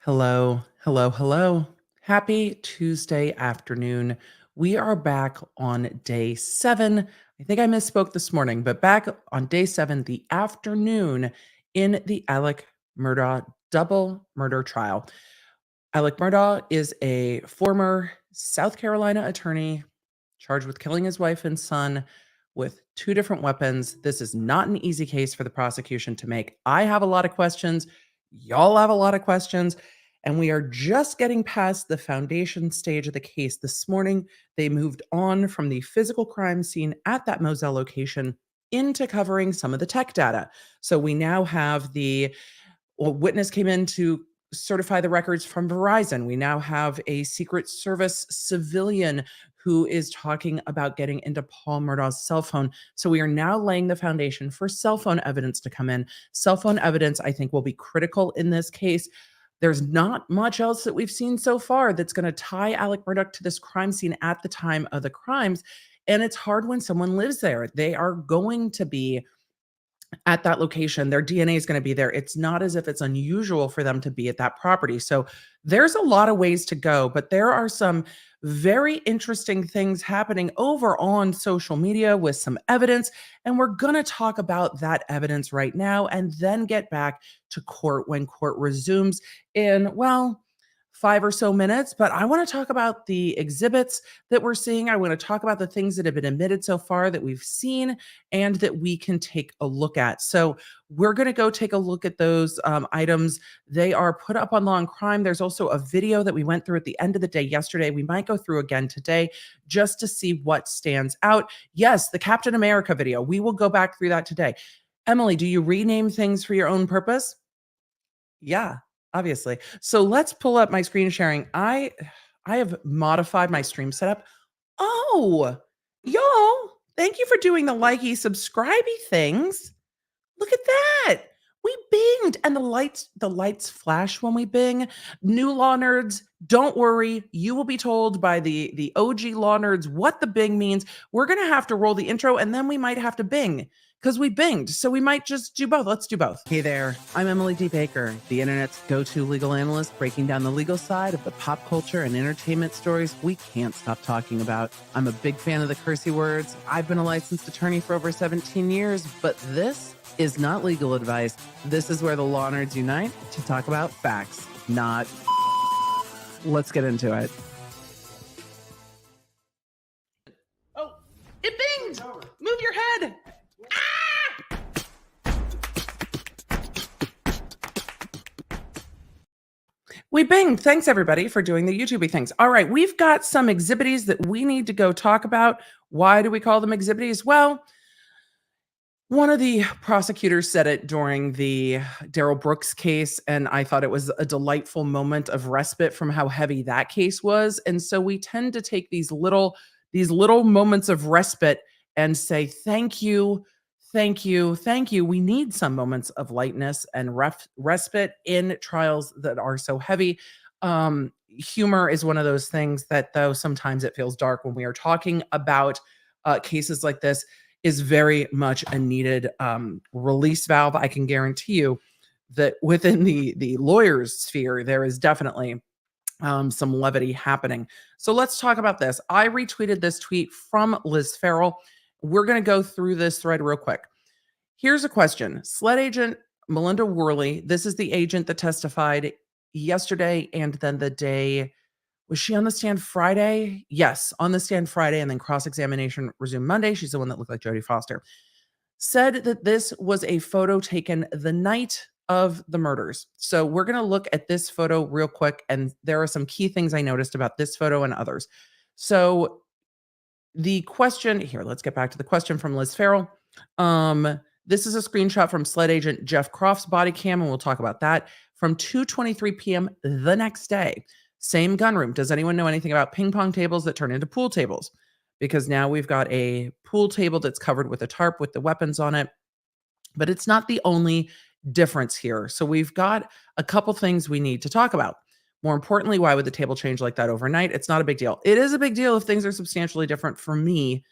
Hello, hello, hello. Happy Tuesday afternoon. We are back on day 7. I think I misspoke this morning, but back on day 7, the afternoon in the Alec Murdaugh double murder trial. Alec Murdaugh is a former South Carolina attorney charged with killing his wife and son with 2 different weapons. This is not an easy case for the prosecution to make. I have a lot of questions. Y'all have a lot of questions. And we are just getting past the foundation stage of the case. This morning, they moved on from the physical crime scene at that Moselle location into covering some of the tech data. So we now have witness came in to certify the records from Verizon. We now have a Secret Service civilian who is talking about getting into Paul Murdaugh's cell phone. So we are now laying the foundation for cell phone evidence to come in. Cell phone evidence, I think, will be critical in this case. There's not much else that we've seen so far that's going to tie Alec Murdaugh to this crime scene at the time of the crimes. And it's hard when someone lives there. They are going to be at that location. Their DNA is going to be there. It's not as if it's unusual for them to be at that property. So there's a lot of ways to go, but there are some very interesting things happening over on social media with some evidence. And we're going to talk about that evidence right now and then get back to court when court resumes in, well, 5 or so minutes. But I want to talk about the exhibits that we're seeing. I want to talk about the things that have been admitted so far that we've seen and that we can take a look at. So we're going to go take a look at those items. They are put up on Law and Crime. There's also a video that we went through at the end of the day yesterday. We might go through again today just to see what stands out. Yes, the Captain America video. We will go back through that today. Emily, do you rename things for your own purpose? Yeah, obviously. So let's pull up my screen sharing. I have modified my stream setup. Oh, y'all, thank you for doing the likey, subscribey things. Look at that. We binged and the lights flash when we bing. New law nerds, don't worry. You will be told by the OG law nerds what the bing means. We're going to have to roll the intro and then we might have to bing because we binged. So we might just do both. Let's do both. Hey there. I'm Emily D. Baker, the internet's go-to legal analyst, breaking down the legal side of the pop culture and entertainment stories we can't stop talking about. I'm a big fan of the cursey words. I've been a licensed attorney for over 17 years, but this is not legal advice. This is where the law nerds unite to talk about facts, not. Let's get into it. Oh, it binged! Move your head! We binged. Thanks, everybody, for doing the YouTubey things. All right, we've got some exhibities that we need to go talk about. Why do we call them exhibities? Well, one of the prosecutors said it during the Darrell Brooks case, and I thought it was a delightful moment of respite from how heavy that case was. And so we tend to take these little moments of respite and say, thank you, thank you, thank you. We need some moments of lightness and respite in trials that are so heavy. Humor is one of those things that, though sometimes it feels dark when we are talking about cases like this, is very much a needed release valve. I can guarantee you that within the lawyer's sphere, there is definitely some levity happening. So let's talk about this. I retweeted this tweet from Liz Farrell. We're going to go through this thread real quick. Here's a question. SLED agent Melinda Worley, this is the agent that testified yesterday and then the day. Was she on the stand Friday? Yes, on the stand Friday, and then cross-examination resumed Monday. She's the one that looked like Jodie Foster. Said that this was a photo taken the night of the murders. So we're going to look at this photo real quick, and there are some key things I noticed about this photo and others. So the question here, let's get back to the question from Liz Farrell. This is a screenshot from SLED agent Jeff Croft's body cam, and we'll talk about that, from 2:23 p.m. the next day. Same gunroom. Does anyone know anything about ping pong tables that turn into pool tables? Because now we've got a pool table that's covered with a tarp with the weapons on it. But it's not the only difference here. So we've got a couple things we need to talk about. More importantly, why would the table change like that overnight? It's not a big deal. It is a big deal if things are substantially different. For me,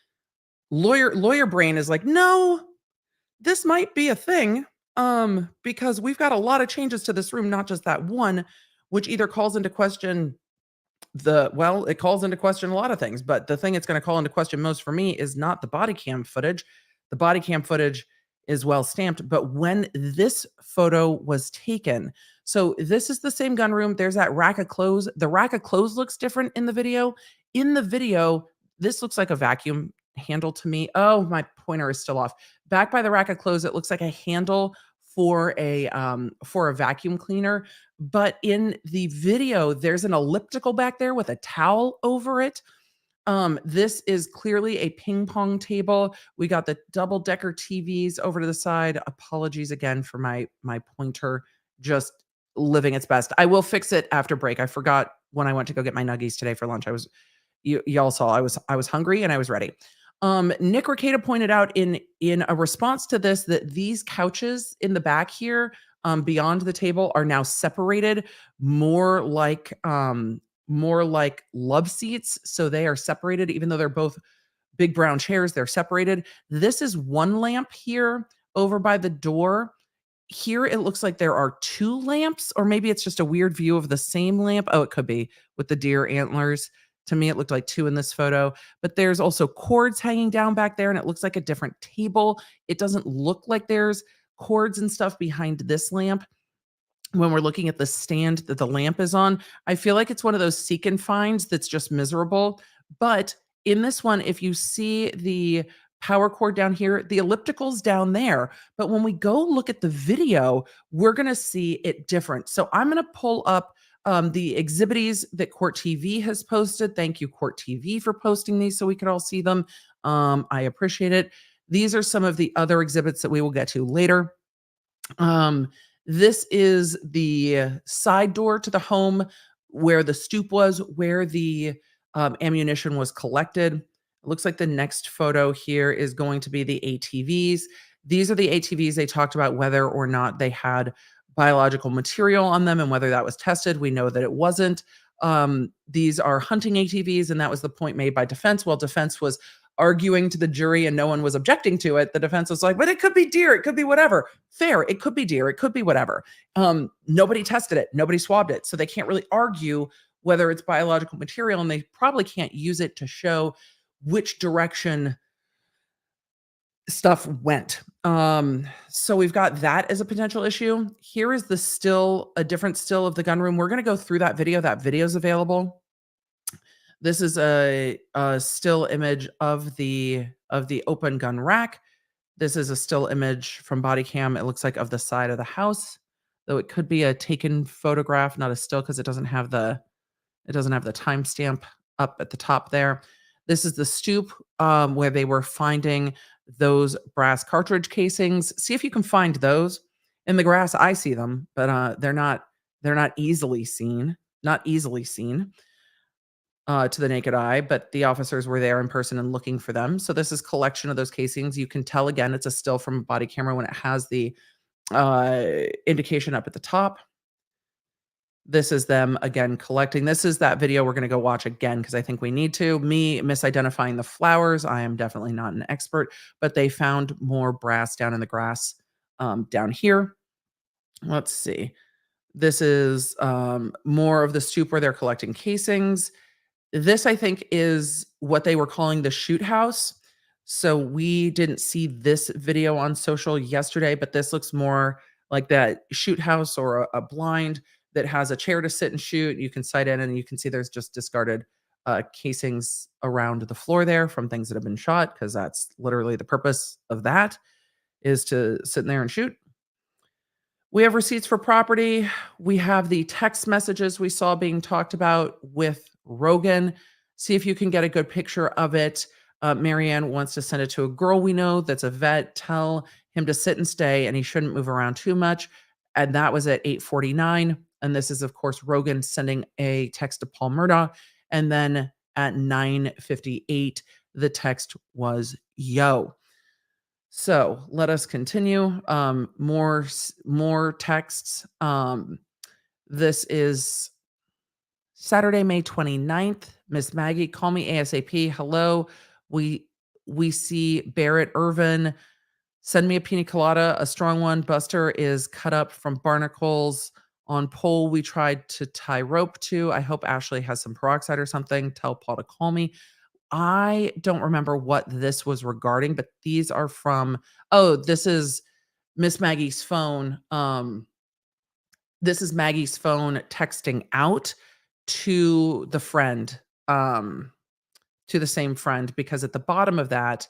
lawyer brain is like, no, this might be a thing because we've got a lot of changes to this room, not just that one. which either calls into question it calls into question a lot of things, but the thing it's gonna call into question most for me is not the body cam footage. The body cam footage is well stamped, but when this photo was taken. So this is the same gun room. There's that rack of clothes. The rack of clothes looks different in the video. In the video, this looks like a vacuum handle to me. Oh, my pointer is still off. Back by the rack of clothes, it looks like a handle for a vacuum cleaner, but in the video, there's an elliptical back there with a towel over it. This is clearly a ping pong table. We got the double decker TVs over to the side. Apologies again for my pointer just living its best. I will fix it after break. I forgot when I went to go get my nuggies today for lunch. Y'all saw I was hungry and I was ready. Nick Ricada pointed out in a response to this that these couches in the back here, beyond the table, are now separated more like love seats. So they are separated, even though they're both big brown chairs, they're separated. This is one lamp here over by the door. Here it looks like there are two lamps, or maybe it's just a weird view of the same lamp. Oh, it could be with the deer antlers. To me, it looked like two in this photo, but there's also cords hanging down back there, and it looks like a different table. It doesn't look like there's cords and stuff behind this lamp when we're looking at the stand that the lamp is on. I feel like it's one of those seek and finds that's just miserable. But in this one, if you see the power cord down here, the elliptical's down there. But when we go look at the video, we're going to see it different. So I'm going to pull up the exhibits that Court TV has posted. Thank you, Court TV, for posting these so we could all see them. I appreciate it. These are some of the other exhibits that we will get to later. This is the side door to the home where the stoop was, where the ammunition was collected. It looks like the next photo here is going to be the ATVs. These are the ATVs they talked about whether or not they had biological material on them and whether that was tested. We know that it wasn't. These are hunting ATVs, and that was the point made by defense. While defense was arguing to the jury and no one was objecting to it, the defense was like, but it could be deer, it could be whatever. Fair, it could be deer, it could be whatever. Nobody tested it, nobody swabbed it, so they can't really argue whether it's biological material, and they probably can't use it to show which direction stuff went. So we've got that as a potential issue. Here is a different still of the gun room. We're going to go through that video. That video is available. This is a still image of the open gun rack. This is a still image from body cam. It looks like of the side of the house, though it could be a taken photograph, not a still, because it doesn't have the timestamp up at the top there. This is the stoop where they were finding those brass cartridge casings. See if you can find those in the grass. I see them, but they're not easily seen. Not easily seen to the naked eye, but the officers were there in person and looking for them. So this is collection of those casings. You can tell again it's a still from a body camera when it has the indication up at the top. This is them again collecting. This is that video we're going to go watch again because I think we need to. Me misidentifying the flowers. I am definitely not an expert, but they found more brass down in the grass down here. Let's see. This is more of the stoop where they're collecting casings. This, I think, is what they were calling the shoot house. So we didn't see this video on social yesterday, but this looks more like that shoot house or a blind that has a chair to sit and shoot. You can sight in and you can see there's just discarded casings around the floor there from things that have been shot, because that's literally the purpose of that, is to sit in there and shoot. We have receipts for property. We have the text messages we saw being talked about with Rogan. See if you can get a good picture of it. Marianne wants to send it to a girl we know that's a vet. Tell him to sit and stay, and he shouldn't move around too much. And that was at 8:49. And this is, of course, Rogan sending a text to Paul Murdaugh. And then at 9:58, the text was, yo. So let us continue. More texts. This is Saturday, May 29th. Miss Maggie, call me ASAP. Hello. We see Barrett Irvin. Send me a pina colada, a strong one. Buster is cut up from barnacles On pole, we tried to tie rope to. I hope Ashley has some peroxide or something. Tell Paul to call me. I don't remember what this was regarding, but these are from, oh, this is Miss Maggie's phone. This is Maggie's phone texting out to the friend, to the same friend, because at the bottom of that,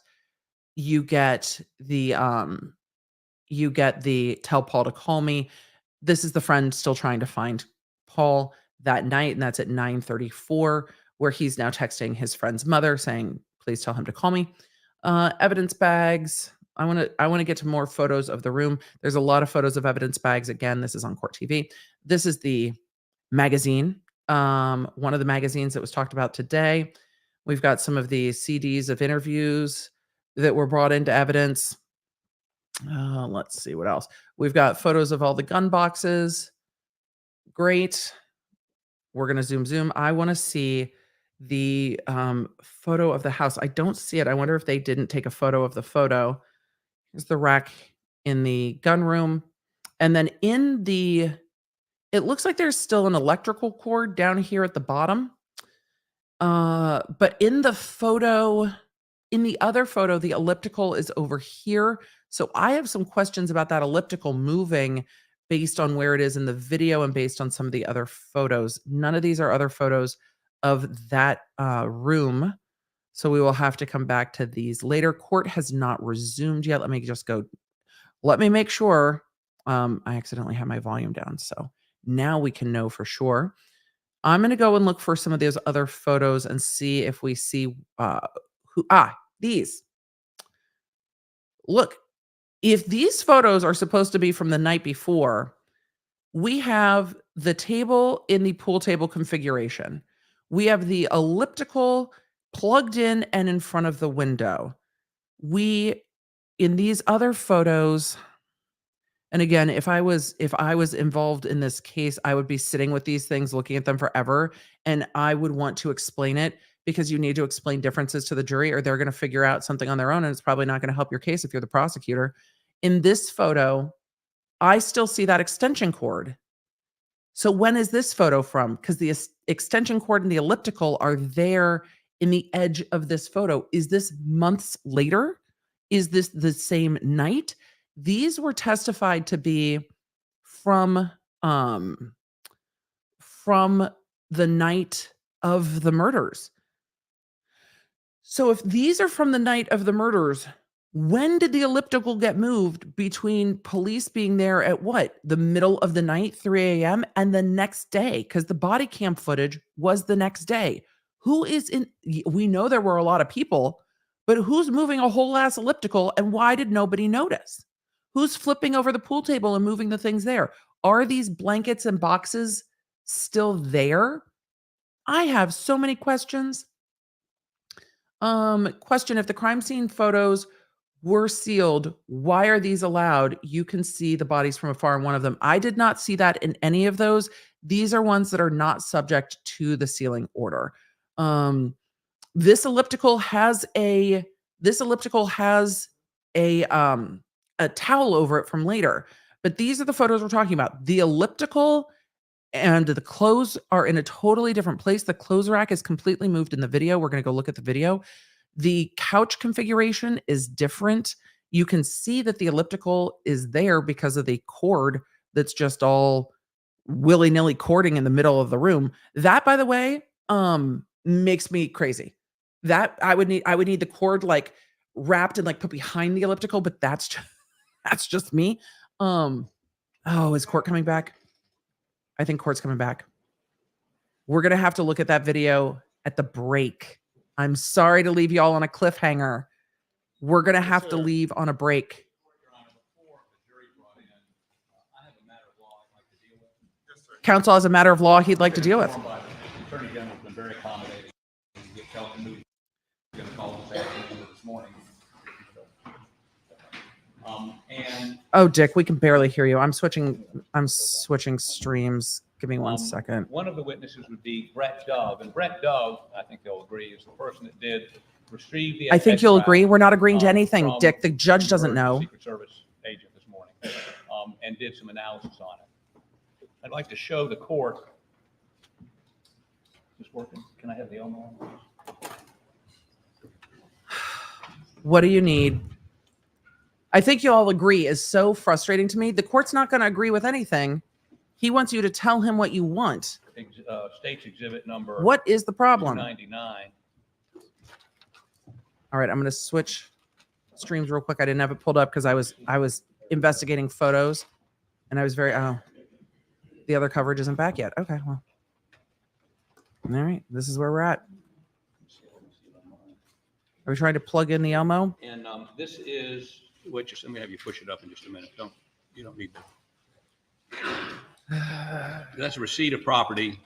you get the tell Paul to call me. This is the friend still trying to find Paul that night, and that's at 9:34, where he's now texting his friend's mother saying, "Please tell him to call me." Evidence bags. I wanna get to more photos of the room. There's a lot of photos of evidence bags. Again, this is on Court TV. This is the magazine, one of the magazines that was talked about today. We've got some of the CDs of interviews that were brought into evidence. Let's see what else. We've got photos of all the gun boxes. Great. We're gonna zoom. I wanna see the photo of the house. I don't see it. I wonder if they didn't take a photo of the photo. Here's the rack in the gun room. And then it looks like there's still an electrical cord down here at the bottom. But in the other photo, the elliptical is over here. So I have some questions about that elliptical moving based on where it is in the video and based on some of the other photos. None of these are other photos of that room. So we will have to come back to these later. Court has not resumed yet. Let me make sure. I accidentally had my volume down. So now we can know for sure. I'm going to go and look for some of those other photos and see if we see these. Look, if these photos are supposed to be from the night before, we have the table in the pool table configuration. We have the elliptical plugged in and in front of the window. In these other photos, and again, if I was involved in this case, I would be sitting with these things, looking at them forever, and I would want to explain it, because you need to explain differences to the jury, or they're going to figure out something on their own, and it's probably not going to help your case if you're the prosecutor. In this photo, I still see that extension cord. So when is this photo from? Because the extension cord and the elliptical are there in the edge of this photo. Is this months later? Is this the same night? These were testified to be from the night of the murders. So if these are from the night of the murders, when did the elliptical get moved between police being there at what? The middle of the night, 3 a.m., and the next day? Because the body cam footage was the next day. We know there were a lot of people, but who's moving a whole ass elliptical, and why did nobody notice? Who's flipping over the pool table and moving the things there? Are these blankets and boxes still there? I have so many questions. Question: if the crime scene photos were sealed, why are these allowed? You can see the bodies from afar in one of them. I did not see that in any of those. These are ones that are not subject to the sealing order. This elliptical has a towel over it from later, but these are the photos we're talking about. The elliptical and the clothes are in a totally different place. The clothes rack is completely moved in the video. We're going to go look at the video. The couch configuration is different. You can see that the elliptical is there because of the cord that's just all willy-nilly cording in the middle of the room. That, by the way, makes me crazy. That I would need the cord like wrapped and like put behind the elliptical, but that's just me. Is Court coming back? I think Court's coming back. We're going to have to look at that video at the break. I'm sorry to leave y'all on a cliffhanger. We're going to have to leave on a break. Counsel has a matter of law he'd like to deal with. Attorney General's been very accommodating. Going to call this afternoon this morning. Oh, Dick, we can barely hear you. I'm switching streams. Give me 1 second. One of the witnesses would be Britt, and Britt, I think they'll agree, is the person that did retrieve the. I think you'll agree. We're not agreeing to anything, Dick. The judge doesn't know. Secret Service agent this morning, and did some analysis on it. I'd like to show the court. Is this working? Can I have the Elmo on? What do you need? I think you all agree is so frustrating to me. The court's not going to agree with anything. He wants you to tell him what you want. State's exhibit number. What is the problem? 299. All right, I'm going to switch streams real quick. I didn't have it pulled up because I was investigating photos, and I was very the other coverage isn't back yet. Okay, well, all right, this is where we're at. Are we trying to plug in the Elmo? And this is what let me have you push it up in just a minute. You don't need that. That's a receipt of property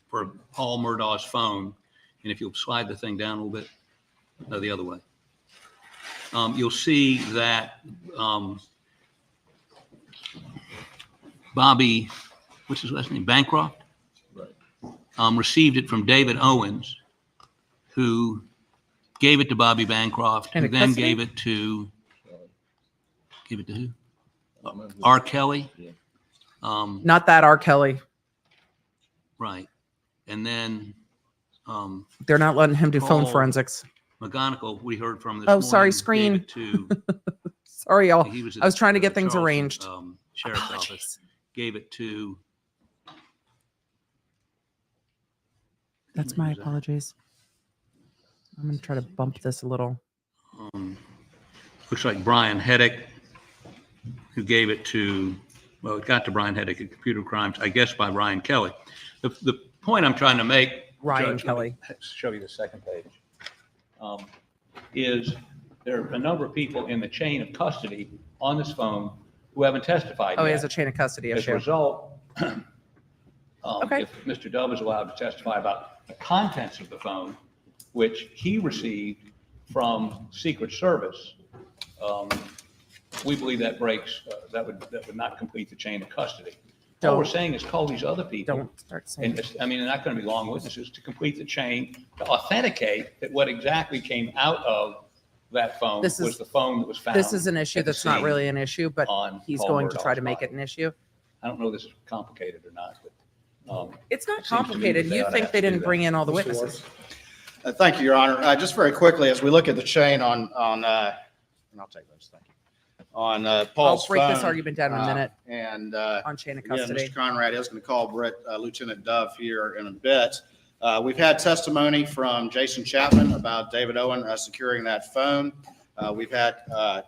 for Paul Murdaugh's phone. And if you'll slide the thing down a little bit, no, the other way. You'll see that Bobby, what's his last name? Bancroft? Right. Received it from David Owens, who gave it to Bobby Bancroft, who then gave it to who? R. Kelly. Not that R. Kelly. Right. And then they're not letting him do phone Paul forensics. McGonigal, we heard from this Oh, morning, sorry, screen. gave it to, Sorry, y'all. he was I was trying to get things Charleston, arranged. Sheriff's Apologies. office, gave it to. That's my apologies. I'm going to try to bump this a little. Looks like Brian Heddick, who gave it to, well, it got to Brian Heddick at Computer Crimes, I guess by Ryan Kelly. The point I'm trying to make, Ryan Judge, Kelly. show you the second page, is there are a number of people in the chain of custody on this phone who haven't testified Oh, yet. he has a chain of custody As a issue. result, Okay. if Mr. Dove is allowed to testify about the contents of the phone, which he received from Secret Service, we believe that breaks, that would not complete the chain of custody. All we're saying is call these other people. Don't start saying And I mean, they're not going to be long witnesses to complete the chain, to authenticate that what exactly came out of that phone This is- was the phone that was found. this is an issue at the that's not scene really an issue, but on he's Paul going to try Murdaugh's to make body. it an issue. I don't know if this is complicated or not, but It's not Seems to me complicated. that they You ought to think have they to do didn't that. bring in all the Mr. witnesses? Thank you, Your Honor. Just very quickly, as we look at the chain and I'll take those, thank you. On Paul's I'll break this phone, argument down in a minute And on chain of again, custody. Mr. Conrad is going to call Britt, Lieutenant Dove here in a bit. We've had testimony from Jason Chapman about David Owen securing that phone. We've had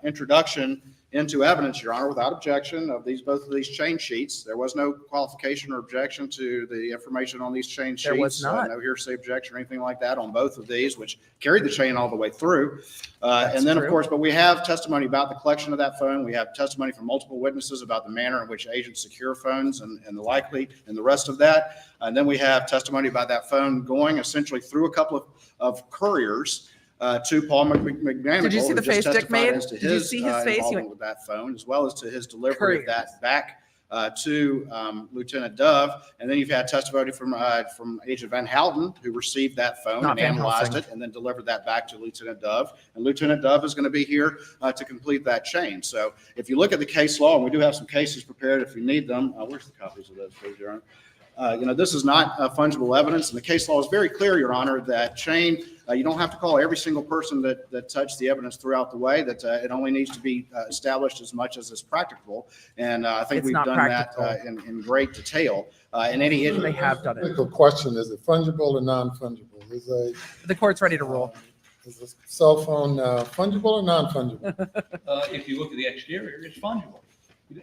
introduction into evidence, Your Honor, without objection of both of these chain sheets. There was no qualification or objection to the information on these chain sheets. There was not. No hearsay objection or anything like that on both of these, which carried the chain all the way through. That's And then, true. of course, but we have testimony about the collection of that phone. We have testimony from multiple witnesses about the manner in which agents secure phones and the likely and the rest of that. And then we have testimony about that phone going essentially through a couple of couriers to Paul McManigal. Did you see who the just face Dick testified made? as to Did you see his face? He involvement went, with that phone, as well as to his delivery of Couriers. that back to Lieutenant Dove. And then you've had testimony from Agent Van Houten, who received that phone Not and Van analyzed Helsing. it and then delivered that back to Lieutenant Dove. And Lieutenant Dove is going to be here to complete that chain. So if you look at the case law, and we do have some cases prepared if you need them. Where's the copies of those, please, Your Honor? This is not fungible evidence, and the case law is very clear, Your Honor, that chain, you don't have to call every single person that touched the evidence throughout the way, that it only needs to be established as much as is practicable. And I think It's we've not done practical. that in great detail. In any they have done it. Critical question, is it fungible or non-fungible? The court's ready to rule. Is a cell phone fungible or non-fungible? if you look at the exterior, it's fungible.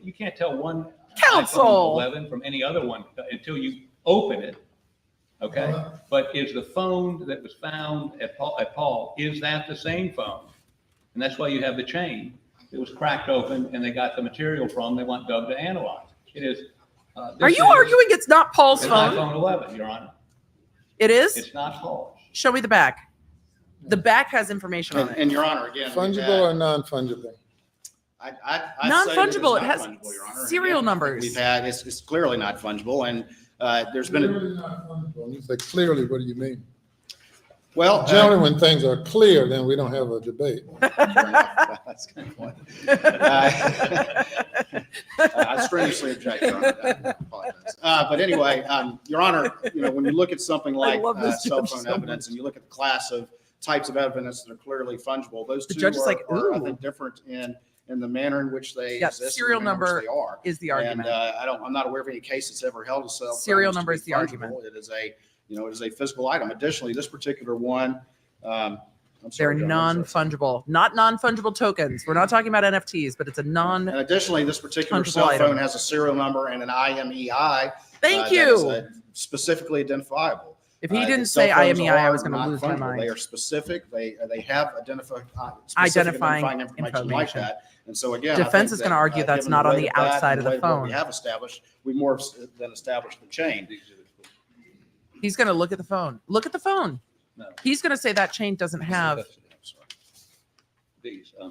You can't tell one Counsel. iPhone 11 from any other one until you open it. Okay, but is the phone that was found at Paul, is that the same phone? And that's why you have the chain. It was cracked open and they got the material from, they want Dove to analyze. It is. Are you arguing it's not Paul's It's phone? iPhone 11, Your Honor. It is? It's not Paul's. Show me the back. The back has information on it. And Your Honor, again. Fungible or non-fungible? I'd say that it's Non-fungible. It not has fungible, Your Honor. And serial again, numbers. We've had, it's clearly not fungible, and there's been a. Clearly not fungible. When you say clearly, what do you mean? Well, Generally, when things are clear, then we don't have a debate. fair enough. That's a good point. I strenuously object, Your Honor. I apologize. But anyway, Your Honor, when you look at something like love this cell judge phone so evidence, and you look at the class of types of evidence that are clearly fungible, those The two judge is like, are, I ooh. think, different in the manner in which they Yeah, exist. and serial the manner in which number they are. is the And argument. I'm not aware of any case that's ever held a cell phone Serial to number be is the fungible. argument. It is a, it is a physical item. Additionally, this particular one, I'm They're sorry, John, I'm sorry. non-fungible, not non-fungible tokens. We're not talking about NFTs, but it's a And additionally, this particular fungible cell phone item. has a serial number and an IMEI. Thank that you. is, specifically identifiable. If he The didn't cell say phones IMEI, I are was going to not lose my fungible. mind. They are specific. They have specific Identifying information like information. that. And so again, Defense I think is gonna that, argue that's given not on weight the of that outside and of the weight what phone. we have established, we more than established the chain. He's going to look at the phone. Look at the phone. No. He's going to say that chain doesn't have. I'm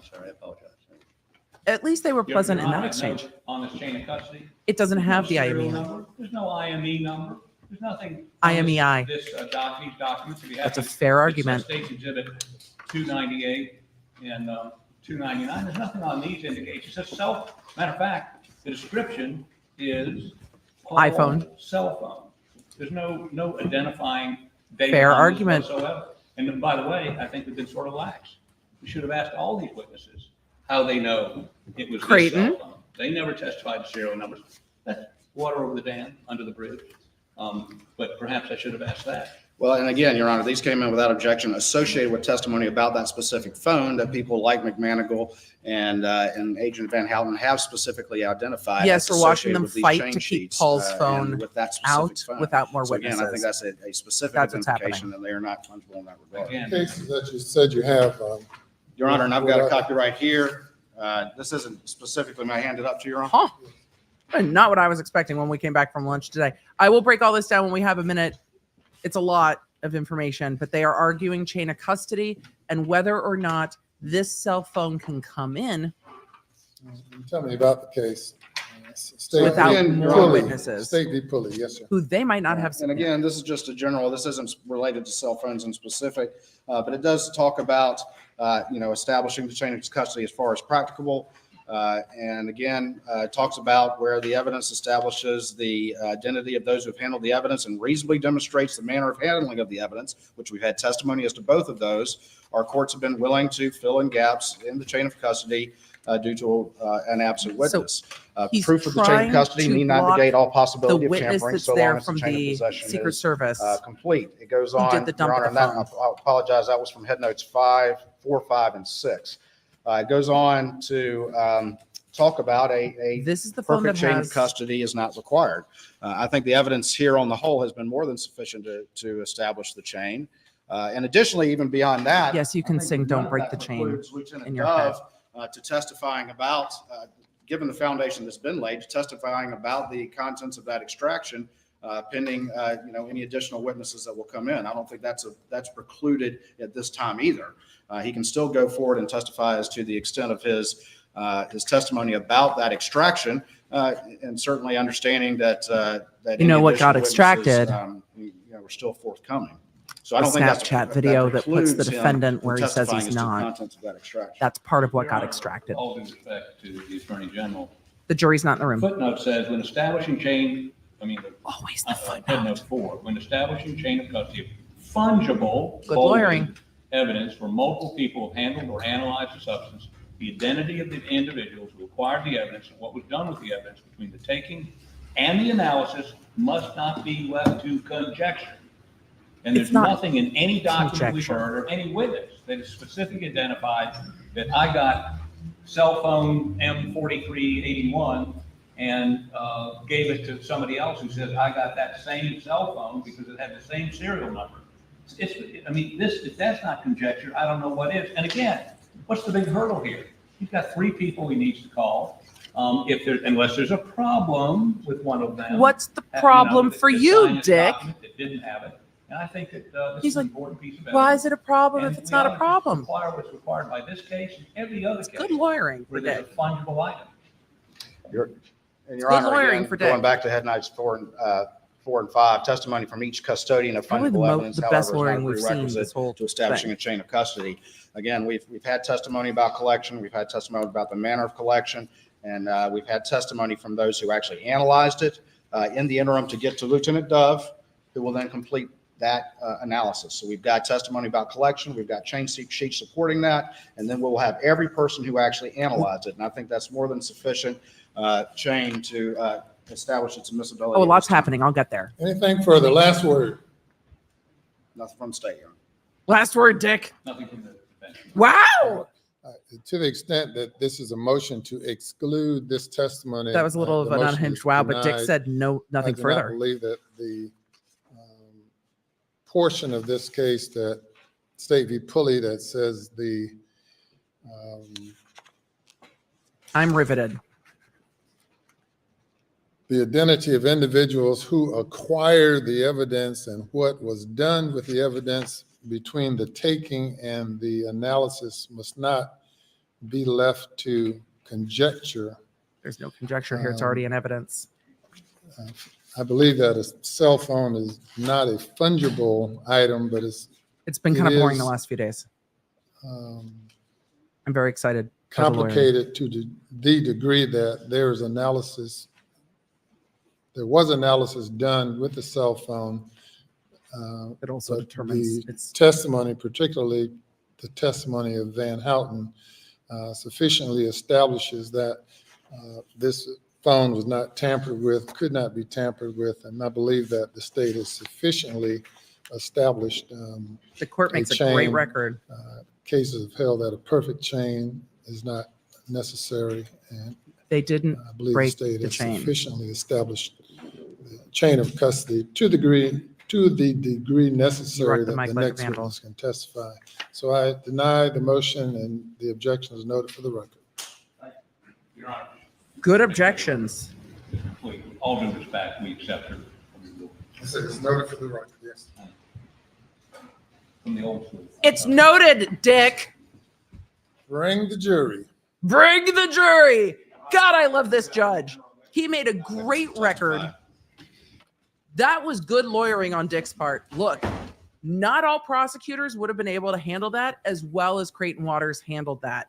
sorry, I apologize. At least they were Your pleasant in Honor, that I exchange. note on this chain of custody. It doesn't have the there's no IMEI. serial number, there's no IME number. There's nothing. on IMEI. These documents. If you have That's a these, fair it argument. says States Exhibit 298 and 299. There's nothing on these indications. It's just matter of fact, the description is Paul's iPhone. cell phone. There's no identifying data. Fair on this argument. whatsoever. And then, by the way, I think we've been sort of lax. We should have asked all these witnesses how they know it was this Creighton. cell phone. They never testified to serial numbers. That's water over the dam, under the bridge. But perhaps I should have asked that. Well, and again, Your Honor, these came in without objection associated with testimony about that specific phone that people like McManigal and Agent Van Houten have specifically identified. Yes, as we're watching associated them with these fight chain to keep sheets, Paul's and phone with that specific out phone. without more So again, I think witnesses. that's a specific That's what's identification, happening. and they are not fungible in that regard. Again, Cases that you said you have, Your Honor, and I've got a copy right here. This isn't specifically, may I hand it up to Your Honor? Huh. And not what I was expecting when we came back from lunch today. I will break all this down when we have a minute. It's a lot of information, but they are arguing chain of custody and whether or not this cell phone can come in tell me about the case. State without v. more Pulley. witnesses. State v. Pulley, yes, sir. who they might not have And seen. again, this is just a general, this isn't related to cell phones in specific, but it does talk about, establishing the chain of custody as far as practicable. And again, it talks about where the evidence establishes the identity of those who have handled the evidence and reasonably demonstrates the manner of handling of the evidence, which we've had testimony as to both of those. Our courts have been willing to fill in gaps in the chain of custody due to an absent witness. he's Proof of the chain trying of custody to need not block negate all The possibility of witness tampering that's so long there as the from chain of the possession Secret is Service. complete. It goes Who on, did the dump Your of Honor, the and that, phone. I apologize, that was from head notes 4, 5, and 6. It goes on to talk about a This is the phone that perfect chain of has. custody is not required. I think the evidence here on the whole has been more than sufficient to establish the chain. And additionally, even beyond that. Yes, you can I think sing none "Don't of Break that the Chain" precludes Lieutenant in your Dove, to testifying about, given the foundation that's been laid, testifying about the contents of that extraction, pending, any additional witnesses that will come in. I don't think that's precluded at this time either. He can still go forward and testify as to the extent of his testimony about that extraction, and certainly understanding that You know any what got additional extracted? witnesses, we're still forthcoming. So I The don't think that's Snapchat video that puts the precludes him defendant from where he says testifying he's as to the not. contents of that extraction. That's part of what Your got Honor, extracted. All due respect to the Attorney General. The jury's not in the room. Footnote says when establishing chain, Always the headnote footnote. 4, when establishing chain of custody of fungible Good lawyering. evidence where multiple people have handled or analyzed the substance, the identity of the individuals who acquired the evidence and what was done with the evidence between the taking and the analysis must not be left to conjecture. And It's there's not nothing in any document we've conjecture. heard or any witness that is specifically identified that I got cell phone M4381 and gave it to somebody else who says I got that same cell phone because it had the same serial number. If that's not conjecture, I don't know what is. And again, what's the big hurdle here? He's got 3 people he needs to call. Unless there's a problem with one of them. What's the problem for that you, signed this Dick? document that didn't have it. And I think that this He's is an like, important piece of evidence. Why is it a problem And if it's we not ought a to problem? Require what's required by this case and every other case. Good lawyering for Where there's a Dick. fungible item. And Your Good Honor, lawyering again, for Dick. going back to head notes 4 4 and 5, testimony from each custodian of Probably fungible evidence, the however, best is not a lawyering we've seen prerequisite this whole to establishing thing. a chain of custody. Again, we've had testimony about collection. We've had testimony about the manner of collection, and we've had testimony from those who actually analyzed it in the interim to get to Lieutenant Dove, who will then complete that analysis. So we've got testimony about collection, we've got chain sheets supporting that, and then we'll have every person who actually analyzed it. And I think that's more than sufficient chain to establish its admissibility. Oh, lots happening. I'll get there. Anything further? Last word. Nothing from the state, Your Honor. Last word, Dick. Nothing from the defense. Wow. To the extent that this is a motion to exclude this testimony. That was a little of the an motion unhinged is wow, but Dick denied. said no, nothing I do further. not believe that the portion of this case that State v. Pulley that says the I'm riveted. the identity of individuals who acquired the evidence and what was done with the evidence between the taking and the analysis must not be left to conjecture. There's no conjecture here. It's already in evidence. I believe that a cell phone is not a fungible item, but It's been kind of boring the is, last few days. um, I'm very excited. for the lawyering. complicated to the degree that there's analysis. There was analysis done with the cell phone. It also but determines the it's testimony, particularly the testimony of Van Houten, sufficiently establishes that this phone was not tampered with, could not be tampered with, and I believe that the state has sufficiently established the court makes a chain. great record. Cases have held that a perfect chain is not necessary, and They didn't I believe the break state the has chain. sufficiently established the chain of custody to the degree necessary the that mic the like a next vandal. witness can testify. So I deny the motion, and the objection is noted for the record. Your Honor, Good objections. with all due respect, we accept her It's noted for the record, yes. from the old school. It's noted, Dick. Bring the jury. Bring the jury. God, I love this judge. He made a great record. That was good lawyering on Dick's part. Look, not all prosecutors would have been able to handle that as well as Creighton Waters handled that.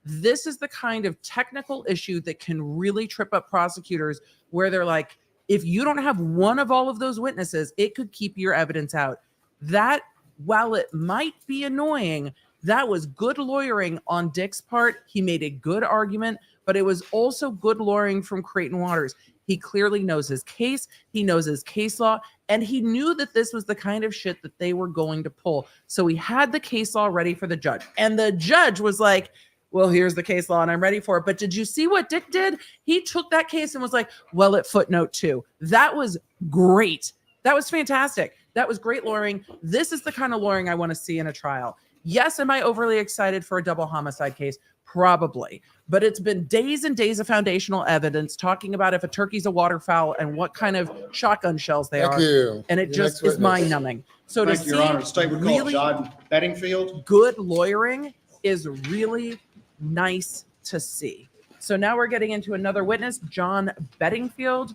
This is the kind of technical issue that can really trip up prosecutors where they're like, if you don't have one of all of those witnesses, it could keep your evidence out. That, while it might be annoying, that was good lawyering on Dick's part. He made a good argument, but it was also good lawyering from Creighton Waters. He clearly knows his case. He knows his case law, and he knew that this was the kind of shit that they were going to pull. So he had the case law ready for the judge, and the judge was like, well, here's the case law and I'm ready for it. But did you see what Dick did? He took that case and was like, well, at footnote 2. That was great. That was fantastic. That was great lawyering. This is the kind of lawyering I want to see in a trial. Yes, am I overly excited for a double homicide case? Probably. But it's been days and days of foundational evidence talking about if a turkey's a waterfowl and what kind of shotgun shells they Thank are. you. And it Your just next is witness. mind-numbing. So to Thank you, see Your Honor. The state would call really John Bedingfield. good lawyering is really nice to see. So now we're getting into another witness, John Bedingfield.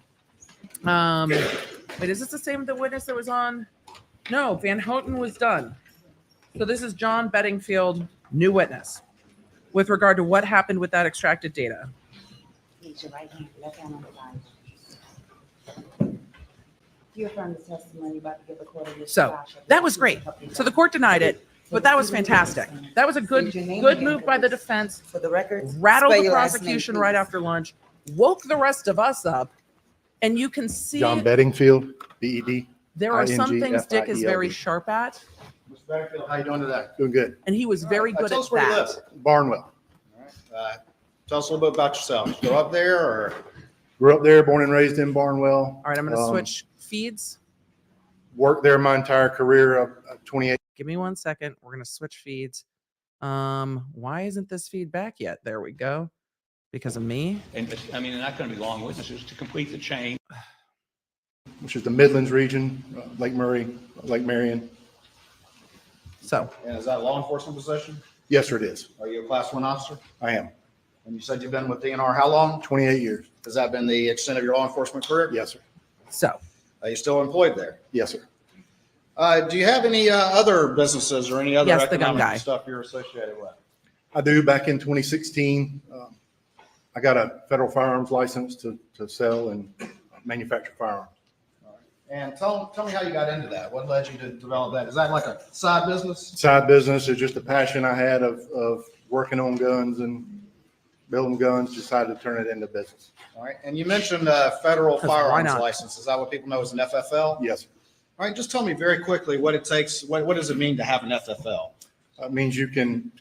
Wait, is this the same the witness that was on? No, Van Houten was done. So this is John Bedingfield, new witness, with regard to what happened with that extracted data. Raise your right hand, left hand on the Bible. You affirm the testimony about to give the court of this So that was great. So the court denied it, but that was fantastic. That was a good move by the defense. For the record, Rattled spell the your last name, prosecution please. right after lunch, woke the rest of us up, and you can see John Bedingfield, B-E-D. there are some things Dick is very INGFIELD. sharp at, Mr. Bedingfield, how you doing today? Doing good. and he was very good Tell at us where you that. live. Barnwell. All right. Tell us a little bit about yourself. You grow up there, or Grew up there, born and raised in Barnwell. All right, I'm going to switch feeds. Worked there my entire career of 28. Give me 1 second. We're going to switch feeds. Why isn't this feed back yet? There we go. Because of me. And I mean, they're not going to be long witnesses to complete the chain. Which is the Midlands region, Lake Murray, Lake Marion. So and is that a law enforcement position? Yes, sir, it is. Are you a class 1 officer? I am. And you said you've been with DNR how long? 28 years. Has that been the extent of your law enforcement career? Yes, sir. So Are you still employed there? Yes, sir. Do you have any other businesses or any other Yes, the gun economic guy. stuff you're associated with? I do. Back in 2016, I got a federal firearms license to sell and manufacture firearms. And tell me how you got into that. What led you to develop that? Is that like a side business? Side business is just a passion I had of working on guns and building guns. Decided to turn it into business. All right. And you mentioned federal 'Cause why firearms not? license. Is that what people know as an FFL? Yes, sir. All right. Just tell me very quickly what it takes. What does it mean to have an FFL? It means you can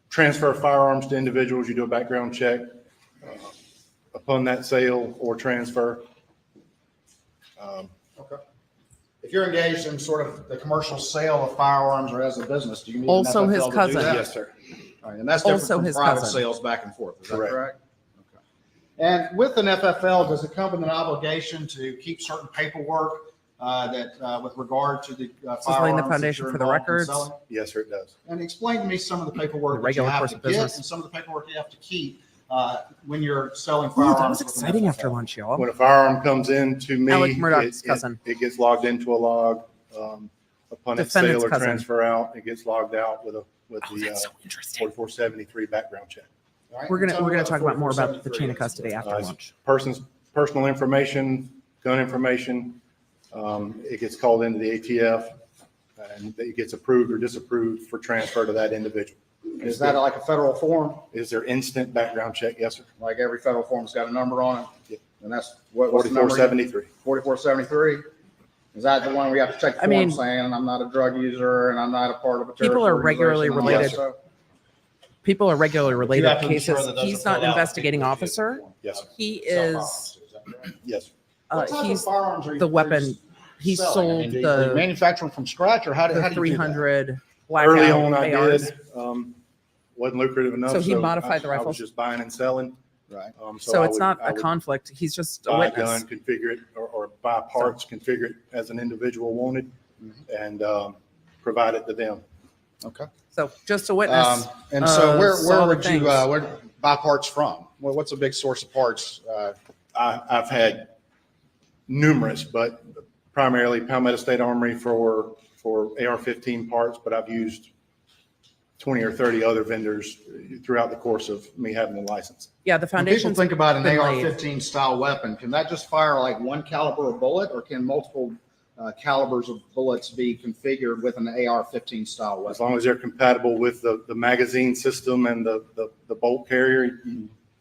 transfer firearms to individuals. You do a background check upon that sale or transfer. Okay. If you're engaged in sort of the commercial sale of firearms or as a business, do you need Also an FFL his to do cousin. that? Yes, sir. All right. And that's different Also from his private cousin. sales back and forth. Is that Correct. correct? Okay. And with an FFL, does it come with an obligation to keep certain paperwork that with regard to the This is laying firearms the that foundation you're for the involved in records. selling? Yes, sir, it does. And explain to me some of the paperwork The that you regular have course to of get business. and some of the paperwork you have to keep when you're selling Ooh, firearms. that was with an exciting after FFL. lunch, y'all. When a firearm comes in to me, Alec Murdaugh's it- cousin. It gets logged into a log. Upon its Defendant's sale or cousin. transfer out, it gets logged out with Oh, the that's so interesting. 4473 background check. All right, We're and gonna tell me what talk about more about the 4473 chain of is. custody after It's lunch. Person's personal information, gun information. It gets called into the ATF and it gets approved or disapproved for transfer to that individual. Is that like a federal form? Is there instant background check? Yes, sir. Like every federal form's got a number on it? And that's what's the number? 4473. 4473? Is that the one where you have to check the I mean- form saying I'm not a drug user and I'm not a part of a terrorist People are organization regularly and all that related. stuff? People are regularly You related have to to ensure cases. that those are He's not filled an out. investigating officer. Yes, sir. He Sell is, firearms, is that correct? Yes, sir. What type of he's firearms are you- the are you weapon. He selling? I sold mean, do you the manufacture them from scratch or how do you do that? 300 blackout Early on I ARs. did. Wasn't lucrative enough. So he modified the I was rifles? just buying and selling. Right. So I it's would- not I a would conflict. He's just a buy a witness. gun, configure it, or buy parts, configure it as an individual wanted, and provide it to them. Okay. So just a witness. And so where saw the would you, things. where buy parts from? What's a big source of parts? I've had numerous, but primarily Palmetto State Armory for AR-15 parts, but I've used 20 or 30 other vendors throughout the course of me having the license. Yeah, the When people foundation's think about an been laid. AR-15 style weapon, can that just fire like one caliber of bullet or can multiple calibers of bullets be configured with an AR-15 style As weapon? long as they're compatible with the magazine system and the bolt carrier,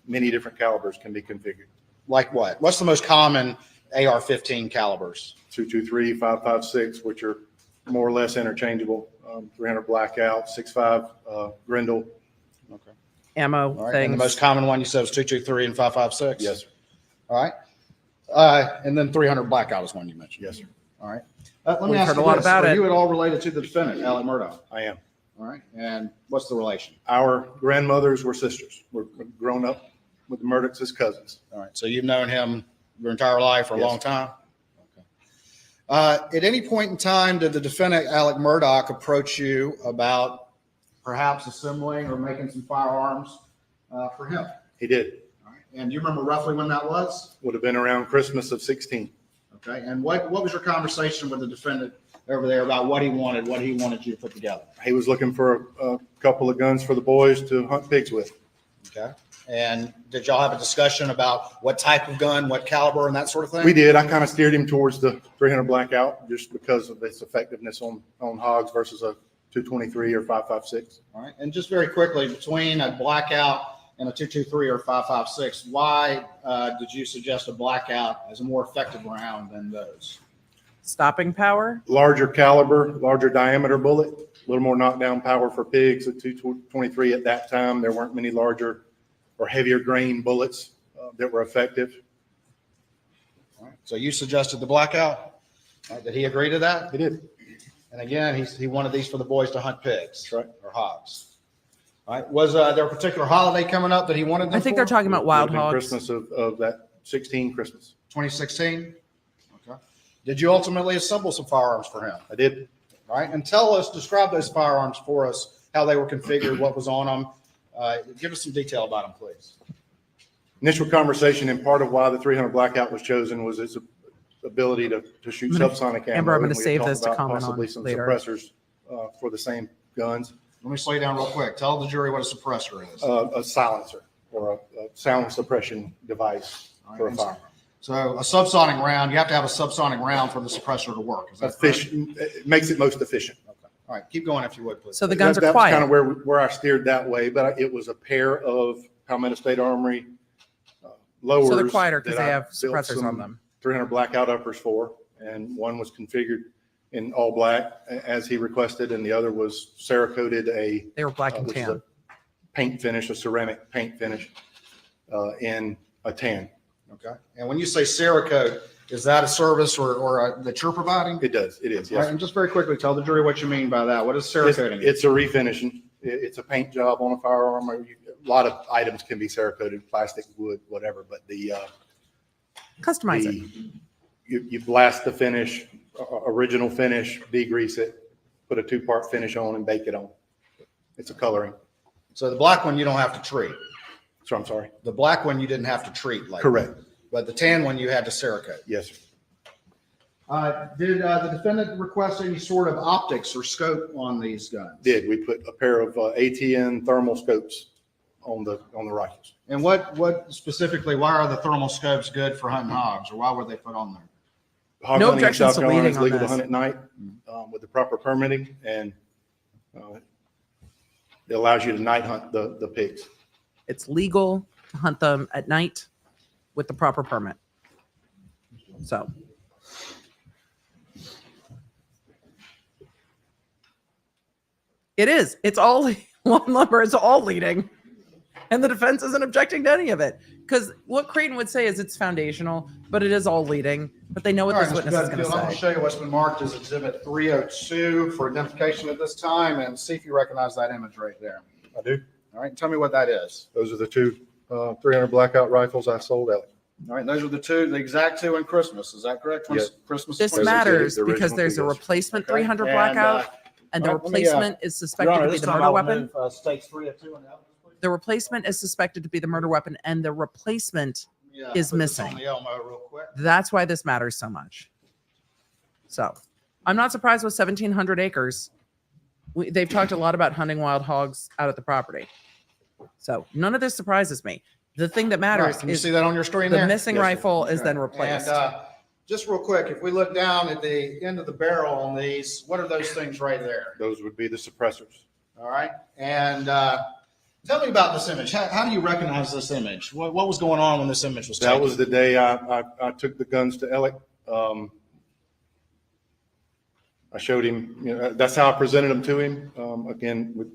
many different calibers can be configured. Like what? What's the most common AR-15 calibers? 223, 5.56, which are more or less interchangeable. 300 blackout, 6.5 Grendel. Okay. ammo All right. And the things. most common one you said was 223 and 5.56? Yes, sir. All right. And then 300 blackout is one you mentioned. Yes, sir. All right. Let me We've ask heard you a lot this. about Are it. you at all related to the defendant, Alec Murdaugh? I am. All right. And what's the relation? Our grandmothers were sisters. We're grown up with the Murdaughs as cousins. All right. So you've known him your entire life for a Yes. long time? Okay. At any point in time, did the defendant, Alec Murdaugh, approach you about perhaps assembling or making some firearms for him? He did. All right. And do you remember roughly when that was? Would have been around Christmas of 16. Okay. And what was your conversation with the defendant over there about what he wanted you to put together? He was looking for a couple of guns for the boys to hunt pigs with. Okay. And did y'all have a discussion about what type of gun, what caliber, and that sort of thing? We did. I kind of steered him towards the 300 blackout just because of its effectiveness on hogs versus a 223 or 5.56. All right. And just very quickly, between a blackout and a 223 or 5.56, why did you suggest a blackout as a more effective round than those? Stopping power. Larger caliber, larger diameter bullet, a little more knockdown power for pigs. A 223 at that time, there weren't many larger or heavier grain bullets that were effective. All right. So you suggested the blackout. All right. Did he agree to that? He did. And again, he wanted these for the boys to hunt pigs. That's right. Or hogs. All right. Was there a particular holiday coming up that he wanted them I think for? they're talking about wild Would have been hogs. Christmas of that 16 Christmas. 2016? Okay. Did you ultimately assemble some firearms for him? I did. All right. And describe those firearms for us, how they were configured, what was on them. Give us some detail about them, please. initial conversation, and part of why the 300 blackout was chosen was its ability to shoot I'm gonna- subsonic ammo. Amber, I'm gonna and we had save talked this to about comment on possibly some later. suppressors for the same guns. Let me slow you down real quick. Tell the jury what a suppressor is. A silencer or a sound suppression device for a firearm. So a subsonic round, you have to have a subsonic round for the suppressor to work. Is that correct? Efficient, it makes it most efficient. Okay. All right, keep going if you would, please. So the guns are That's kind quiet. of where I steered that way, but it was a pair of Palmetto State Armory lowers. So they're quieter because that they I have built suppressors some on them. 300 blackout uppers for, and one was configured in all black as he requested, and the other was Cerakoted They were black and which is tan. a paint finish, a ceramic paint finish in a tan. Okay. And when you say Cerakote, is that a service or that you're providing? It does, it is, All right, yes. and just very quickly, tell the jury what you mean by that. What is Cerakoting? It's a refinishing. It's a paint job on a firearm. A lot of items can be Cerakoted, plastic, wood, whatever, but Customize it. you blast the finish, original finish, degrease it, put a 2-part finish on and bake it on. It's a coloring. So the black one you don't have to treat. So I'm sorry. The black one you didn't have to treat, like Correct. But the tan one you had to Cerakote. Yes, sir. Did the defendant request any sort of optics or scope on these guns? Did. We put a pair of ATN thermal scopes on the rifles. And what specifically? Why are the thermal scopes good for hunting hogs, or why were they put on there? Hog No hunting in objections South to Carolina leading is on legal to this. hunt at night with the proper permitting, and it allows you to night hunt the pigs. It's legal to hunt them at night with the proper permit. So. It is. It's all one number. It's all leading. And the defense isn't objecting to any of it. Because what Creighton would say is it's foundational, but it is all leading. But they know what All right, this Mr. witness is going Bedingfield, I'm to going to say. show you what's been marked as Exhibit 302 for identification at this time, and see if you recognize that image right there. I do. All right, tell me what that is. Those are the two 300 blackout rifles I sold out. All right, those are the exact two in Christmas. Is that correct? Yes. Christmas. This Those are the matters original because there's a two, yes. replacement Okay. 300 And, blackout, and the all right, let me, replacement is Your suspected Honor, to be this the time murder I will weapon. move stakes 302 and out, please. The replacement is suspected to be the murder weapon, and the replacement Yeah, is put this missing. On the Elmo real quick. That's why this matters so much. So I'm not surprised with 1,700 acres. They've talked a lot about hunting wild hogs out at the property. So none of this surprises me. The thing that All right, matters can you is see that on your screen the there? missing Yes, sir. rifle is then Okay. replaced. And just real quick, if we look down at the end of the barrel on these, what are those things right there? Those would be the suppressors. All right. And tell me about this image. How do you recognize this image? What was going on when this image was taken? That was the day I took the guns to Alec. I showed him, that's how I presented them to him. Again, with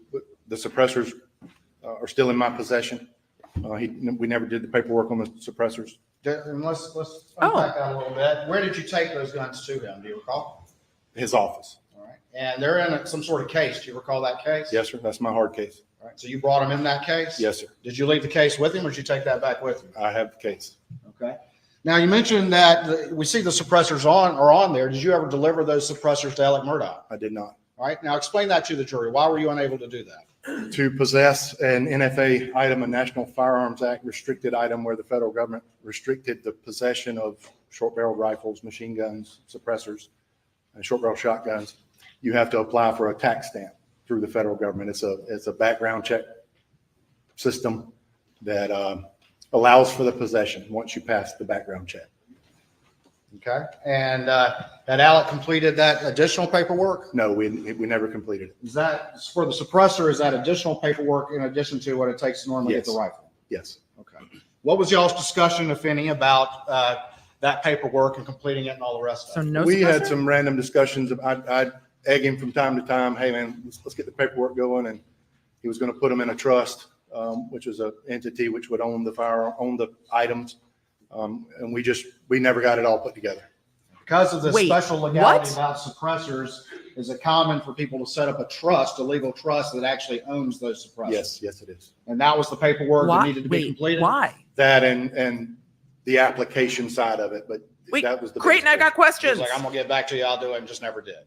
the suppressors are still in my possession. We never did the paperwork on the suppressors. And let's unpack that a little bit. Where did you take those guns to him? Do you recall? His office. All right. And they're in some sort of case. Do you recall that case? Yes, sir. That's my hard case. All right. So you brought them in that case? Yes, sir. Did you leave the case with him, or did you take that back with you? I have the case. Okay. Now, you mentioned that we see the suppressors on there. Did you ever deliver those suppressors to Alec Murdaugh? I did not. All right. Now, explain that to the jury. Why were you unable to do that? To possess an NFA item, a National Firearms Act restricted item where the federal government restricted the possession of short barrel rifles, machine guns, suppressors, and short barrel shotguns, you have to apply for a tax stamp through the federal government. It's a background check system that allows for the possession once you pass the background check. Okay. And had Alec completed that additional paperwork? No, we never completed it. Is that for the suppressor? Is that additional paperwork in addition to what it takes to normally get the Yes. rifle? Yes. Okay. What was y'all's discussion, if any, about that paperwork and completing it and all the rest So of it? no We had suppressor? some random discussions. I'd egg him from time to time. Hey man, let's get the paperwork going. And he was going to put them in a trust, which was an entity which would own the items. And we never got it all put together. Because of the Wait, special legality what? about suppressors, is it common for people to set up a trust, a legal trust that actually owns those suppressors? Yes, it is. And that was the paperwork that Why? needed to be Wait, completed? why? That and the application side of it, but Wait, that was the Creighton, I got He was questions. like, I'm gonna get back to you, I'll do it, and just never did.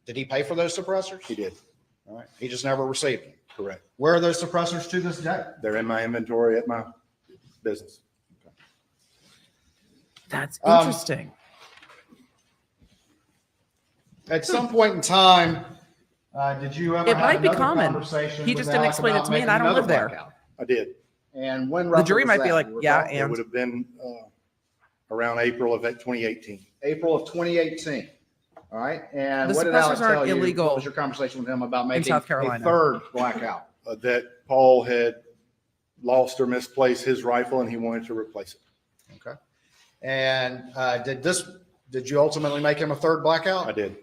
Did he pay for those suppressors? He did. All right. He just never received them. Correct. Where are those suppressors to this day? They're in my inventory at my business. That's Um, interesting. At some point in time, did you ever It have might be another common. conversation He with just didn't Alec explain it about to me, and making I don't another live there. blackout? I did. And when The roughly jury was might be that? like, You yeah, recall? It and would have been around April of 2018. April of 2018. All right. And The what did Alex suppressors aren't tell you? illegal What was your conversation with him about making South a Carolina. third blackout? That Paul had lost or misplaced his rifle and he wanted to replace it. Okay. And did you ultimately make him a third blackout? I did.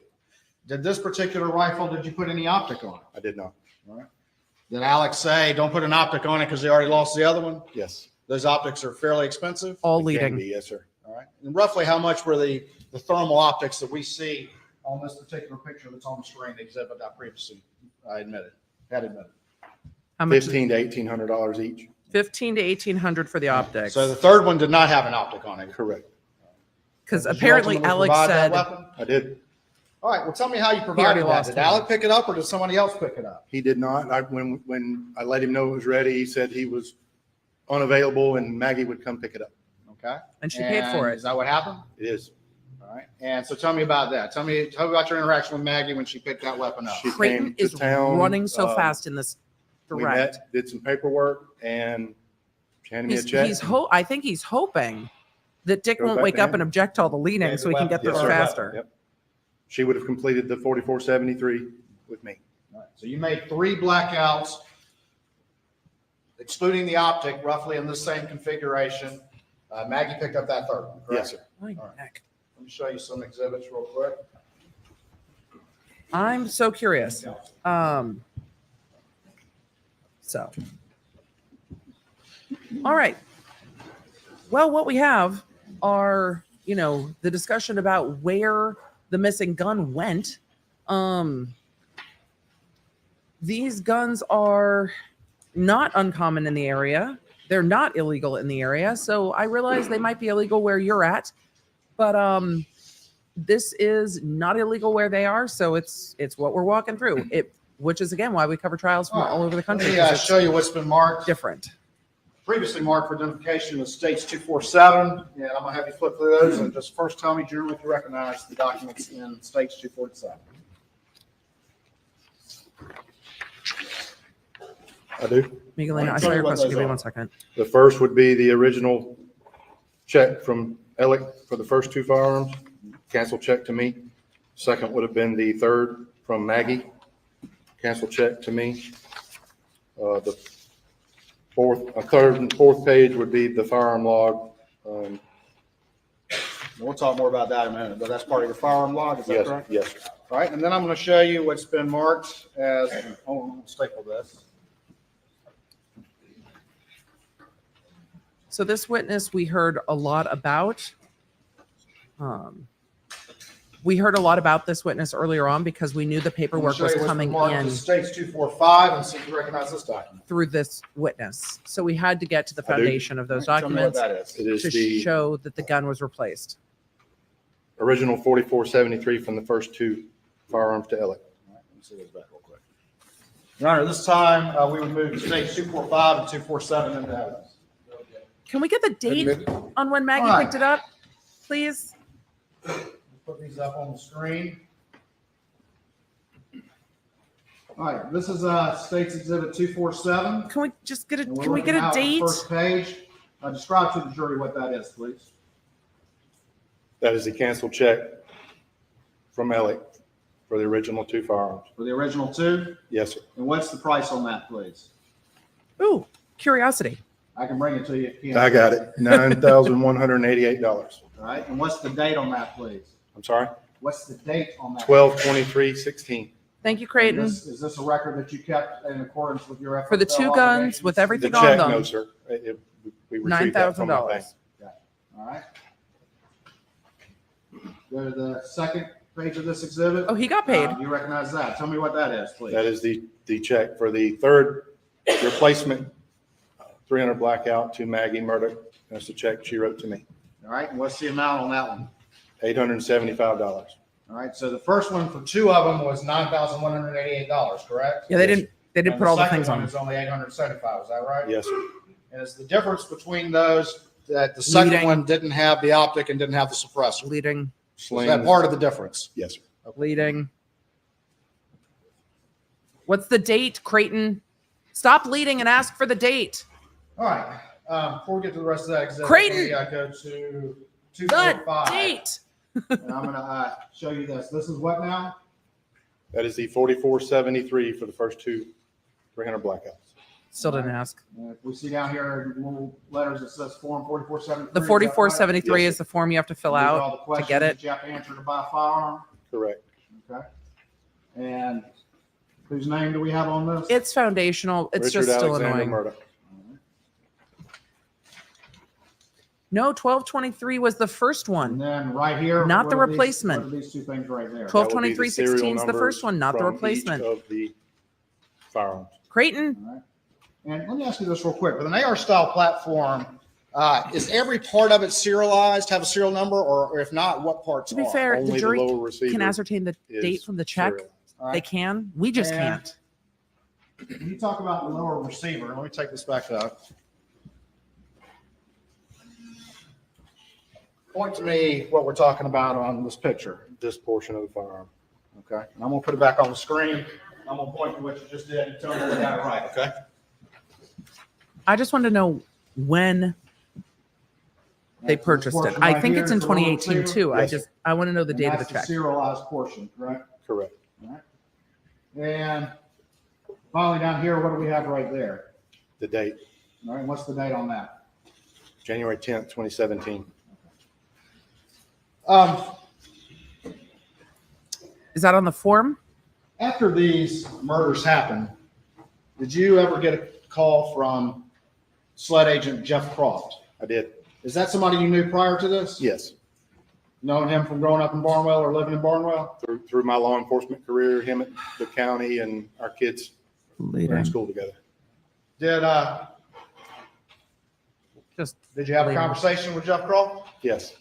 Did this particular rifle, did you put any optic on it? I did not. All right. Did Alex say, don't put an optic on it because he already lost the other one? Yes. Those optics are fairly expensive. all It can leading. be, yes, sir. All right. And roughly how much were the thermal optics that we see on this particular picture that's on the screen, the exhibit I previously had admitted? How much? $1,500 to $1,800 each. 15 to 1800 for the optics. So the third one did not have an optic on it. Correct. Because Did you apparently ultimately Alex provide that said weapon? I did. All right. Well, tell me how you already provided that. lost Did one. Alec pick it up or did somebody else pick it up? He did not. When I let him know it was ready, he said he was unavailable and Maggie would come pick it up. Okay. and she paid for Is it. that what happened? It is. All right. And so tell me about that. Tell me about your interaction with Maggie when she picked that weapon up. She Creighton came to is town, running so fast in this We direct. met, did some paperwork and she handed me a check. I think he's hoping that Dick Go won't back wake up down. and object to all the leading Yeah, so we can get yes, this sir. faster. Yep. She would have completed the 4473 with me. All right. So you made 3 blackouts, excluding the optic, roughly in the same configuration. Maggie picked up that third one, correct? Yes, sir. My All right. neck. Let me show you some exhibits real quick. I'm so curious. So, all right. Well, what we have are, the discussion about where the missing gun went. These guns are not uncommon in the area. They're not illegal in the area. So I realize they might be illegal where you're at, but this is not illegal where they are. So it's what we're walking through. Which is again why we cover trials from all over the country. Let 'cause me it's show you what's been marked. different. Previously marked for identification was states 247. And I'm gonna have you flip through those and just first tell me, Drew, if you recognize the documents in states 247. I do. Miguelina, I Tell saw me your what question. those Give me are. 1 second. The first would be the original check from Alec for the first 2 firearms, cancel check to me. Second would have been the third from Maggie, cancel check to me. The third and fourth page would be the firearm log. We'll talk more about that in a minute, but that's part of your firearm log, is that Yes, correct? yes. All right, and then I'm gonna show you what's been marked as, hold on, I'll staple this. So this witness we heard a lot about. We heard a lot about this witness earlier on because we knew the I'm gonna paperwork show was you what's been coming marked in as states 245 and see if you recognize this document. through this witness. So we had to get to the I do. foundation of those All right, tell me what documents that is. It is to the show that the gun was replaced. original 4473 from the first 2 firearms to Alec. All right, let me see this back real quick. Your Honor, this time, we would move states 245 and 247 into evidence. Can we get the date Admitted. on when Maggie All right. picked it up, please? Put these up on the screen. All right, this is States Exhibit 247. Can we just get a And we're can we get looking a now at the date? First page. Describe to the jury what that is, please. That is the cancel check from Alec for the original 2 firearms. For the original 2, Yes, sir. and what's the price on that, please? Ooh, curiosity. I can bring it to you if you I got it. $9,188. All right, and what's the date on that, please? I'm sorry. What's the date on that? 12/23/16. Thank you, Creighton. Is this a record that you kept in accordance with your For the 2 guns with The everything on check, them, no, sir. We retrieved that from my bank. $9,000. All right. Go to the second page of this exhibit. Oh, he got paid. You recognize that? Tell me what that is, please. That is the check for the third replacement 300 blackout to Maggie Murdaugh. That's the check she wrote to me. All right, and what's the amount on that one? $875. All right, so the first one for 2 of them was $9,188, correct? Yeah, they didn't And put all the second things one on. is only $875, is that right? Yes, sir. And it's the difference between those that the second Leading. one didn't have the optic and didn't have the suppressor. Leading, Is Slings. that part of the difference? Yes, sir. leading. What's the date, Creighton? Stop leading and ask for the date. All right. Before we get to the rest of that exhibit, Creighton! I go to The 245. date. And I'm going to show you this. This is what now? That is the 4473 for the first 300 blackouts. Still didn't ask. If we see down here in little letters, it says form 4473. The 4473 Yes, is the form you have to fill These are out all the to questions get it. that you have to answer to buy a firearm. Correct. Okay. And whose name do we have on this? It's foundational. It's Richard just still Alexander annoying. Murdaugh. No, 1223 was the first And one. then right here. Not what the are these- replacement. What are these two things right there? 12 That would be the 2316 serial is the first numbers one, not the from each replacement. Of the firearms. Creighton, All right. And let me ask you this real quick. With an AR style platform, is every part of it serialized, have a serial number, or if not, what parts to be are? fair, the Only the jury lower receiver can ascertain the is date from the check. serialized. All They right. can. We just And- can't. When you talk about the lower receiver, let me take this back up. Point to me what we're talking about on this picture. This portion of the firearm. Okay. And I'm going to put it back on the screen. I'm going to point to what you just did and tell me we got it right. Okay. I just wanted to know when they That's this purchased it. portion I right think here it's in is the lower 2018 receiver. too. Yes, I want to know the And date of the that's check. serialized portion, correct? Correct. All right. And finally down here, what do we have right there? The date, All right. What's the date on that? January 10th, 2017. Is that on the form? After these murders happened, did you ever get a call from SLED agent Jeff Croft? I did. Is that somebody you knew prior to this? Yes. Knowing him from growing up in Barnwell or living in Barnwell? Through my law enforcement career, him at the county and our kids were in Leading. school together. Just Did you have a Later. conversation with Jeff Croft? Yes,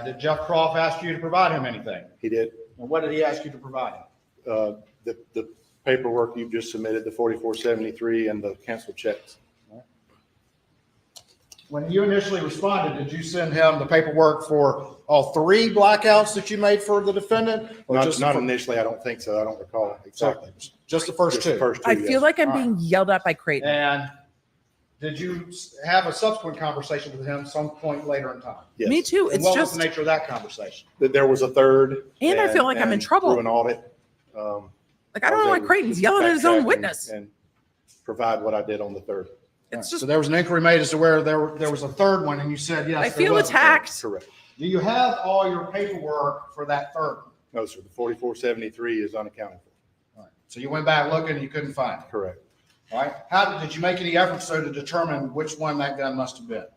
Did Jeff Croft ask you to provide him anything? he did. And what did he ask you to provide him? The paperwork you just submitted, the 4473 and the canceled checks. When you initially responded, did you send him the paperwork for all three blackouts that you made for the defendant? Or Not just not for- initially, I don't think so. I don't recall exactly. Just the first Just the two? first two, I feel yes. like I'm All right. being yelled at by Creighton. And did you have a subsequent conversation with him some point later in time? Yes. Me too. And It's what was just the nature of that conversation? That there was a third. And I feel like I'm in trouble. Through an audit. like I don't know why Creighton's yelling at his own witness. And provide what I did on the third. It's So just there was an inquiry made as to where there was a third one, and you said yes. I there feel was a third. attacked. Correct. Do you have all your paperwork for that third one? No, sir. The 4473 is unaccounted for. All right. So you went back looking and you couldn't find it. Correct. All right. Did you make any efforts though to determine which one that gun must have been?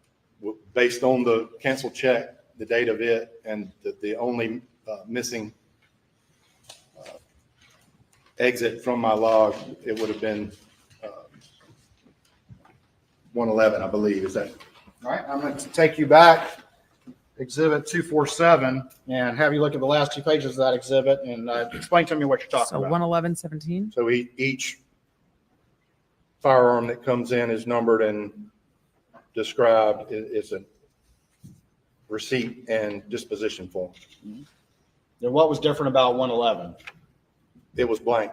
Based on the canceled check, the date of it, and the only missing exit from my log, it would have been 111, I believe. Is that? All right. I'm going to take you back, exhibit 247, and have you look at the last two pages of that exhibit and explain to me what you're talking so about. 11117. So each firearm that comes in is numbered and described. It's a receipt and disposition form. And what was different about 111? It was blank.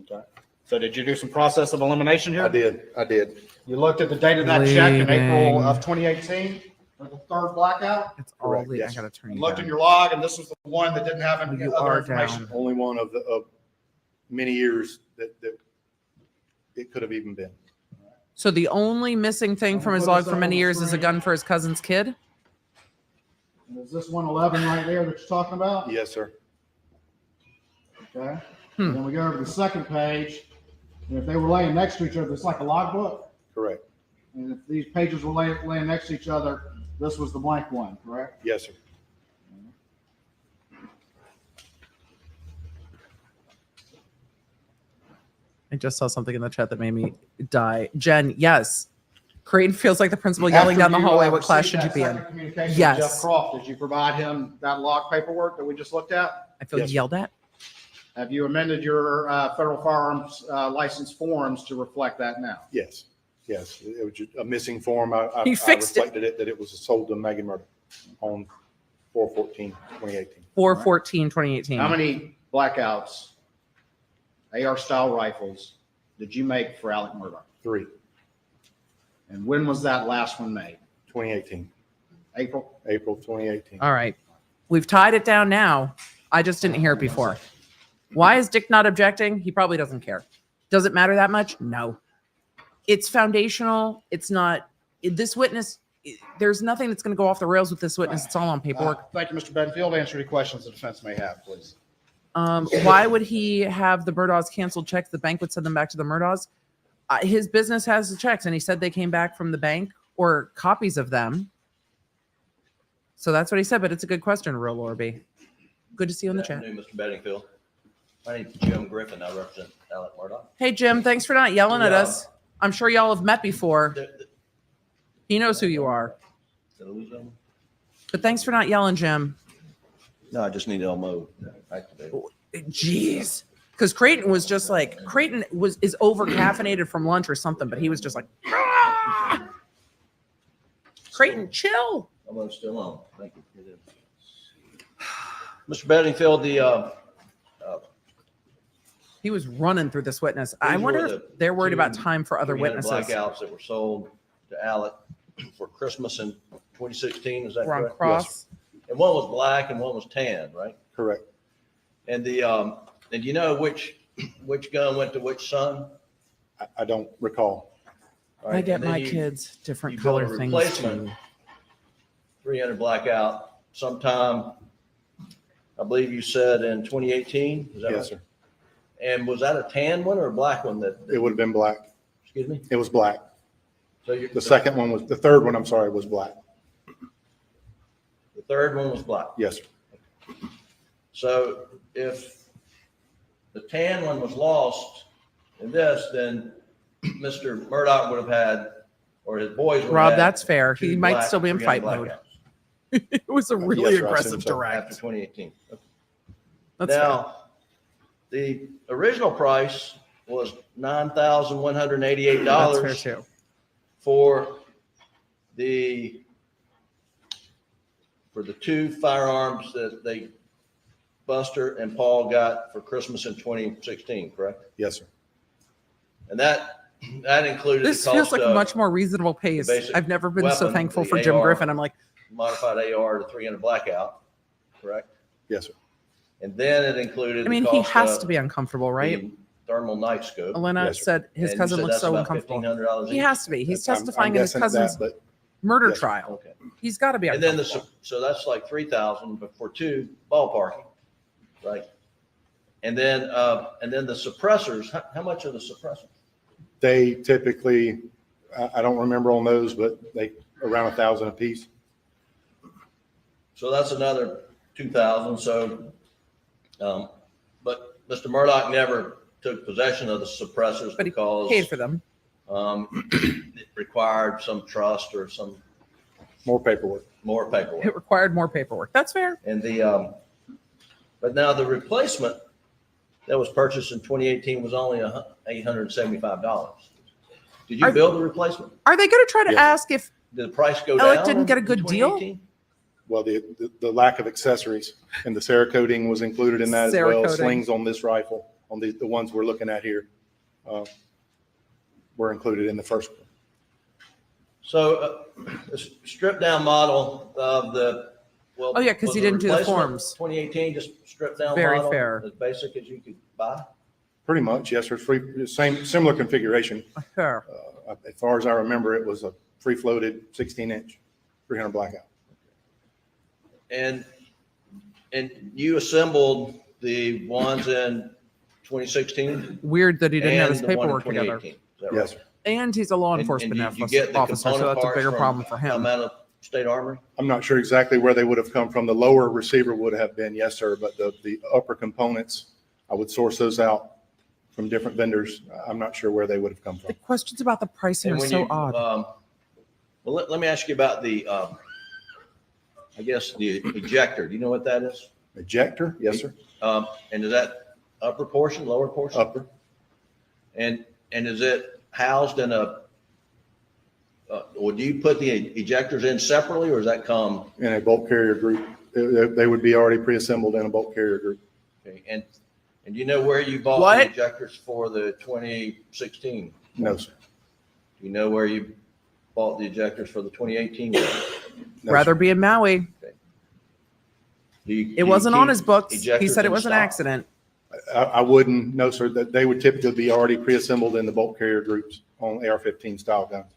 Okay. So did you do some process of elimination here? I did. You looked at the date of that check in April Leading. of 2018 for the third blackout? It's all Correct, leading. yes. I gotta turn And you looked in down. your log, and this was the one that didn't have any You other are information. down. Only one of many years that it could have even been. So the only missing thing from his log for many years is a gun for his cousin's kid. And is this 111 right there that you're talking about? Yes, sir. Okay. Hmm. And then we go to the second page, and if they were laying next to each other, it's like a logbook. Correct. And if these pages were laying next to each other, this was the blank one, correct? Yes, sir. I just saw something in the chat that made me die. Jen, yes. Creighton feels like the principal yelling down the hallway. What class should you be in? Communication Yes. with Jeff Croft, did you provide him that log paperwork that we just looked at? I feel Yes. yelled at. Have you amended your federal firearms license forms to reflect that now? Yes. Yes, it was just a missing form. He I fixed it. reflected it that it was sold to Megan Murdaugh on 4/14/2018. 4/14/2018. How many blackouts, AR style rifles, did you make for Alec Murdaugh? 3, And when was that last one made? 2018, April? April 2018. All right. We've tied it down now. I just didn't hear it before. Why is Dick not objecting? He probably doesn't care. Does it matter that much? No. It's foundational. It's not. This witness, there's nothing that's going to go off the rails with this witness. It's all on paperwork. Thank you, Mr. Bedingfield. Answer any questions the defense may have, please. Why would he have the Murdaughs canceled checks? The bank would send them back to the Murdaughs. His business has the checks, and he said they came back from the bank or copies of them. So that's what he said, but it's a good question, Real Lorby. Good to see you in the Good chat. afternoon, Mr. Bedingfield. My name's Jim Griffin. I represent Alec Murdaugh. Hey, Jim, thanks for not yelling at Yeah. us. I'm sure y'all have met before. The- He knows who you are. Did I lose them? But thanks for not yelling, Jim. No, I just need Elmo activated. Jeez. Because Creighton was just like, is over caffeinated from lunch or something, but he was just like, "Ah!" Creighton, chill. Elmo's still on. Thank you. It is. Mr. Bedingfield, He was running through this witness. I These wonder were if the they're worried about two time for other 300 witnesses. blackouts that were sold to Alec for Christmas in 2016. Is that We're on correct? cross. And one was black and one was tan, right? Correct. And and you know which gun went to which son? I don't recall. All I right, get and then my you- kids different you build a color things replacement. too. 300 blackout sometime, I believe you said in 2018. Is that Yes, right? sir. And was that a tan one or a black one It would have been black. excuse me? It was black. So you're, The third one, I'm sorry, was black. the third one was black. Yes, sir. So if the tan one was lost in this, then Mr. Murdaugh would have had, or his boys would have Rob, had that's fair. He two might black still be in 300 fight mode. blackouts It was a really Yes, sir, I aggressive assume so. direct. after 2018. Okay. That's fair. Now, the original price was $9,188 That's fair too. for the two firearms that Buster and Paul got for Christmas in 2016, correct? Yes, sir. And that included This the feels cost like a of much more reasonable pace. basic I've never been so weapon, thankful the for Jim AR. Griffin. I'm like, modified AR to 300 blackout, correct? Yes, sir. And then it included I mean, the he cost has of to be uncomfortable, right? the thermal night scope. Elena Yes, sir. said his And you cousin said looks that's so about uncomfortable. $1,500 He each. has to be. He's I'm testifying in his guessing that, cousin's but murder yes, sir. trial. Okay. He's got to be And then uncomfortable. so that's like 3,000, but for two ballparking, right? And then the suppressors, how much are the suppressors? They typically, I don't remember on those, but they around 1,000 apiece. So that's another 2,000. So, but Mr. Murdaugh never took possession of the suppressors But he because paid for them. it required some trust or some More paperwork. more paperwork. It required more paperwork. That's fair. And but now the replacement that was purchased in 2018 was only $875. Did you Are- build the replacement? Are they going to try to Yes. ask if Did the price go Alec down? didn't get a in good deal? 2018? Well, the lack of accessories and the Cerakoting was included in that as well. Cerakoting. Slings on this rifle, on the ones we're looking at here, were included in the first one. So the stripped down model of the, well. Oh, yeah, 'cause was he didn't do the replacement forms. 2018, just stripped down Very model. fair. As basic as you could buy. Pretty much, yes, sir. Similar configuration. Fair. As far as I remember, it was a free-floated 16-inch, 300 blackout. And you assembled the ones in 2016? Weird that he didn't have his and the one in paperwork together. 2018. Is that right? Yes, sir. And he's a law And enforcement you get the officer, so component that's a parts bigger from- problem for him. Come out of State Armory? I'm not sure exactly where they would have come from. The lower receiver would have been, yes, sir, but the upper components, I would source those out from different vendors. I'm not sure where they would have come The from. questions about the pricing And are when so you, odd. Well, let me ask you about the, I guess, the ejector. Do you know what that is? Ejector, yes, sir. And is that upper portion, lower portion? Upper, And is it housed in a Or do you put the ejectors in separately, or does that come? In a bulk carrier group. They would be already pre-assembled in a bulk carrier group. Okay, and do you know where you bought What? the ejectors for the 2016? No, sir. Do you know where you bought the ejectors for the 2018? No, Rather sir. be in Maui. It wasn't on his books. He said it was an accident. I wouldn't, no, sir, that they would typically be already pre-assembled in the bulk carrier groups on AR-15 style guns.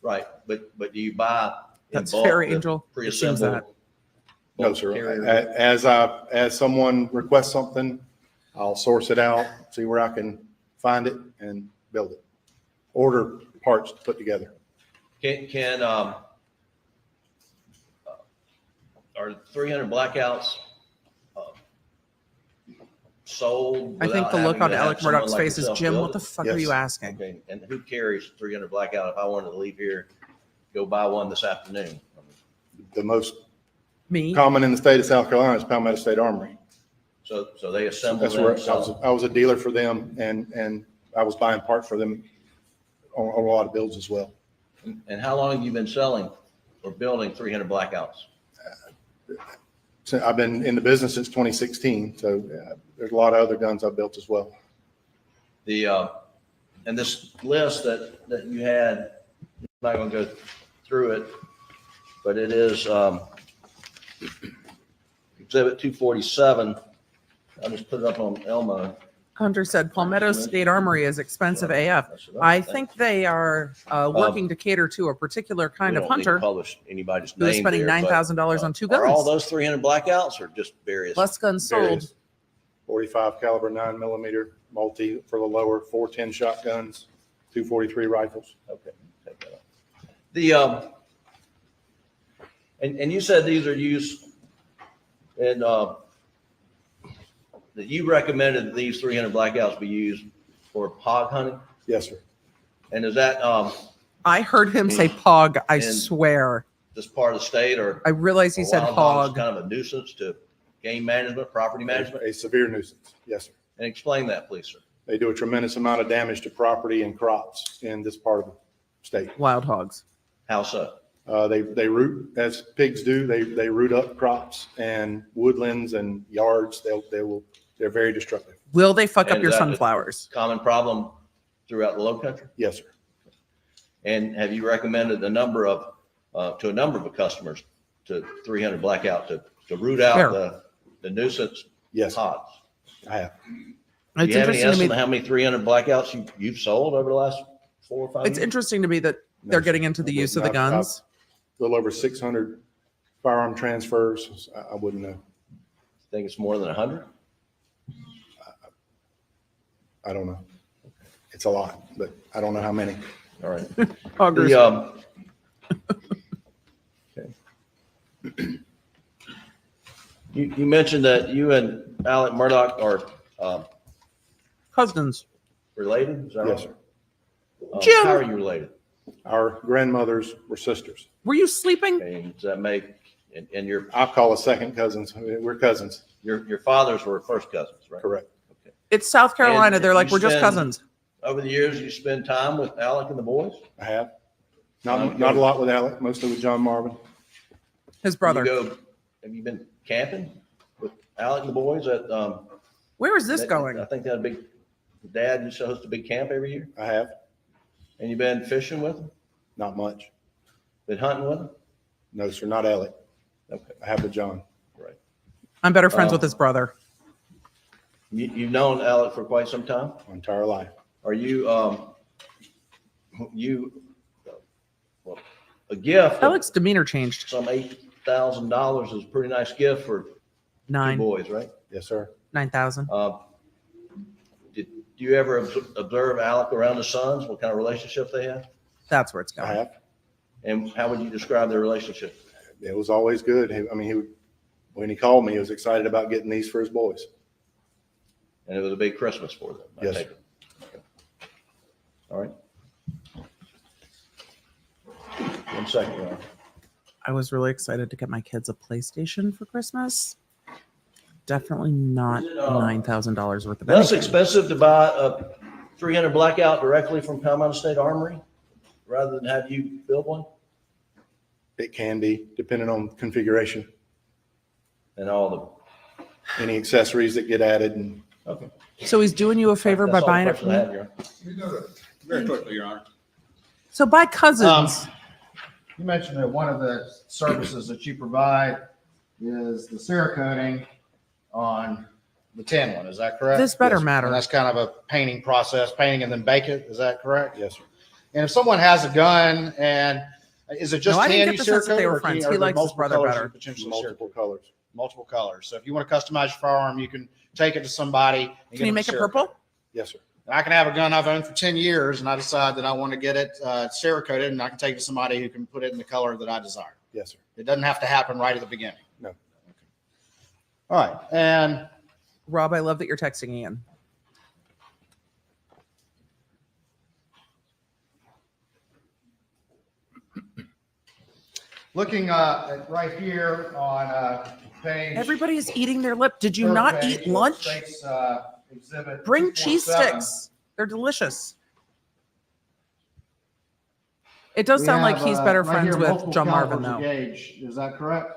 Right, but do you buy in That's bulk fair, the Angel. It seems pre-assembled? that. No, bulk sir. carrier? As someone requests something, I'll source it out, see where I can find it and build it. Order parts to put together. Are 300 blackouts sold? I think without the look having on to have Alec someone Murdaugh's like face is, yourself Jim, build what the it? fuck are Yes. you asking? Okay, and who carries 300 blackout? If I wanted to leave here, go buy one this afternoon. The most Me? common in the state of South Carolina is Palmetto State Armory. So they assemble That's them. where so- I was a dealer for them and I was buying parts for them on a lot of builds as well. And how long have you been selling or building 300 blackouts? So I've been in the business since 2016, so there's a lot of other guns I've built as well. And this list that you had, I'm not going to go through it, but it is Exhibit 247. I'll just put it up on Elmo. Hunter said Palmetto State Armory is expensive AF. I think they are working to cater to a particular kind of We don't need to hunter publish anybody's who is name spending there, but, $9,000 on two Are all guns. those 300 blackouts or just various? Less guns sold. Various 45 caliber 9mm multi for the lower, 410 shotguns, 243 rifles. Okay. Take that out. And you said these are used in, that you recommended that these 300 blackouts be used for hog hunting? Yes, sir. And is that I heard him say pog, I And- swear. this part of the state, or? I realized he or said wild hogs hog. Kind of a nuisance to game management, property management? A severe nuisance. Yes, sir. And explain that, please, sir. They do a tremendous amount of damage to property and crops in this part of the state. Wild hogs. How so? They root, as pigs do, they root up crops and woodlands and yards. They're very destructive. Will they fuck And up your is that sunflowers? Common problem throughout the low country? Yes, sir. And have you recommended a number of, to a number of customers to 300 blackout to root out Fair. the nuisance Yes, hogs? I have. Do It's you have any interesting to estimate me. how many 300 blackouts you've sold over the last 4 or 5 It's years? interesting to me that they're No, getting into the use of the I've- guns. A little over 600 firearm transfers. I wouldn't know. Think it's more than 100? I don't know. It's a lot, but I don't know how many. All right. Hoggers. Okay. You mentioned that you and Alec Murdaugh are Cousins. related, is that right? Yes, sir. Jim! How are you related? Our grandmothers were sisters. Were you sleeping? And does that make, and your I'll call us second cousins. We're cousins, fathers were first cousins, right? correct. It's South Carolina. And They're like, you we're just spend- cousins. Over the years, you spend time with Alec and the boys? I have. Not a lot with Alec, mostly with John Marvin. His brother. Have you been camping with Alec and the boys at, Where is this going? I think that Dad used to host a big camp every year, I have. and you've been fishing with them, Not much. been hunting with them? No, sir, not Alec. Okay, I have with John. right. I'm better friends with his brother. You've known Alec for quite some time? My entire life. Are you, well, a gift of Alec's demeanor changed. some $8,000 is a pretty nice gift for two 9, boys, right? Yes, sir. 9,000. Did you ever observe Alec around his sons? What kind of relationship they have? That's where it's I going. have. And how would you describe their relationship? It was always good. When he called me, he was excited about getting these for his boys. And it was a big Christmas for them. I Yes, take sir. it. All right. 1 second, Ron. I was really excited to get my kids a PlayStation for Christmas. Definitely not Is it, $9,000 worth of Less anything. expensive to buy a 300 blackout directly from Palmetto State Armory rather than have you build one It can be, depending on configuration, and all any accessories that get added and the, okay. So he's doing you a favor by That's all the buying it questions from I you? have, Your Honor. Very quickly, Your Honor. So by cousins, You mentioned that one of the services that you provide is the Cerakoting on the tin one, is that correct? this better Yes. matter. And that's kind of a painting process, painting and then bake it, is that correct? yes, sir. And if someone has a gun and, is it just No, I didn't tan get you the sense that they Cerakote, were or can friends. you- are He there likes his multiple brother colors better. you potentially Multiple colors. multiple colors. So if you want to customize your firearm, you can take it to somebody. And Can get you them make it Cerakote. purple? Yes, sir. And I can have a gun I've owned for 10 years and I decide that I want to get it Cerakoted, and I can take it to somebody who can put it in the color that I desire. Yes, sir. It doesn't have to happen right at the beginning. No. All right. And Rob, I love that you're texting Ian. looking at right here on page. Everybody is eating their lip. Did you third not page eat of lunch? State's, exhibit Bring cheese 247. sticks. They're delicious. It does We sound like have, he's better right friends here, with multiple John Marvin, calibers of though. Gauge, is that correct?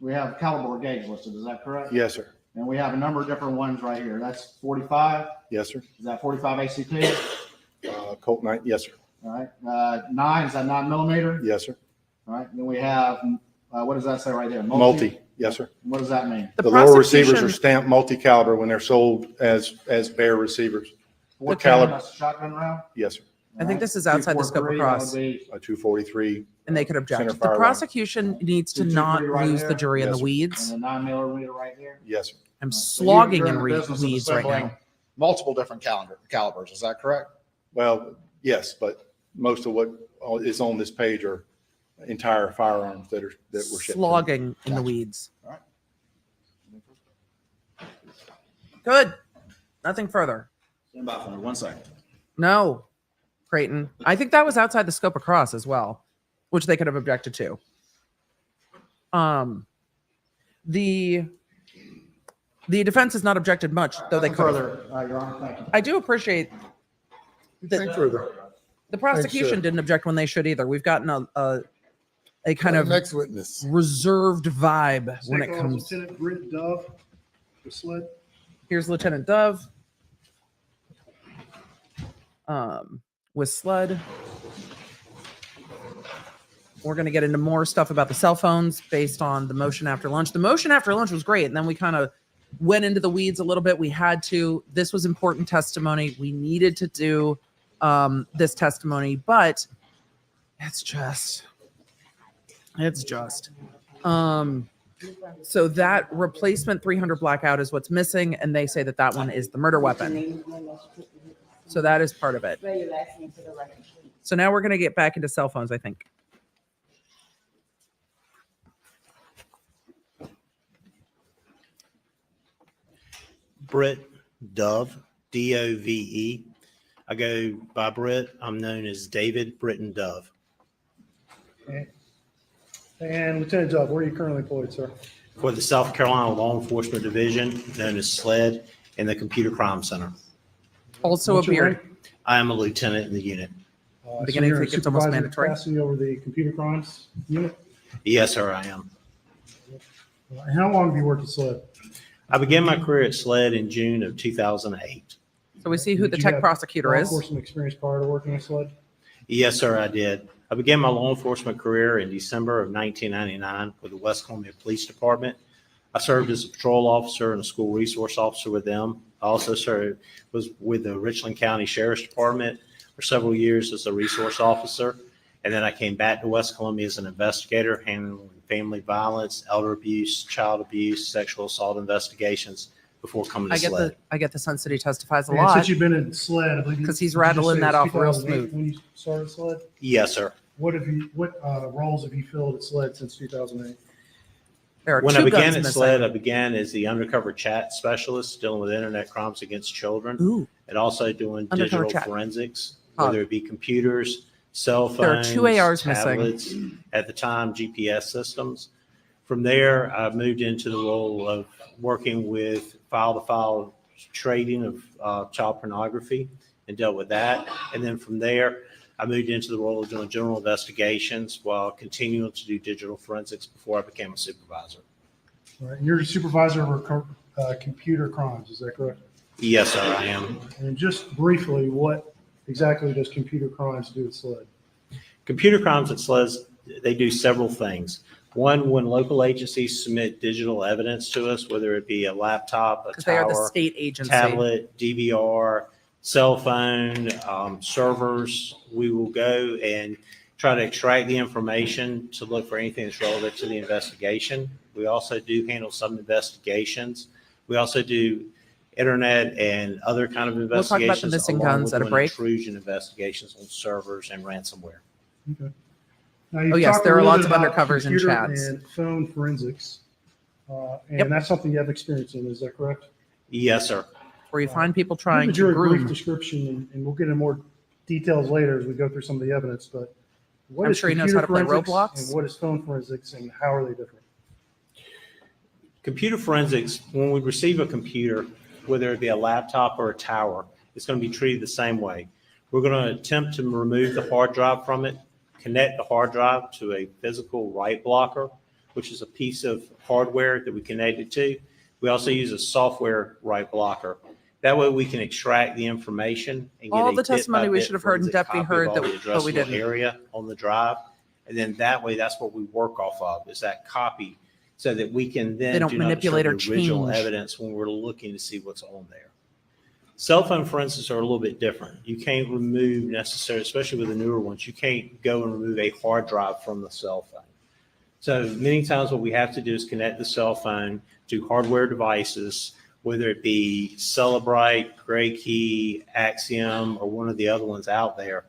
We have caliber gauge listed, is that correct? Yes, sir. And we have a number of different ones right here. That's 45. Yes, sir. Is that 45 ACP? Colt 9, yes, sir. All right. 9, is that 9mm? Yes, sir. All right. Then we have, what does that say right there? Multi, yes, sir. What does that mean? The lower receivers are prosecution- stamped multi-caliber when they're sold as bare receivers. What caliber? That's a shotgun round? Yes, sir. I think this is outside the scope of 243, cross. that would be- A 243. And they could object. Center The fire line. prosecution needs to Two, not 243 right lose the there. jury in Yes, the sir. weeds. And the 9mm right here. Yes, sir. I'm So slogging you're in the business of weeds right assembling now. Multiple different calibers, is that correct? Well, yes, but most of what is on this page are entire firearms that were shipped. Slogging in the Gotcha. weeds. All right. Good. Nothing further. Stand by for me 1 second. No, Creighton. I think that was outside the scope of cross as well, which they could have objected to. The defense has not objected much, though they Nothing could have. further, Your Honor, thank you. I do appreciate Anything further? the prosecution Thanks, sir. didn't object when they should either. We've gotten a kind of Next witness. reserved vibe when it comes. Lieutenant Britt Dove, for SLED. Here's Lieutenant Dove with SLED. We're going to get into more stuff about the cell phones based on the motion after lunch. The motion after lunch was great. And then we kind of went into the weeds a little bit. We had to. This was important testimony. We needed to do this testimony, but it's just. So that replacement 300 blackout is what's missing, and they say that one is the murder weapon. So that is part of it. Spell your last name for the record, please. So now we're going to get back into cell phones, I think. Britt Dove, Dove. I go by Britt. I'm known as David Britton Dove. And Lieutenant Dove, where are you currently employed, sir? For the South Carolina Law Enforcement Division, known as SLED, in the Computer Crime Center. Also What's a your beard. rank? I am a lieutenant in the unit. Beginning to you're think it's almost supervisor mandatory. capacity over the computer crimes unit? Yes, sir, I am. How long have you worked at SLED? I began my career at SLED in June of 2008. So we see who the Did you tech have prosecutor law is. enforcement experience prior to working at SLED? Yes, sir, I did. I began my law enforcement career in December of 1999 with the West Columbia Police Department. I served as a patrol officer and a school resource officer with them. I also was with the Richland County Sheriff's Department for several years as a resource officer. And then I came back to West Columbia as an investigator, handling family violence, elder abuse, child abuse, sexual assault investigations before coming to SLED. I get the sense that he testifies a And lot. since you've been in SLED, I believe. 'Cause he's did you rattling say that it was off real 2008 smooth. When you started SLED? Yes, sir. What roles have you filled at SLED since 2008? There are When two I began guns at missing. SLED, I began as the undercover chat specialist dealing with internet crimes against children Ooh, and also doing Undercover digital chat. forensics, Huh. whether it be computers, cell phones, There are two ARs missing. tablets, at the time GPS systems. From there, I moved into the role of working with file-to-file trading of child pornography and dealt with that. And then from there, I moved into the role of doing general investigations while continuing to do digital forensics before I became a supervisor. All right, you're the supervisor over computer crimes, is that correct? Yes, sir, I am. And just briefly, what exactly does computer crimes do at SLED? Computer crimes at SLED, they do several things. One, when local agencies submit digital evidence to us, whether it be a laptop, a Because they are the tower, state agency. tablet, DVR, cell phone, servers, we will go and try to extract the information to look for anything that's relevant to the investigation. We also do handle some investigations. We also do internet and other kind of We'll talk about the investigations. missing along guns with at a doing break. Intrusion investigations on servers and ransomware. Okay. Now, you've Oh, yes, talked there a are little lots bit of about undercovers and computer chats. And phone forensics, and Yep. that's something you have experience in, is that correct? Yes, sir. Where you find people Give trying the to jury a brief groom. description, and we'll get into more details later as we go through some of the evidence, but what I'm is sure he knows computer how to play forensics Roblox. and what is phone forensics, and how are they different? Computer forensics, when we receive a computer, whether it be a laptop or a tower, it's going to be treated the same way. We're going to attempt to remove the hard drive from it, connect the hard drive to a physical write blocker, which is a piece of hardware that we connect it to. We also use a software write blocker. That way we can extract the information and get All a the testimony we bit-by-bit should have heard in forensic depth we copy of heard all that- the but we addressable didn't. area on the drive. And then that way, that's what we work off of, is that copy, so that we can then They don't do not manipulate disturb or the original change. evidence when we're looking to see what's on there. Cell phone forensics are a little bit different. You can't remove necessarily, especially with the newer ones, you can't go and remove a hard drive from the cell phone. So many times what we have to do is connect the cell phone to hardware devices, whether it be Celebrite, Gray Key, Axiom, or one of the other ones out there.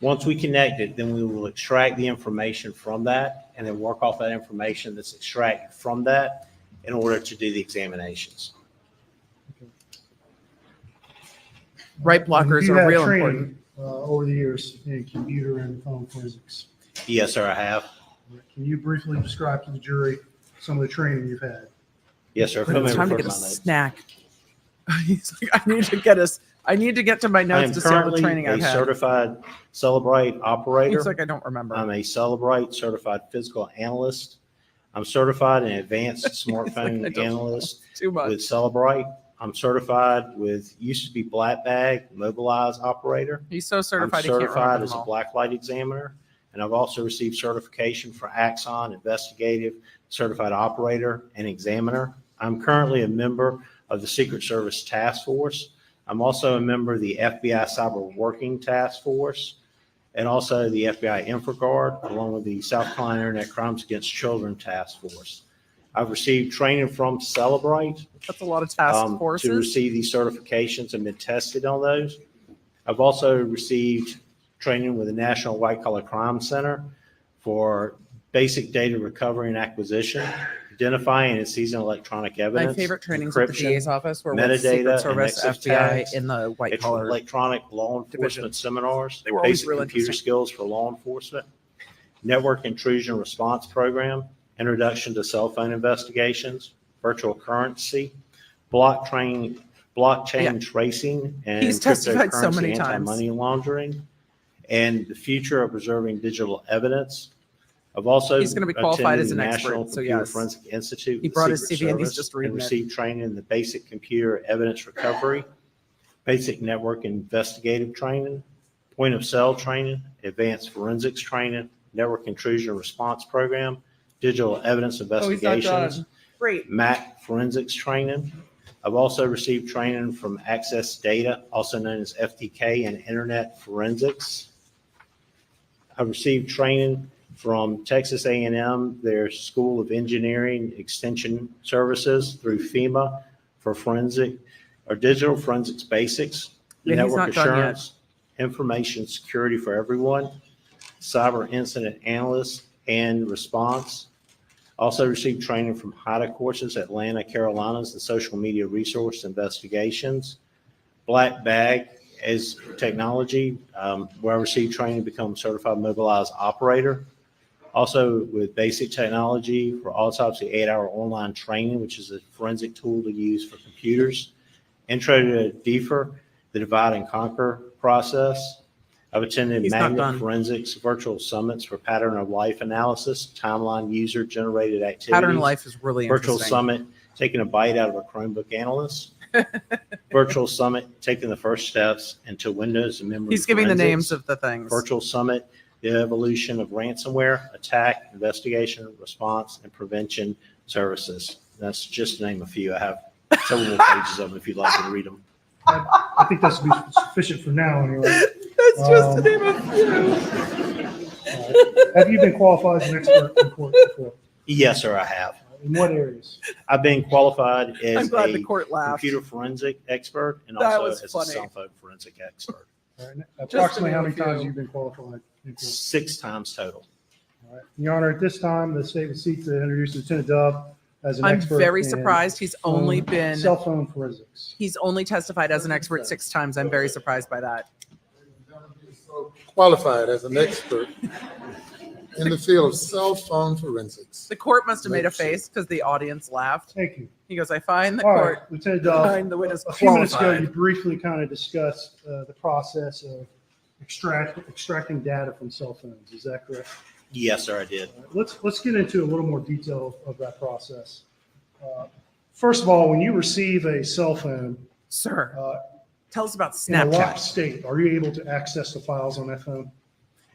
Once we connect it, then we will extract the information from that and then work off that information that's extracted from that in order to do the examinations. Right And blockers you are had real training, important. over the years in computer and phone forensics. Yes, sir, I have. Can you briefly describe to the jury some of the training you've had? Yes, sir. Come It's over time to for get a my notes. snack. He's like, I need to get to my I notes am to see all the currently training a I've had. certified Celebrite operator. He's like, I don't remember. I'm a Celebrite certified physical analyst. I'm certified in advanced smartphone I don't- analyst Too much. with Celebrite. I'm certified with, used to be Black Bag, Mobilize operator. He's so I'm certified, he can't certified remember as them a all. blacklight examiner, and I've also received certification for Axon Investigative Certified Operator and Examiner. I'm currently a member of the Secret Service Task Force. I'm also a member of the FBI Cyber Working Task Force and also the FBI InfraGuard, along with the South Carolina Internet Crimes Against Children Task Force. I've received training from Celebrite That's a lot of task to forces. receive these certifications and been tested on those. I've also received training with the National White Collar Crime Center for basic data recovery and acquisition, identifying and seizing electronic evidence. My favorite trainings at the encryption, DA's office were with metadata, Secret and Service, exif FBI, tags, in the white collar. electronic law division. enforcement seminars, They were always basic real computer interesting. skills for law enforcement, network intrusion response program, introduction to cell phone investigations, virtual currency, blockchain tracing, and He's testified so cryptocurrency many times. anti-money laundering, and the future of preserving digital evidence. I've also He's gonna be qualified attended as an the expert, National so Computer yes. Forensic Institute. He with brought his Secret CV and he's Service just reading and it. received training in the basic computer evidence recovery, basic network investigative training, point of sale training, advanced forensics training, network intrusion response program, digital evidence Oh, he's not investigations, done. Great. MAC forensics training. I've also received training from Access Data, also known as FTK, and Internet Forensics. I've received training from Texas A&M, their School of Engineering Extension Services through FEMA for forensic or digital forensics basics, Yeah, he's network not done yet. assurance, information security for everyone, cyber incident analyst and response. Also received training from HIDA courses, Atlanta, Carolinas, and social media resource investigations. Black Bag as technology, where I received training to become a certified mobilized operator. Also with basic technology for autopsy 8-hour online training, which is a forensic tool to use for computers. Intro to DFIR, the divide and conquer process. I've attended He's not magnet done. forensics virtual summits for pattern of life analysis, timeline user generated activities. Pattern life is really Virtual interesting. summit, taking a bite out of a Chromebook analyst. Virtual summit, taking the first steps into Windows and memory He's giving the forensics. names of the things. Virtual summit, the evolution of ransomware, attack, investigation, response, and prevention services. That's just to name a few. I have several more pages of them if you'd like me to read them. I think that's be sufficient for now anyway. That's just to name a few. Have you been qualified as an expert in court before? Yes, sir, I have. In what areas? I've been qualified I'm as glad a the court laughed. computer forensic expert and That also was as funny. a cell phone forensic expert. All right. Approximately how many name a times few. have you been qualified in court? 6 times total. All right. Your Honor, at this time, the state would seek to introduce Lieutenant Dove as an I'm expert. very in surprised. He's only been, Cell phone forensics. he's only testified as an expert 6 times. I'm very surprised by that. Qualified as an expert in the field of cell phone forensics. The court must have made a face because the audience laughed. Thank you. He goes, I find the All court right, Lieutenant Dove, behind the witness a few minutes ago, you qualified. briefly kind of discussed the process of extracting data from cell phones. Is that correct? Yes, sir, I did. All right, let's get into a little more detail of that process. First of all, when you receive a cell phone Sir, tell us about in a locked Snapchat. state, are you able to access the files on that phone?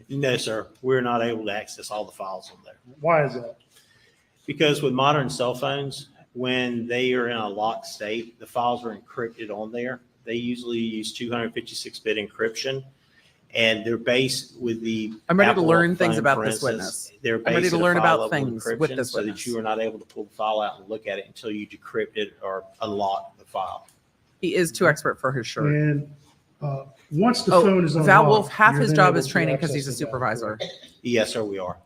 No, sir, we're not able to access all the files on there. Why is that? Because with modern cell phones, when they are in a locked state, the files are encrypted on there. They usually use 256-bit encryption, and they're based with the. I'm ready to Apple learn things phone, about for this instance, witness. They're I'm ready based to at a learn file about level things with encryption this so witness. that you are not able to pull the file out and look at it until you decrypt it or unlock the file. He is too expert for his shirt. And once the Oh, phone is unlocked. Val Wolf, half you're his then job able is to training because access he's a the data, supervisor. correct? Yes, sir, we are.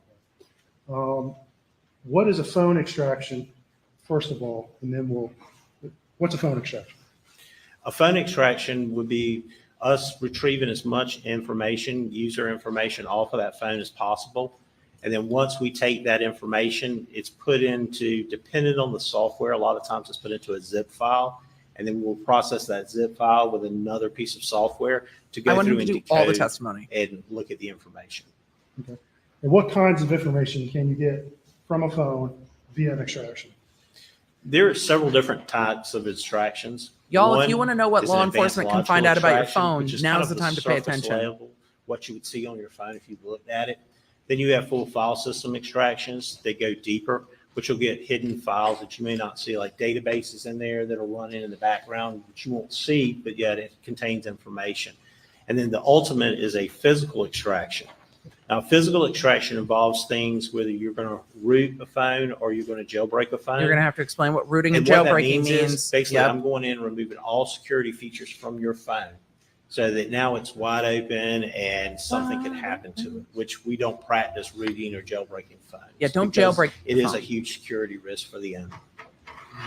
What is a phone extraction, first of all, and then what's a phone extraction? A phone extraction would be us retrieving as much information, user information off of that phone as possible. And then once we take that information, it's put into, depending on the software, a lot of times it's put into a zip file. And then we'll process that zip file with another piece of software to I go want him through to and do all the decode testimony. and look at the information. Okay. And what kinds of information can you get from a phone via an extraction? There are several different types of extractions. Y'all, if One you want to know what is an law advanced enforcement can logical find out about your extraction, phone, which is now's kind the of time to pay surface attention. level, what you would see on your phone if you looked at it. Then you have full file system extractions. They go deeper, which will get hidden files that you may not see, like databases in there that'll run in the background that you won't see, but yet it contains information. And then the ultimate is a physical extraction. Now, physical extraction involves things whether you're going to root a phone or you're going to jailbreak a phone. You're going to have to explain what rooting and And what that jailbreaking means is means. basically Yep. I'm going in and removing all security features from your phone so that now it's wide open and something can happen to it, which we don't practice rooting or jailbreaking phones. Yeah, don't because jailbreak It the is a phone. huge security risk for the owner.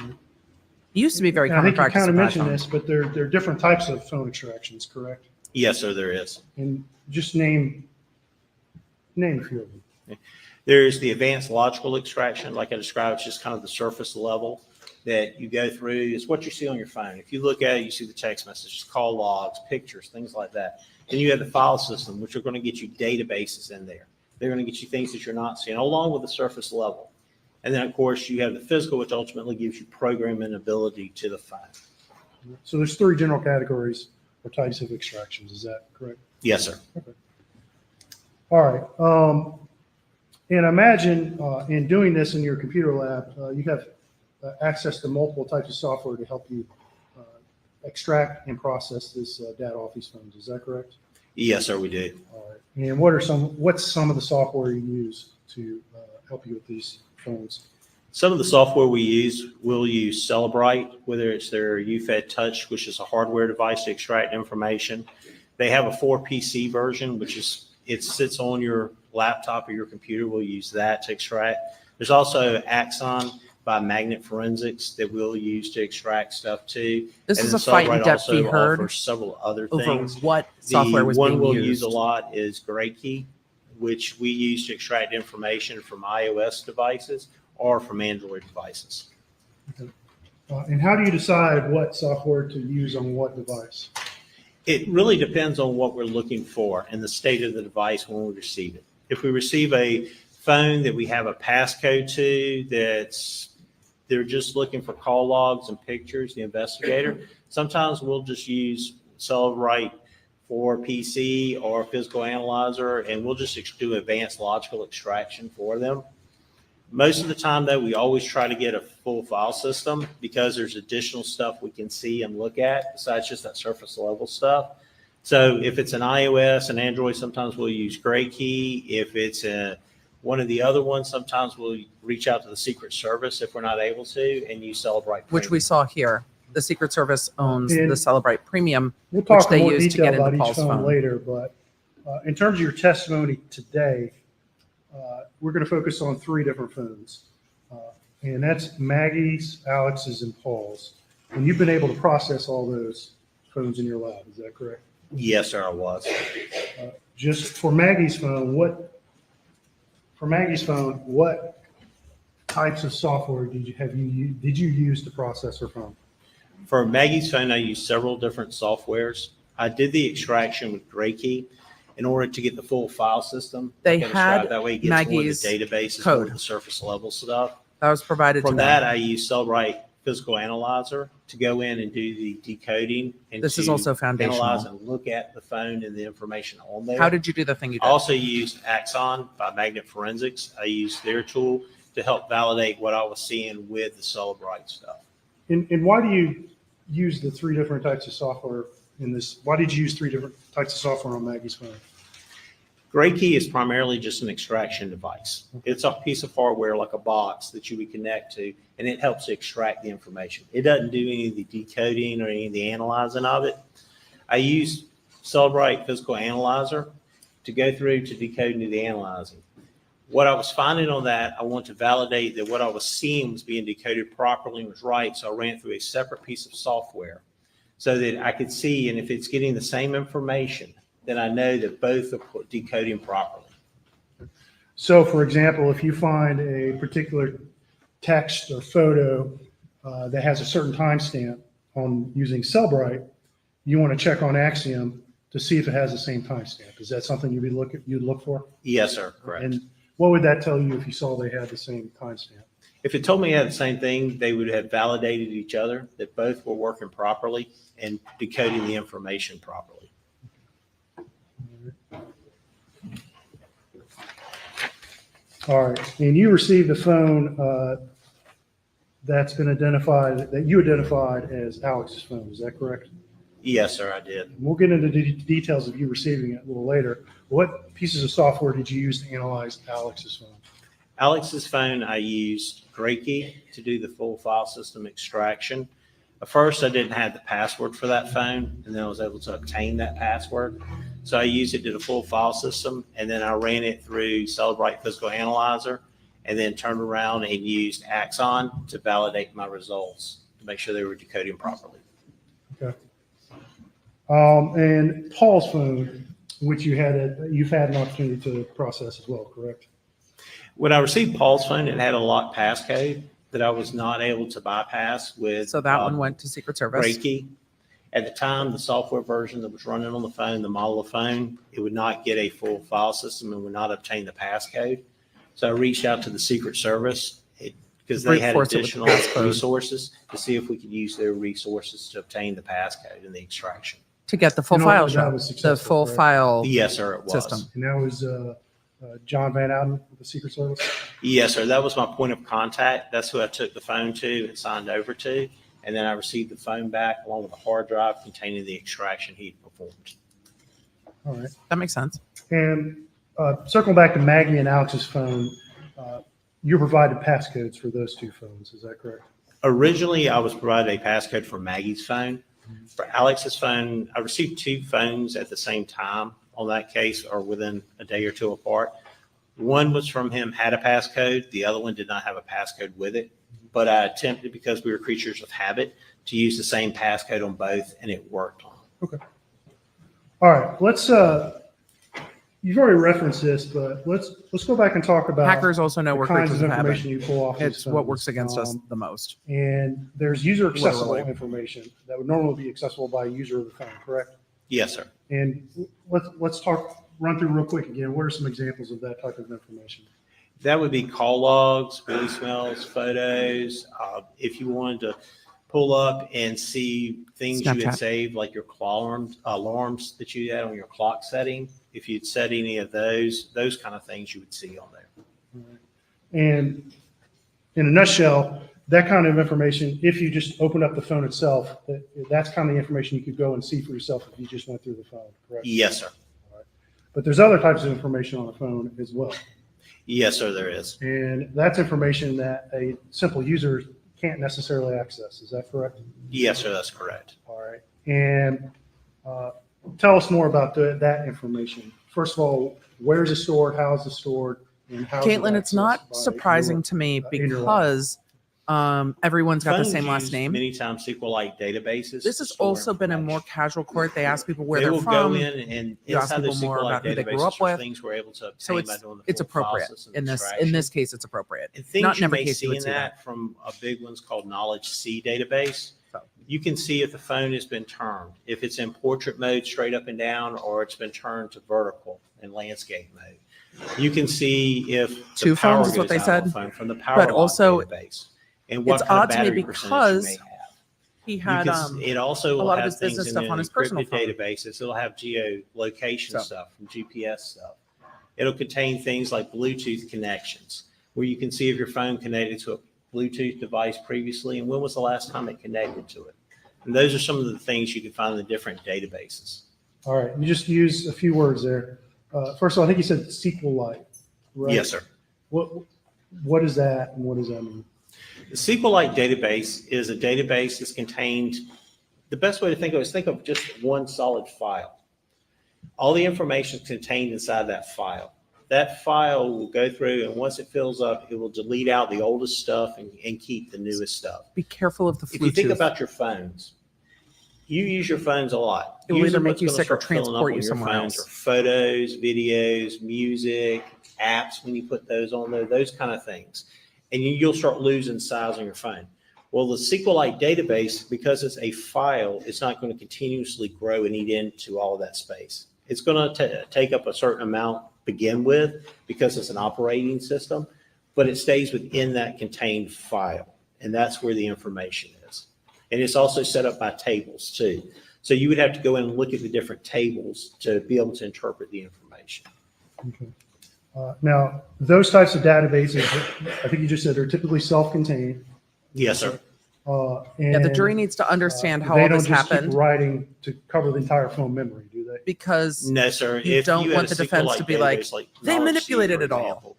It used to be very And I common think you practice. kind of with mentioned iPhone. this, but there are different types of phone extractions, correct? Yes, sir, there is. And just name a few of them. There's the advanced logical extraction, like I described, it's just kind of the surface level that you go through. It's what you see on your phone. If you look at it, you see the text messages, call logs, pictures, things like that. Then you have the file system, which are going to get you databases in there. They're going to get you things that you're not seeing, along with the surface level. And then, of course, you have the physical, which ultimately gives you programming ability to the phone. So there's three general categories or types of extractions. Is that correct? Yes, sir. All right. And imagine in doing this in your computer lab, you have access to multiple types of software to help you extract and process this data off these phones. Is that correct? Yes, sir, we do. All right. And what's some of the software you use to help you with these phones? Some of the software we use, we'll use Cellbrite, whether it's their UFED Touch, which is a hardware device to extract information. They have a 4PC version, which is, it sits on your laptop or your computer. We'll use that to extract. There's also Axon by Magnet Forensics that we'll use to extract stuff too. This And is then a fight in Cellbrite depth we also heard offers several other over things. what software was The one being we'll used. use a lot is GrayKey, which we use to extract information from iOS devices or from Android devices. And how do you decide what software to use on what device? It really depends on what we're looking for and the state of the device when we receive it. If we receive a phone that we have a passcode to they're just looking for call logs and pictures, the investigator, sometimes we'll just use Cellphone for PC or physical analyzer, and we'll just do advanced logical extraction for them. Most of the time, though, we always try to get a full file system because there's additional stuff we can see and look at besides just that surface level stuff. So if it's an iOS and Android, sometimes we'll use Gray Key. If it's one of the other ones, sometimes we'll reach out to the Secret Service if we're not able to and use Cellbrite. Which we saw here. The Secret Service owns And the Cellbrite Premium, We'll which talk in they more use to detail get about into each Paul's phone phone. later, but in terms of your testimony today, we're going to focus on 3 different phones. And that's Maggie's, Alex's, and Paul's. And you've been able to process all those phones in your lab, is that correct? Yes, sir, I was. Just for Maggie's phone, what types of software did you use to process her phone? For Maggie's phone, I used several different softwares. I did the extraction with Gray Key in order to get the full file system. They Like I had described, that way it gets more of Maggie's the databases, more code. of the surface level stuff. That was provided to From them. that, I used Cellbrite Physical Analyzer to go in and do the decoding and This is to also analyze foundational. and look at the phone and the information on there. How did you do the thing you I did? also used Axon by Magnet Forensics. I used their tool to help validate what I was seeing with the Cellbrite stuff. And why do you use the 3 different types of software in this? Why did you use 3 different types of software on Maggie's phone? Gray Key is primarily just an extraction device. It's a piece of hardware like a box that you would connect to, and it helps to extract the information. It doesn't do any of the decoding or any of the analyzing of it. I use Cellbrite Physical Analyzer to go through to decode and do the analyzing. What I was finding on that, I want to validate that what I was seeing was being decoded properly and was right, so I ran through a separate piece of software so that I could see, and if it's getting the same information, then I know that both are decoding properly. So, for example, if you find a particular text or photo that has a certain timestamp on using Cellbrite, you want to check on Axiom to see if it has the same timestamp. Is that something you'd look for? Yes, sir, correct. And what would that tell you if you saw they had the same timestamp? If it told me it had the same thing, they would have validated each other, that both were working properly and decoding the information properly. All right, and you received a phone that's been identified, that you identified as Alex's phone, is that correct? Yes, sir, I did. We'll get into the details of you receiving it a little later. What pieces of software did you use to analyze Alex's phone? Alex's phone, I used Gray Key to do the full file system extraction. At first, I didn't have the password for that phone, and then I was able to obtain that password. So I used it to the full file system, and then I ran it through Cellbrite Physical Analyzer, and then turned around and used Axon to validate my results to make sure they were decoding properly. Okay. And Paul's phone, which you've had an opportunity to process as well, correct? When I received Paul's phone, it had a locked passcode that I was not able to bypass with. So that one went to Secret Service. Gray Key. At the time, the software version that was running on the phone, the model of phone, it would not get a full file system and would not obtain the passcode. So I reached out to the Secret Service because they had Reinforce it with the additional passcode. resources to see if we could use their resources to obtain the passcode and the extraction. To get the full And file ultimately that show, was the successful, full correct? file Yes, sir, it was. system. And that was John Van Ouden with the Secret Service? Yes, sir. That was my point of contact. That's who I took the phone to and signed over to. And then I received the phone back along with a hard drive containing the extraction he performed. All right. That makes sense. And circling back to Maggie and Alex's phone, you provided passcodes for those 2 phones, is that correct? Originally, I was provided a passcode for Maggie's phone. For Alex's phone, I received 2 phones at the same time on that case, or within a day or 2 apart. One was from him, had a passcode. The other one did not have a passcode with it. But I attempted, because we were creatures of habit, to use the same passcode on both, and it worked. Okay. All right, let's, you've already referenced this, but let's go back and talk about Hackers also know the we're kinds creatures of of habit. information you pull off these It's what phones. works against us the most. And there's user accessible Literally. information that would normally be accessible by a user of the phone, correct? Yes, sir. And let's run through real quick again. What are some examples of that type of information? That would be call logs, voicemails, photos. If you wanted to pull up and see things you Snapchat. had saved, like your alarms that you had on your clock setting, if you'd set any of those kind of things you would see on there. And in a nutshell, that kind of information, if you just open up the phone itself, that's kind of the information you could go and see for yourself if you just went through the phone, correct? Yes, sir. But there's other types of information on the phone as well. Yes, sir, there is. And that's information that a simple user can't necessarily access. Is that correct? Yes, sir, that's correct. All right. And tell us more about that information. First of all, where is it stored? How is it stored? And how is it Caitlin, it's accessed not by surprising your- to me in your lab? because everyone's got the Phones same last use name. Many times SQLite databases. This to has store also been a more information. casual court. They ask people where They they're will from. go in and You ask inside those people more SQLite about who they grew databases up are with. things we're able to So obtain by doing the it's full appropriate process and in this extraction. case. It's appropriate. And things Not in you every may case you see would in see that from a big one's called Knowledge C database. So. You can see if the phone has been turned, if it's in portrait mode straight up and down, or it's been turned to vertical and landscape mode. You can see if the Two power phones is what goes they out on the said. phone from the power But lock also, database. And what it's kind of odd to me battery percentage you because may have. He You had can it also a lot of has his business things stuff in on the his personal encrypted phone. databases. It'll have geolocation So. stuff and GPS stuff. It'll contain things like Bluetooth connections, where you can see if your phone connected to a Bluetooth device previously and when was the last time it connected to it. And those are some of the things you can find in the different databases. All right. You just used a few words there. First of all, I think you said SQLite, right? Yes, sir. What is that and what does that mean? The SQLite database is a database that's contained, the best way to think of it is think of just one solid file. All the information is contained inside that file. That file will go through, and once it fills up, it will delete out the oldest stuff and keep the newest stuff. be careful of the If you think Bluetooth. about your phones, you use your phones a lot. It will either Usually make what's you gonna sick or start filling up transport on you your somewhere phones else. are photos, videos, music, apps, when you put those on there, those kind of things. And you'll start losing size on your phone. Well, the SQLite database, because it's a file, it's not going to continuously grow and eat into all of that space. It's going to take up a certain amount to begin with because it's an operating system, but it stays within that contained file. And that's where the information is. And it's also set up by tables too. So you would have to go in and look at the different tables to be able to interpret the information. Okay. Now, those types of databases, I think you just said they're typically self-contained. Yes, sir. Yeah, the jury needs to understand how they all don't this just keep happened writing to cover the entire phone memory, do they? because No, sir. You If don't had want a the defense SQLite to be like, database "They Knowledge manipulated C, for it all." example,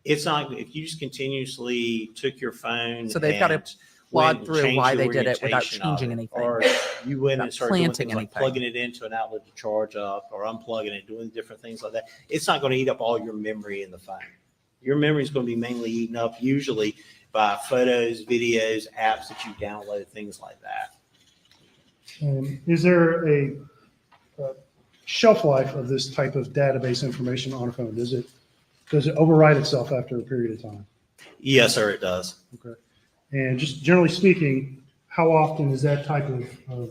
It's not, if you just continuously took your phone. So they've got to and plod went and through changed why the they did it without orientation of changing it, anything. Or you went Without and started doing planting things like anything. plugging it into an outlet to charge up or unplugging it, doing different things like that. It's not going to eat up all your memory in the phone. Your memory is going to be mainly eaten up usually by photos, videos, apps that you download, things like that. Is there a shelf life of this type of database information on a phone? Does it override itself after a period of time? Yes, sir, it does. Okay. And just generally speaking, how often is that type of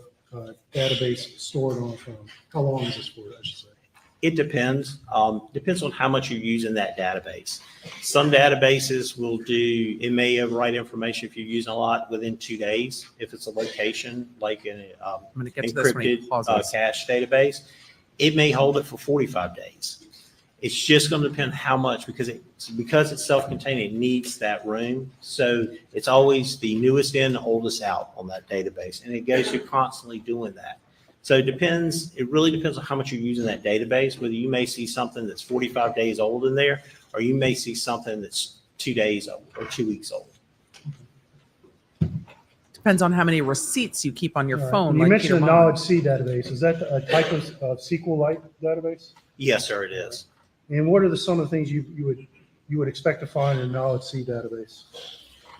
database stored on a phone? How long is it stored, I should say? It depends. Depends on how much you're using that database. Some databases will do, it may overwrite information if you're using a lot within 2 days. If it's a location like an I'm going to get to this when he encrypted pauses. cache database, it may hold it for 45 days. It's just going to depend how much because it's self-contained, it needs that room. So it's always the newest in, the oldest out on that database. And it goes through constantly doing that. So it really depends on how much you're using that database, whether you may see something that's 45 days old in there, or you may see something that's 2 days old or 2 weeks old. Depends on how many receipts you keep on your All right. phone. And you like mentioned Peter the Mon. Knowledge C database. Is that a type of SQLite database? Yes, sir, it is. And what are some of the things you would expect to find in a Knowledge C database?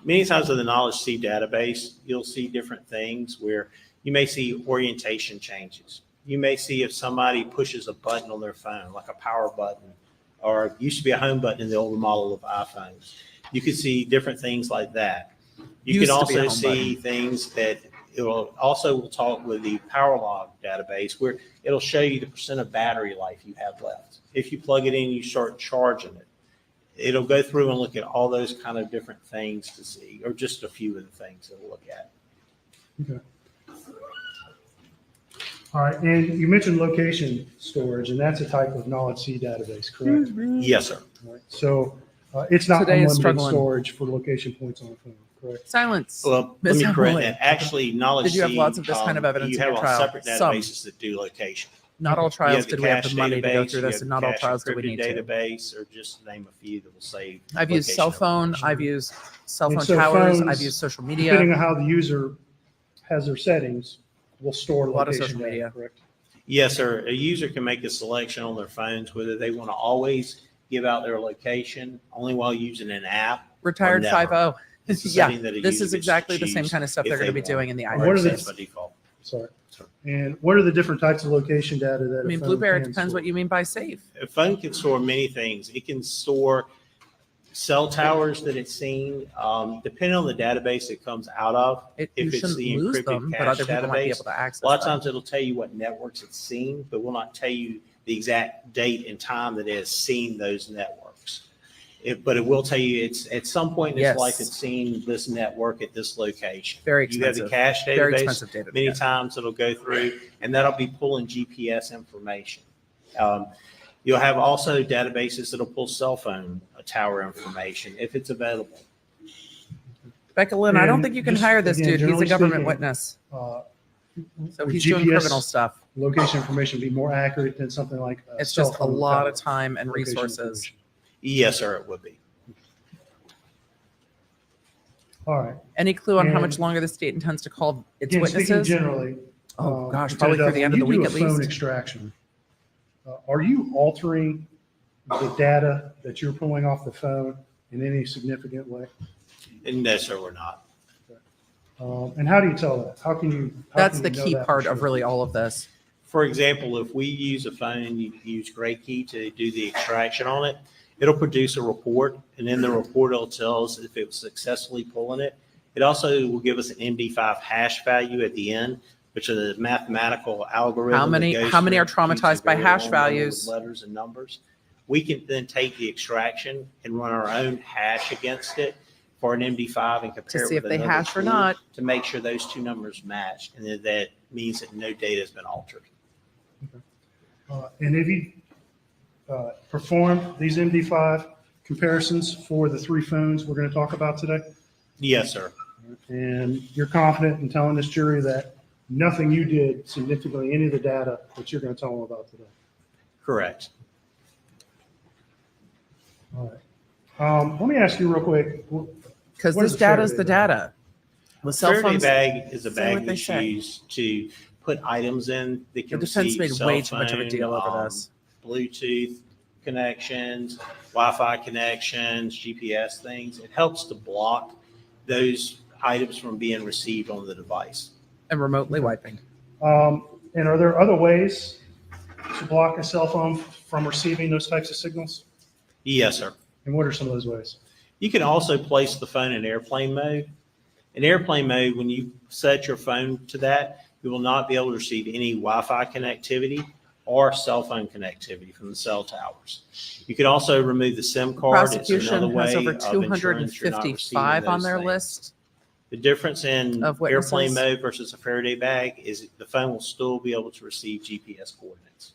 Many times in the Knowledge C database, you'll see different things where you may see orientation changes. You may see if somebody pushes a button on their phone, like a power button, or it used to be a home button in the older model of iPhones. You could see different things like that. You Used could to be a also home see things that It will also will talk with the power log database where it'll show you the percent of battery life you have left. If you plug it in, you start charging it. It'll go through and look at all those kind of different things to see, or just a few of the things it'll look at. Okay. All right, and you mentioned location storage, and that's a type of knowledge C database, correct? Yes, sir. All right, so it's not Today is unlimited struggling. storage for location points on the phone, correct? Silence. Well, Miss let me correct Emily. that. Actually, knowledge Did you have C, lots of this kind of evidence you in your have trial? separate Some. databases that do location. Not all You trials have the did we have the cache money to go database, through you this, have and the not all cache trials do we encrypted need to. database, or just to name a few that will say. I've used location cell phone, information. I've used cell And phone so towers, phones, I've used social Depending media, on how the user has their settings, will store A lot of location social data, media. correct? Yes, sir. A user can make a selection on their phones whether they want to always give out their location only while using an app. retired never. 5.0. It's a Yeah, setting that a this user is gets to exactly the same choose kind of stuff if they're going to they be doing in the want, or What iOS. are the- it's by default. Sorry. And what are the different types of location data that I a mean, phone Blueberry, it can depends store? what you mean by safe. A phone can store many things. It can store cell towers that it's seen, depending on the database it comes out of. You If it's shouldn't the lose encrypted them, but cache other people might be database, able to access a lot of them. times it'll tell you what networks it's seen, but will not tell you the exact date and time that it has seen those networks. But it will tell you it's at some point in its Yes. life it's seen this network at this location. Very You have the expensive. cache Very database. expensive data. to Many get. times it'll go through and that'll be pulling GPS information. You'll have also databases that'll pull cell phone tower information if it's available. Becca Lynn, I don't And think you can just, hire this again, dude. He's a generally government speaking, witness. So would he's doing GPS criminal stuff. Location information be more accurate than something like a It's cell just a phone lot tower of time and location resources. information? Yes, sir, it would be. All right. Any clue on how And- much longer the state intends to call its Again, speaking witnesses? generally. Oh, gosh, Lieutenant probably through Duff, the end when of the you week do at a phone least. extraction, are you altering the data that you're pulling off the phone in any significant way? And no, sir, we're not. And how do you tell that? How can you? how That's can the you know key that for part of sure? really all of this. For example, if we use a phone, you use Gray Key to do the extraction on it, it'll produce a report, and in the report, it'll tell us if it was successfully pulling it. It also will give us an MD5 hash value at the end, which is a mathematical algorithm. How many- that goes how many are through and keeps a traumatized by very hash long number with values? Letters and numbers. We can then take the extraction and run our own hash against it for an MD5 and compare it see if with they another hash or tool not. to make sure those two numbers match, and then that means that no data has been altered. And have you performed these MD5 comparisons for the three phones we're going to talk about today? Yes, sir. And you're confident in telling this jury that nothing you did significantly any of the data that you're going to tell them about today? Correct. All right. Let me ask you real quick. Because What this is a data is Faraday the bag? data. With cell Faraday phones, bag is a say bag what they that's say. used to put items in that the can defense receive made cell way too much of a phone, deal over this. Bluetooth connections, Wi-Fi connections, GPS things. It helps to block those items from being received on the device. And remotely wiping. And are there other ways to block a cell phone from receiving those types of signals? Yes, sir. And what are some of those ways? You can also place the phone in airplane mode. In airplane mode, when you set your phone to that, you will not be able to receive any Wi-Fi connectivity or cell phone connectivity from the cell towers. You can also remove the SIM card. It's another Prosecution way has over of ensuring that you're not receiving 255 on those their things. list. The difference in Of airplane witnesses. mode versus a Faraday bag is the phone will still be able to receive GPS coordinates.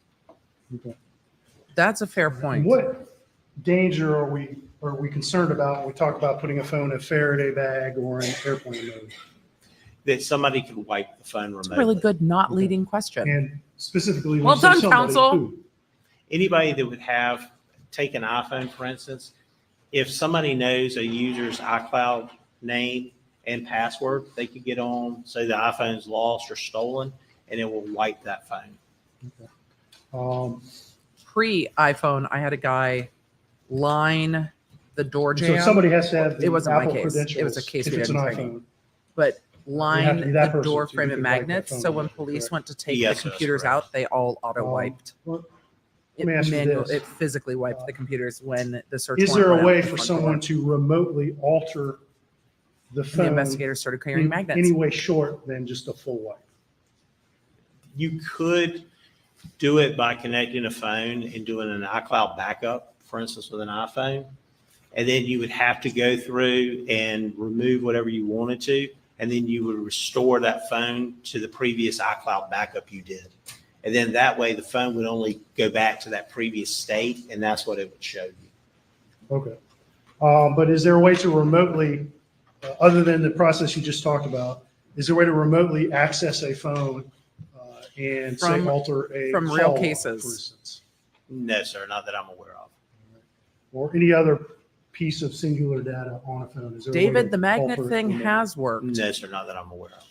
That's a fair point. What danger are we concerned about when we talk about putting a phone in a Faraday bag or in airplane mode? That somebody could wipe the phone It's remotely. a really good not leading question. And specifically, when Well you say done, somebody, counsel. who? Anybody that would have, take an iPhone, for instance, if somebody knows a user's iCloud name and password, they could get on, say the iPhone's lost or stolen, and it will wipe that phone. Pre-iPhone, I had a guy line the door So jam. somebody has to have It the wasn't my Apple case. credentials. It was a case if we it's had an in training. iPhone. But have to be line that the person door so you frame can and wipe that magnets. phone So when out, police correct. went to take Yes, the that's computers correct. out, they all auto wiped. Well, It me ask you this. It physically wiped the computers when the search Is warrant there a went out way the for front someone door. to remotely alter the And the phone investigators started carrying in magnets. any way short than just a full wipe. You could do it by connecting a phone and doing an iCloud backup, for instance, with an iPhone. And then you would have to go through and remove whatever you wanted to. And then you would restore that phone to the previous iCloud backup you did. And then that way the phone would only go back to that previous state, and that's what it would show you. Okay. But is there a way to remotely, other than the process you just talked about, is there a way to remotely access a phone and say From- alter a from real call log, cases. for instance, No, sir, not that I'm aware of. or any other piece of singular data on a phone? Is there a way David, to the magnet alter it thing remotely? has worked. No, sir, not that I'm aware of.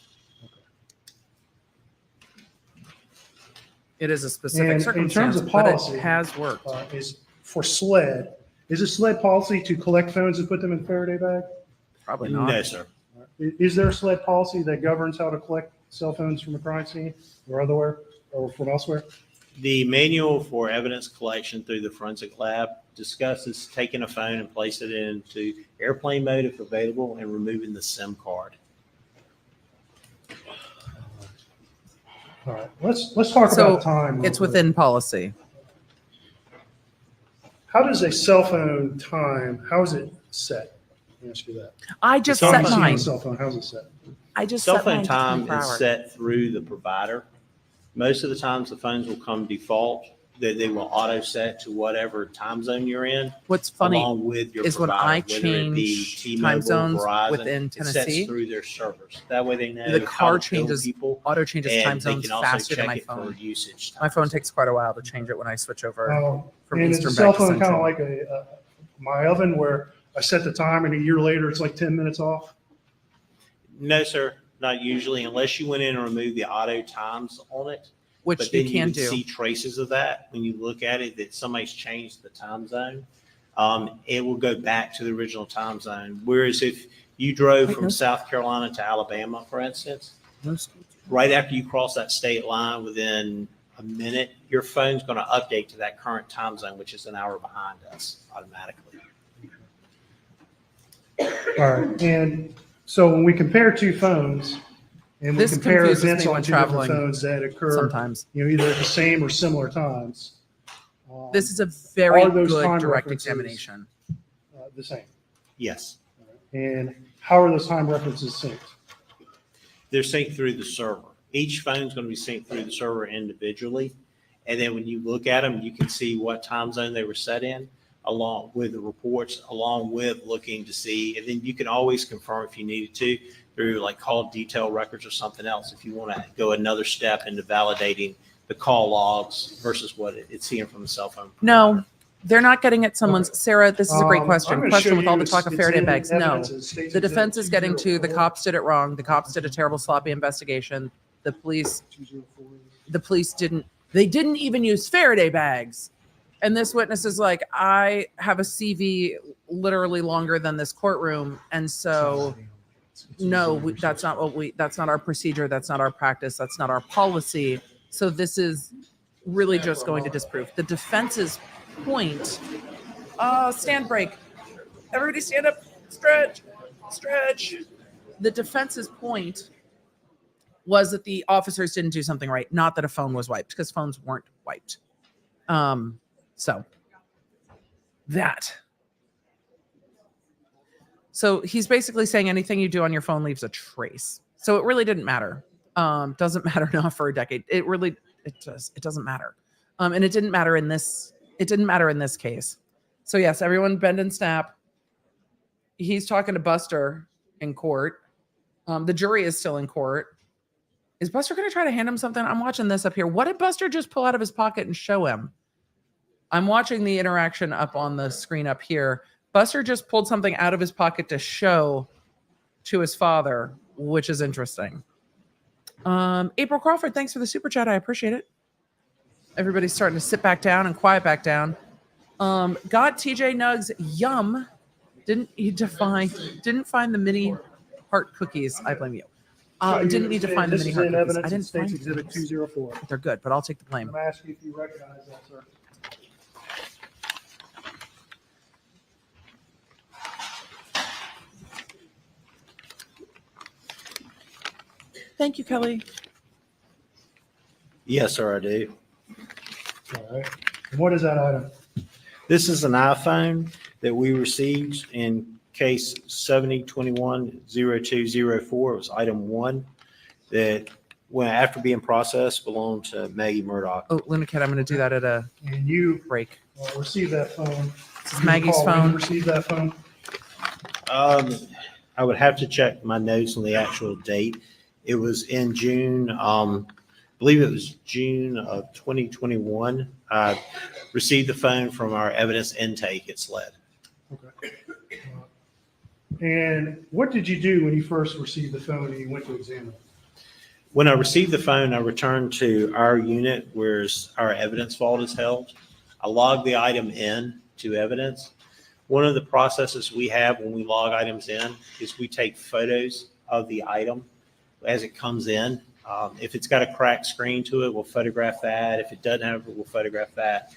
It is a specific And in circumstance, terms of but policy, it has worked. Is for SLED, is it SLED policy to collect phones and put them in Faraday bag? Probably not. No, sir. Is there a SLED policy that governs how to collect cell phones from a crime scene or otherwhere, or from elsewhere? The manual for evidence collection through the forensic lab discusses taking a phone and placing it into airplane mode if available and removing the SIM card. All right, let's talk So, about time. It's real quick. within policy. How does a cell phone time, how is it set? Let me ask you that. I just It's set on See on a mine. cell phone, how's it set? I just Cell set mine phone to time 24 is hours. set through the provider. Most of the times the phones will come default, that they will auto set to whatever time zone you're in, What's funny along with your is when provider, I whether it be change T-Mobile, time zones Verizon, within it sets Tennessee, through their servers. That way they know the how car to bill changes, people, auto changes and time they zones can also faster than check my it for phone. usage My phone times. takes quite a while to change it when I switch over from And is a Eastern cell back to phone kind of Central. like my oven where I set the time and a year later it's like 10 minutes off? No, sir, not usually, unless you went in and removed the auto times on it. Which But you then can would do. see traces of that when you look at it, that somebody's changed the time zone. It will go back to the original time zone. Whereas if you drove Wait, from no. South Carolina to Alabama, for instance, No school. right after you cross that state line, within a minute, your phone's going to update to that current time zone, which is an hour behind us automatically. All right, and so when we compare two phones and we This compare confuses events me on when two different traveling phones that occur, Sometimes. either at the same or similar times. This is a very Are those good time direct references- examination. The same. Yes, And how are those time references synced? they're synced through the server. Each phone's going to be synced through the server individually. And then when you look at them, you can see what time zone they were set in, along with the reports, along with looking to see. And then you can always confirm if you needed to through like call detail records or something else, if you want to go another step into validating the call logs versus what it's seeing from the cell phone. No, they're not getting at someone's. Sarah, this is a great I'm question. gonna Question show with all you the talk of it's Faraday in bags. No. evidence, it states The defense is getting to the 204, cops did it wrong. The cops did a terrible, sloppy investigation. The police 204. they didn't even use Faraday bags. And this witness is like, I have a CV literally longer than this courtroom. And so, no, that's not our procedure. That's not our practice. That's not our policy. So this is really just going to disprove the defense's point. Stand break. Everybody stand up, stretch. The defense's point was that the officers didn't do something right, not that a phone was wiped, because phones weren't wiped. So he's basically saying anything you do on your phone leaves a trace. So it really didn't matter. Doesn't matter now for a decade. It doesn't matter. And it didn't matter in this case. So yes, everyone bend and snap. He's talking to Buster in court. The jury is still in court. Is Buster going to try to hand him something? I'm watching this up here. What did Buster just pull out of his pocket and show him? I'm watching the interaction up on the screen up here. Buster just pulled something out of his pocket to show to his father, which is interesting. April Crawford, thanks for the super chat. I appreciate it. Everybody's starting to sit back down and quiet back down. Got TJ Nugs, yum. Didn't find the mini heart cookies. I blame you. Didn't need to find the This mini is heart in cookies. I evidence in didn't States find Exhibit those. 204. They're good, but I'll take the I'm blame. going to ask you if you recognize that, sir. Thank you, Kelly. Yes, sir, I do. All right. And what is that item? This is an iPhone that we received in case 7021-0204. It was item 1 that, when after being processed, belonged to Maggie Murdaugh. Oh, Luna Kid, I'm going to do that at a And you break. received that phone. This is Maggie's Recall when you phone. Received that phone? I would have to check my notes on the actual date. It was in June, I believe it was June of 2021. I received the phone from our evidence intake at SLED. Okay. And what did you do when you first received the phone and you went to examine it? When I received the phone, I returned to our unit where our evidence vault is held. I logged the item in to evidence. One of the processes we have when we log items in is we take photos of the item as it comes in. If it's got a cracked screen to it, we'll photograph that. If it doesn't have it, we'll photograph that.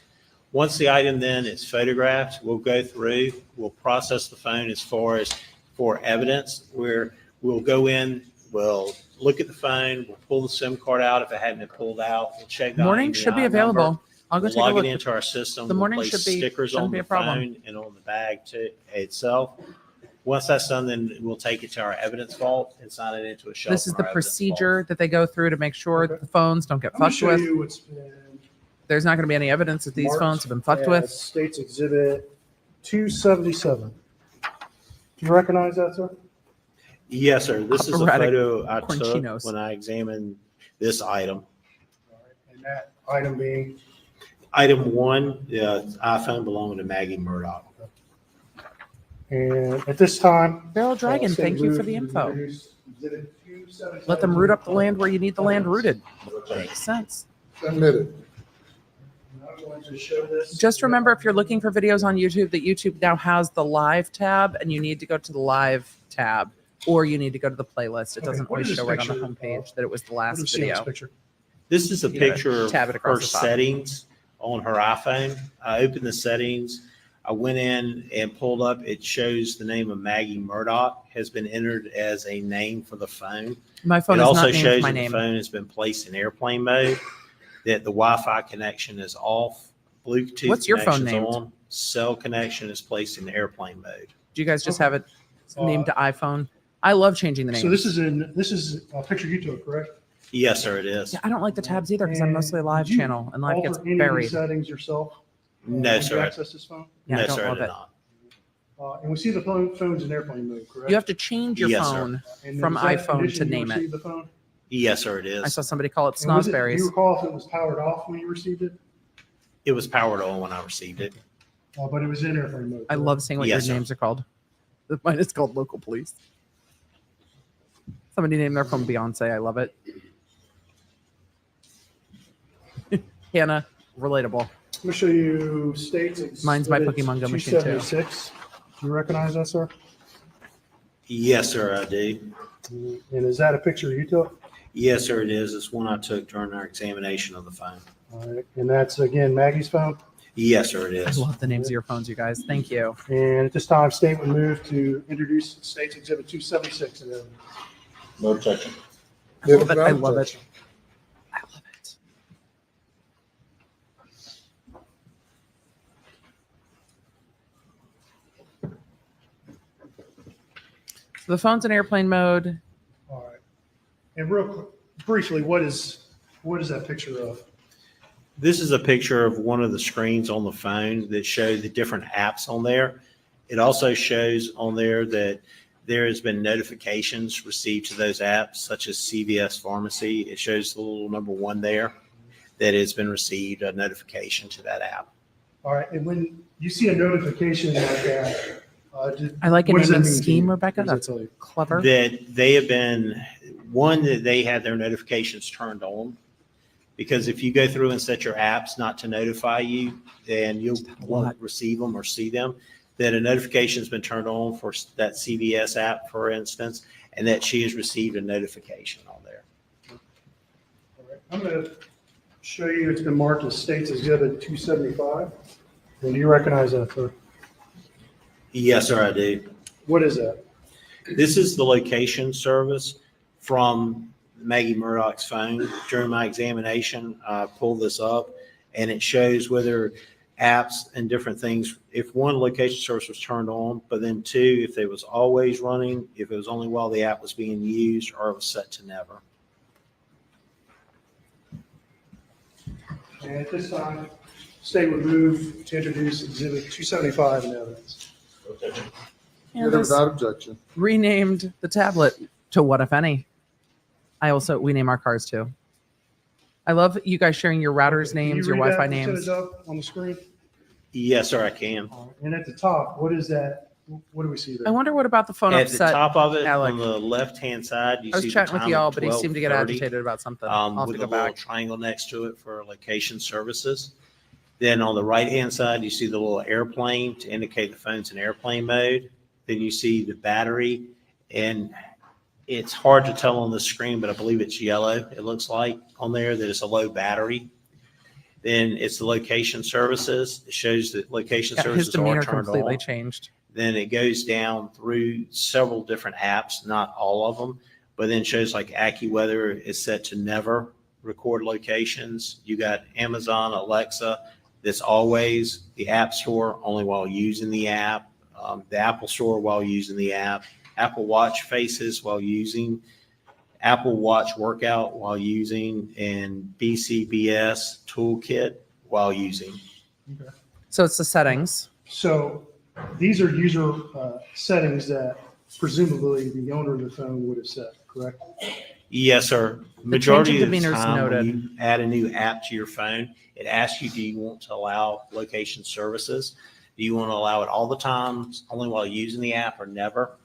Once the item then is photographed, we'll go through, we'll process the phone as far as for evidence, where we'll go in, we'll look at the phone, we'll pull the SIM card out if it hadn't been pulled out, we'll check the Morning IMEI should be number. available. I'll go We'll take a log look. it into our system. The We'll morning place should be- stickers shouldn't on be the a problem. phone and on the bag itself. Once that's done, then we'll take it to our evidence vault and sign it into a shelf. This is in the our evidence vault. procedure that they go through to make sure Okay. the phones don't get I'm going to fucked show with. you what's been There's not going to be any evidence that these marked phones have been fucked as with. States Exhibit 277. Do you recognize that, sir? Yes, sir. This is a Operatic photo I took Cornchinos. when I examined this item. All right. And that item being, Item 1, the iPhone belonging to Maggie Murdaugh. and at this time. Beryl Dragon, State thank you for move the to info. introduce Exhibit 277. Let them root up the land where you need the land rooted. Makes sense. Submitted. I'm going to show this. Just remember, if you're looking for videos on YouTube, that YouTube now has the live tab, and you need to go to the live tab, or you need to go to the playlist. It Okay, doesn't what always is show this right on the picture homepage that it was the What do we last see in this video. picture? This is a You gotta picture of tab it her across the top. settings on her iPhone. I opened the settings. I went in and pulled up. It shows the name of Maggie Murdaugh has been entered as a name for the phone. My phone It is also not named shows my that the name. phone has been placed in airplane mode, that the Wi-Fi connection is off, Bluetooth What's your phone connection's named? on, cell connection is placed in airplane mode. Do you guys just Okay. have it named to iPhone? I love changing the name. So this is a picture you took, correct? Yes, sir, it is. Yeah, I don't like the tabs either because I'm mostly a live Did you channel and live gets alter any of these buried. settings yourself? No, When you sir. access this phone? Yeah, I No, don't sir, I love did it. not. And we see the phone's in airplane mode, correct? You have to change your Yes, sir. phone. And from was that iPhone condition to you name it. received the phone? Yes, sir, it I is. saw somebody call it And was do snozberries. you recall if it was powered off when you received it? It was powered on when I received it. But it was in airplane mode. I correct? love seeing what Yes, your sir. names are called. Mine is called local police. Somebody named their phone Beyonce. I love it. Hannah, relatable. I'm gonna show you states. Mine's my Exhibit Pokemon Go machine, too. 276. Do you recognize that, sir? Yes, sir, I do. And is that a picture you took? Yes, sir, it is. It's one I took during our examination of the phone. All right. And that's again Maggie's phone. Yes, sir, it I is. love the names of your phones, you guys. Thank you. And at this time, state would move to introduce States Exhibit 276. No objection. I love it. I love it. I love it. So the phone's in airplane mode. All right. And briefly, what is that picture of? This is a picture of one of the screens on the phone that show the different apps on there. It also shows on there that there has been notifications received to those apps, such as CVS Pharmacy. It shows the little number 1 there that has been received a notification to that app. All right. And when you see a notification like that, I like a what does naming that mean to scheme, you? Rebecca. What does That's that tell you? clever. That they have been, one, that they had their notifications turned on. Because if you go through and set your apps not to notify you, then you won't receive them or see them. That a notification's been turned on for that CVS app, for instance, and that she has received a notification on there. All right. I'm going to show you, it's been marked as States Exhibit 275. And do you recognize that, sir? Yes, sir, I do. What is that? This is the location service from Maggie Murdaugh's phone. During my examination, I pulled this up, and it shows whether apps and different things, if one, location service was turned on, but then two, if it was always running, if it was only while the app was being used, or it was set to never. And at this time, state would move to introduce Exhibit 275 in evidence. And Heard it this without objection. renamed the tablet to what, if any? We name our cars too. I love you guys sharing your routers Can you names, your read that, Wi-Fi Lieutenant names. Dove, on the screen? Yes, sir, I can. And at the top, what is that? What do we see there? I wonder what about the phone At the upset. top of it, Alec. on the left-hand side, you I was see the chatting with time y'all, of but he seemed to get 12:30. agitated about something. I'll have to With go a little back. triangle next to it for location services. Then on the right-hand side, you see the little airplane to indicate the phone's in airplane mode. Then you see the battery, and it's hard to tell on the screen, but I believe it's yellow. It looks like on there that it's a low battery. Then it's the location services. It shows that location Yeah, his services are demeanor turned completely on. changed. Then it goes down through several different apps, not all of them, but then shows like AccuWeather is set to never record locations. You got Amazon, Alexa, that's always the App Store only while using the app, the Apple Store while using the app, Apple Watch faces while using, Apple Watch workout while using, and BCBS toolkit while using. So it's the settings. So these are user settings that presumably the owner of the phone would have set, correct? Yes, sir. The Majority change in of the demeanor is time, noted. when you add a new app to your phone, it asks you, do you want to allow location services? Do you want to allow it all the time, only while using the app, or never?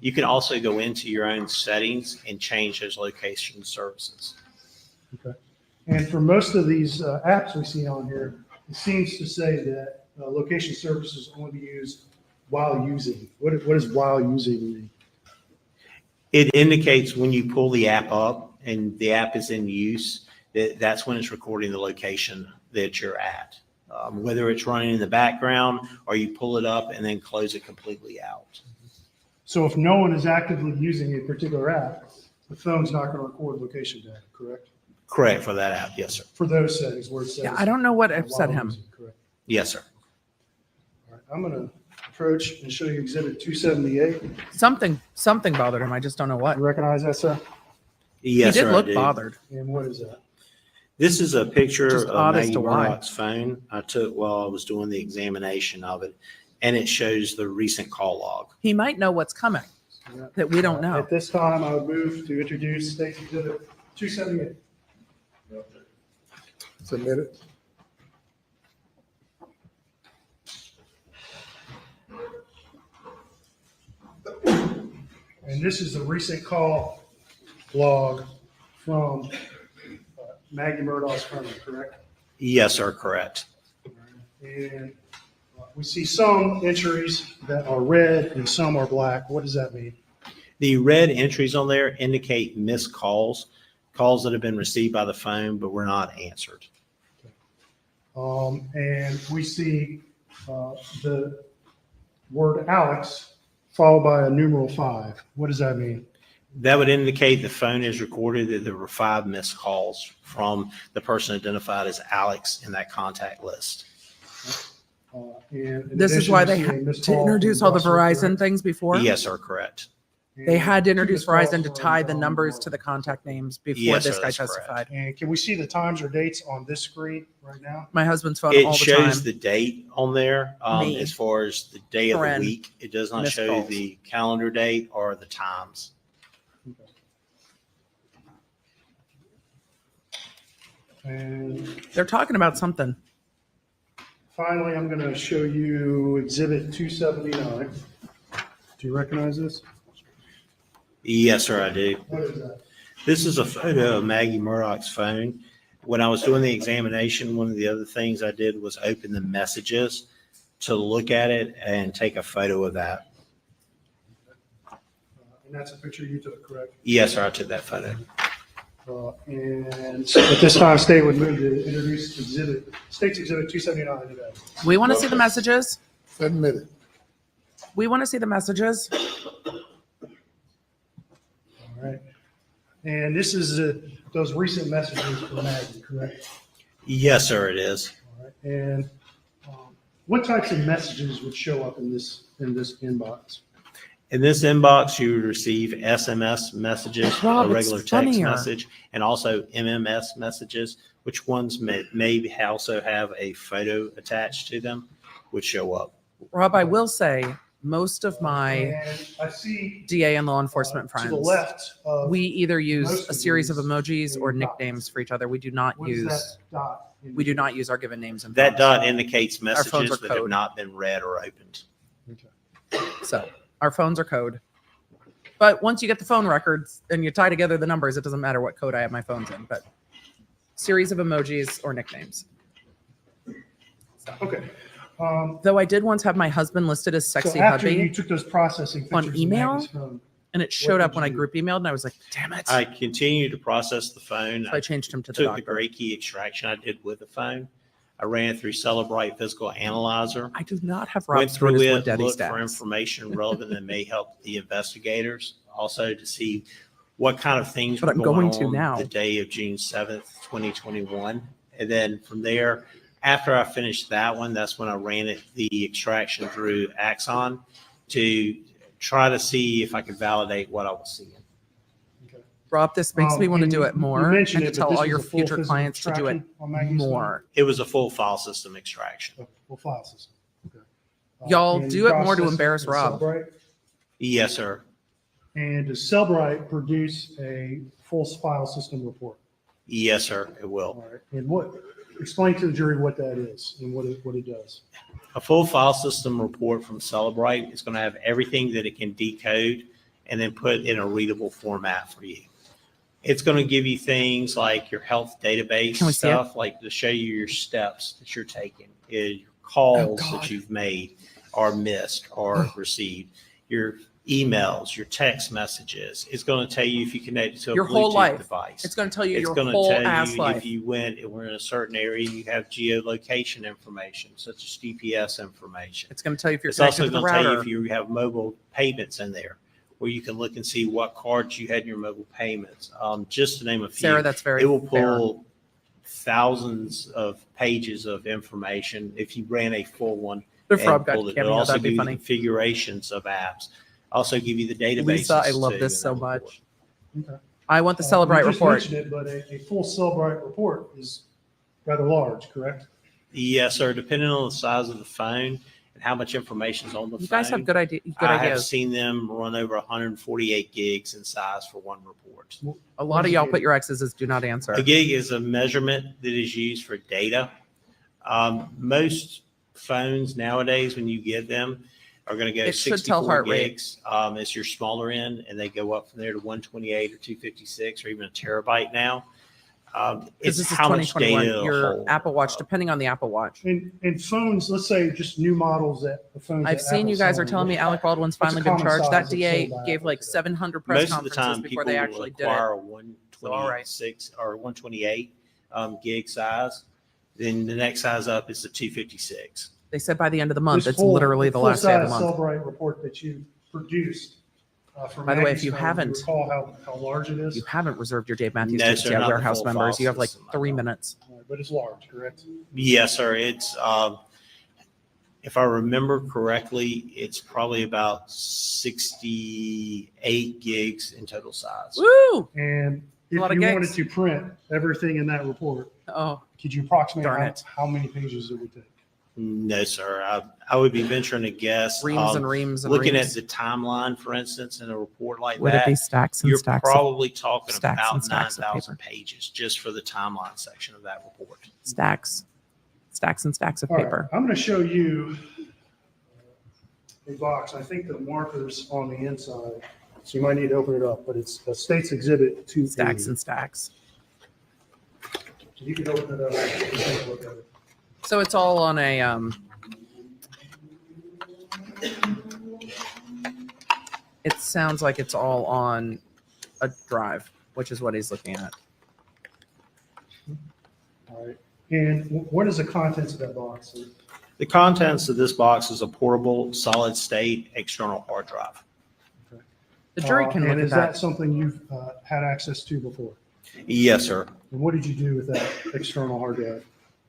You can also go into your own settings and change those location services. And for most of these apps we see on here, it seems to say that location services only be used while using. What does while using mean? It indicates when you pull the app up and the app is in use, that's when it's recording the location that you're at. Whether it's running in the background or you pull it up and then close it completely out. So if no one is actively using a particular app, the phone's not going to record location data, correct? Correct for that app. Yes, sir. For those settings where it says. Yeah, I don't know what while upset him. using, correct. Yes, sir. All right, I'm going to approach and show you Exhibit 278. Something bothered him. I just don't know what. You recognize that, sir? Yes, he did sir, I look do. bothered. And what is that? This is a picture Just of odd as Maggie to why. Murdaugh's phone I took while I was doing the examination of it, and it shows the recent call log. He might know what's coming that we don't know. At this time, I would move to introduce State Exhibit 278. Submitted. And this is the recent call log from Maggie Murdaugh's phone, correct? Yes, sir, correct. And we see some entries that are red and some are black. What does that mean? The red entries on there indicate missed calls, calls that have been received by the phone but were not answered. And we see the word Alex followed by a numeral 5. What does that mean? That would indicate the phone is recorded that there were 5 missed calls from the person identified as Alex in that contact list. And in This is addition, why we they see a had missed to call from introduce all the Russell, Verizon correct? things before. Yes, sir, correct. They had to And introduce two missed Verizon to calls tie from, the numbers to the contact names before Yes, this sir, guy that's correct. testified. And can we see the times or dates on this screen right now? My husband's phone all It the shows time. the date on there Me. as far as the day of the Karen. week. It does not Missed show calls. the calendar date or the times. And They're talking about something. finally, I'm going to show you Exhibit 279. Do you recognize this? Yes, sir, I do. What is that? This is a photo of Maggie Murdaugh's phone. When I was doing the examination, one of the other things I did was open the messages to look at it and take a photo of that. And that's a picture you took, correct? Yes, sir, I took that photo. And so at this time, State would move to introduce State's Exhibit 279 today. We want to see the messages. Submitted. We want to see the messages. All right. And this is those recent messages from Maggie, correct? Yes, sir, it is. All right. And what types of messages would show up in this inbox? In this inbox, you would receive SMS messages, Rob, a it's regular text funnier. message, and also MMS messages, which ones may also have a photo attached to them, would show up. Rob, I will say most of my And I see DA and law enforcement to friends, the left of we either use most a of series of these emojis or dots. nicknames for each other. We do not what is use that dot? we do not use our given names and That phones. dot indicates phones are messages that have code. not been read or opened. So our phones are code. But once you get the phone records and you tie together the numbers, it doesn't matter what code I have my phones in, but series of emojis or nicknames. Okay. Though I did once have my husband listed as sexy So after hubby, you took those processing on pictures of email? Maggie's phone, and it showed did up when I you do? group emailed, and I was like, damn it. I continued to process the phone. So I changed him to the took the doctor. gray key extraction I did with the phone. I ran it through Cellbrite Physical Analyzer. I do not have Went Rob's through British it, Daddy looked for stats. information relevant that may help the investigators. Also to see what kind of things But were I'm going going to on now. the day of June 7th, 2021. And then from there, after I finished that one, that's when I ran it, the extraction through Axon to try to see if I could validate what I was seeing. Rob, this makes me want to and do you- it you more and mentioned to it, but tell this all was your a full future physical clients to do it extraction on Maggie's phone? more. It was a full file system extraction. Oh, full file system. Okay. Y'all And do you it more to processed embarrass in Rob. Cellbrite? Yes, sir. And does Cellbrite produce a full file system report? Yes, sir, it All will. right. And explain to the jury what that is and what it does. A full file system report from Cellbrite is going to have everything that it can decode and then put in a readable format for you. It's going to give you things like your health database Can we see it? stuff, like to show you your steps that you're taking, your calls God. that you've made or missed or received, your emails, your text messages. It's going to tell you if you connect to a Your whole Bluetooth life. device. It's going to tell you It's your going to whole tell ass you life. if you were in a certain area, you have geolocation information, such as GPS information. It's going to tell you if you're It's also connected to the going to tell you router. if you have mobile payments in there, where you can look and see what cards you had in your mobile payments. Just to name a few. Sarah, that's very It will fair. pull thousands of pages of information if you ran a full one. If and Rob got pulled it. cameo, It'll also that'd be give you funny. configurations of apps. Also give you the databases. Lisa, I love too this in so that report. much. Okay. I want the You Cellbrite just report. mentioned it, but a full Cellbrite report is rather large, correct? Yes, sir. Depending on the size of the phone and how much information is on the phone. You guys have good I have ideas. seen them run over 148 gigs in size for one report. A lot of y'all put your X's as do not answer. A gig is a measurement that is used for data. Most phones nowadays, when you get them, are going to go It should tell 64 heart rate. gigs. It's your smaller end, and they go up from there to 128 or 256 or even a terabyte now. Because It's this is how much 2021. data it'll Your hold. Apple Watch, depending on the Apple Watch. And phones, let's say just new models that the phones. I've that seen you Apple's guys are selling. telling me Alec Baldwin's What's finally a been common charged. size That of DA sold by gave Apple like today? 700 press Most of the conferences time, before people they will actually did it. acquire a all right. 126 or 128 gig size. Then the next size up is the 256. They said by the end of the month. This It's literally the last day of the full-size month. Cellbrite report that you produced. By the way, if you haven't- recall how large it is, You haven't reserved your Dave Matthews No, tickets sir, yet. not We are the house full members. file You have like system, 3 no. minutes. but it's large, correct? Yes, sir. It's, if I remember correctly, it's probably about 68 gigs in total size. Woo! And if lot of you gigs. wanted to print everything in that report, Oh, could you approximate Darn it. how many pages it would take? No, sir. I would be venturing to guess. reams and reams and Looking reams. at the timeline, for instance, in a report like Would it be that, stacks and you're stacks? Of, probably talking stacks about and stacks of 9,000 paper. pages just for the timeline section of that report. stacks and stacks of All right, paper. I'm going to show you a box. I think the marker's on the inside, so you might need to open it up, but it's a State's Exhibit 280. Stacks and stacks. So you can open it up and take a look at it. So it's all on a it sounds like it's all on a drive, which is what he's looking at. All right. And what is the contents of that box? The contents of this box is a portable, solid state external hard drive. The jury can And look at is that that. something you've had access to before? Yes, sir. And what did you do with that external hard drive?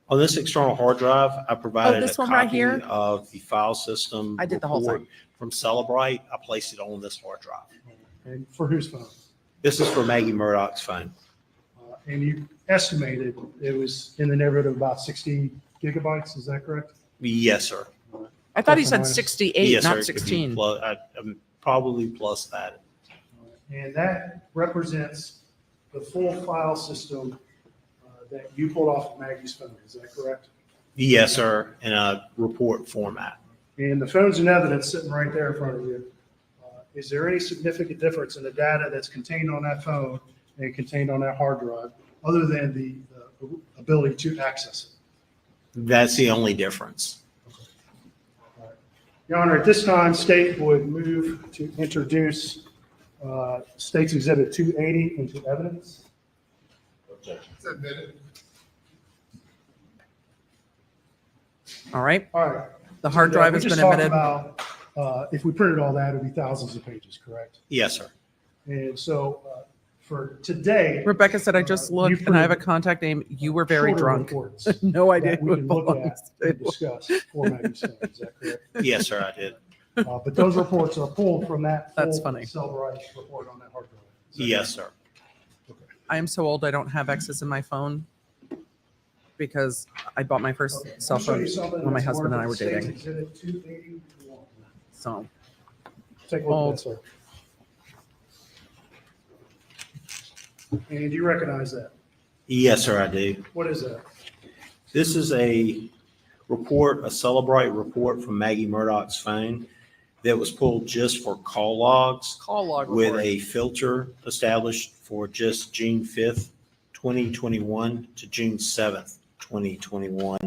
On this external hard drive, I provided a this one right copy here? of the file system I did the whole report thing. from Cellbrite. I placed it on this hard drive. And for whose phone? This is for Maggie Murdaugh's phone. And you estimated it was in the neighborhood of about 60 gigabytes, is that correct? Yes, sir. I thought he Plus or said minus. 68, Yes, sir. not It could be 16. probably plus that. And that represents the full file system that you pulled off of Maggie's phone, is that correct? Yes, sir, in a report format. And the phone's in evidence sitting right there in front of you. Is there any significant difference in the data that's contained on that phone and contained on that hard drive, other than the ability to access it? That's the only difference. Your Honor, at this time, state would move to introduce State's Exhibit 280 into evidence. All right. All right. The hard drive We has just been talked admitted. about, if we printed all that, it'd be thousands of pages, correct? Yes, sir. And so for today. Rebecca said, I just you looked and I have a printed contact name. You were very shorter drunk. reports No idea that who we it can look belongs at and to. discuss for Maggie's phone, is that correct? Yes, sir, I did. But those reports are pulled from that That's full funny. Cellbrite report on that hard drive. Is that Yes, correct? sir. I am so old, I don't have access in my phone because I bought my first Okay. cell I'll show phone you something when my that's husband and I marked were State's dating. Exhibit 281. So Take a look at that, sir. And you recognize that? Yes, sir, I do. What is that? This is a report, a Cellbrite report from Maggie Murdaugh's phone that was pulled just for call logs call log with report. a filter established for just June 5th, 2021 to June 7th, 2021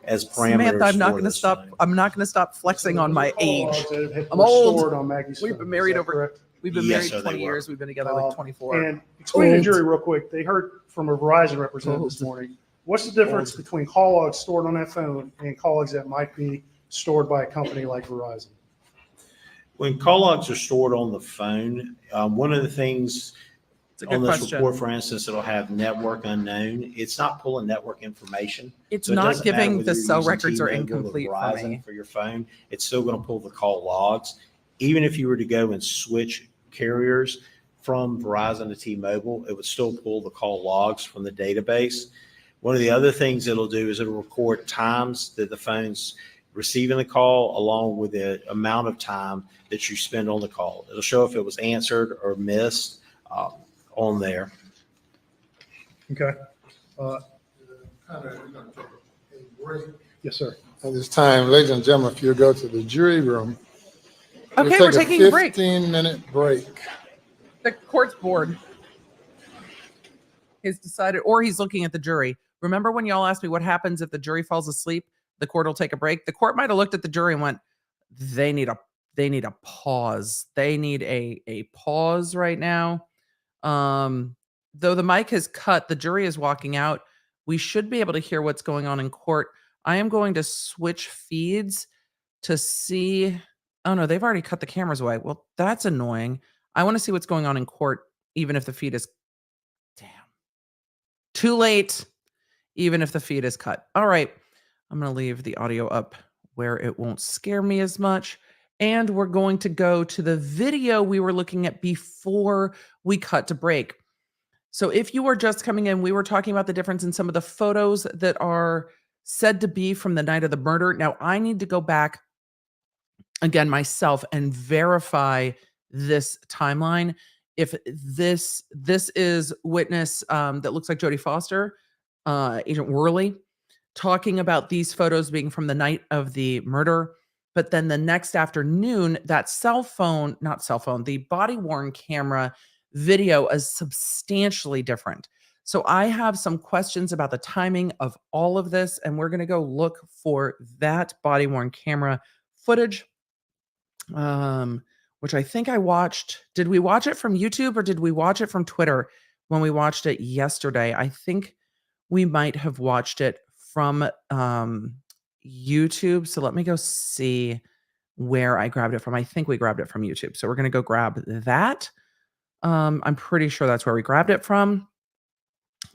as parameters. Samantha, I'm not for going to this stop. phone. I'm not going to stop flexing on my Call age. logs that have I'm been old. stored on Maggie's We've phone, been is married that over- correct? We've been Yes, married sir, 20 they were. years. We've been together like 24. And explain to Old. the jury real quick, they heard from a Verizon representative this Old. morning. What's the difference between call logs stored on that phone and call logs that might be stored by a company like Verizon? When call logs are stored on the phone, one of the things It's a good on this question. report, for instance, it'll have network unknown. It's not pulling network information. It's So it not doesn't matter giving whether the you're cell using records are T-Mobile or incomplete for Verizon me. for your phone. It's still going to pull the call logs. Even if you were to go and switch carriers from Verizon to T-Mobile, it would still pull the call logs from the database. One of the other things it'll do is it'll record times that the phone's receiving the call along with the amount of time that you spend on the call. It'll show if it was answered or missed on there. Okay. We're gonna take a break. Yes, sir. At this time, ladies and gentlemen, if you go to the jury room. we'll Okay, we're take taking a break. 15-minute break. The court's board has decided, or he's looking at the jury. Remember when y'all asked me what happens if the jury falls asleep? The court will take a break. The court might have looked at the jury and went, they need a pause. They need a pause right now. Though the mic has cut, the jury is walking out. We should be able to hear what's going on in court. I am going to switch feeds to see. Oh no, they've already cut the cameras away. Well, that's annoying. I want to see what's going on in court, even if the feed is too late, even if the feed is cut. All right. I'm going to leave the audio up where it won't scare me as much. And we're going to go to the video we were looking at before we cut to break. So if you are just coming in, we were talking about the difference in some of the photos that are said to be from the night of the murder. Now, I need to go back again myself and verify this timeline. If this is witness that looks like Jodie Foster, Agent Worley, talking about these photos being from the night of the murder. But then the next afternoon, that the body-worn camera video is substantially different. So I have some questions about the timing of all of this, and we're going to go look for that body-worn camera footage, which I think I watched. Did we watch it from YouTube or did we watch it from Twitter when we watched it yesterday? I think we might have watched it from YouTube. So let me go see where I grabbed it from. I think we grabbed it from YouTube. So we're going to go grab that. I'm pretty sure that's where we grabbed it from.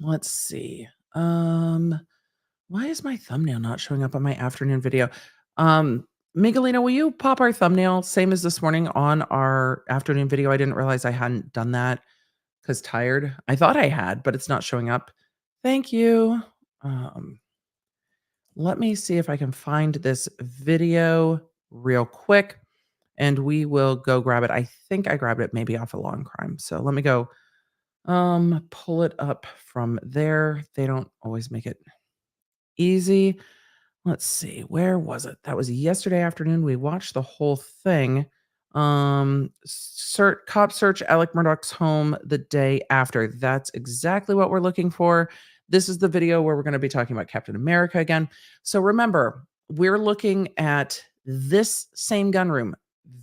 Let's see. Why is my thumbnail not showing up on my afternoon video? Miguelina, will you pop our thumbnail, same as this morning, on our afternoon video? I didn't realize I hadn't done that because tired. I thought I had, but it's not showing up. Thank you. Let me see if I can find this video real quick, and we will go grab it. I think I grabbed it maybe off of Law and Crime. So let me go pull it up from there. They don't always make it easy. Let's see, where was it? That was yesterday afternoon. We watched the whole thing. Cop search Alec Murdaugh's home the day after. That's exactly what we're looking for. This is the video where we're going to be talking about Captain America again. So remember, we're looking at this same gun room.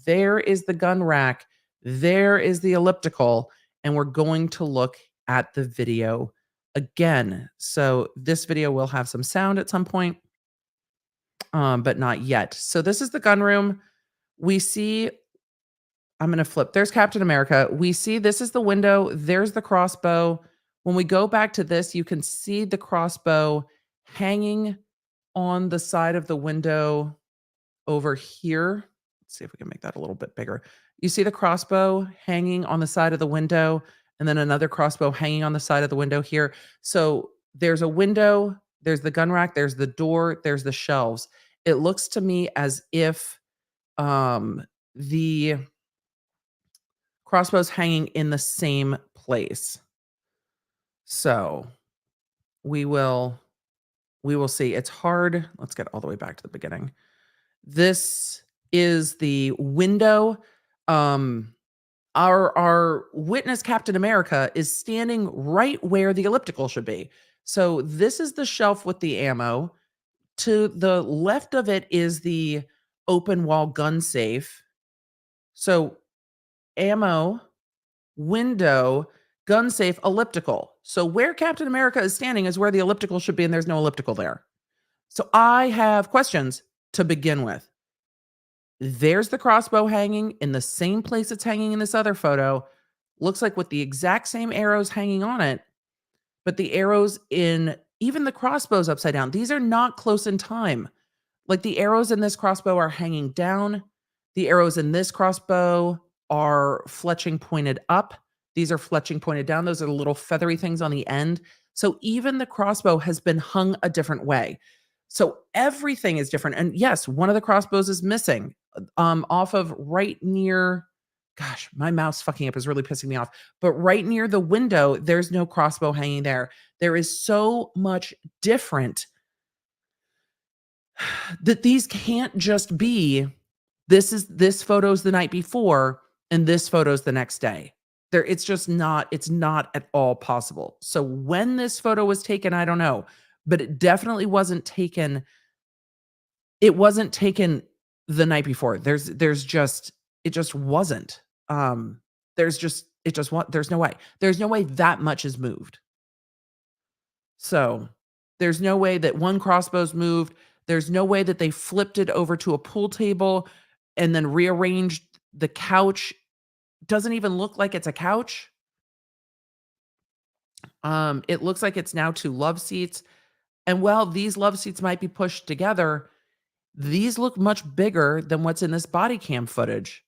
There is the gun rack. There is the elliptical. And we're going to look at the video again. So this video will have some sound at some point, but not yet. So this is the gun room. We see, I'm going to flip. There's Captain America. We see this is the window. There's the crossbow. When we go back to this, you can see the crossbow hanging on the side of the window over here. Let's see if we can make that a little bit bigger. You see the crossbow hanging on the side of the window, and then another crossbow hanging on the side of the window here. So there's a window, there's the gun rack, there's the door, there's the shelves. It looks to me as if the crossbow's hanging in the same place. So we will see. It's hard. Let's get all the way back to the beginning. This is the window. Our witness, Captain America, is standing right where the elliptical should be. So this is the shelf with the ammo. To the left of it is the open wall gun safe. So ammo, window, gun safe, elliptical. So where Captain America is standing is where the elliptical should be, and there's no elliptical there. So I have questions to begin with. There's the crossbow hanging in the same place it's hanging in this other photo. Looks like with the exact same arrows hanging on it, but the arrows in even the crossbow's upside down. These are not close in time. Like the arrows in this crossbow are hanging down. The arrows in this crossbow are fletching pointed up. These are fletching pointed down. Those are the little feathery things on the end. So even the crossbow has been hung a different way. So everything is different. And yes, one of the crossbows is missing off of right near, gosh, my mouse fucking up is really pissing me off. But right near the window, there's no crossbow hanging there. There is so much different that these can't just be, this photo's the night before and this photo's the next day. It's just not, it's not at all possible. So when this photo was taken, I don't know, but it definitely wasn't taken. It wasn't taken the night before. There's just, it just wasn't. There's no way. There's no way that much is moved. So there's no way that one crossbow's moved. There's no way that they flipped it over to a pool table and then rearranged the couch. Doesn't even look like it's a couch. It looks like it's now 2 love seats. And while these love seats might be pushed together, these look much bigger than what's in this body cam footage.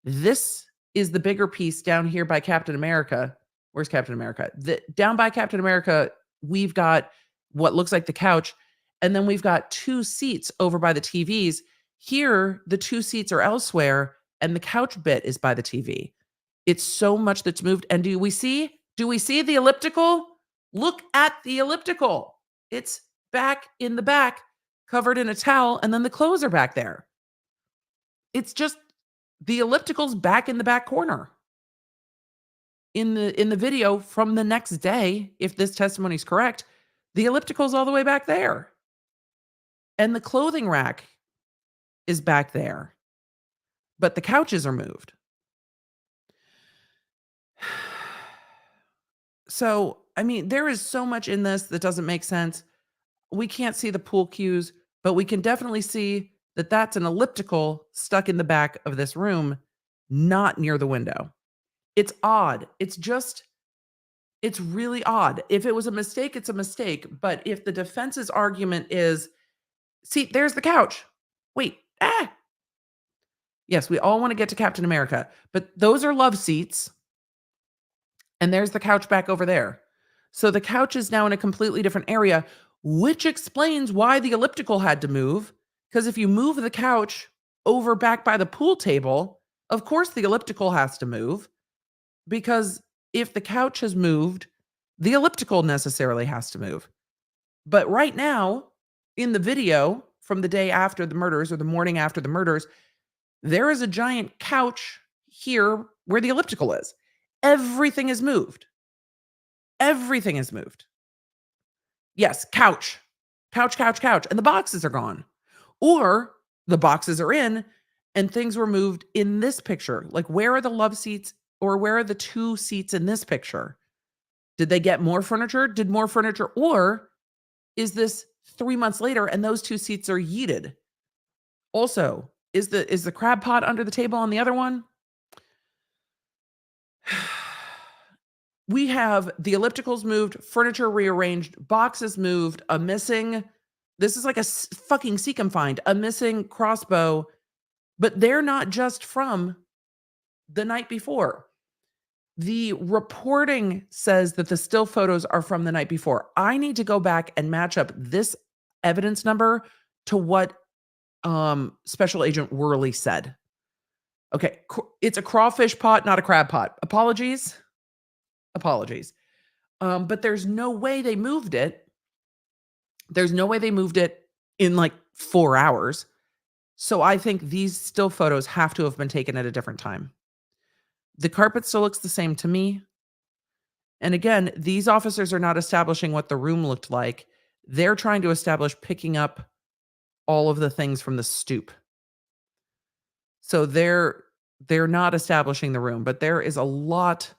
This is the bigger piece down here by Captain America. Where's Captain America? Down by Captain America, we've got what looks like the couch. And then we've got 2 seats over by the TVs. Here, the 2 seats are elsewhere, and the couch bit is by the TV. It's so much that's moved. And do we see the elliptical? Look at the elliptical. It's back in the back, covered in a towel, and then the clothes are back there. It's just the elliptical's back in the back corner. In the video from the next day, if this testimony is correct, the elliptical's all the way back there. And the clothing rack is back there. But the couches are moved. So, I mean, there is so much in this that doesn't make sense. We can't see the pool cues, but we can definitely see that that's an elliptical stuck in the back of this room, not near the window. It's odd. It's really odd. If it was a mistake, it's a mistake. But if the defense's argument is, see, there's the couch. Wait, yes, we all want to get to Captain America, but those are love seats. And there's the couch back over there. So the couch is now in a completely different area, which explains why the elliptical had to move. Because if you move the couch over back by the pool table, of course the elliptical has to move. Because if the couch has moved, the elliptical necessarily has to move. But right now, in the video from the day after the murders or the morning after the murders, there is a giant couch here where the elliptical is. Everything is moved. Everything is moved. Yes, couch. Couch, couch, couch. And the boxes are gone. Or the boxes are in and things were moved in this picture. Like, where are the love seats or where are the 2 seats in this picture? Did they get more furniture? Did more furniture? Or is this 3 months later and those 2 seats are yeeted? Also, is the crab pot under the table on the other one? We have the ellipticals moved, furniture rearranged, boxes moved, a missing, this is like a fucking Seacom find, a missing crossbow, but they're not just from the night before. The reporting says that the still photos are from the night before. I need to go back and match up this evidence number to what Special Agent Worley said. Okay, it's a crawfish pot, not a crab pot. Apologies. But there's no way they moved it. There's no way they moved it in like 4 hours. So I think these still photos have to have been taken at a different time. The carpet still looks the same to me. And again, these officers are not establishing what the room looked like. They're trying to establish picking up all of the things from the stoop. So they're not establishing the room, but there is a lot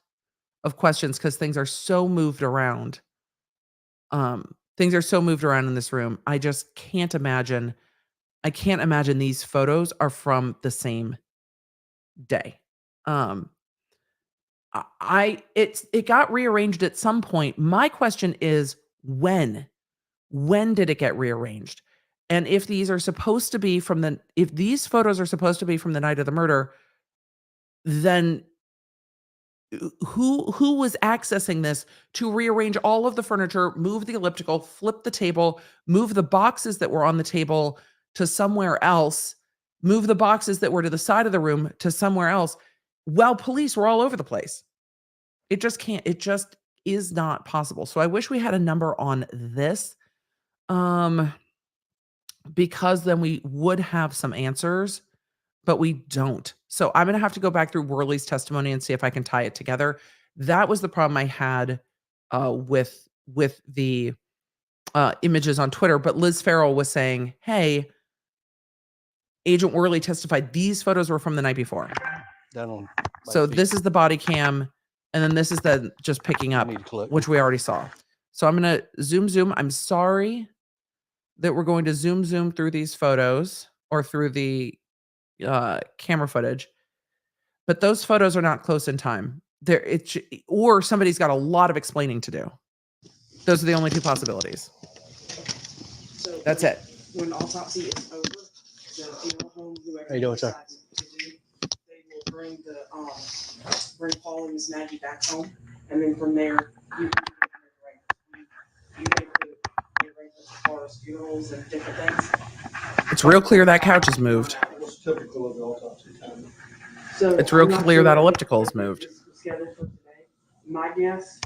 of questions because things are so moved around. Things are so moved around in this room. I just can't imagine. I can't imagine these photos are from the same day. It got rearranged at some point. My question is when? When did it get rearranged? And if these are supposed to be if these photos are supposed to be from the night of the murder, then who was accessing this to rearrange all of the furniture, move the elliptical, flip the table, move the boxes that were on the table to somewhere else, move the boxes that were to the side of the room to somewhere else, while police were all over the place? It just is not possible. So I wish we had a number on this. Because then we would have some answers, but we don't. So I'm going to have to go back through Worley's testimony and see if I can tie it together. That was the problem I had with the images on Twitter. But Liz Farrell was saying, hey, Agent Worley testified these photos were from the night before. So this is the body cam, and then this is the just picking up, which we already saw. So I'm going to zoom. I'm sorry that we're going to zoom through these photos or through the camera footage, but those photos are not close in time. Or somebody's got a lot of explaining to do. Those are the only 2 possibilities. So That's it. when autopsy is over, the funeral home, whoever How you doing, sir? decides to do, they will bring Paul and Miss Maggie back home, and then from there, you make the arrangements as far as funerals and different things. It's real clear that couch is moved. What's typical of the autopsy time? So It's real I'm not clear sure that if elliptical is it's moved. scheduled for today. My guess.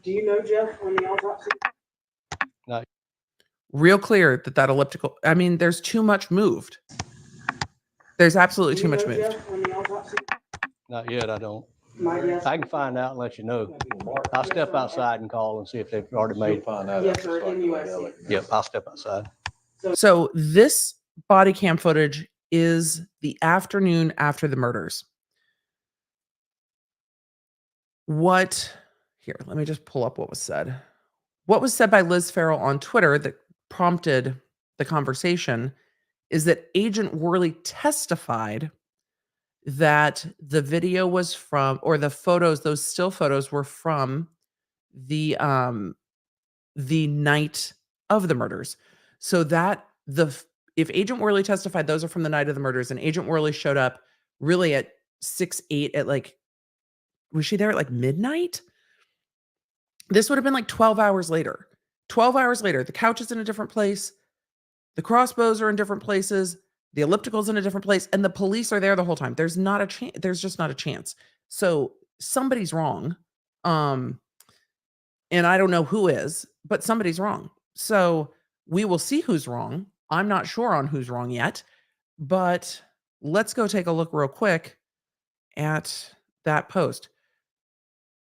Do you know, Jeff, when the autopsy? Real clear that elliptical, I mean, there's too much moved. There's absolutely too much moved. Jeff, when the autopsy? Not yet, I don't. My guess. I can find out and let you know. I'll step outside and call and see if they've already made. Yes, sir, in USC. Yep, I'll step outside. So this body cam footage is the afternoon after the murders. Here, let me just pull up what was said. What was said by Liz Farrell on Twitter that prompted the conversation is that Agent Worley testified that the video was from, or the photos, those still photos were from the night of the murders. So that if Agent Worley testified those are from the night of the murders, and Agent Worley showed up really at 6/8 at like, was she there at like midnight? This would have been like 12 hours later. 12 hours later, the couch is in a different place. The crossbows are in different places. The elliptical's in a different place, and the police are there the whole time. There's not a chance. There's just not a chance. So somebody's wrong. And I don't know who is, but somebody's wrong. So we will see who's wrong. I'm not sure on who's wrong yet, but let's go take a look real quick at that post.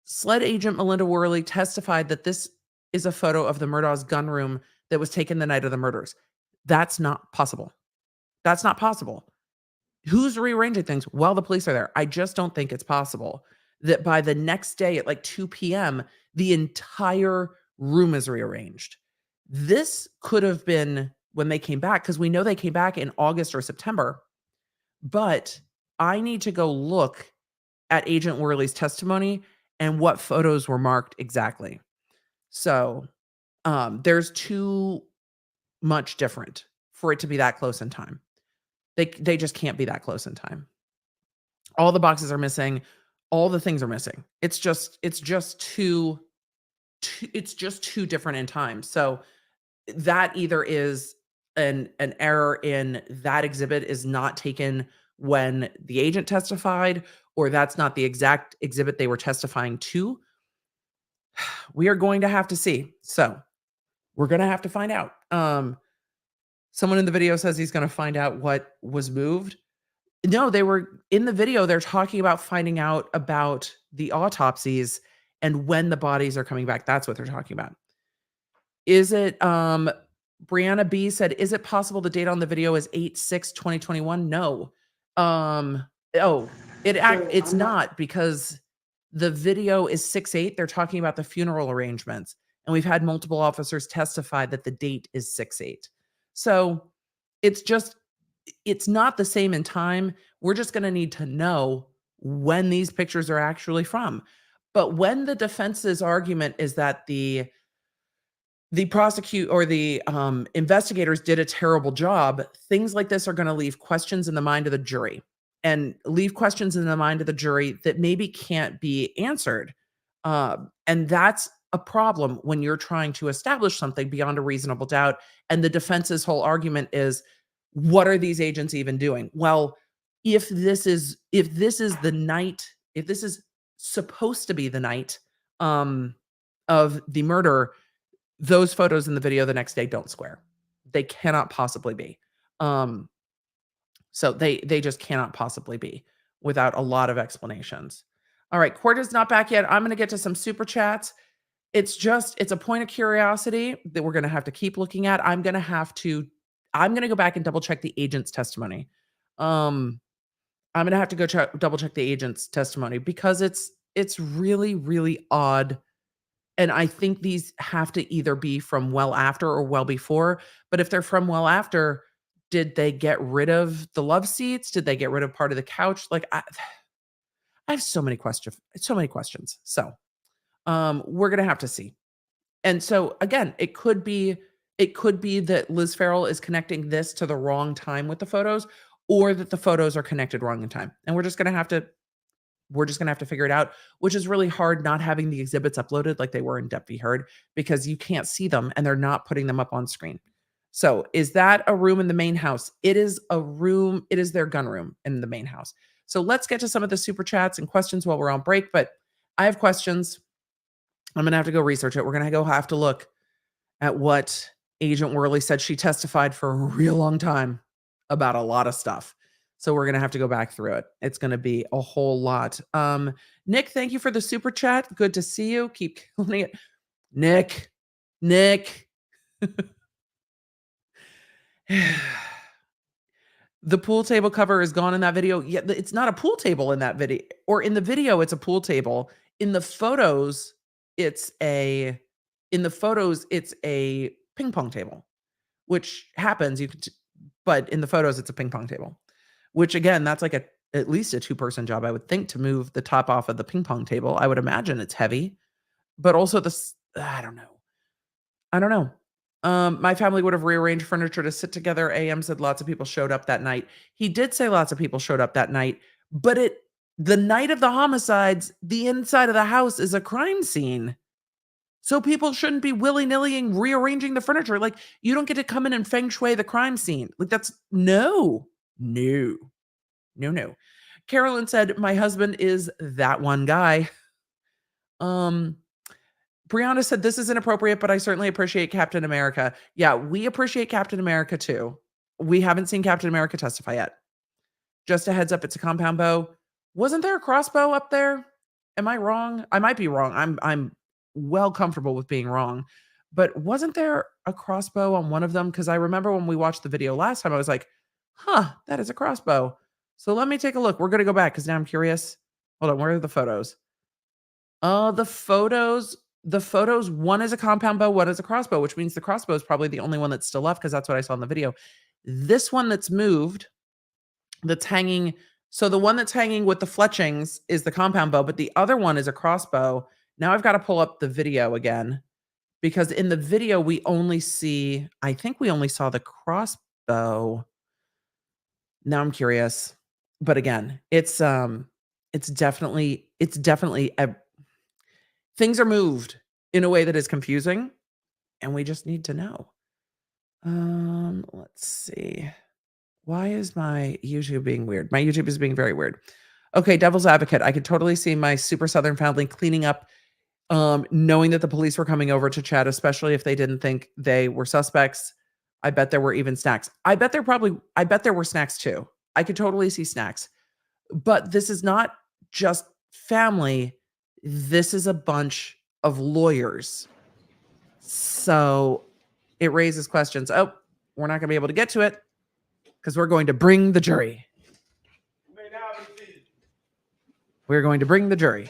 SLED agent Melinda Worley testified that this is a photo of the Murdaugh's gun room that was taken the night of the murders. That's not possible. That's not possible. Who's rearranging things? Well, the police are there. I just don't think it's possible that by the next day at like 2 p.m., the entire room is rearranged. This could have been when they came back, because we know they came back in August or September, but I need to go look at Agent Worley's testimony and what photos were marked exactly. So there's too much different for it to be that close in time. They just can't be that close in time. All the boxes are missing. All the things are missing. It's just too different in time. So that either is an error in that exhibit is not taken when the agent testified, or that's not the exact exhibit they were testifying to. We are going to have to see. So we're going to have to find out. Someone in the video says he's going to find out what was moved. No, they were in the video. They're talking about finding out about the autopsies and when the bodies are coming back. That's what they're talking about. Is it, Brianna B said, is it possible the date on the video is 8/6/2021? No. It's not, because the video is 6/8. They're talking about the funeral arrangements. And we've had multiple officers testify that the date is 6/8. So it's not the same in time. We're just going to need to know when these pictures are actually from. But when the defense's argument is that the investigators did a terrible job, things like this are going to leave questions in the mind of the jury, and leave questions in the mind of the jury that maybe can't be answered. And that's a problem when you're trying to establish something beyond a reasonable doubt. And the defense's whole argument is, what are these agents even doing? Well, if this is the night, if this is supposed to be the night of the murder, those photos in the video the next day don't square. They cannot possibly be. So they just cannot possibly be without a lot of explanations. All right, court is not back yet. I'm going to get to some super chats. It's a point of curiosity that we're going to have to keep looking at. I'm going to go back and double check the agent's testimony. I'm going to have to go double check the agent's testimony, because it's really, really odd. And I think these have to either be from well after or well before. But if they're from well after, did they get rid of the love seats? Did they get rid of part of the couch? Like, I have so many questions. So we're going to have to see. And so again, it could be that Liz Farrell is connecting this to the wrong time with the photos, or that the photos are connected wrong in time. And we're just going to have to figure it out, which is really hard not having the exhibits uploaded like they were in Depp v. Heard, because you can't see them and they're not putting them up on screen. So is that a room in the main house? It is a room. It is their gun room in the main house. So let's get to some of the super chats and questions while we're on break. But I have questions. I'm going to have to go research it. We're going to have to look at what Agent Worley said. She testified for a real long time about a lot of stuff. So we're going to have to go back through it. It's going to be a whole lot. Nick, thank you for the super chat. Good to see you. Keep killing it. Nick. The pool table cover is gone in that video. Yeah, it's not a pool table in that video. Or in the video, it's a pool table. In the photos, it's a ping pong table, which happens. but in the photos, it's a ping pong table, which again, that's like at least a 2-person job, I would think, to move the top off of the ping pong table. I would imagine it's heavy, but also this, I don't know. My family would have rearranged furniture to sit together. AM said lots of people showed up that night. He did say lots of people showed up that night, but the night of the homicides, the inside of the house is a crime scene. So people shouldn't be willy-nilly rearranging the furniture. Like, you don't get to come in and feng shui the crime scene. Like, that's no. Carolyn said, my husband is that one guy. Brianna said, this is inappropriate, but I certainly appreciate Captain America. Yeah, we appreciate Captain America too. We haven't seen Captain America testify yet. Just a heads up, it's a compound bow. Wasn't there a crossbow up there? Am I wrong? I might be wrong. I'm well comfortable with being wrong. But wasn't there a crossbow on one of them? Because I remember when we watched the video last time, I was like, that is a crossbow. So let me take a look. We're going to go back because now I'm curious. Hold on, where are the photos? The photos, one is a compound bow, one is a crossbow, which means the crossbow is probably the only one that's still left because that's what I saw in the video. This one that's moved, that's hanging. So the one that's hanging with the fletchings is the compound bow, but the other one is a crossbow. Now I've got to pull up the video again because in the video I think we only saw the crossbow. Now I'm curious, but again, it's definitely things are moved in a way that is confusing, and we just need to know. Let's see. Why is my YouTube being weird? My YouTube is being very weird. Okay, devil's advocate. I could totally see my super Southern family cleaning up, knowing that the police were coming over to chat, especially if they didn't think they were suspects. I bet there were even snacks. I bet there were snacks too. I could totally see snacks. But this is not just family. This is a bunch of lawyers. So it raises questions. Oh, we're not going to be able to get to it because we're going to bring the jury. We're going to bring the jury.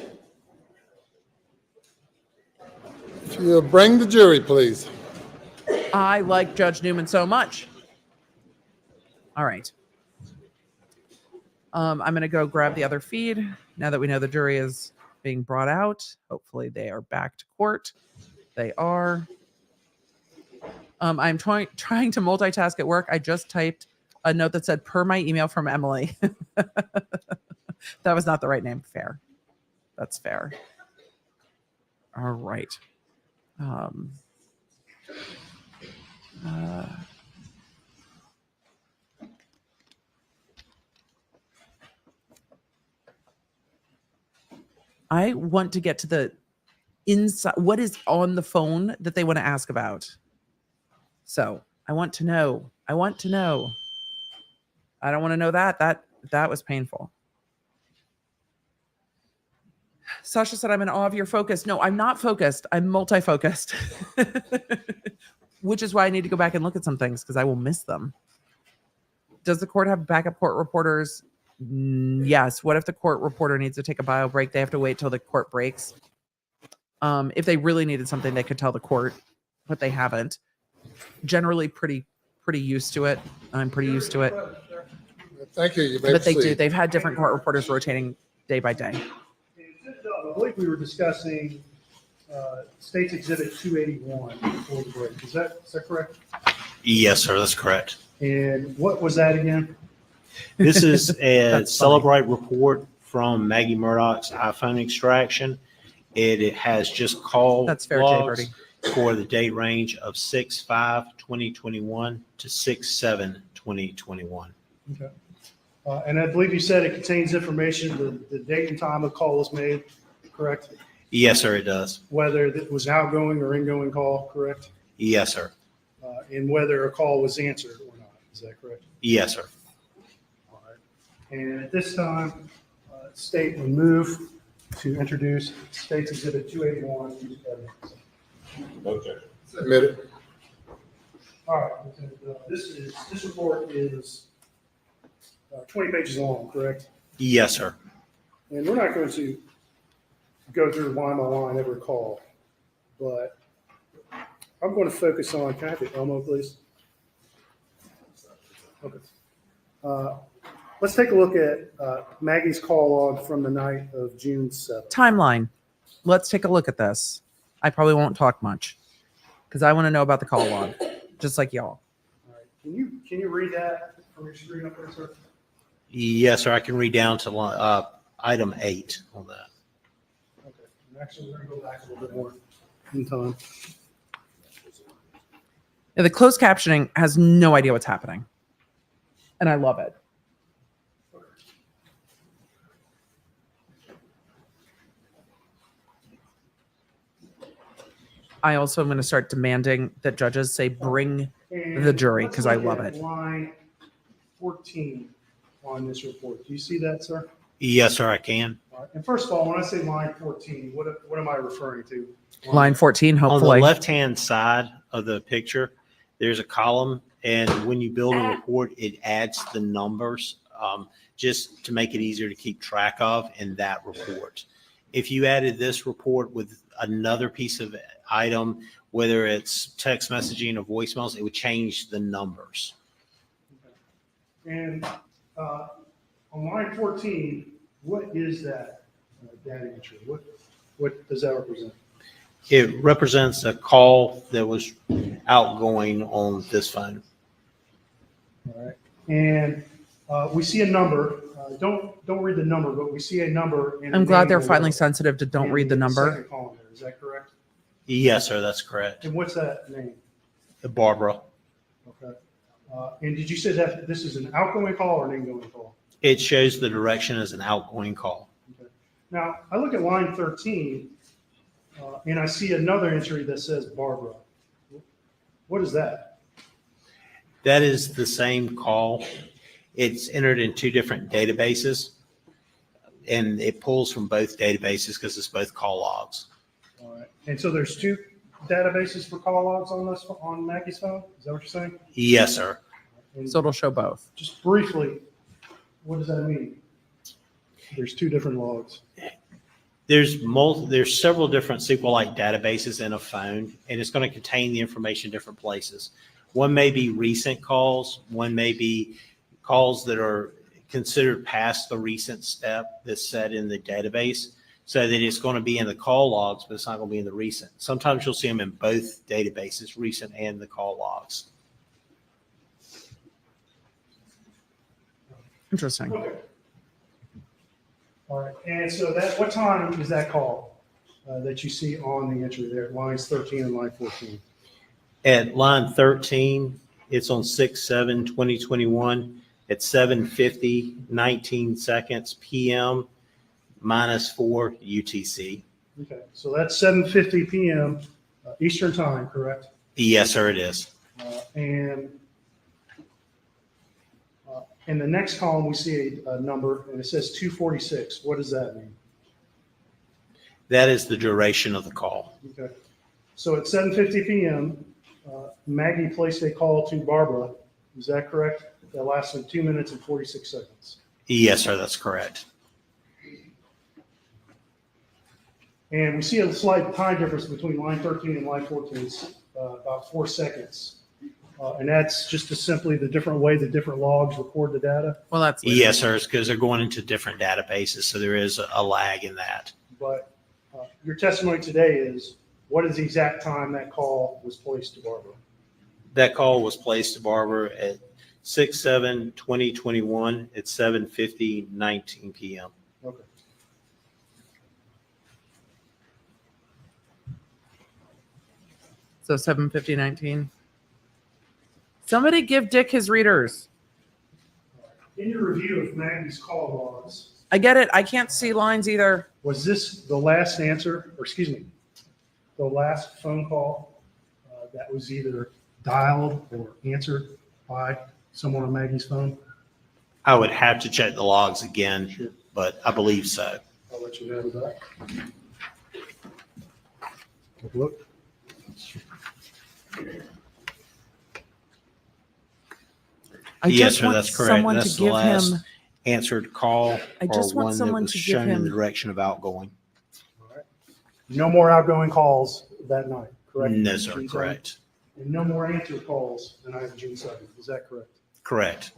If you'll bring the jury, please. I like Judge Newman so much. All right. I'm going to go grab the other feed now that we know the jury is being brought out. Hopefully they are back to court. They are. I'm trying to multitask at work. I just typed a note that said, per my email from Emily. That was not the right name. Fair. That's fair. All right. I want to get to the inside. What is on the phone that they want to ask about? So I want to know. I don't want to know that. That was painful. Sasha said, I'm in awe of your focus. No, I'm not focused. I'm multi-focused. Which is why I need to go back and look at some things because I will miss them. Does the court have backup court reporters? Yes. What if the court reporter needs to take a bio break? They have to wait till the court breaks. If they really needed something, they could tell the court, but they haven't. Generally pretty used to it. I'm pretty used to it. Thank you. But they do. They've had different court reporters rotating day by day. I believe we were discussing State's Exhibit 281 before the break. Is that correct? Yes, sir, that's correct. And what was that again? This is a Celebrate report from Maggie Murdaugh's iPhone extraction. It has just call That's fair, Jay logs Birdie. for the date range of 6/5/2021 to 6/7/2021. Okay. And I believe you said it contains information, the date and time a call was made, correct? Yes, sir, it does. Whether it was outgoing or ingoing call, correct? Yes, sir. And whether a call was answered or not, is that correct? Yes, sir. All right. And at this time, State will move to introduce State's Exhibit 281. Okay. Submit it. All right. This report is 20 pages long, correct? Yes, sir. And we're not going to go through line by line every call, but I'm going to focus on, can I have the Elmo, please? Okay. Let's take a look at Maggie's call log from the night of June 7th. Timeline. Let's take a look at this. I probably won't talk much because I want to know about the call log, just like y'all. All right. Can you read that from your screen up there, sir? Yes, sir. I can read down to item 8 on that. Okay. And actually, we're going to go back a little bit more in time. Yeah, the closed captioning has no idea what's happening, and I love it. I also am going to start demanding that judges say bring the jury because I love it. Line 14 on this report. Do you see that, sir? Yes, sir, I can. All right. And first of all, when I say line 14, what am I referring to? Line 14, On the hopefully. left-hand side of the picture, there's a column, and when you build a report, it adds the numbers just to make it easier to keep track of in that report. If you added this report with another piece of item, whether it's text messaging or voicemails, it would change the numbers. And on line 14, what is that data entry? What does that represent? It represents a call that was outgoing on this phone. All right. And we see a number. Don't read the number, but we see a number. And I'm glad they're name finally below. sensitive to don't And read the number. second column there. Is that correct? Yes, sir, that's correct. And what's that name? Barbara. Okay. And did you say that this is an outgoing call or an incoming call? It shows the direction as an outgoing call. Okay. Now, I look at line 13, and I see another entry that says Barbara. What is that? That is the same call. It's entered in 2 different databases, and it pulls from both databases because it's both call logs. All right. And so there's 2 databases for call logs on Maggie's phone? Is that what you're saying? Yes, sir. And So it'll show both. just briefly, what does that mean? There's 2 different logs. There's several different SQLite databases in a phone, and it's going to contain the information in different places. One may be recent calls. One may be calls that are considered past the recent step that's set in the database, so that it's going to be in the call logs, but it's not going to be in the recent. Sometimes you'll see them in both databases, recent and the call logs. Interesting. Okay. All right. And so what time is that call that you see on the entry there, lines 13 and line 14? At line 13, it's on 6/7/2021 at 7:50, 19 seconds PM -4 UTC. Okay. So that's 7:50 p.m. Eastern time, correct? Yes, sir, it is. And in the next column, we see a number, and it says 246. What does that mean? That is the duration of the call. Okay. So at 7:50 p.m., Maggie placed a call to Barbara. Is that correct? That lasted 2 minutes and 46 seconds. Yes, sir, that's correct. And we see a slight time difference between line 13 and line 14. It's about 4 seconds. And that's just simply the different way the different logs record the data. Well, that's Yes, sir, it's because they're going into different databases, so there is a lag in that. But your testimony today is, what is the exact time that call was placed to Barbara? That call was placed to Barbara at 6/7/2021 at 7:50, 19 PM. Okay. So 7:50:19. Somebody give Dick his readers. In your review of Maggie's call logs, I get it. I can't see lines either. was this the last answer, or excuse me, the last phone call that was either dialed or answered by someone on Maggie's phone? I would have to check the logs again, Sure. but I believe so. I'll let you know that. Take a look. I Yes, just sir, want that's correct. someone That's to the give last him. answered call I or just want one that someone was to give shown in him- the direction of outgoing. All right. No more outgoing calls that night, correct? No, sir, June 7th? correct. And no more answer calls the night of June 7th. Is that correct? Correct.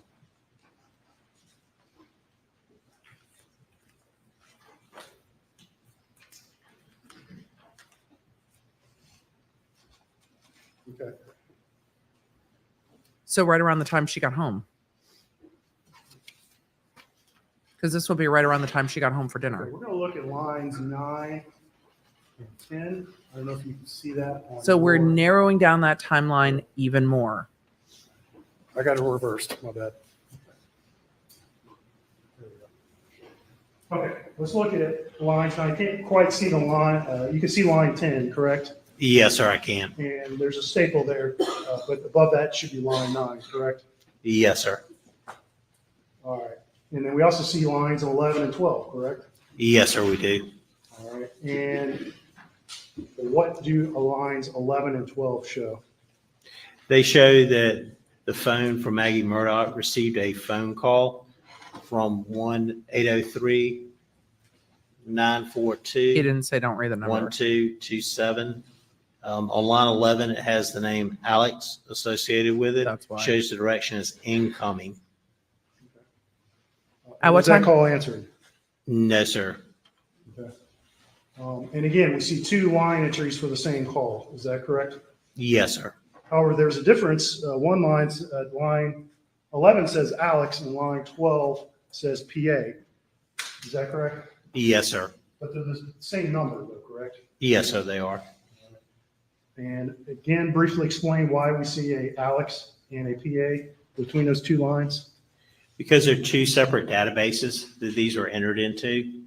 Okay. So right around the time she got home. Because this will be right around the time she got home for Okay, dinner. we're gonna look at lines 9 and 10. I don't know if you can see that. on So we're your- narrowing down that timeline even more. I got it reversed, my bad. There we go. Okay, let's look at lines. Now, I can't quite see the line. You can see line 10, correct? Yes, sir, I can. And there's a staple there, but above that should be line 9, correct? Yes, sir. All right. And then we also see lines 11 and 12, correct? Yes, sir, we do. All right. And what do lines 11 and 12 show? They show that the phone from Maggie Murdaugh received a phone call from 1-803-942. He didn't say don't read the number. 1227. On line 11, it has the name Alex associated with it. That's why. Shows the direction as incoming. At what Was that time? call answered? No, sir. Okay. And again, we see 2 line entries for the same call. Is that correct? Yes, sir. However, there's a difference. One line 11 says Alex and line 12 says PA. Is that correct? Yes, sir. But they're the same number though, correct? Yes, sir, they are. And again, briefly explain why we see a Alex and a PA between those 2 lines. Because they're 2 separate databases that these are entered into.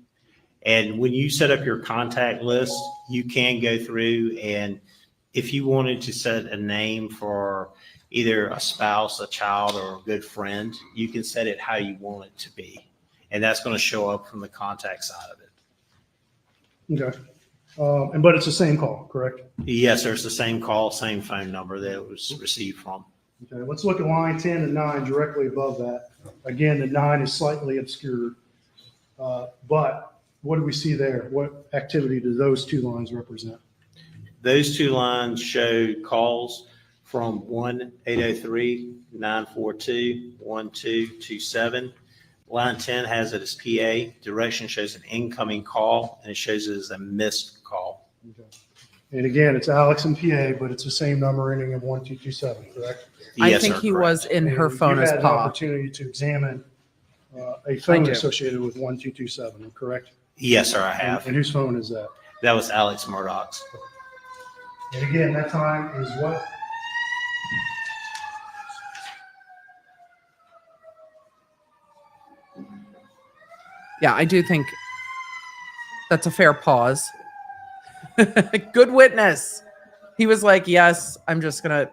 And when you set up your contact list, you can go through and if you wanted to set a name for either a spouse, a child, or a good friend, you can set it how you want it to be. And that's going to show up from the contact side of it. Okay. But it's the same call, correct? Yes, there's the same call, same phone number that it was received from. Okay, let's look at line 10 and 9 directly above that. Again, the 9 is slightly obscured. But what do we see there? What activity do those 2 lines represent? Those 2 lines show calls from 1-803-942-1227. Line 10 has it as PA. Direction shows an incoming call, and it shows it as a missed call. Okay. And again, it's Alex and PA, but it's the same number ending in 1227, correct? I Yes, think sir, he correct. was in her And phone you as had an Pa. opportunity to examine a phone do. associated with 1227, correct? Yes, sir, I have. And whose phone is that? That was Alex Murdaugh's. And again, that time is what? Yeah, I do think that's a fair pause. Good witness. He was like, yes, we're just going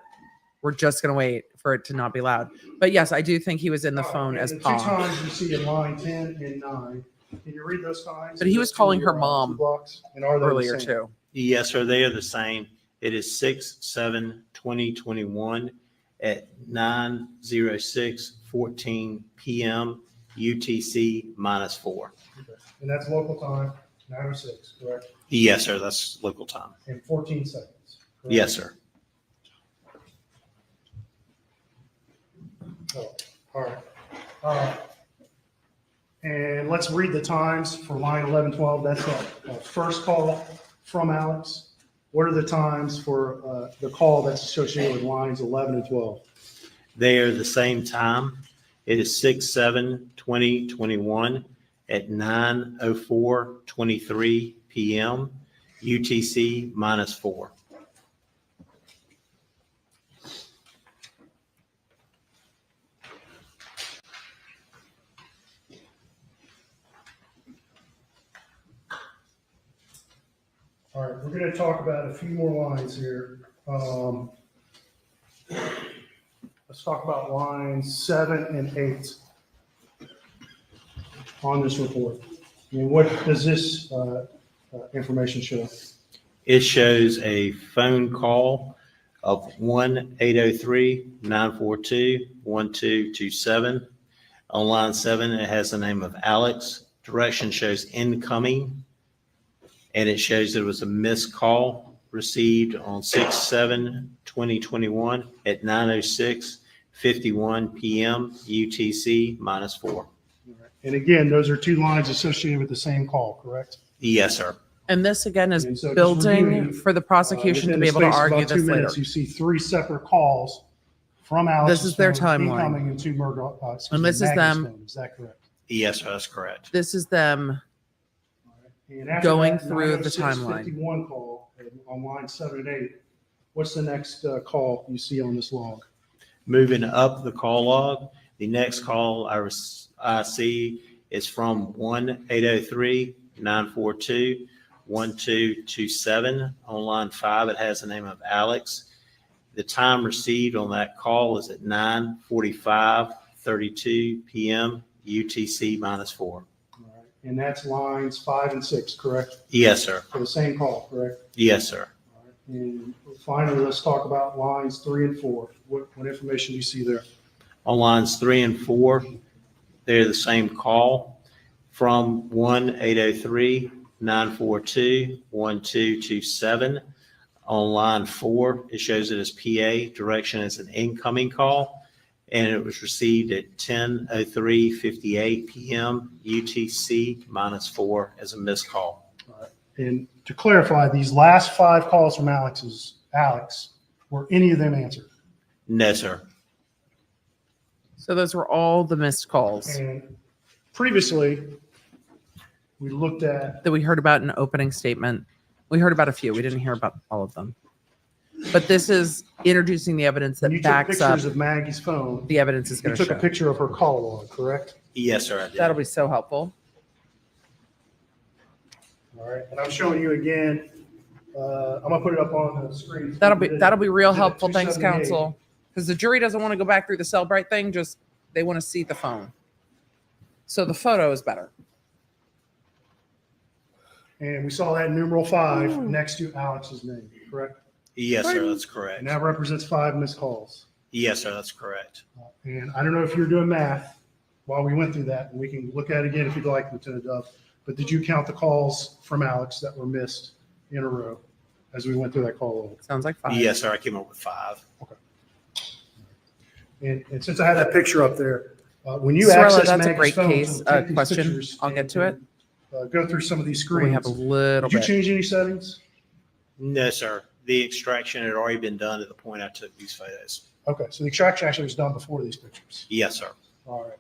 to wait for it to not be loud. But yes, I do think he was in the phone And as the 2 Pa. times you see in line 10 and 9. Can you read those times? But he was calling her 2 mom blocks? And are they the earlier same? too. Yes, sir, they are the same. It is 6/7/2021 at 9:06:14 p.m. UTC -4. Okay. And that's local time, 9:06, correct? Yes, sir, that's local time. And 14 seconds. correct? Yes, sir. Oh, all right. And let's read the times for line 11, 12. That's a first call from Alex. What are the times for the call that's associated with lines 11 and 12? They are the same time. It is 6/7/2021 at 9:04:23 p.m. UTC -4. All right, we're going to talk about a few more lines here. Let's talk about lines 7 and 8 on this report. I mean, what does this information show? It shows a phone call of 1-803-942-1227. On line 7, it has the name of Alex. Direction shows incoming, and it shows there was a missed call received on 6/7/2021 at 9:06 51 PM UTC -4. And again, those are two lines associated with the same call, correct? Yes, sir. And this again is And so just building reviewing, for the prosecution to Within be the able to space of argue about 2 this later. minutes, you see 3 separate calls from Alex. This is their timeline. Incoming into Murdaugh, And this is Maggie's them. phone. Is that correct? Yes, sir, that's correct. This is them. And after Going that through the 906, timeline. 51 call on line 7 and 8, what's the next call you see on this log? Moving up the call log, the next call I see is from 1-803-942-1227. On line 5, it has the name of Alex. The time received on that call is at 9:45:32 PM UTC -4. All right. And that's lines 5 and 6, correct? Yes, sir. For the same call, correct? Yes, sir. All right. And finally, let's talk about lines 3 and 4. What information do you see there? On lines 3 and 4, they're the same call from 1-803-942-1227. On line 4, it shows it as PA. Direction is an incoming call, and it was received at 10:03:58 PM UTC -4 as a missed call. All right. And to clarify, these last 5 calls from Alex, were any of them answered? No, sir. So those were all the missed calls And previously, we looked at, that we heard about in an opening statement. We heard about a few. We didn't hear about all of them. But this is introducing the evidence when that you took backs up pictures of Maggie's phone, the evidence is you going to took a show. picture of her call log, correct? Yes, sir, I did. That'll be so helpful. All right, and I'm showing you again, I'm gonna put it up on the screen. That'll be real Exhibit helpful. Thanks, 278. counsel. Because the jury doesn't want to go back through the Cellbrite thing. Just they want to see the phone. So the photo is better. And we saw that in numeral 5 next to Alex's name, correct? Yes, sir, that's correct. And that represents 5 missed calls. Yes, sir, that's correct. And I don't know if you're doing math while we went through that, and we can look at it again if you'd like, Lieutenant Dove. But did you count the calls from Alex that were missed in a row as we went through that call log? Sounds like 5. Yes, sir, I came up with 5. And since I had that picture up there, when you Sorella, access that's a Maggie's great phone case to take these question. pictures I'll get to it. and, go through some of these We have screens. a little Did you bit. change any settings? No, sir. The extraction had already been done at the point I took these photos. Okay, so the extraction actually was done before these pictures. Yes, sir. All right.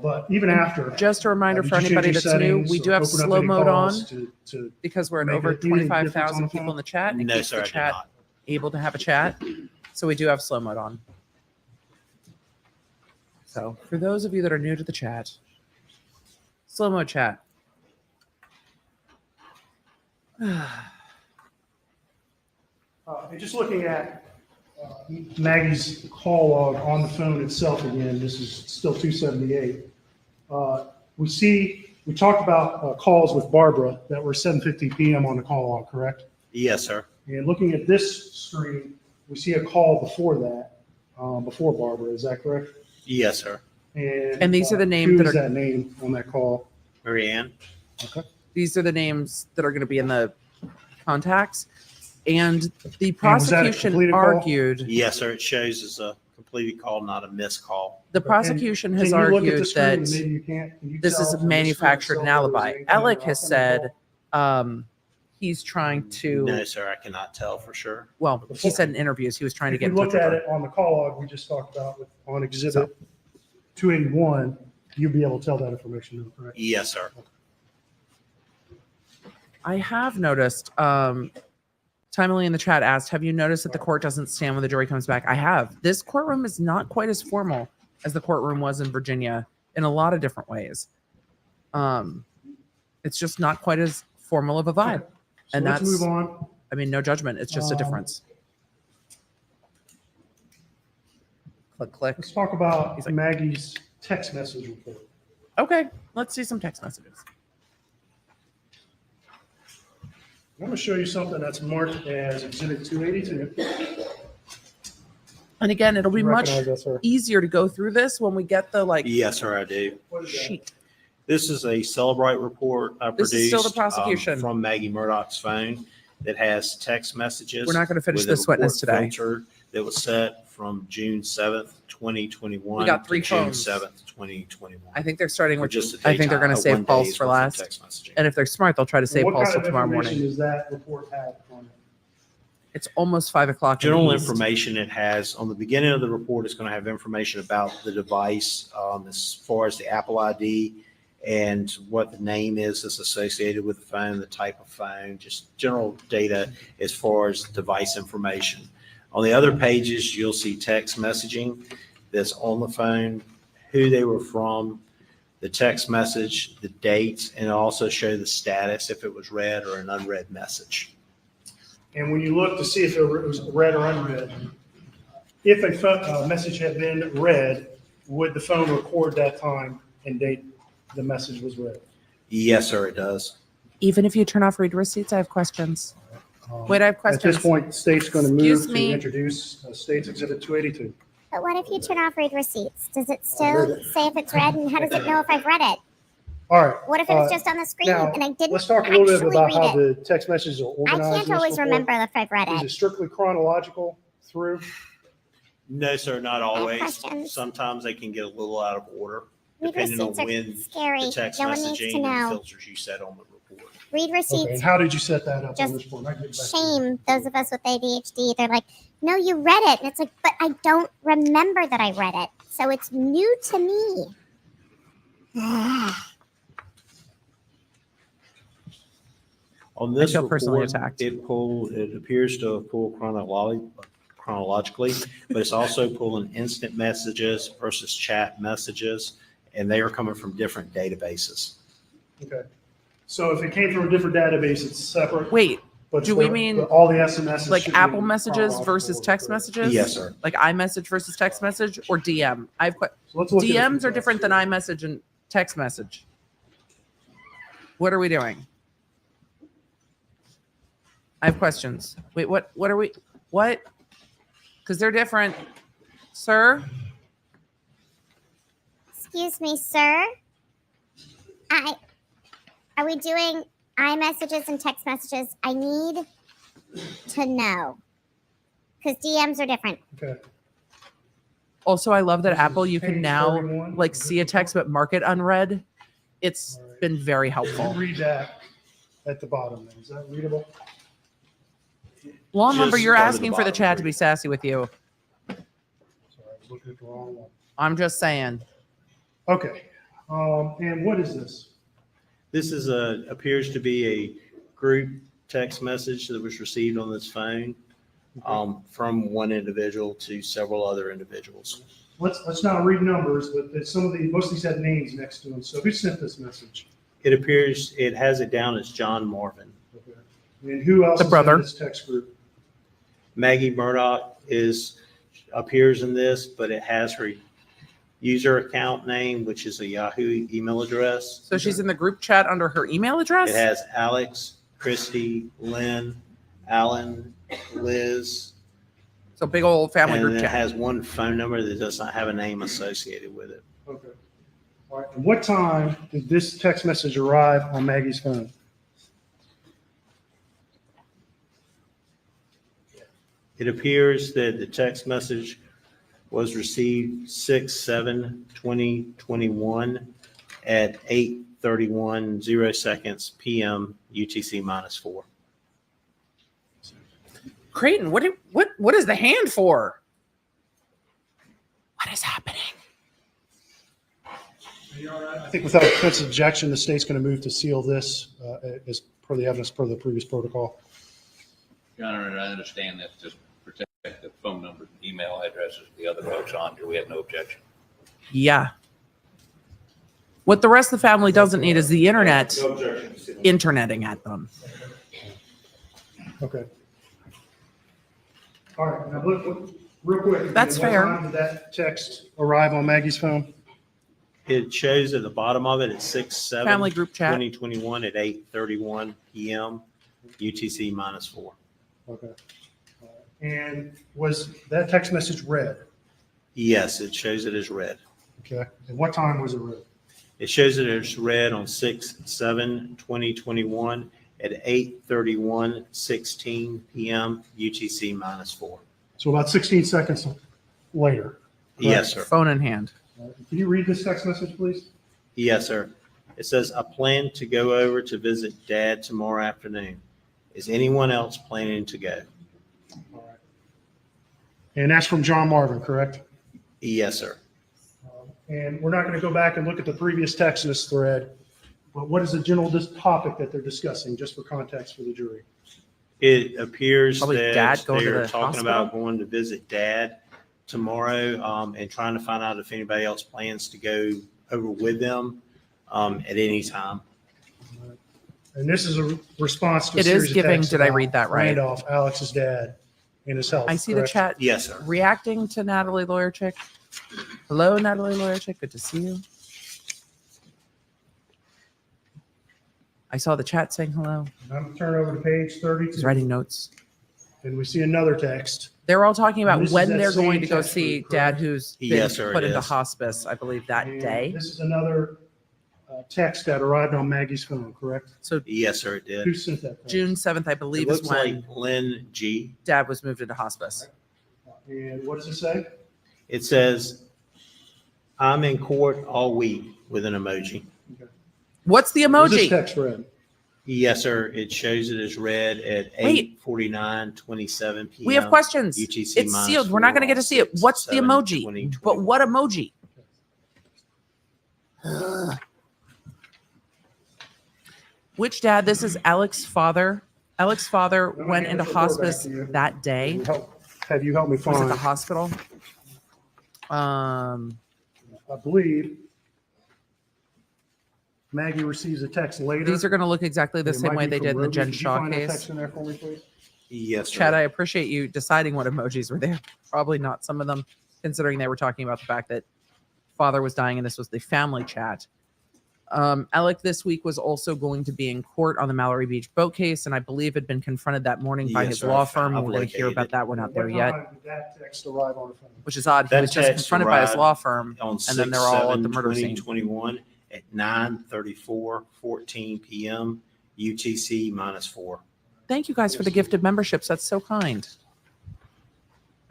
But even after. Just a reminder did for you change anybody your that's new, settings we do or have open up slow any mode on calls to because we're at make over it any difference on 25,000 the people phone? in the chat. It No, keeps sir, the I did chat not. able to have a chat. So we do have slow mode on. So for those of you that are new to the chat, slow mode chat. And just looking at Maggie's call log on the phone itself again, this is still 278. We talked about calls with Barbara that were 7:50 PM on the call log, correct? Yes, sir. And looking at this screen, we see a call before that, before Barbara, is that correct? Yes, sir. And these are the names who that is are- that name on that call? Mary Ann? Okay. These are the names that are going to be in the contacts. And the And was that a prosecution completed call? argued, Yes, sir. It shows as a completed call, not a missed call. the prosecution And has can you look at the argued screen that and maybe you can't- can you this tell is from the screen manufactured an itself if there's alibi. anything Alec off has on the said call? he's trying to, No, sir. I cannot tell for sure. well, he said in interviews he was trying to If get you in touch looked with at her. it on the call log we just talked about on exhibit 281, you'll be able to tell that information, correct? Yes, sir. I have noticed, Timely in the chat asked, have you noticed that the court doesn't stand when the jury comes back? I have. This courtroom is not quite as formal as the courtroom was in Virginia in a lot of different ways. It's just not quite as formal of a vibe. So And let's that's, move on. I mean, no judgment. It's just a difference. Click, click. Let's talk about He's like- Maggie's text message report. Okay, let's see some text messages. I'm going to show you something that's marked as exhibit 282. And again, it'll be You much recognize that, sir? easier to go through this when we get the like Yes, sir. I do. What is that? sheet. This is a Cellbrite report I This produced is still the prosecution. from Maggie Murdaugh's phone. that has text messages. We're not going to finish with a this witness report today. filter that was set from June 7th, 2021 We got 3 to June phones. 7th, 2021. I think they're starting For with, just a I think they're going to daytime, save 1 Pulse day's for worth of last. text messaging. And if they're smart, they'll try to save What Pulse kind till of tomorrow information morning. does that report have on it? It's almost 5 o'clock. in the General east. information it has, on the beginning of the report, it's going to have information about the device as far as the Apple ID and what the name is that's associated with the phone, the type of phone, just general data as far as device information. On the other pages, you'll see text messaging that's on the phone, who they were from, the text message, the dates, and also show the status if it was read or an unread message. And when you look to see if it was read or unread, if a message had been read, would the phone record that time and date the message was read? Yes, sir, it does. Even if you turn off read receipts, I have questions. Wait, I have At questions. this point, the state's going to Excuse move to me. introduce State's Exhibit 282. But what if you turn off read receipts? Does it still say if it's read, and how does it know if I've read it? All right. What if it was just on the screen now, and I didn't Let's talk a little bit actually about how read the text messages are I organized. in can't this always report. remember if I've read Is it. it strictly chronological through? No, sir, not always. questions. Sometimes they can get a little out of order, Read depending on receipts are when scary. the text No one needs to messaging and know. filters you set on the report. Read Okay, receipts. and how did you set that up on Just this report? I can get back to you. Shame those of us with ADHD. They're like, no, you read it. And it's like, but I don't remember that I read it. So it's new to me. On this feel personally report, attacked. it appears to pull chronologically, but it's also pulling instant messages versus chat messages, and they are coming from different databases. Okay. So if it came from a different database, it's separate. Wait, But do we the- mean all the SMS like Apple messages versus text messages? Yes, sir. Like iMessage versus text message or DM? So let's look at DMs it. are different than iMessage and text message. What are we doing? I have questions. Wait, what are we, what? Because they're different. Sir? Excuse me, sir. Are we doing iMessages and text messages? I need to know. Because DMs are different. Okay. Also, I love that This is Apple, you can page now 31 like of see this a text but mark it unread. It's All right. been very You helpful. read that at the bottom. Then. Is that readable? Long number, Just you're go to the asking for the bottom, chat to read. be sassy with you. Sorry, I was looking at the wrong one. I'm just saying. Okay. And what is this? This is appears to be a group text message that was received on this phone from one individual to several other individuals. Let's not read numbers, but most of these had names next to them. So who sent this message? It appears, it has it down as John Marvin. Okay. And who else The is brother. in this text group? Maggie Murdaugh appears in this, but it has her user account name, which is a Yahoo email address. So she's in the group chat under her email address? It has Alex, Christy, Lynn, Alan, Liz, So big old family and group it chat. has one phone number that does not have a name associated with it. Okay. All right. And what time did this text message arrive on Maggie's phone? It appears that the text message was received 6/7/2021 at 8:31 PM UTC -4. Creighton, what is the hand for? What is happening? I think without offensive objection, the state's going to move to seal this as per the evidence per the previous protocol. Your Honor, and I understand that to protect the phone numbers, email addresses, of the other folks on here, we have no objection. Yeah. What the rest of the family doesn't need is the internet No objection to seal. interneting at them. Okay. All right. Now, look, real quick. That's what fair. time did that text arrive on Maggie's phone? It shows at the bottom of it, it's 6/7. Family group chat. 2021 at 8:31 PM UTC -4. Okay. And was that text message read? Yes, it shows it as read. Okay. And what time was it read? It shows it as read on 6/7/2021 at 8:31:16 p.m. UTC -4. So about 16 seconds later. Yes, sir. Phone in hand. Can you read this text message, please? Yes, sir. It says, I plan to go over to visit Dad tomorrow afternoon. Is anyone else planning to go? All right. And that's from John Marvin, correct? Yes, sir. And we're not going to go back and look at the previous text in this thread, but what is the general topic that they're discussing, just for context for the jury? It appears Probably that Dad going to they're the talking about hospital? going to visit Dad tomorrow, and trying to find out if anybody else plans to go over with them at any time. And this is a response to a It is series of giving, texts did I about read that right? Randolph, Alex's dad, and his health. I see the correct? chat Yes, sir. reacting to Natalie Lawyer Chick. Hello, Natalie Lawyer Chick. Good to see you. I saw the chat saying hello. I'm going to turn over to page He's 32, writing notes. and we see another text. They're all talking And about this is when that they're going same to go text see group, Dad, correct? who's been Yes, sir, put it into is. hospice, I believe, that And day. This is another text that arrived on Maggie's phone, correct? So Yes, sir, it did. Who sent that? text? June 7th, I It believe, is looks when like Lynn G. Dad was moved into hospice. And what does it say? It says, I'm in court all week with an emoji. What's the Where's this emoji? text read? Yes, sir. It shows it as red at Wait. 8:49:27 p.m. We have questions. UTC It's sealed. We're not going to get to see it. What's the emoji? But what emoji? Which dad? This is Alex's father. Alex's father No, went I into guess I'll go back hospice to you. that day. Have you helped me Was at find? the hospital. I believe Maggie receives a text later. These are going to look exactly the It same might way be they from did in the Rogan. Jen Could you Shaw find that case. text in there for me, please? Yes, Chad, I sir. appreciate you deciding what emojis were there. Probably not some of them, considering they were talking about the fact that father was dying and this was the family chat. Alec this week was also going to be in court on the Mallory Beach boat case, and I believe had been confronted that morning by Yes, his sir. law firm. I've We're going to hear located about it. that. We're not there What yet, time did that text arrive on the phone? which is odd. He That was just text confronted by his arrived law firm, On and then they're all at the murder scene. 6/7/2021 at 9:34:14 p.m. UTC -4. Thank you guys for the gifted memberships. That's so kind.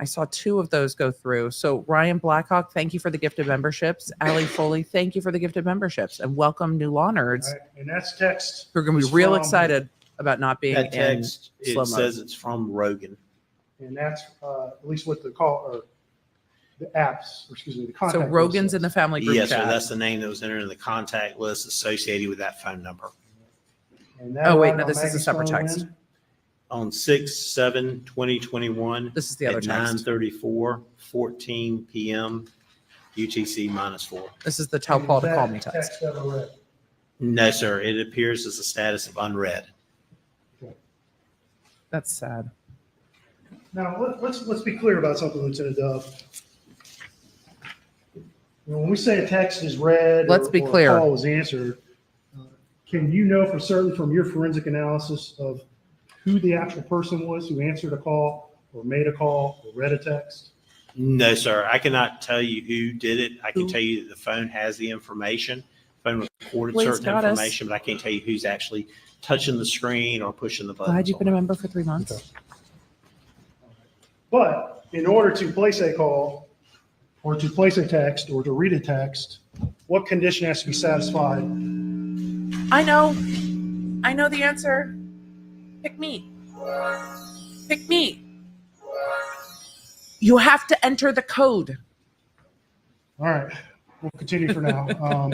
I saw 2 of those go through. So Ryan Blackhawk, thank you for the gifted memberships. Allie Foley, thank you for the gifted memberships. And welcome new law nerds All right, and that's text. who are going to is be real from- excited about not being That in text, slow it mode. says it's from Rogan. And that's at least what the call or the apps, or excuse me, the So contact. list Rogan's in says. the family group Yes, sir. chat. That's the name that was entered in the contact list associated with that phone number. And that Oh, wait, arrived no, on this is a Maggie's separate phone text. when? On 6/7/2021 This is the other at text. 9:34:14 p.m. UTC -4. This is the tell And Paul to that call me text. Text ever read. No, sir. It appears as a status of unread. That's sad. Now, let's be clear about something, Lieutenant Dove. When we say a text is read. Let's be or a clear. call was answered, can you know for certain from your forensic analysis of who the actual person was who answered a call or made a call or read a text? No, sir. I cannot tell you who did it. I can Who? tell you that the phone has the information. Phone recorded Blaze certain got us. information, but I can't tell you who's actually touching the screen or pushing the button. Glad you've been a member for 3 months. But in order to place a call or to place a text or to read a text, what condition has to be satisfied? I know the answer. Pick me. Pick me. You have to enter the code. All right, we'll continue for now.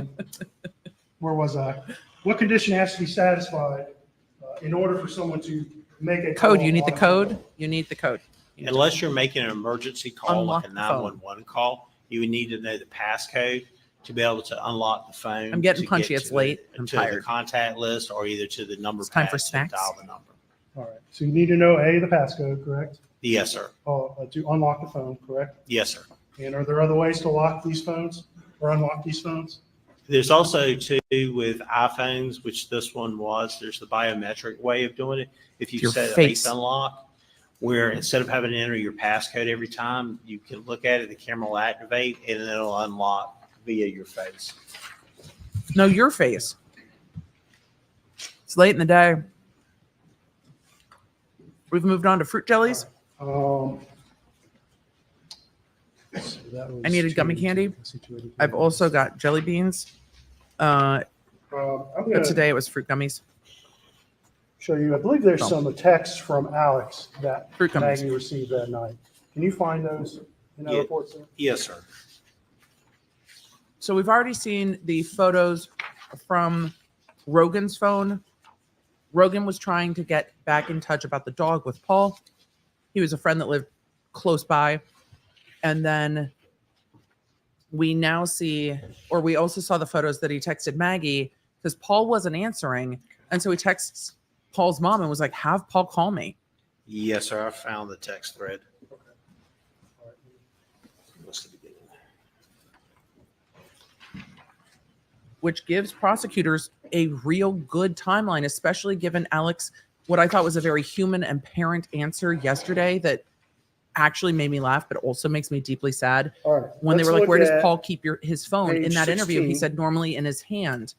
Where was I? What condition has to be satisfied in order for someone to make a Code. call You need the on a code. phone? You need the code. You need Unless you're making an emergency call, like a Unlock the phone. 911 call, you would need to know the passcode to be able to unlock the phone. I'm getting to punchy. get It's to late. The, I'm to tired. the contact list or either to the number It's time pad for to snacks. dial the number. All right, so you need to know the passcode, correct? Yes, sir. To unlock the phone, correct? Yes, sir. And are there other ways to lock these phones or unlock these phones? There's also too with iPhones, which this one was, there's the biometric way of doing it. If you Your set a face. face unlock, where instead of having to enter your passcode every time, you can look at it, the camera will activate, and then it'll unlock via your face. No, your face. It's late in the day. We've moved on to fruit jellies. So that was I needed gummy 282. candy. I see 282. I've also got jelly beans. I'm But gonna today it was fruit gummies. show you, I believe there's Oh. some texts from Alex that Fruit gummies. Maggie received that night. Can you find those in that Yeah. report, sir? Yes, sir. So we've already seen the photos from Rogan's phone. Rogan was trying to get back in touch about the dog with Paul. He was a friend that lived close by. And then we now see, or we also saw the photos that he texted Maggie because Paul wasn't answering. And so he texts Paul's mom and was like, have Paul call me. Yes, sir. I found the text thread. What's the beginning? Which gives prosecutors a real good timeline, especially given Alex, what I thought was a very human and parent answer yesterday that actually made me laugh, but also makes me deeply sad. All right. When they let's were like, look where does at- Paul keep his phone? In page that interview, he 16. said normally in his hand.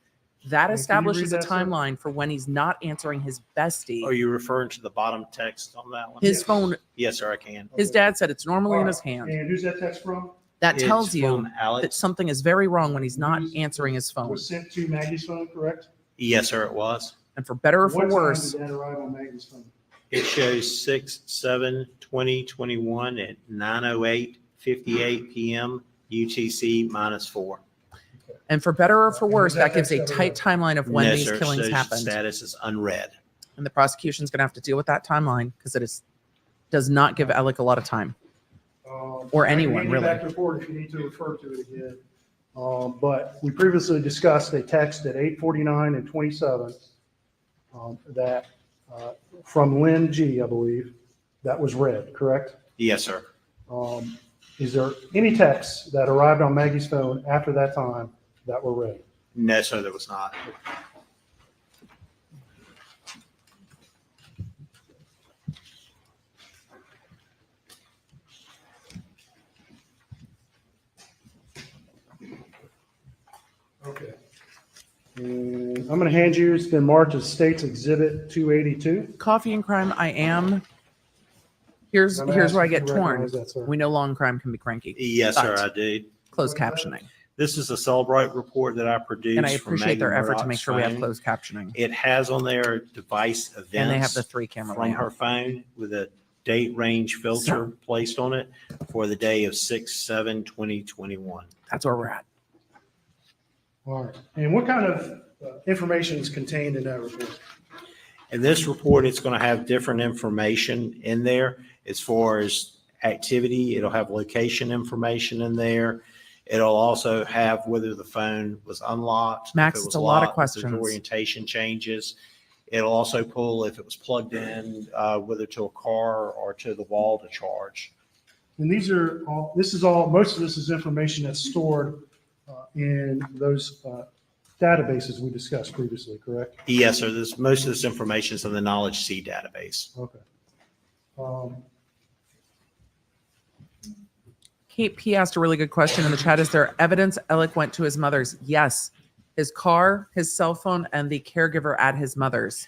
That Can you establishes read a that, sir? timeline for when he's not answering his bestie. Are you referring to the bottom text on that one? His phone, Yes, sir, I can. his dad said it's normally in his hand. And who's that text from? That It's tells you from that Alex. something is very wrong when he's not Who's- answering his phone. Was sent to Maggie's phone, correct? Yes, sir, it was. And for better or for What time worse, did that arrive on Maggie's phone? It shows 6/7/2021 at 9:08:58 p.m. UTC -4. and for better or for And worse, was that that gives a text ever tight read? timeline of when No, these sir, killings shows happened. Status is unread. And the prosecution's going to have to deal with that timeline because does not give Alec a lot of time. Or I can anyone, hand you really. back the report if you need to refer to it again. But we previously discussed a text at 8:49 and 27 that from Lynn G, I believe, that was read, correct? Yes, sir. Is there any texts that arrived on Maggie's phone after that time that were read? No, sir, there was not. Okay. And I'm going to hand you, it's been marked as State's Exhibit 282. Coffee and crime, I am. Here's I'm where I asking get if you torn. recognize that, sir. We know long crime can be cranky. Yes, sir, But I do. closed captioning. This is a Cellbrite report that I produced. And I from appreciate their Maggie effort to make Murdoch's sure we have phone. closed captioning. It has on there device events. And they have the 3-camera from her layout. phone with a date range filter placed on it for the day of 6/7/2021. That's where we're at. All right. And what kind of information is contained in that report? In this report, it's going to have different information in there as far as activity. It'll have location information in there. It'll also have whether the phone was unlocked. if Max, it it's was a lot of locked, if there's questions. Orientation changes. It'll also pull if it was plugged in, whether to a car or to the wall to charge. And these are all, this is all, most of this is information that's stored in those databases we discussed previously, correct? Yes, sir. Most of this information is in the Knowledge C database. Okay. Kate P asked a really good question in the chat. Is there evidence Alec went to his mother's? Yes. His car, his cell phone, and the caregiver at his mother's.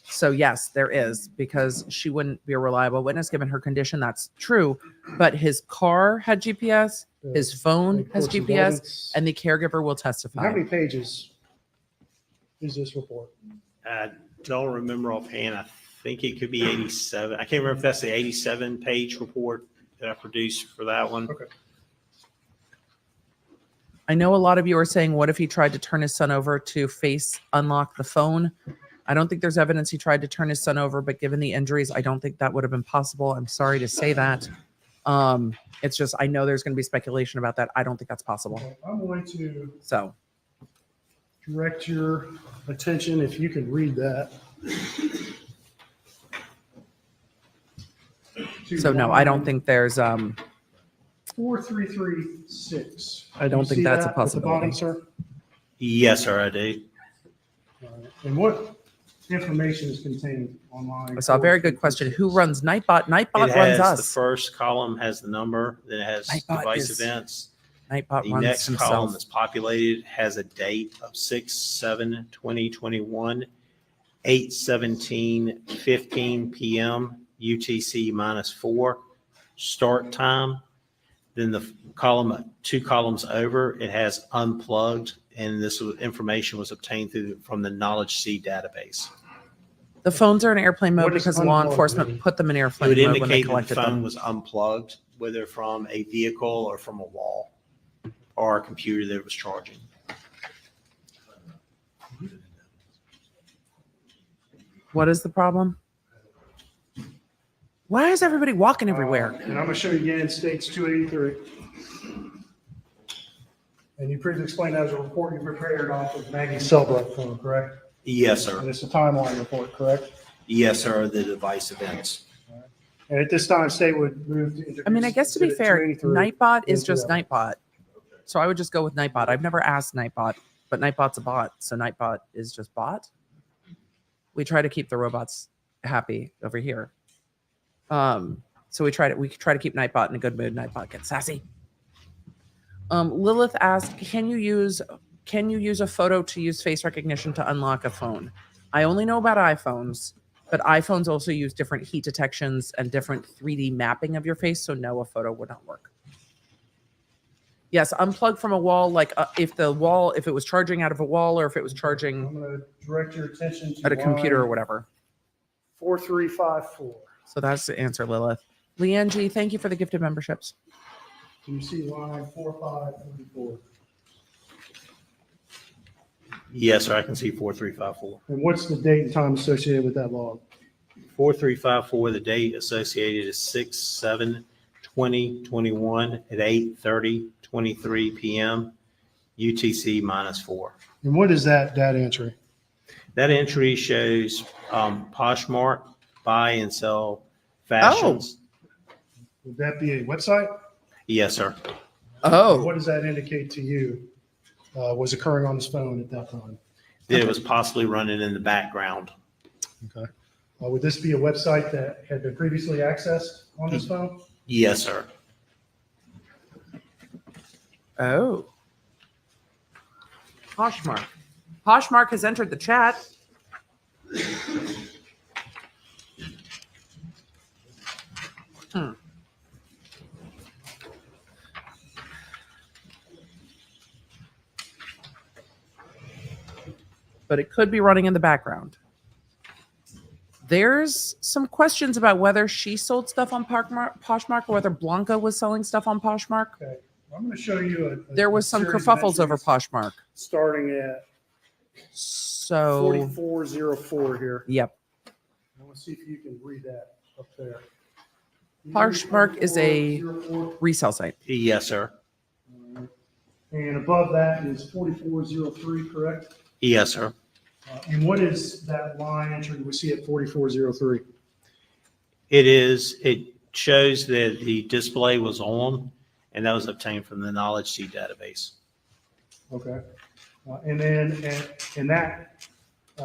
So yes, there is, because she wouldn't be a reliable witness given her condition. That's true. But his car had GPS, his phone has Reports of GPS, evidence. and the caregiver will How testify. many pages is this report? I don't remember offhand. I think it could be 87. I can't remember if that's the 87-page report that I produced for that one. Okay. I know a lot of you are saying, what if he tried to turn his son over to face unlock the phone? I don't think there's evidence he tried to turn his son over, but given the injuries, I don't think that would have been possible. I'm sorry to say that. It's just, I know there's going to be speculation about that. I don't think that's possible. I'm going to So direct your attention, if you can read that. So no, I don't think there's 4336. I don't You think see that's a that at the bottom, possibility. sir? Yes, sir, I do. And what information is contained online? I saw a very good question. Who runs Nightbot? Nightbot It runs has, the us. first column has the number, then it has Nightbot device is- events. Nightbot The runs next column himself. that's populated has a date of 6/7/2021, 8/17/15 p.m. UTC -4, start time. Then the two columns over, it has unplugged, and this information was obtained from the Knowledge C database. The phones are in airplane mode What does because law unplugged enforcement mean? put them in It airplane would mode when they indicate that the collected phone them. was unplugged, whether from a vehicle or from a wall or a computer that it was charging. What is the problem? Why is everybody walking everywhere? And I'm going to show you again, states 283. And you previously explained that as a report you prepared off of Maggie's Cellphone phone, correct? Yes, sir. And it's a timeline report, correct? Yes, sir, the device events. And at this time, state would move to introduce. I mean, I guess to be Exhibit fair, 283 Nightbot is into just that. Nightbot. So I would just go with Nightbot. I've never asked Nightbot, but Nightbot's a bot. So Nightbot is just bot. We try to keep the robots happy over here. So we try to keep Nightbot in a good mood. Nightbot gets sassy. Lilith asked, can you use a photo to use face recognition to unlock a phone? I only know about iPhones, but iPhones also use different heat detections and different 3D mapping of your face. So no, a photo would not work. Yes, unplug from a wall, like if it was charging out of a wall or if it was charging I'm going to direct your attention to at a computer or line whatever. 4354. So that's the answer, Lilith. Leanne G, thank you for the gifted memberships. Can you see line 4544? Yes, sir, I can see 4354. And what's the date and time associated with that log? 4354, the date associated is 6/7/2021 at 8:30:23 p.m. UTC -4. And what is that data entry? That entry shows Poshmark buy and sell fashions. Would that be a website? Yes, sir. Oh, What does that indicate to you was occurring on this phone at that time? That it was possibly running in the background. Okay. Would this be a website that had been previously accessed on this phone? Yes, sir. oh. Poshmark. Poshmark has entered the chat. But it could be running in the background. There's some questions about whether she sold stuff on Poshmark or whether Blanca was selling stuff on Poshmark. Okay. I'm going to show you There was some series of kerfuffles over entries Poshmark. starting at So, 4404 here. yep. I want to see if you can read that up there. Poshmark is a 4404. resale site. Yes, sir. And above that is 4403, correct? Yes, sir. And what is that line entry we see at 4403? It shows that the display was on, and that was obtained from the Knowledge C database. Okay. And then, and that,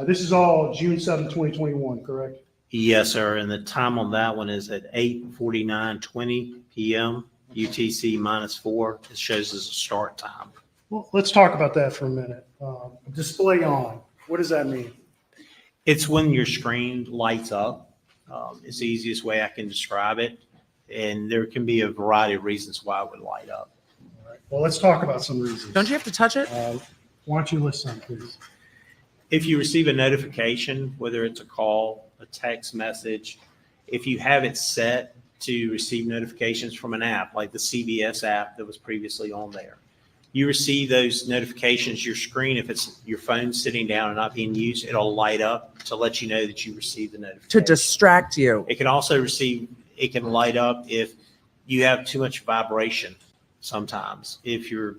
this is all June 7, 2021, correct? Yes, sir. And the time on that one is at 8:49:20 p.m. UTC -4. It shows as a start time. Well, let's talk about that for a minute. Display on, what does that mean? It's when your screen lights up. It's the easiest way I can describe it. And there can be a variety of reasons why it would light up. All right. Well, let's talk about some reasons. Don't you have to touch it? Why don't you listen, please? If you receive a notification, whether it's a call, a text message, if you have it set to receive notifications from an app, like the CBS app that was previously on there, you receive those notifications, your screen, if it's your phone sitting down and not being used, it'll light up to let you know that you received the notification. To distract you. It can also it can light up if you have too much vibration sometimes. If you're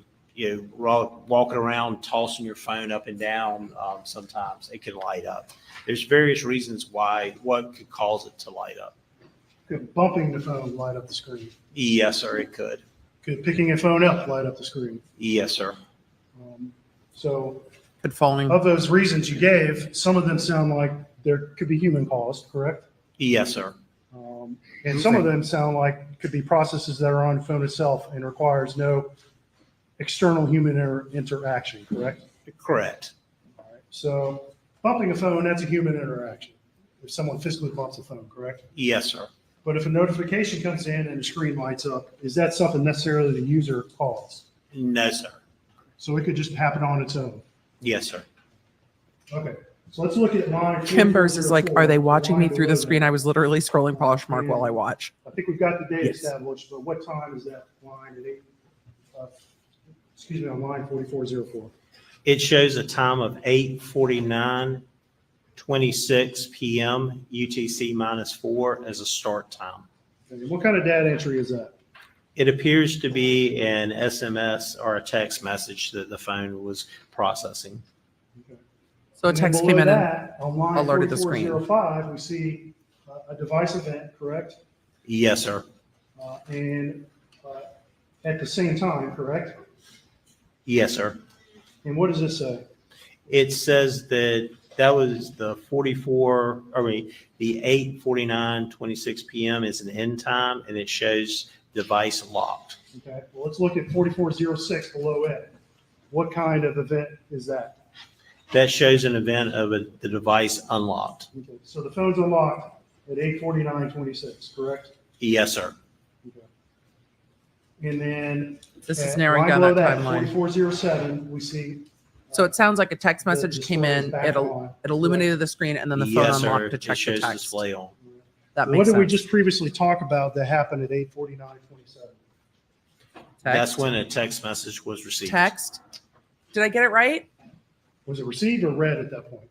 walking around tossing your phone up and down, sometimes it can light up. There's various reasons what could cause it to light up. Could bumping the phone light up the screen? Yes, sir, it could. Could picking a phone up light up the screen? Yes, sir. So Could falling. of those reasons you gave, some of them sound like there could be human caused, correct? Yes, sir. And some of them sound like could be processes that are on the phone itself and requires no external human interaction, correct? Correct. All right. So bumping a phone, that's a human interaction. if someone physically bumps the phone, correct? Yes, sir. But if a notification comes in and the screen lights up, is that something necessarily the user calls? No, sir. So it could just happen on its own? Yes, sir. Okay, so let's look at line. Kimbers is like, are they watching me line through the below screen? that. I was literally scrolling Poshmark while I watch. I think we've got the date Yes. established, but what time is that line on line 4404? It shows a time of 8:49:26 p.m. UTC -4 as a start time. Okay, what kind of data entry is that? It appears to be an SMS or a text message that the phone was processing. Okay. So a And then text below came in and that, on line alerted the screen. 4405, we see a device event, correct? Yes, sir. And at the same time, correct? Yes, sir. And what does this say? It says that was the 8:49:26 p.m. is an end time, and it shows device locked. Okay, well, let's look at 4406 below it. What kind of event is that? That shows an event of the device unlocked. Okay, so the phone's unlocked at 8:49:26, correct? Yes, sir. Okay. And then. this is at narrowing line down below that timeline. 4407, we see. So it sounds like a text message the came display is in, back on, it illuminated the screen, and then the phone Yes, sir. unlocked to It check the shows text. display on. That What makes did we sense. just previously talk about that happened at 8:49:27? That's Text. when a text message was received. Text. Did I get it right? Was it received or read at that point?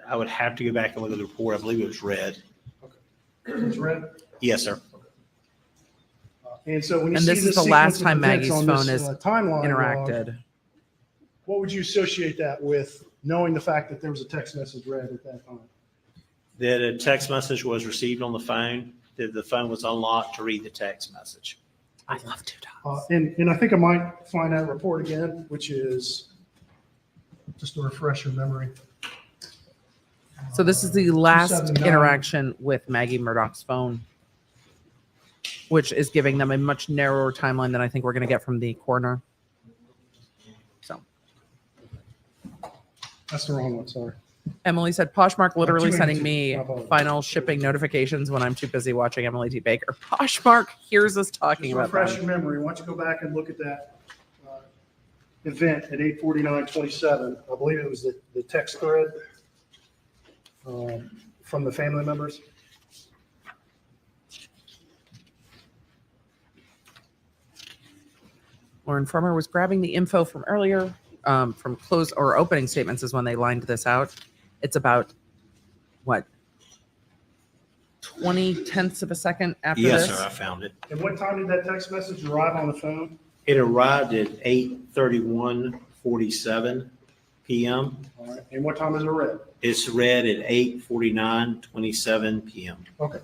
I would have to go back and look at the report. I believe it was red. It was read? Yes, sir. And so when you And see this is this the last sequence of time events Maggie's on phone this, is timeline log, Interacted. what would you associate that with, knowing the fact that there was a text message read at that time? That a text message was received on the phone, that the phone was unlocked to read the text message. I love two dots. And I think I might find that report again, which is, just to refresh your memory. So this is the last 279. interaction with Maggie Murdaugh's phone, which is giving them a much narrower timeline than I think we're going to get from the coroner. So That's the wrong one, sorry. Emily said, Poshmark literally 282. sending me My apologies. final shipping notifications when I'm too busy watching Emily T. Baker. Poshmark hears us talking Just about refresh that. your memory. Why don't you go back and look at that event at 8:49:27. I believe it was the text thread from the family members. Lauren Frommer was grabbing the info from earlier, from close or opening statements is when they lined this out. It's about, what, 20/10 of a second after Yes, this? sir, I found it. And what time did that text message arrive on the phone? It arrived at 8:31:47 p.m. All right. And what time is it read? It's read at 8:49:27 p.m. Okay.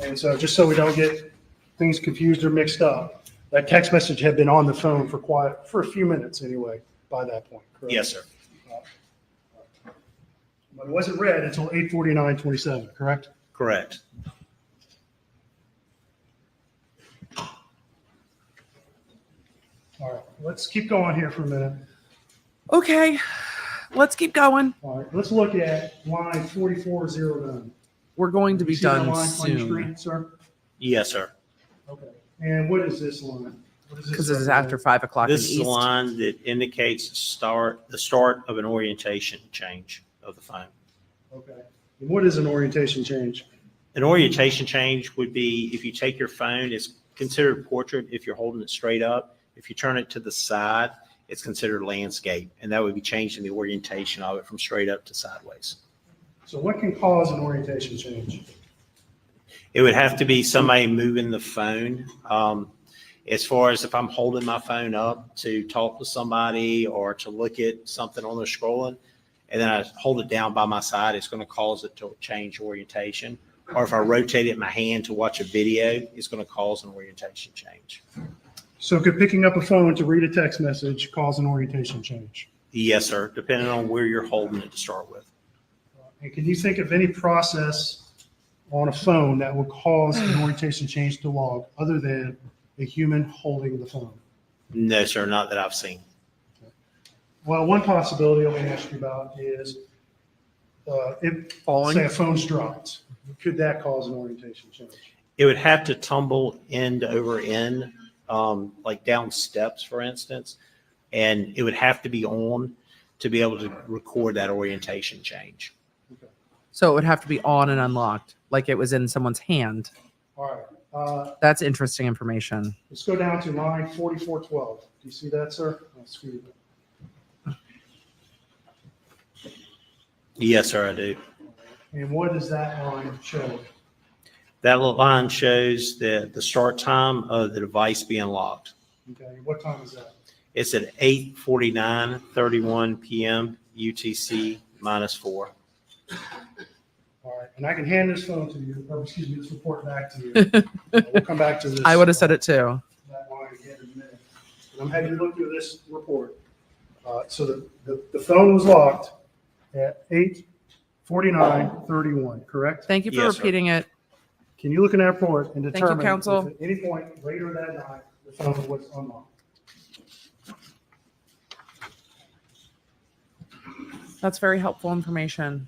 And so just so we don't get things confused or mixed up, that text message had been on the phone for a few minutes anyway, by that point, correct? Yes, sir. But it wasn't read until 8:49:27, correct? Correct. All right, let's keep going here for a minute. Okay, let's keep going. All right, let's look at line 4409. We're going to be You see that done line on your soon screen, sir? Yes, sir. Okay. And what is this line? What is this because this is represent? after 5 o'clock in This the is the east. line that indicates the start of an orientation change of the phone. Okay. And what is an orientation change? An orientation change would be if you take your phone, it's considered portrait if you're holding it straight up. If you turn it to the side, it's considered landscape, and that would be changing the orientation of it from straight up to sideways. So what can cause an orientation change? It would have to be somebody moving the phone. As far as if I'm holding my phone up to talk to somebody or to look at something on the scrolling, and then I hold it down by my side, it's going to cause it to change orientation. Or if I rotate it in my hand to watch a video, it's going to cause an orientation change. So could picking up a phone to read a text message cause an orientation change? Yes, sir, depending on where you're holding it to start with. And can you think of any process on a phone that would cause an orientation change to log other than a human holding the phone? No, sir, not that I've seen. Well, one possibility I'm going to ask you about is say a phone's dropped, could that cause an orientation change? It would have to tumble end over end, like down steps, for instance, and it would have to be on to be able to record that orientation change. So it would have to be on and unlocked, like it was in someone's hand. All right. That's interesting information. Let's go down to line 4412. Do you see that, sir? I'll screw it. Yes, sir, I do. And what does that line show? That line shows the start time of the device being locked. Okay, what time is that? It's at 8:49:31 p.m. UTC -4. All right, and I can hand this phone to you, or excuse me, this report back to you. We'll come back to this. I would have said it too. That line again in a minute. And I'm having you look through this report. So the phone was locked at 8:49:31, correct? Thank you for Yes, sir. repeating it. Can you look in that report and you, determine counsel. if at any point later that night, the phone was unlocked? That's very helpful information.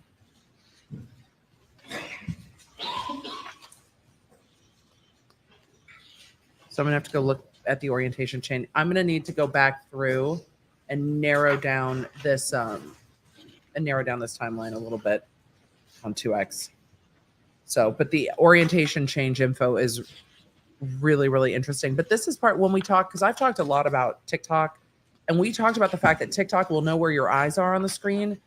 So I'm gonna have to go look at the orientation chain. I'm gonna need to go back through and narrow down this timeline a little bit on 2X. So, but the orientation change info is really, really interesting. But this is part when we talk, because I've talked a lot about TikTok, and we talked about the fact that TikTok will know where your eyes are on the screen.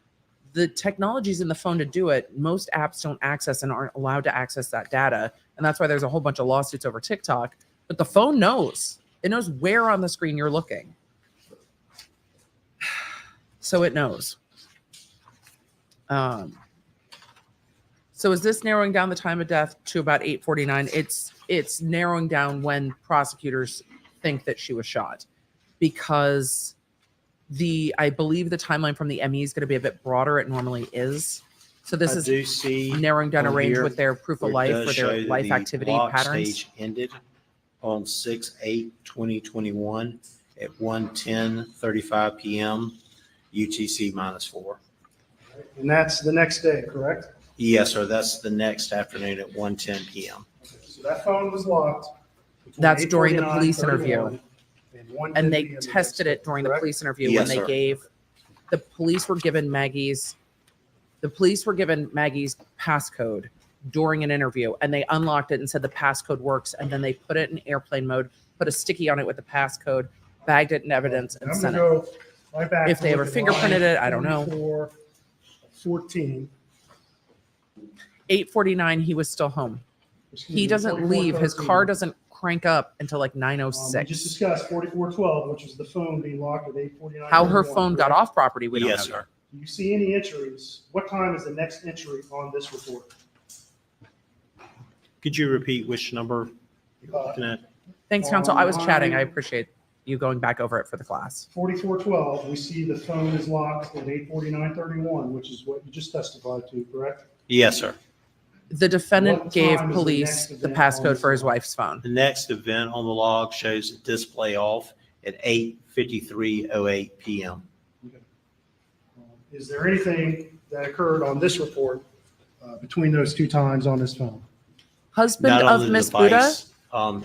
The technology's in the phone to do it. Most apps don't access and aren't allowed to access that data. And that's why there's a whole bunch of lawsuits over TikTok. But the phone knows. It knows where on the screen you're looking. So it knows. So is this narrowing down the time of death to about 8:49? It's narrowing down when prosecutors think that she was shot, because I believe the timeline from the ME is going to be a bit broader. It normally is. So this I is do see narrowing down a on range here with their proof of where it life does for their show that life the activity lock patterns. stage ended on 6/8/2021 at 1:10:35 p.m. UTC -4. And that's the next day, correct? Yes, sir. That's the next afternoon at 1:10 p.m. So that phone was locked. between That's during the 8:49, police 31, interview. and 1:10 And they p.m. the tested next it during day, the correct? police interview Yes, when they sir. gave the police were given Maggie's passcode during an interview, and they unlocked it and said the passcode works, and then they put it in airplane mode, put a sticky on it with the passcode, bagged it in evidence, and I'm sent gonna it. go right back. If to they look ever at fingerprinted line it, I don't know. 14. 8:49, he was still home. Excuse He me, doesn't leave. His 44:13. car doesn't crank up until like We just 9:06. discussed 4412, which is the phone being locked at 8:49. How her phone got off property, we don't Yes, know. sir. Do you see any entries? What time is the next entry on this report? Could you repeat which number you're looking at? Thanks, counsel. I was chatting. I appreciate you going back over it for the class. 4412, we see the phone is locked at 8:49:31, which is what you just testified to, correct? Yes, sir. The defendant What gave time is the police next the event on passcode this for his log? wife's phone. The next event on the log shows display off at 8:53:08 p.m. Is there anything that occurred on this report between those two times on this phone? Husband Not on of the Miss Buddha, device,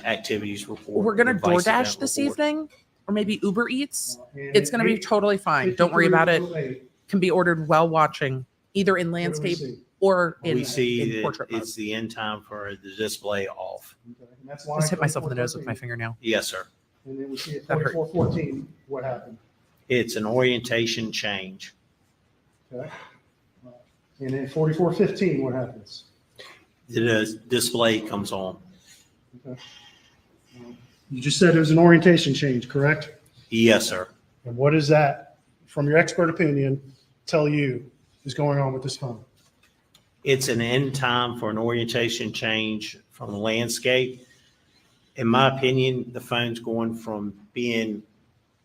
activities report. we're going to device DoorDash event this report. evening, or maybe Uber Eats. And It's going to be totally fine. Don't worry about it. 8:53:08, Can be ordered while watching, either in what do we landscape see? or in, We see in that portrait mode. it's the end time for the display off. Okay, and that's line Just hit myself in the nose with my 44:13. fingernail. Yes, sir. And then we see at That hurt. 44:14, what happened? It's an orientation change. Okay. And then 44:15, what happens? The display comes on. Okay. You just said it was an orientation change, correct? Yes, sir. And what does that, from your expert opinion, tell you is going on with this phone? It's an end time for an orientation change from the landscape. In my opinion, the phone's going from being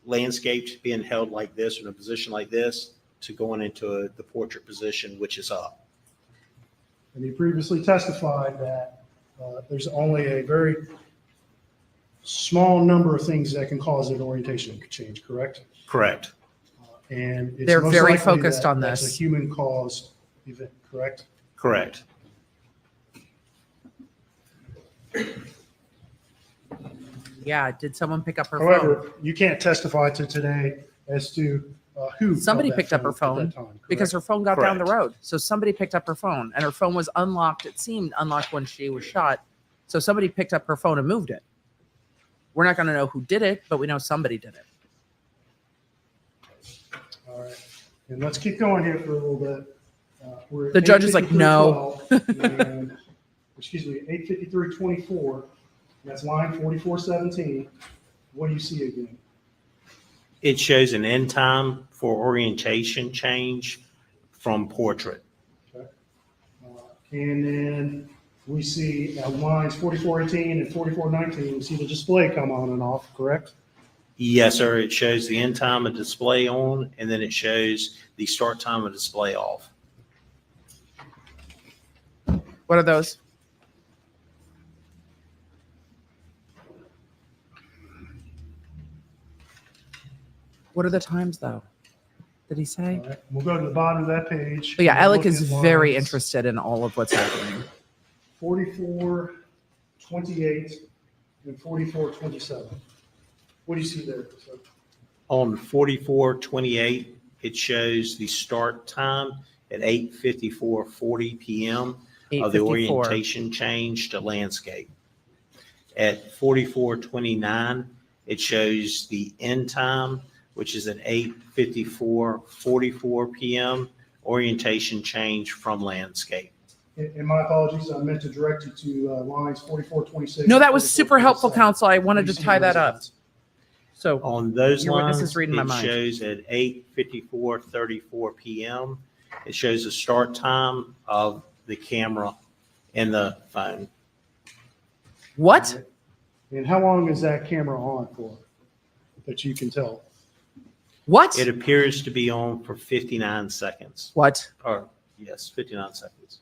landscaped, being held like this in a position like this, to going into the portrait position, which is up. And you previously testified that there's only a very small number of things that can cause an orientation change, correct? Correct. And it's They're most very likely focused that on that's this. a human caused event, correct? Correct. Yeah, did someone pick up her phone? However, you can't testify to today as to who. Somebody held that picked up her at that phone time, because correct? her phone got down the Correct. road. So somebody picked up her phone and her phone was unlocked. It seemed unlocked when she was shot. So somebody picked up her phone and moved it. We're not going to know who did it, but we know somebody did it. All right, and let's keep going here for a little bit. We're at The judge is like, no. 8:53:12, and- excuse me, 8:53:24. That's line 4417. What do you see again? It shows an end time for orientation change from portrait. And then we see at lines 4418 and 4419, we see the display come on and off, correct? Yes, sir. It shows the end time of display on, and then it shows the start time of display off. What are those? What are the times though? Did he say? All right, we'll go to the bottom of that page. But yeah, and Alec look is at very lines interested in all of what's happening. 4428 and 4427. What do you see there? sir? On 4428, it shows the start time at 8:54:40 p.m. of the 8:54. orientation change to landscape. At 4429, it shows the end time, which is at 8:54:44 p.m. orientation change from landscape. And my apologies, I meant to direct you to lines 4426. No, and that was super helpful, 4427. counsel. I wanted to You see tie that those up. events. So On those Your witness lines, is reading my it mind. shows at 8:54:34 p.m. It shows the start time of the camera in the phone. what? And how long is that camera on for that you can tell? What? It appears to be on for 59 seconds. What? Or, yes, 59 seconds.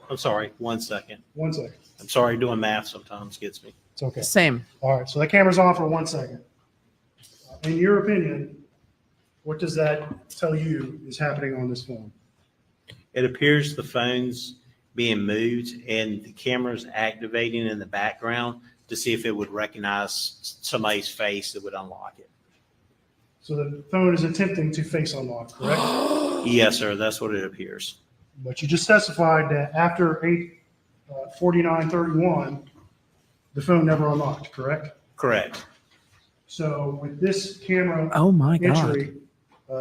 I'm sorry, 1 second. 1 second. I'm sorry, doing math sometimes gets me. It's okay. Same. All right, so that camera's on for 1 second. In your opinion, what does that tell you is happening on this phone? It appears the phone's being moved and the camera's activating in the background to see if it would recognize somebody's face that would unlock it. So the phone is attempting to face unlock, correct? Yes, sir, that's what it appears. But you just specified that after 8:49:31, the phone never unlocked, correct? Correct. So with this camera Oh my God. entry,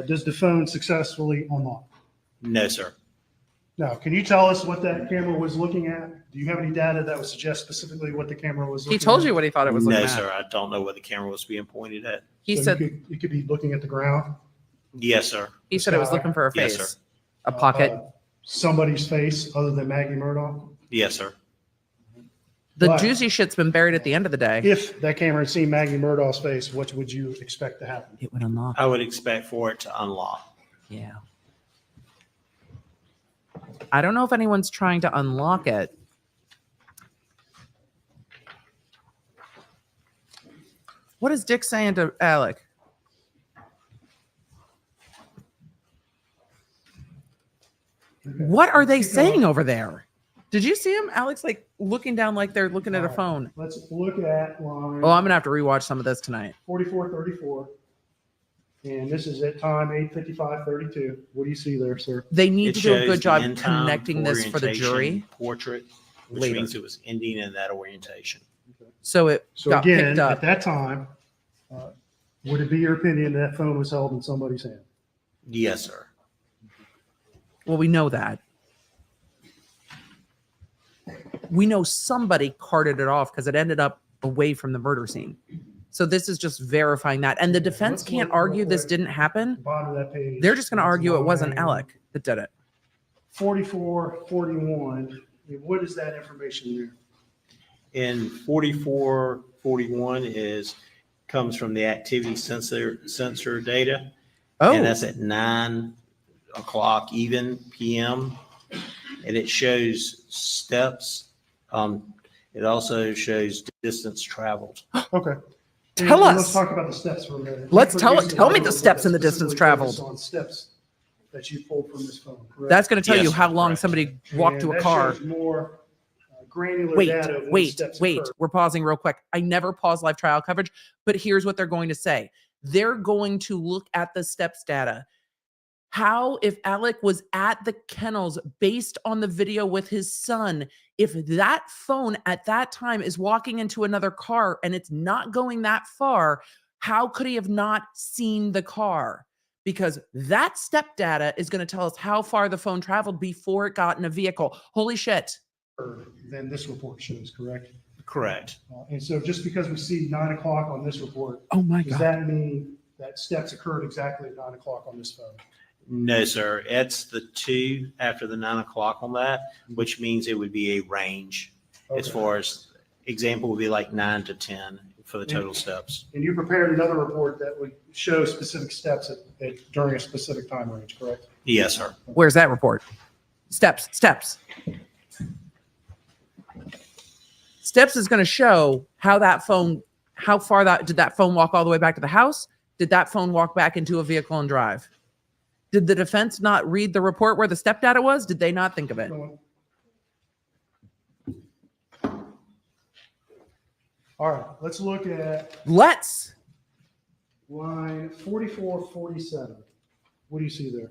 does the phone successfully unlock? No, sir. Now, can you tell us what that camera was looking at? Do you have any data that would suggest specifically what the camera was looking He at? told you what he thought it was looking No, at. sir, I don't know what the camera was being pointed at. He So said you could be looking at the ground, Yes, sir. he said it was looking for a Yes, face. sir. A pocket. somebody's face other than Maggie Murdaugh. Yes, sir. The but- juicy shit's been buried at the end of the day. If that camera had seen Maggie Murdaugh's face, what would you expect to happen? It would unlock. I would expect for it to unlock. Yeah. I don't know if anyone's trying to unlock it. What is Dick saying to Alec? What are they saying over there? Did you see him? Alex like looking down like they're looking at a phone. Let's look at line Oh, I'm gonna have to rewatch some of this tonight. 4434. And this is at time 8:55:32. What do you see there, sir? They need It to do a shows good the job end time connecting this for the orientation jury. Portrait, which Later. means it was ending in that orientation. So it So got again, picked at up. that time, would it be your opinion that phone was held in somebody's hand? Yes, sir. Well, we know that. We know somebody carted it off because it ended up away from the murder scene. So this is just verifying that. And the defense Let's can't look real argue this quick. didn't happen. Bottom of that page. They're just going to That's argue it wasn't line Alec that did it. 4441. What is that information there? In 4441 comes from the activity sensor data. Oh, And that's at 9 o'clock even PM. And it shows steps. It also shows distance traveled. Okay. Tell And us. Let's talk about the steps for a minute. Let's tell Introduce me the video steps and the that distance specifically traveled. focus On steps that you pulled from this phone, correct? That's going to tell Yes, you how sir, long correct. somebody walked And to a that car. shows more granular Wait, data of when wait, steps wait. occurred. We're pausing real quick. I never pause live trial coverage, but here's what they're going to say. They're going to look at the steps data. How, if Alec was at the kennels based on the video with his son, if that phone at that time is walking into another car and it's not going that far, how could he have not seen the car? Because that step data is going to tell us how far the phone traveled before it got in a vehicle. Holy shit. Than this report shows, correct? Correct. And so just because we see 9 o'clock on this report, Oh my does God. that mean that steps occurred exactly at 9 o'clock on this phone? No, sir. It's the 2 after the 9 o'clock on that, which means it would be a range as Okay. far as example would be like 9 to 10 for the total steps. And you prepared another report that would show specific steps during a specific time range, correct? Yes, sir. Where's that report? Steps. Steps is going to show how that phone, how far did that phone walk all the way back to the house? Did that phone walk back into a vehicle and drive? Did the defense not read the report where the step data was? Did they not think of it? All right, let's look at Let's. line 4447. What do you see there?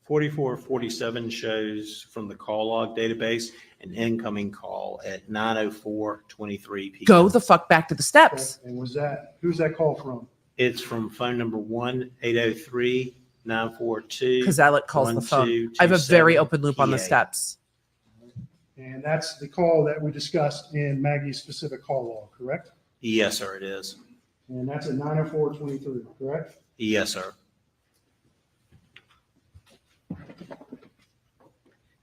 4447 shows from the call log database an incoming call at 9:04:23 p.m. Go the fuck back to the steps. And who's that call from? It's from phone number 1-803-942. Because Alec calls the phone. I have a very open loop on the PA. steps. And that's the call that we discussed in Maggie's specific call log, correct? Yes, sir, it is. And that's at 9:04:23, correct? Yes, sir.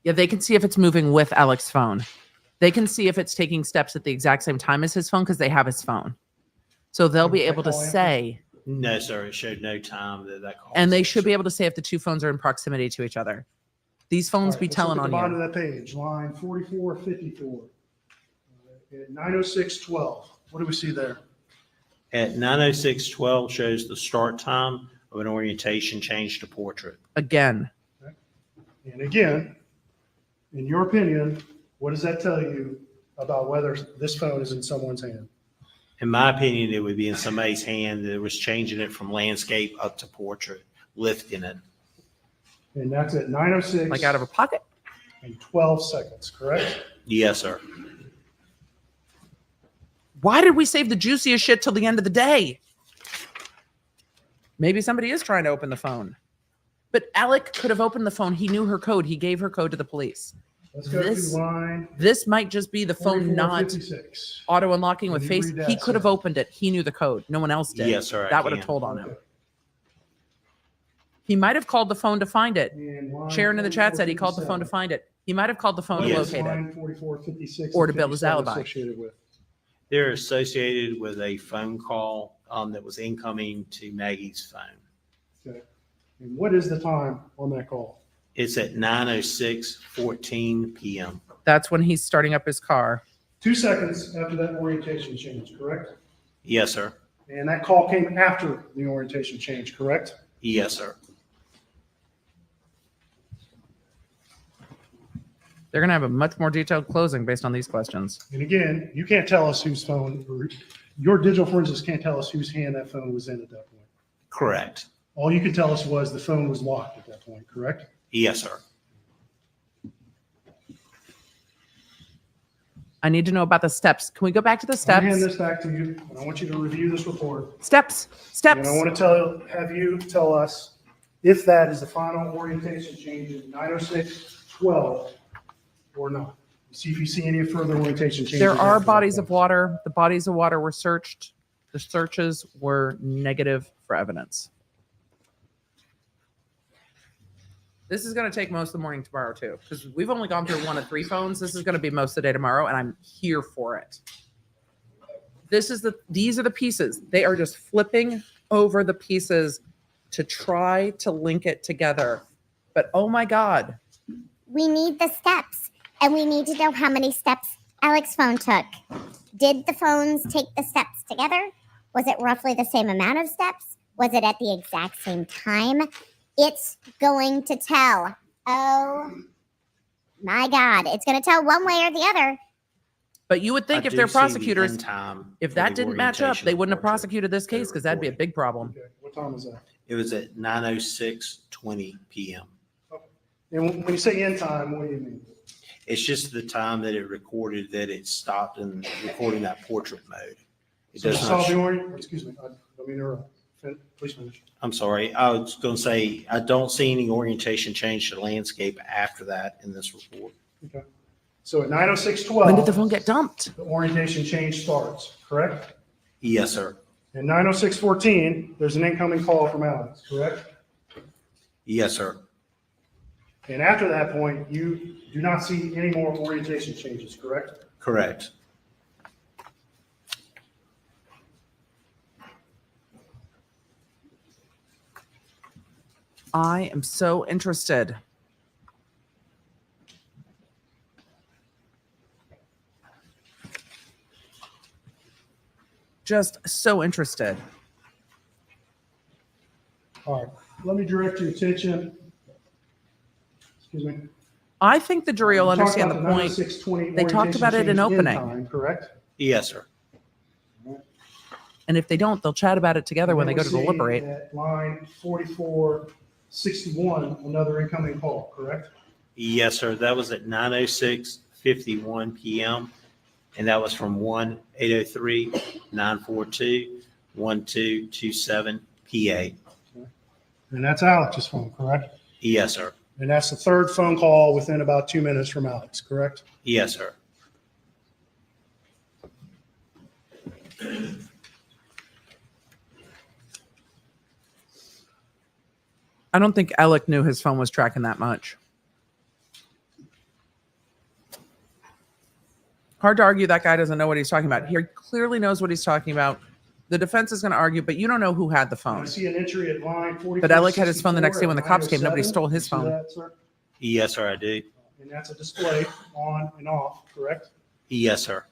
Yeah, they can see if it's moving with Alec's phone. They can see if it's taking steps at the exact same time as his phone because they have his phone. So they'll be Is that able to call answered? say, No, sir, it showed no time that call. and was they should be answered. able to say if the two phones are in proximity to each other. These phones All right, be let's look telling at on the bottom you. of that page, line 4454. At 9:06:12, what do we see there? At 9:06:12 shows the start time of an orientation change to portrait. Again, And again, in your opinion, what does that tell you about whether this phone is in someone's hand? In my opinion, it would be in somebody's hand that was changing it from landscape up to portrait, lifting it. And that's at 9:06 like out of a pocket. and 12 seconds, correct? Yes, sir. Why did we save the juiciest shit till the end of the day? Maybe somebody is trying to open the phone. But Alec could have opened the phone. He knew her code. He gave her code to the police. Let's go This- to line This might just be the phone not 4456. auto unlocking with Can you face. read that, He could have sir? opened it. He knew the code. No one else did. Yes, sir, I That would have can. told on him. Okay. He might have called the phone to find it. And line Sharon in the chat said he called the phone to 4457. find it. He might have called the phone to What Yes. is locate it. line 4456 Or and to build his 57 alibi. associated with? They're associated with a phone call that was incoming to Maggie's phone. Okay. And what is the time on that call? It's at 9:06:14 p.m. That's when he's starting up his car. 2 seconds after that orientation change, correct? Yes, sir. And that call came after the orientation change, correct? Yes, sir. They're going to have a much more detailed closing based on these questions. And again, you can't tell us whose phone, or your digital forensics can't tell us whose hand that phone was in at that point. Correct. All you could tell us was the phone was locked at that point, correct? Yes, sir. I need to know about the steps. Can we go back to the I'm gonna hand steps? this back to you, and I want you to review this report. Steps. And I want to have you tell us if that is the final orientation change in 9:06:12 or not. See if you see any further orientation changes. There are after that bodies point. of water. The bodies of water were searched. The searches were negative for evidence. This is going to take most of the morning tomorrow too, because we've only gone through 1 of 3 phones. This is going to be most of the day tomorrow, and I'm here for it. These are the pieces. They are just flipping over the pieces to try to link it together. But oh my God, We need the steps, and we need to know how many steps Alec's phone took. Did the phones take the steps together? Was it roughly the same amount of steps? Was it at the exact same time? it's going to tell. Oh my God, it's going to tell one way or the other. But you would think I if do they're see the prosecutors, end time if for that the didn't match up, orientation they wouldn't have report prosecuted this they're case because that'd be a reporting. big problem. Okay, what time was that? It was at 9:06:20 p.m. And when you say end time, what do you mean? It's just the time that it recorded that it stopped in recording that portrait mode. It So you does saw not, the orient, excuse me, I don't mean to interrupt. Please finish. I'm sorry, I was going to say, I don't see any orientation change to landscape after that in this report. Okay. So at 9:06:12. When did the phone get dumped? The orientation change starts, correct? Yes, sir. At 9:06:14, there's an incoming call from Alex, correct? Yes, sir. And after that point, you do not see any more orientation changes, correct? Correct. I am so interested. Just so interested. All right, let me direct your attention. Excuse me. I think the jury will We talked understand the about point. 9:06:20 They talked about it in orientation change opening. time, correct? Yes, sir. And if they don't, they'll chat about it together when they go to And then we deliberate. see At line 4461, another incoming call, correct? Yes, sir. That was at 9:06:51 p.m. And that was from 1-803-942-1227 PA. And that's Alex's phone, correct? Yes, sir. And that's the third phone call within about 2 minutes from Alex, correct? Yes, sir. I don't think Alec knew his phone was tracking that much. Hard to argue that guy doesn't know what he's talking about. He clearly knows what he's talking about. The defense is going to argue, but you don't know who had the I phone. see an entry at line 44. But Alec had his phone the next day when the cops came. Nobody stole his phone. Yes, sir, I do. And that's a display on and off, correct? Yes, sir.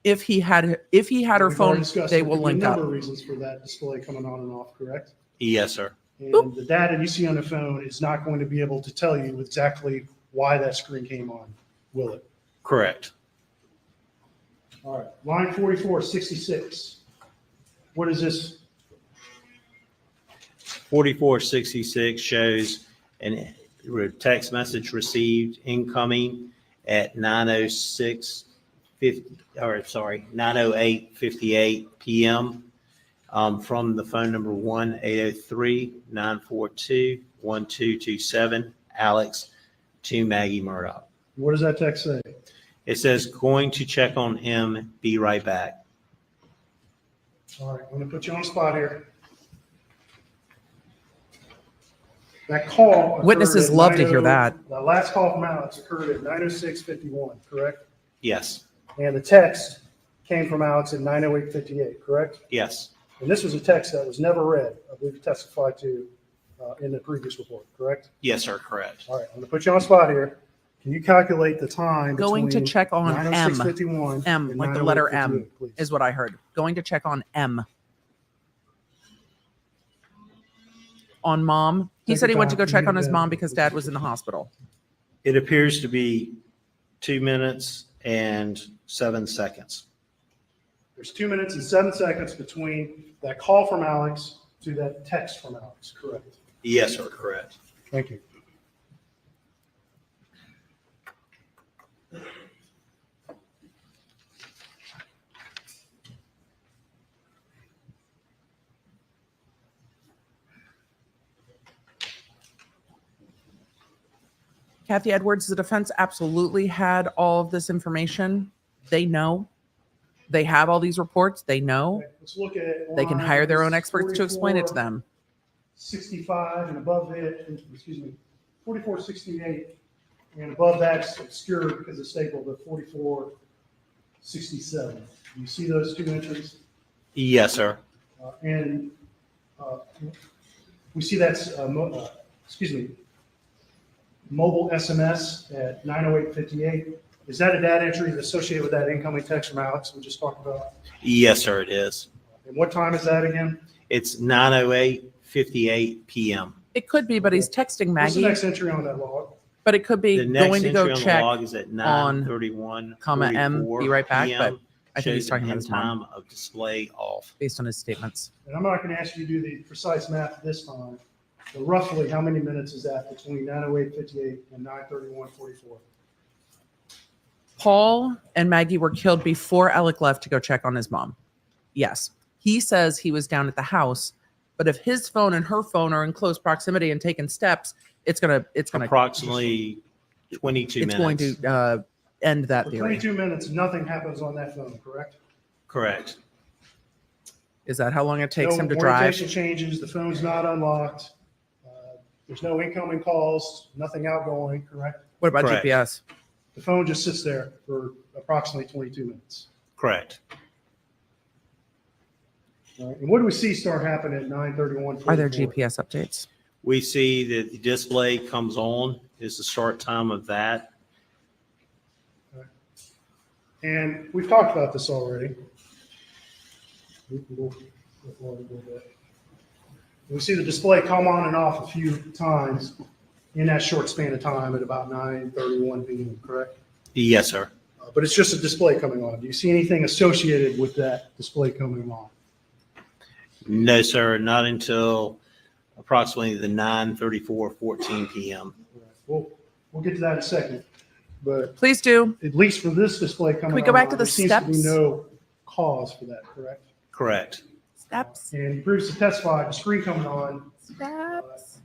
If he had her We've phone, already discussed they there will could be link a number up. of reasons for that display coming on and off, correct? Yes, sir. And the data you see on the phone is not going to be able to tell you exactly why that screen came on, will it? Correct. All right, line 4466. What is this? 4466 shows a text message received incoming at 9:08:58 p.m. From the phone number 1-803-942-1227, Alex, to Maggie Murdaugh. What does that text say? It says, going to check on M, be right back. All right, I'm going to put you on the spot here. That call. occurred Witnesses at love to hear 90 that. The last call from Alex occurred at 9:06:51, correct? Yes, And the text came from Alex at 9:08:58, correct? yes, And this was a text that was never read, I believe you testified to in the previous report, correct? yes, sir, correct. All right, I'm going to put you on the spot here. Can you calculate the time Going to between check on M. 9:06:51 M, and like the letter M, 9:08:58, please? is what I heard. Going to check on M. On mom. He Take said he your went to time. go check You on need his to- mom because dad was in the hospital. It appears to be 2 minutes and 7 seconds. There's 2 minutes and 7 seconds between that call from Alex to that text from Alex, correct? Yes, sir, correct. Thank you. Kathy Edwards, the defense absolutely had all of this information. They know. They have all these reports. They know. Okay, let's look at. They can hire their own experts to explain it to them. 65 and above it, excuse me, 4468, and above that's obscured because it's stapled to 4467. Do you see those two entries? Yes, sir. And we see that's, excuse me, mobile SMS at 9:08:58. Is that a data entry associated with that incoming text from Alex we just talked about? Yes, sir, it is. And what time is that again? It's 9:08:58 9:58 PM. It could be, but he's texting What's the Maggie, next entry on that log? but it could be The next going to entry go on the check log is at on 9:31, comma M, be right back, but I think he's Shows talking an about his end mom time of display off. based on his statements. And I'm not going to ask you to do the precise math this time, but roughly how many minutes is that between 9:08:58 and 9:31:44? Paul and Maggie were killed before Alec left to go check on his mom. Yes. He says he was down at the house, but if his phone and her phone are in close proximity and taking steps, it's gonna Approximately 22 it's going minutes. to end that For theory. 22 minutes, nothing happens on that phone, correct? Correct. Is that how long it takes No him to drive? orientation changes, the phone's not unlocked, there's no incoming calls, nothing outgoing, correct? What about Correct. GPS? The phone just sits there for approximately 22 minutes. Correct. All right, and what do we see start happening at 9:31:44? Are there GPS updates? We see that the display comes on is the start time of that. And we've talked about this already. We can go forward a little bit. We see the display come on and off a few times in that short span of time at about 9:31 p.m., correct? Yes, sir. But it's just a display coming on. Do you see anything associated with that display coming on? No, sir, not until approximately the 9:34:14 PM. We'll get to that in a second. But Please do. at least for this display coming on. we go back to the there seems to be steps? no cause for that, correct? Correct. Steps. And you previously testified, the screen coming on Steps.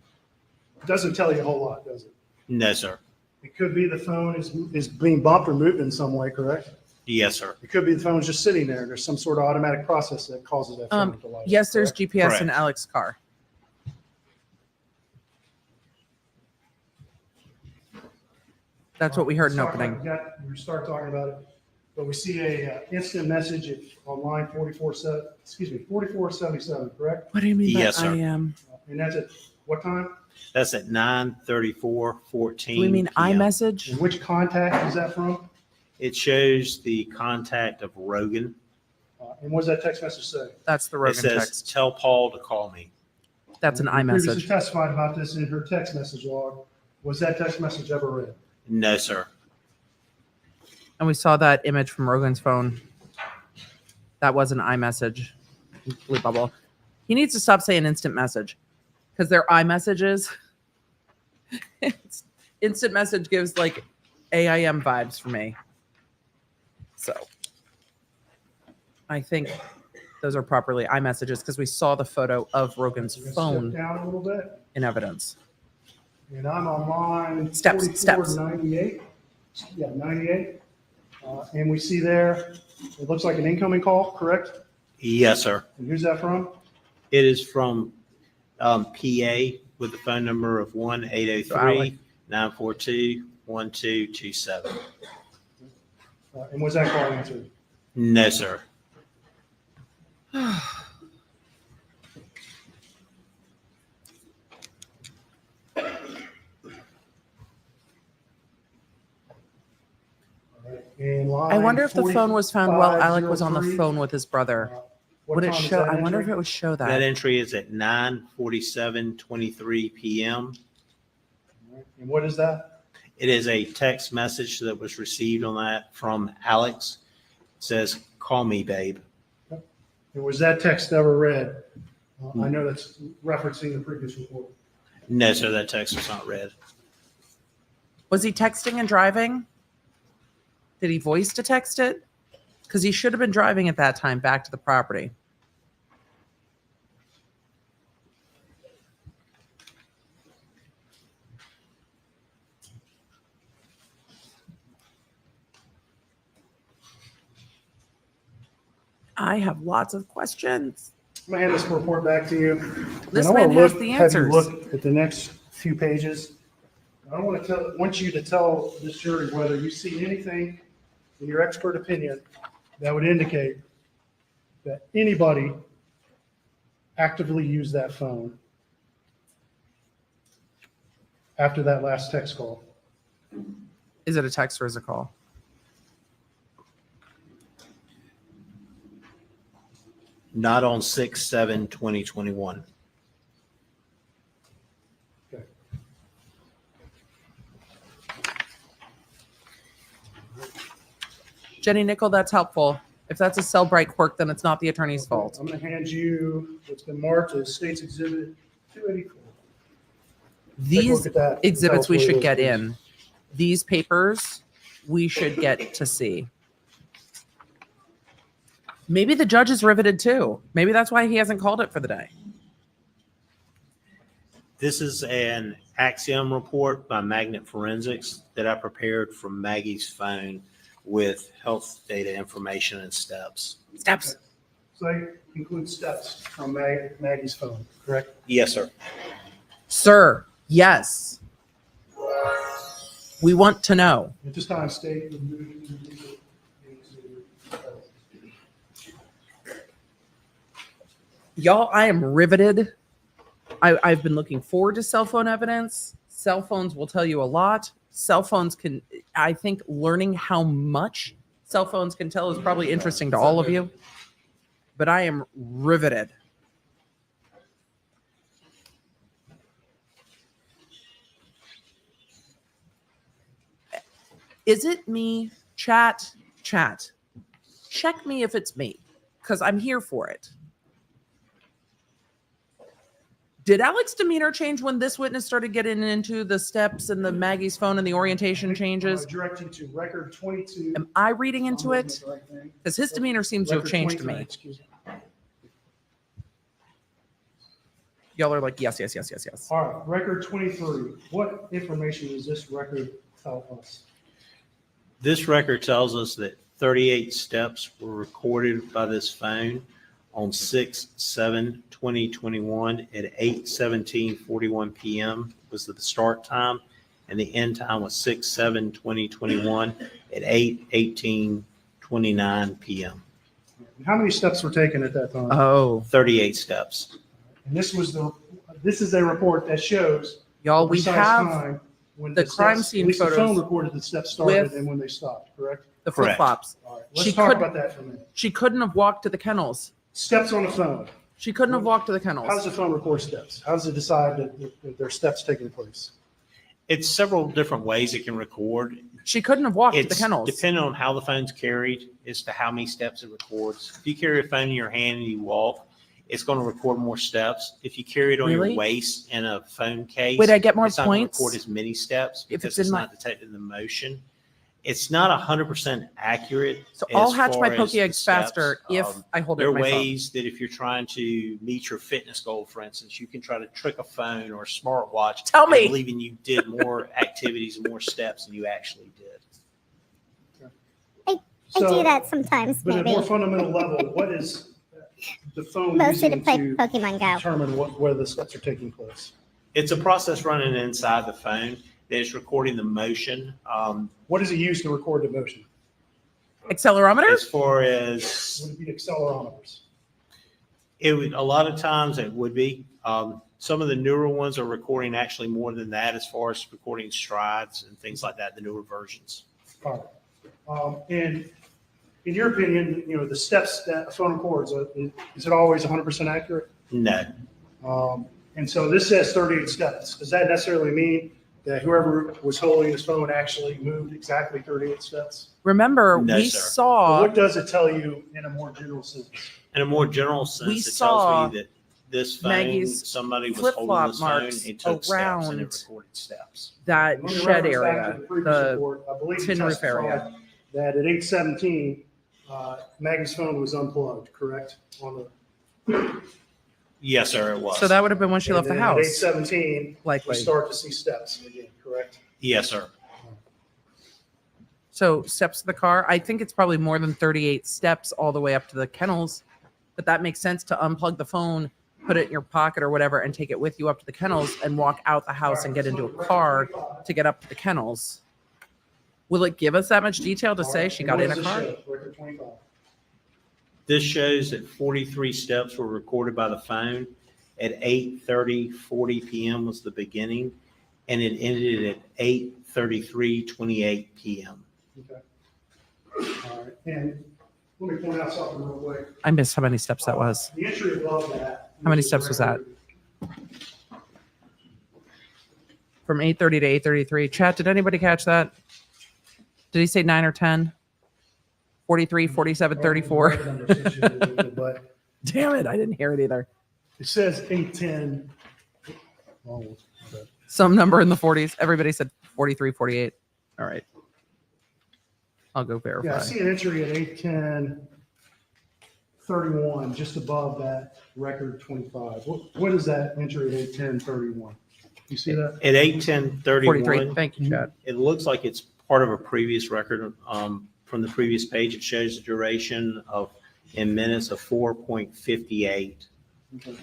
doesn't tell you a whole lot, does it? No, sir. It could be the phone is being bumped or moved in some way, correct? Yes, sir. It could be the phone's just sitting there. There's some sort of automatic process that causes that phone to light up. Yes, there's correct? GPS in Correct. Alec's car. That's what we heard in opening. We start talking about it, but we see a instant message on line 4477, correct? What do you mean by Yes, sir. I am? And that's at what time? That's at 9:34:14. Do we mean PM. iMessage? And which contact is that from? It shows the contact of Rogan. And what does that text message say? That's the It Rogan says, text. "Tell Paul to call me." That's an You previously iMessage. testified about this in her text message log. Was that text message ever read? No, sir. And we saw that image from Rogan's phone. That was an iMessage. Blue bubble. He needs to stop saying instant message because they're iMessages. Instant message gives like AIM vibes for me. So I think those are properly iMessages because we saw the photo of Rogan's We're gonna phone Step down a little bit, in evidence. and I'm on line Steps. 4498. Yeah, 98. And we see there, it looks like an incoming call, correct? Yes, sir. And who's that from? It is from PA with the phone number of 1-803-942-1227. And was that call answered? No, sir. And I wonder if the phone was found while Alec was on the 4503, phone with his brother. Would it show? I wonder if it would show That that. entry is at 9:47:23 PM. And what is that? It is a text message that was received on that from Alex. It says, "Call me, babe." And was that text ever read? I know that's referencing the previous report. No, sir, that text was not read. Was he texting and driving? Did he voice to text it? Because he should have been driving at that time back to the property. I have lots of questions. I'm gonna hand this report back to you. This And I wanna man has look- the have you answers. Look at the next few pages. I want you to tell this jury whether you see anything in your expert opinion that would indicate that anybody actively used that phone after that last text call. Is it a text or is it a call? Not on 6/7/2021. Jenny Nickel, that's helpful. If that's a Cellbrite quirk, then it's not the attorney's Okay, fault. I'm going to hand you what's been marked as State's Exhibit 284. These at that and tell exhibits us we what it should is, get please. in. These papers we should get to see. Maybe the judge is riveted too. Maybe that's why he hasn't called it for the day. This is an Axiom report by Magnet Forensics that I prepared from Maggie's phone with health data information and steps. Steps. So that includes steps from Maggie's phone, correct? Yes, sir. Sir, yes. We want to know. At this time, State. Y'all, I am riveted. I've been looking forward to cell phone evidence. Cell phones will tell you a lot. Cell phones can, I think learning how much cell phones can tell is probably interesting to all of you. But I am riveted. Is it me? Chat. Check me if it's me, because I'm here for it. Did Alex's demeanor change when this witness started getting into the steps and the Maggie's phone and the orientation changes? Direct you to record 22. Am I reading into it? Because his demeanor seems to have Record changed to 23, me. excuse me. Y'all are like, yes. All right, record 23. What information does this record tell us? This record tells us that 38 steps were recorded by this phone on 6/7/2021 at 8:17:41 p.m. was the start time, and the end time was 6/7/2021 at 8:18:29 p.m. How many steps were taken at that time? Oh, 38 steps. And this is a report that shows y'all, the we precise have time when the crime steps- scene at least the photos phone recorded the steps started with- and when they stopped, correct? the Correct. flip-flops. All right, She let's talk could- about that for a minute. She couldn't have walked to the kennels. Steps on the phone. She couldn't have walked to the How does kennels. the phone record steps? How does it decide that there are steps taking place? It's several different ways it can record. She couldn't have walked to the It's kennels. depending on how the phone's carried as to how many steps it records. If you carry a phone in your hand and you walk, it's going to record more steps. If you carry it on Really? your waist in a phone case, Wait, I get more it's not going to points record as many steps if because it's in it's my- not detecting the motion. It's not 100% accurate. So I'll as hatch my far as the Pokédex faster steps. if I hold it There in are my phone. ways that if you're trying to meet your fitness goal, for instance, you can try to trick a phone or a smartwatch Tell into me. believing you did more activities and more steps than you actually did. I do that sometimes, But at a maybe. more fundamental level, what is the phone Mostly to using play to Pokemon Go. determine where the steps are taking place? It's a process running inside the phone that is recording the motion. What does it use to record the motion? Accelerometer? As far as Would it be accelerometers? it would, a lot of times it would be. Some of the newer ones are recording actually more than that as far as recording strides and things like that, the newer versions. All right. And in your opinion, the steps that a phone records, is it always 100% accurate? No. And so this says 38 steps. Does that necessarily mean that whoever was holding his phone actually moved exactly 38 steps? Remember, No, we sir. saw What does it tell you in a more general sense? In a more general We sense, it saw tells me that this phone, Maggie's somebody was flip-flop holding this phone marks and took steps and around it recorded steps. that Let me shed reference back area, to the previous the report. I believe you tin roof testified area. that at 8:17, Maggie's phone was unplugged, correct? Yes, sir, it was. So that would have been when she left the At house, 8:17, we likely. start to see steps again, correct? Yes, sir. So steps to the car. I think it's probably more than 38 steps all the way up to the kennels, but that makes sense to unplug the phone, put it in your pocket or whatever, and take it with you up to the kennels and walk out the house and get into a car to get up to the kennels. Will it give us that much detail to say she got in a car? Record 25. This shows that 43 steps were recorded by the phone. At 8:30:40 p.m. was the beginning, and it ended at 8:33:28 p.m. Okay. All right. And let me point out something real quick. I missed how many steps that was. The entry above that. How many steps was that? From 8:30 to 8:33. Chat, did anybody catch that? Did he say 9 or 10? 43, 47, I don't know 34. the number associated, but Damn it, I didn't hear it either. it says 810. Oh, okay. Some number in the 40s. Everybody said 43, 48. All right. I'll go verify. Yeah, I see an entry at 810:31, just above that record 25. What is that entry at 810:31? You see that? At 8:10:31. 43. Thank you, Chad. It looks like it's part of a previous record from the previous page. It shows the duration of in minutes of 4.58. Okay.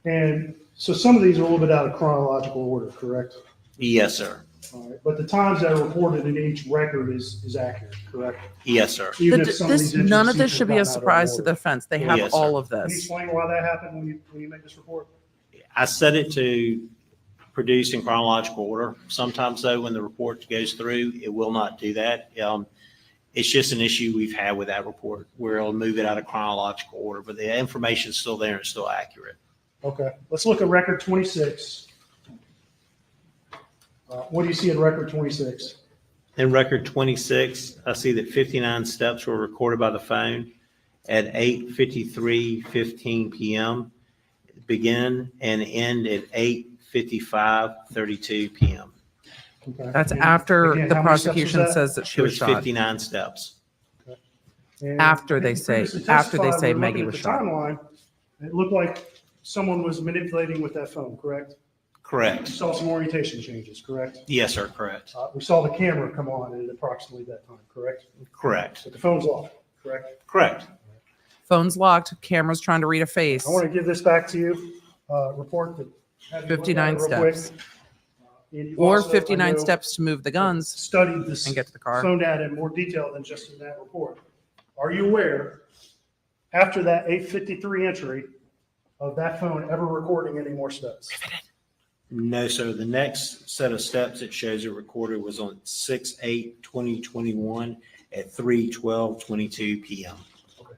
And so some of these are a little bit out of chronological order, correct? Yes, sir. All right, but the times that are reported in each record is accurate, correct? Yes, sir. Even if some of these None of entries this seem should to be a have gotten out of surprise to the order. defense. They have Yes, sir. all of Can you this. explain why that happened when you made this report? I set it to produce in chronological order. Sometimes though, when the report goes through, it will not do that. It's just an issue we've had with that report where it'll move it out of chronological order, but the information's still there and it's still accurate. Okay, let's look at record 26. What do you see in record 26? In record 26, I see that 59 steps were recorded by the phone at 8:53:15 p.m. Begin and end at 8:55:32 p.m. Okay. That's And after again, the how many steps was prosecution that? says that she It was was shot. 59 steps. And After I they think you say- previously after they testified, say we're Maggie looking was at the shot. timeline, it looked like someone was manipulating with that phone, correct? We Correct. saw some orientation changes, correct? Yes, sir. Correct. We saw the camera come on at approximately that time, correct? Correct. But the phone's off, correct? Correct. Phone's locked. Camera's trying to read a face. I want to give this back to you, report that. have you look at 59 it real quick. steps. And you've Or also, I 59 know, steps to move the guns Studied this and get to the car. phone data in more detail than just in that report. Are you aware, after that 8:53 entry, of that phone ever recording any more steps? No, sir. The next set of steps it shows it recorded was on 6/8/2021 at 3:12:22 p.m.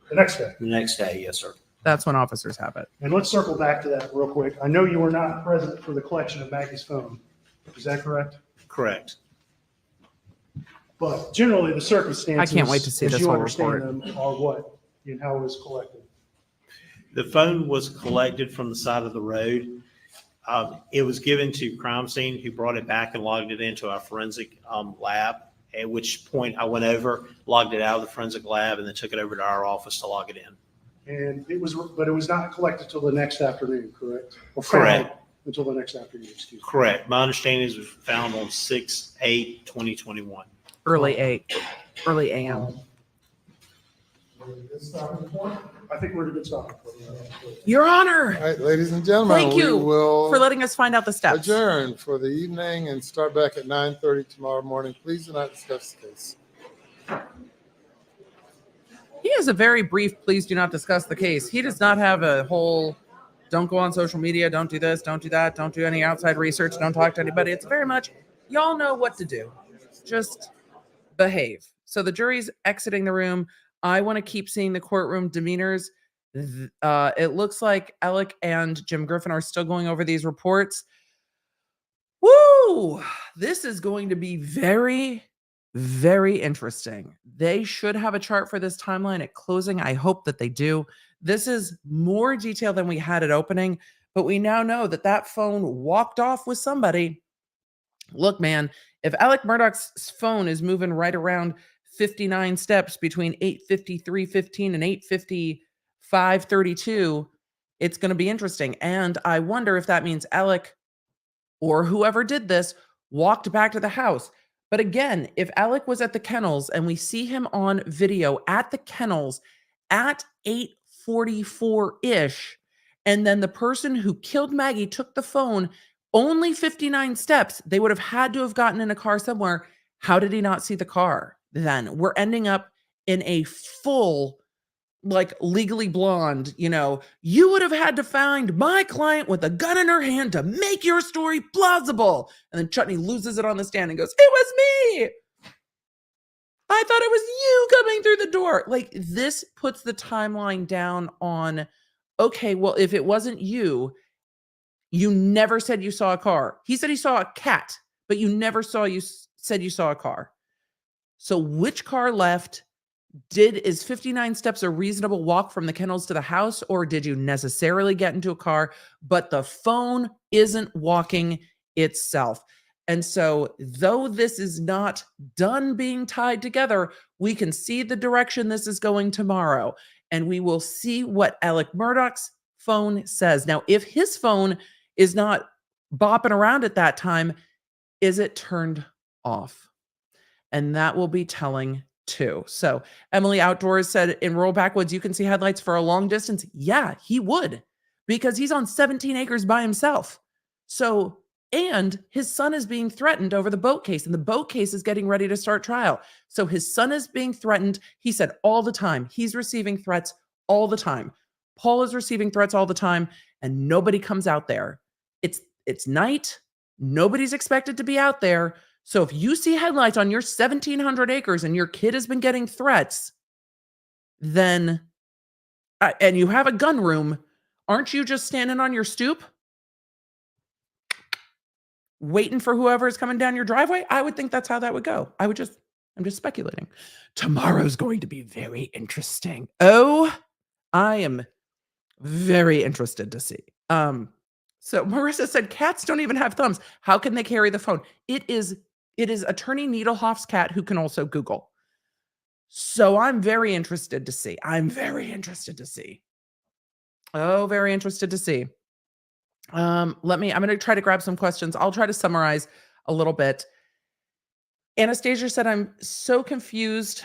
The next day. The next day, yes, sir. That's when officers have it. And let's circle back to that real quick. I know you were not present for the collection of Maggie's phone. Is that correct? Correct. But generally, the circumstances. I can't wait to see as this you whole understand report. them, are what and how it was collected. The phone was collected from the side of the road. It was given to crime scene, who brought it back and logged it into our forensic lab, at which point I went over, logged it out of the forensic lab, and then took it over to our office to log it in. And it was, but it was not collected till the next afternoon, correct? Or Correct. found Until the next afternoon, excuse me. Correct. My understanding is it was found on 6/8/2021. Early AM. I think we're at a good stop. Your Honor, All right, ladies and gentlemen, thank we you will for letting us find out the steps. adjourn for the evening and start back at 9:30 tomorrow morning. Please do not discuss the case. He has a very brief, please do not discuss the case. He does not have a whole, don't go on social media, don't do this, don't do that, don't do any outside research, don't talk to anybody. It's very much, y'all know what to do. Just behave. So the jury's exiting the room. I want to keep seeing the courtroom demeanors. It looks like Alec and Jim Griffin are still going over these reports. Woo! This is going to be very, very interesting. They should have a chart for this timeline at closing. I hope that they do. This is more detail than we had at opening, but we now know that that phone walked off with somebody. Look, man, if Alec Murdaugh's phone is moving right around 59 steps between 8:53:15 and 8:55:32, it's going to be interesting. And I wonder if that means Alec or whoever did this walked back to the house. But again, if Alec was at the kennels and we see him on video at the kennels at 8:44-ish, and then the person who killed Maggie took the phone only 59 steps, they would have had to have gotten in a car somewhere. How did he not see the car? Then we're ending up in a full, like Legally Blonde, you would have had to find my client with a gun in her hand to make your story plausible. And then Chutney loses it on the stand and goes, it was me. I thought it was you coming through the door. Like, this puts the timeline down on, okay, well, if it wasn't you, you never said you saw a car. He said he saw a cat, but you never said you saw a car. So which car left? Is 59 steps a reasonable walk from the kennels to the house, or did you necessarily get into a car? But the phone isn't walking itself. And so, though this is not done being tied together, we can see the direction this is going tomorrow, and we will see what Alec Murdaugh's phone says. Now, if his phone is not bopping around at that time, is it turned off? And that will be telling too. So Emily Outdoors said, in rural backwoods, you can see headlights for a long distance. Yeah, he would, because he's on 17 acres by himself. So, and his son is being threatened over the boat case, and the boat case is getting ready to start trial. So his son is being threatened. He said all the time, he's receiving threats all the time. Paul is receiving threats all the time, and nobody comes out there. It's night. Nobody's expected to be out there. So if you see headlights on your 1,700 acres and your kid has been getting threats, then, and you have a gun room, aren't you just standing on your stoop waiting for whoever is coming down your driveway? I would think that's how that would go. I'm just speculating. Tomorrow's going to be very interesting. Oh, I am very interested to see. So Marissa said, cats don't even have thumbs. How can they carry the phone? It is Attorney Needlehoff's cat, who can also Google. So I'm very interested to see. Oh, very interested to see. I'm going to try to grab some questions. I'll try to summarize a little bit. Anastasia said, I'm so confused.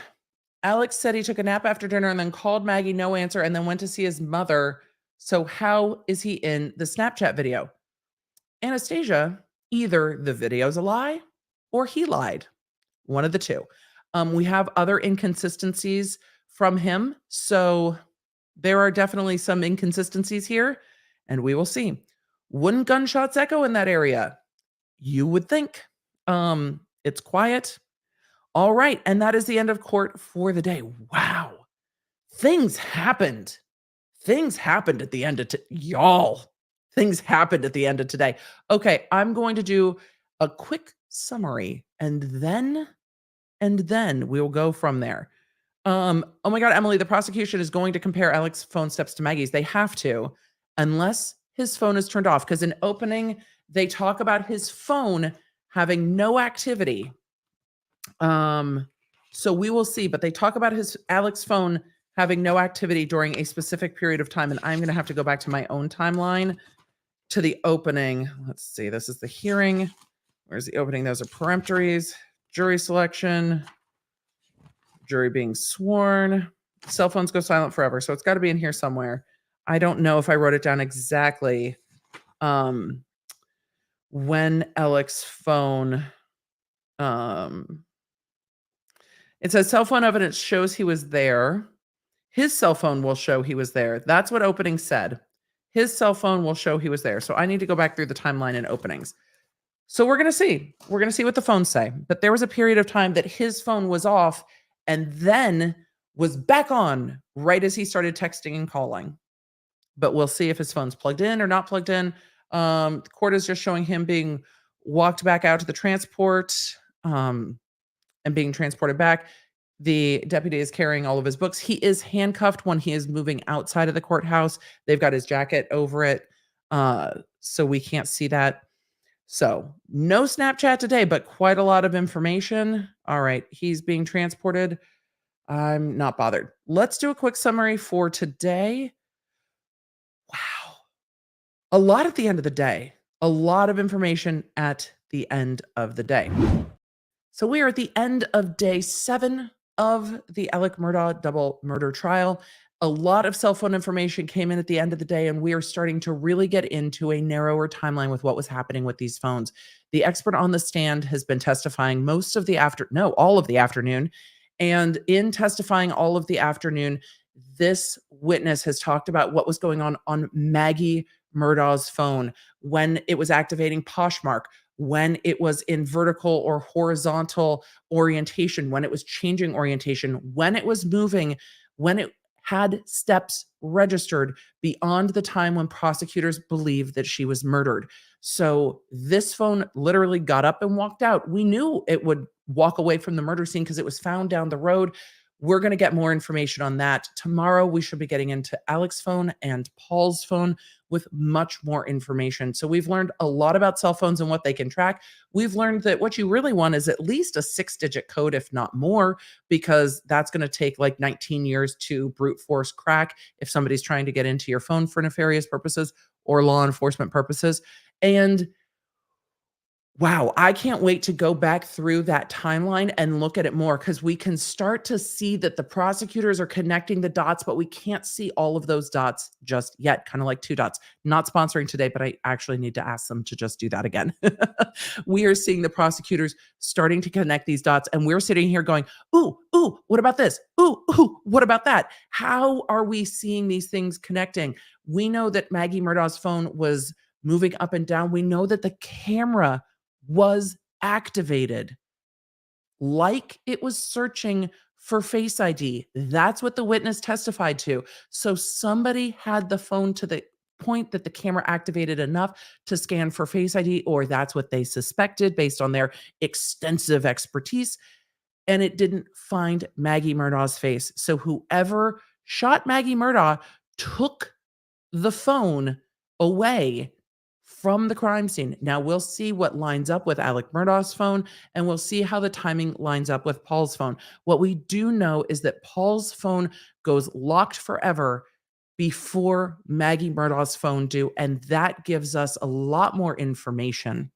Alex said he took a nap after dinner and then called Maggie, no answer, and then went to see his mother. So how is he in the Snapchat video? Anastasia, either the video's a lie or he lied. One of the two. We have other inconsistencies from him. So there are definitely some inconsistencies here, and we will see. Wouldn't gunshots echo in that area? You would think. It's quiet. All right. And that is the end of court for the day. Wow. Things happened. Things happened at the end of y'all. Things happened at the end of today. Okay, I'm going to do a quick summary, and then we will go from there. Oh my God, Emily, the prosecution is going to compare Alex's phone steps to Maggie's. They have to, unless his phone is turned off, because in opening, they talk about his phone having no activity. So we will see, but they talk about Alex's phone having no activity during a specific period of time. And I'm going to have to go back to my own timeline to the opening. Let's see. This is the hearing. Where's the opening? Those are peremptories, jury selection, jury being sworn. Cell phones go silent forever. So it's got to be in here somewhere. I don't know if I wrote it down exactly. When Alex's phone, it says cell phone evidence shows he was there. His cell phone will show he was there. That's what opening said. His cell phone will show he was there. So I need to go back through the timeline and openings. So we're going to see. We're going to see what the phones say. But there was a period of time that his phone was off and then was back on right as he started texting and calling. But we'll see if his phone's plugged in or not plugged in. The court is just showing him being walked back out to the transport and being transported back. The deputy is carrying all of his books. He is handcuffed when he is moving outside of the courthouse. They've got his jacket over it, so we can't see that. So no Snapchat today, but quite a lot of information. All right, he's being transported. I'm not bothered. Let's do a quick summary for today. Wow. A lot at the end of the day. A lot of information at the end of the day. So we are at the end of day 7 of the Alec Murdaugh double murder trial. A lot of cell phone information came in at the end of the day, and we are starting to really get into a narrower timeline with what was happening with these phones. The expert on the stand has been testifying all of the afternoon. And in testifying all of the afternoon, this witness has talked about what was going on Maggie Murdaugh's phone, when it was activating Poshmark, when it was in vertical or horizontal orientation, when it was changing orientation, when it was moving, when it had steps registered beyond the time when prosecutors believed that she was murdered. So this phone literally got up and walked out. We knew it would walk away from the murder scene because it was found down the road. we're going to get more information on that. Tomorrow, we should be getting into Alex's phone and Paul's phone with much more information. So we've learned a lot about cell phones and what they can track. We've learned that what you really want is at least a 6-digit code, if not more, because that's going to take like 19 years to brute force crack if somebody's trying to get into your phone for nefarious purposes or law enforcement purposes. And wow, I can't wait to go back through that timeline and look at it more, because we can start to see that the prosecutors are connecting the dots, but we can't see all of those dots just yet, kind of like 2 dots. Not sponsoring today, but I actually need to ask them to just do that again. We are seeing the prosecutors starting to connect these dots, and we're sitting here going, ooh, what about this? Ooh, what about that? How are we seeing these things connecting? We know that Maggie Murdaugh's phone was moving up and down. We know that the camera was activated like it was searching for Face ID. That's what the witness testified to. So somebody had the phone to the point that the camera activated enough to scan for Face ID, or that's what they suspected based on their extensive expertise, and it didn't find Maggie Murdaugh's face. So whoever shot Maggie Murdaugh took the phone away from the crime scene. Now we'll see what lines up with Alec Murdaugh's phone, and we'll see how the timing lines up with Paul's phone. What we do know is that Paul's phone goes locked forever before Maggie Murdaugh's phone do, and that gives us a lot more information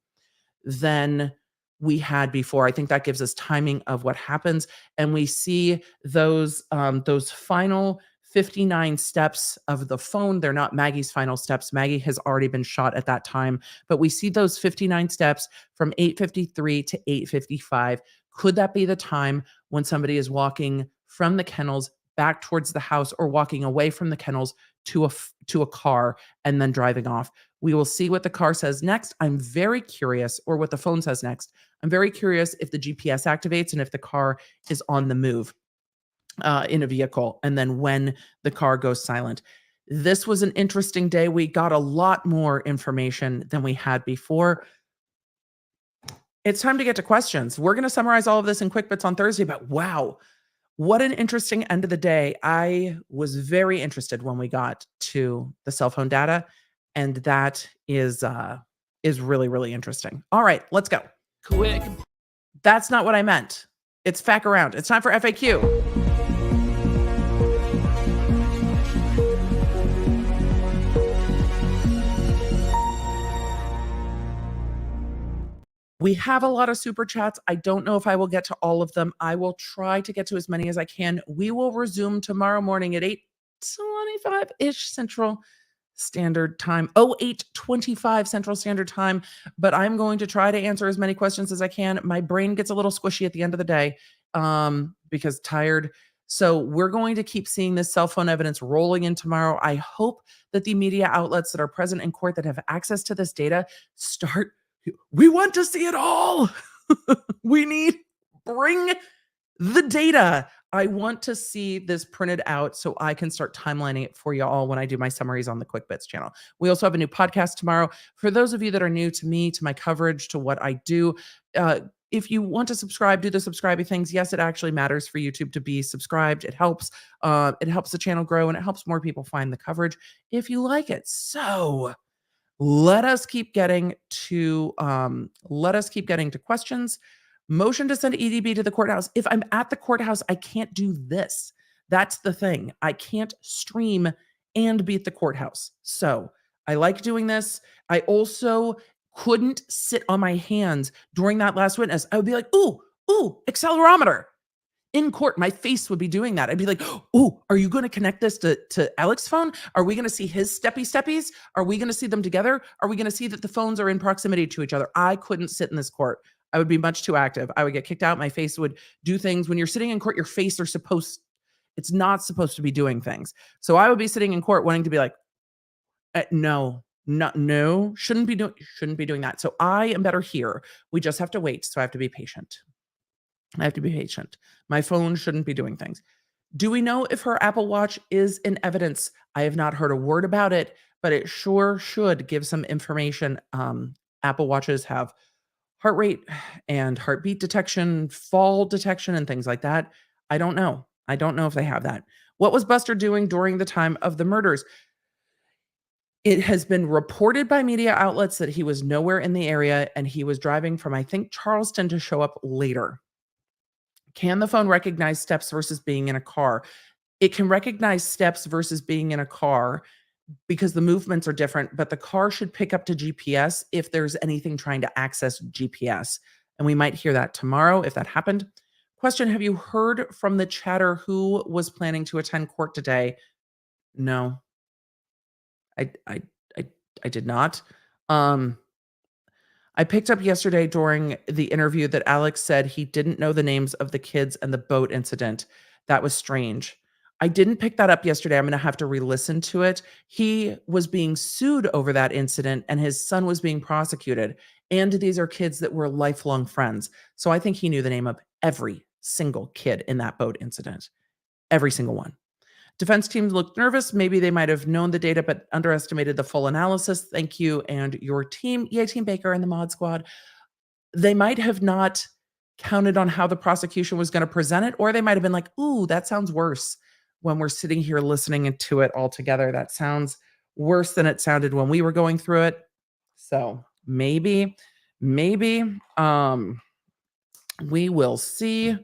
than we had before. I think that gives us timing of what happens, and we see those final 59 steps of the phone. They're not Maggie's final steps. Maggie has already been shot at that time, but we see those 59 steps from 8:53 to 8:55. Could that be the time when somebody is walking from the kennels back towards the house, or walking away from the kennels to a car and then driving off? We will see what the car says next. I'm very curious, or what the phone says next. I'm very curious if the GPS activates and if the car is on the move in a vehicle, and then when the car goes silent. This was an interesting day. We got a lot more information than we had before. It's time to get to questions. We're going to summarize all of this in quick bits on Thursday, but wow, what an interesting end of the day. I was very interested when we got to the cell phone data, and that is really, really interesting. All right, let's go. Quick. That's not what I meant. It's FAQ around. It's time for FAQ. We have a lot of super chats. I don't know if I will get to all of them. I will try to get to as many as I can. We will resume tomorrow morning at 8:25-ish Central Standard Time. 8:25 Central Standard Time. But I'm going to try to answer as many questions as I can. My brain gets a little squishy at the end of the day because tired. So we're going to keep seeing this cell phone evidence rolling in tomorrow. I hope that the media outlets that are present in court that have access to this data start. We want to see it all. Bring the data. I want to see this printed out so I can start timelining it for you all when I do my summaries on the Quick Bits channel. We also have a new podcast tomorrow. For those of you that are new to me, to my coverage, to what I do, if you want to subscribe, do the subscribing things. Yes, it actually matters for YouTube to be subscribed. It helps. It helps the channel grow, and it helps more people find the coverage if you like it. So let us keep getting to questions. Motion to send EDB to the courthouse. If I'm at the courthouse, I can't do this. That's the thing. I can't stream and be at the courthouse. So I like doing this. I also couldn't sit on my hands during that last witness. I would be like, ooh, accelerometer. In court, my face would be doing that. I'd be like, oh, are you going to connect this to Alex's phone? Are we going to see his steppies? Are we going to see them together? Are we going to see that the phones are in proximity to each other? I couldn't sit in this court. I would be much too active. I would get kicked out. My face would do things. When you're sitting in court, your face it's not supposed to be doing things. So I would be sitting in court wanting to be like, no, shouldn't be doing that. So I am better here. We just have to wait. So I have to be patient. My phone shouldn't be doing things. Do we know if her Apple Watch is in evidence? I have not heard a word about it, but it sure should give some information. Apple Watches have heart rate and heartbeat detection, fall detection, and things like that. I don't know. I don't know if they have that. What was Buster doing during the time of the murders? It has been reported by media outlets that he was nowhere in the area and he was driving from, I think, Charleston to show up later. Can the phone recognize steps versus being in a car? It can recognize steps versus being in a car because the movements are different, but the car should pick up to GPS if there's anything trying to access GPS. And we might hear that tomorrow if that happened. Question, have you heard from the chatter who was planning to attend court today? No. I did not. I picked up yesterday during the interview that Alex said he didn't know the names of the kids and the boat incident. That was strange. I didn't pick that up yesterday. I'm going to have to re-listen to it. He was being sued over that incident and his son was being prosecuted. And these are kids that were lifelong friends. So I think he knew the name of every single kid in that boat incident. Every single one. Defense team looked nervous. Maybe they might have known the data, but underestimated the full analysis. Thank you and your team, EA Team Baker and the Mod Squad. They might have not counted on how the prosecution was going to present it, or they might have been like, ooh, that sounds worse when we're sitting here listening to it all together. That sounds worse than it sounded when we were going through it. So maybe, we will see.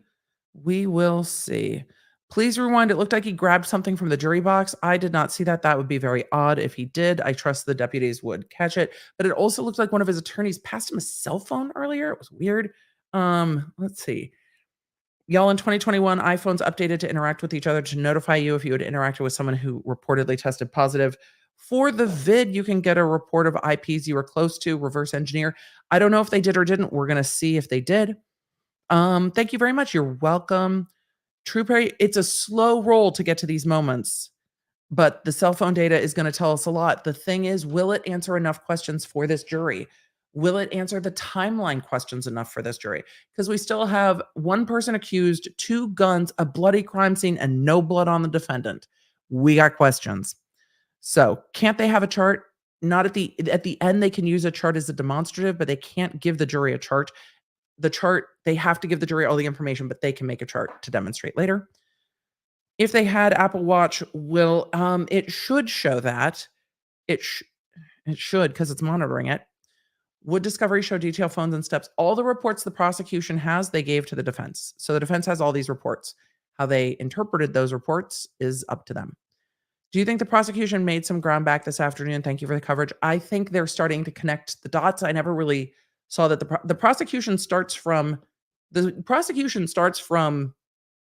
We will see. Please rewind. It looked like he grabbed something from the jury box. I did not see that. That would be very odd if he did. I trust the deputies would catch it. But it also looked like one of his attorneys passed him a cell phone earlier. It was weird. Let's see. Y'all, in 2021, iPhones updated to interact with each other to notify you if you had interacted with someone who reportedly tested positive. For the vid, you can get a report of IPs you were close to, reverse engineer. I don't know if they did or didn't. We're going to see if they did. Thank you very much. You're welcome. True Perry, it's a slow roll to get to these moments, but the cell phone data is going to tell us a lot. The thing is, will it answer enough questions for this jury? Will it answer the timeline questions enough for this jury? Because we still have one person accused, 2 guns, a bloody crime scene, and no blood on the defendant. We got questions. So can't they have a chart? Not at the end, they can use a chart as a demonstrative, but they can't give the jury a chart. The chart, they have to give the jury all the information, but they can make a chart to demonstrate later. If they had Apple Watch, it should show that. It should, because it's monitoring it. Would discovery show detail phones and steps? All the reports the prosecution has, they gave to the defense. So the defense has all these reports. How they interpreted those reports is up to them. Do you think the prosecution made some ground back this afternoon? Thank you for the coverage. I think they're starting to connect the dots. I never really saw that the prosecution starts from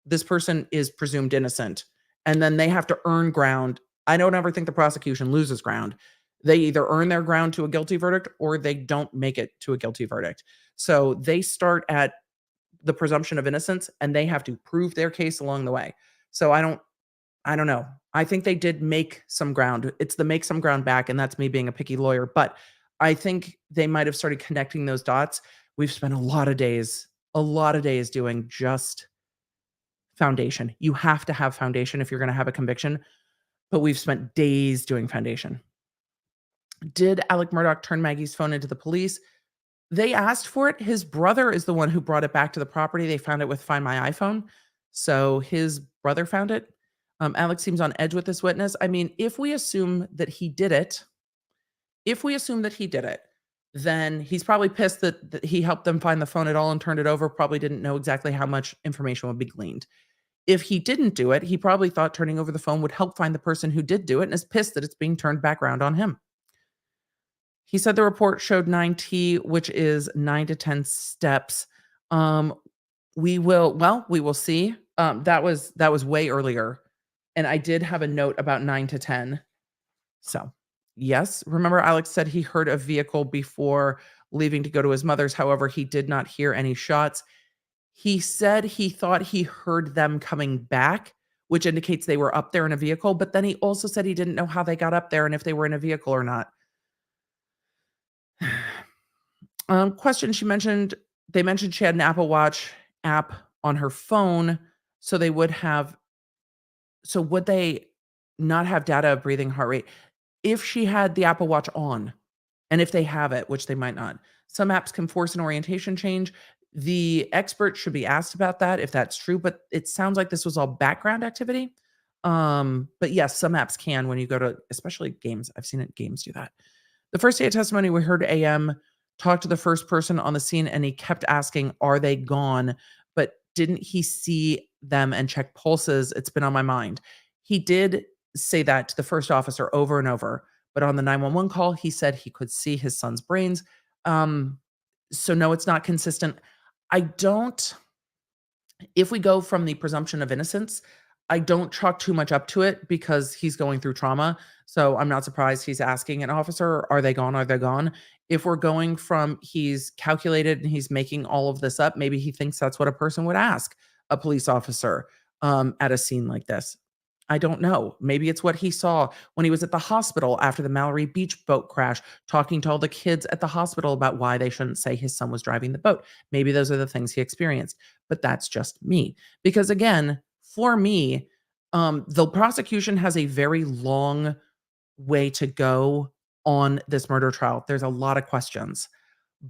this person is presumed innocent, and then they have to earn ground. I don't ever think the prosecution loses ground. They either earn their ground to a guilty verdict or they don't make it to a guilty verdict. So they start at the presumption of innocence and they have to prove their case along the way. So I don't know. I think they did make some ground. It's the make some ground back, and that's me being a picky lawyer, but I think they might have started connecting those dots. We've spent a lot of days doing just foundation. You have to have foundation if you're going to have a conviction, but we've spent days doing foundation. Did Alec Murdaugh turn Maggie's phone into the police? They asked for it. His brother is the one who brought it back to the property. They found it with Find My iPhone. So his brother found it. Alex seems on edge with this witness. I mean, if we assume that he did it, then he's probably pissed that he helped them find the phone at all and turned it over, probably didn't know exactly how much information would be gleaned. If he didn't do it, he probably thought turning over the phone would help find the person who did do it and is pissed that it's being turned back around on him. He said the report showed 9T, which is 9 to 10 steps. We will see. That was way earlier. And I did have a note about 9 to 10. So yes, remember Alex said he heard a vehicle before leaving to go to his mother's. However, he did not hear any shots. He said he thought he heard them coming back, which indicates they were up there in a vehicle. But then he also said he didn't know how they got up there and if they were in a vehicle or not. Question, they mentioned she had an Apple Watch app on her phone. So would they not have data of breathing, heart rate? If she had the Apple Watch on, and if they have it, which they might not, some apps can force an orientation change. The expert should be asked about that if that's true, but it sounds like this was all background activity. But yes, some apps can when you go to, especially games. I've seen it games do that. The first day of testimony, we heard AM talk to the first person on the scene, and he kept asking, "Are they gone?" But didn't he see them and check pulses? It's been on my mind. He did say that to the first officer over and over, but on the 911 call, he said he could see his son's brains. So no, it's not consistent. I don't, if we go from the presumption of innocence, I don't chalk too much up to it because he's going through trauma. So I'm not surprised he's asking an officer, "Are they gone? Are they gone?" If we're going from he's calculated and he's making all of this up, maybe he thinks that's what a person would ask a police officer at a scene like this. I don't know. Maybe it's what he saw when he was at the hospital after the Mallory beach boat crash, talking to all the kids at the hospital about why they shouldn't say his son was driving the boat. Maybe those are the things he experienced, but that's just me. Because again, for me, the prosecution has a very long way to go on this murder trial. There's a lot of questions,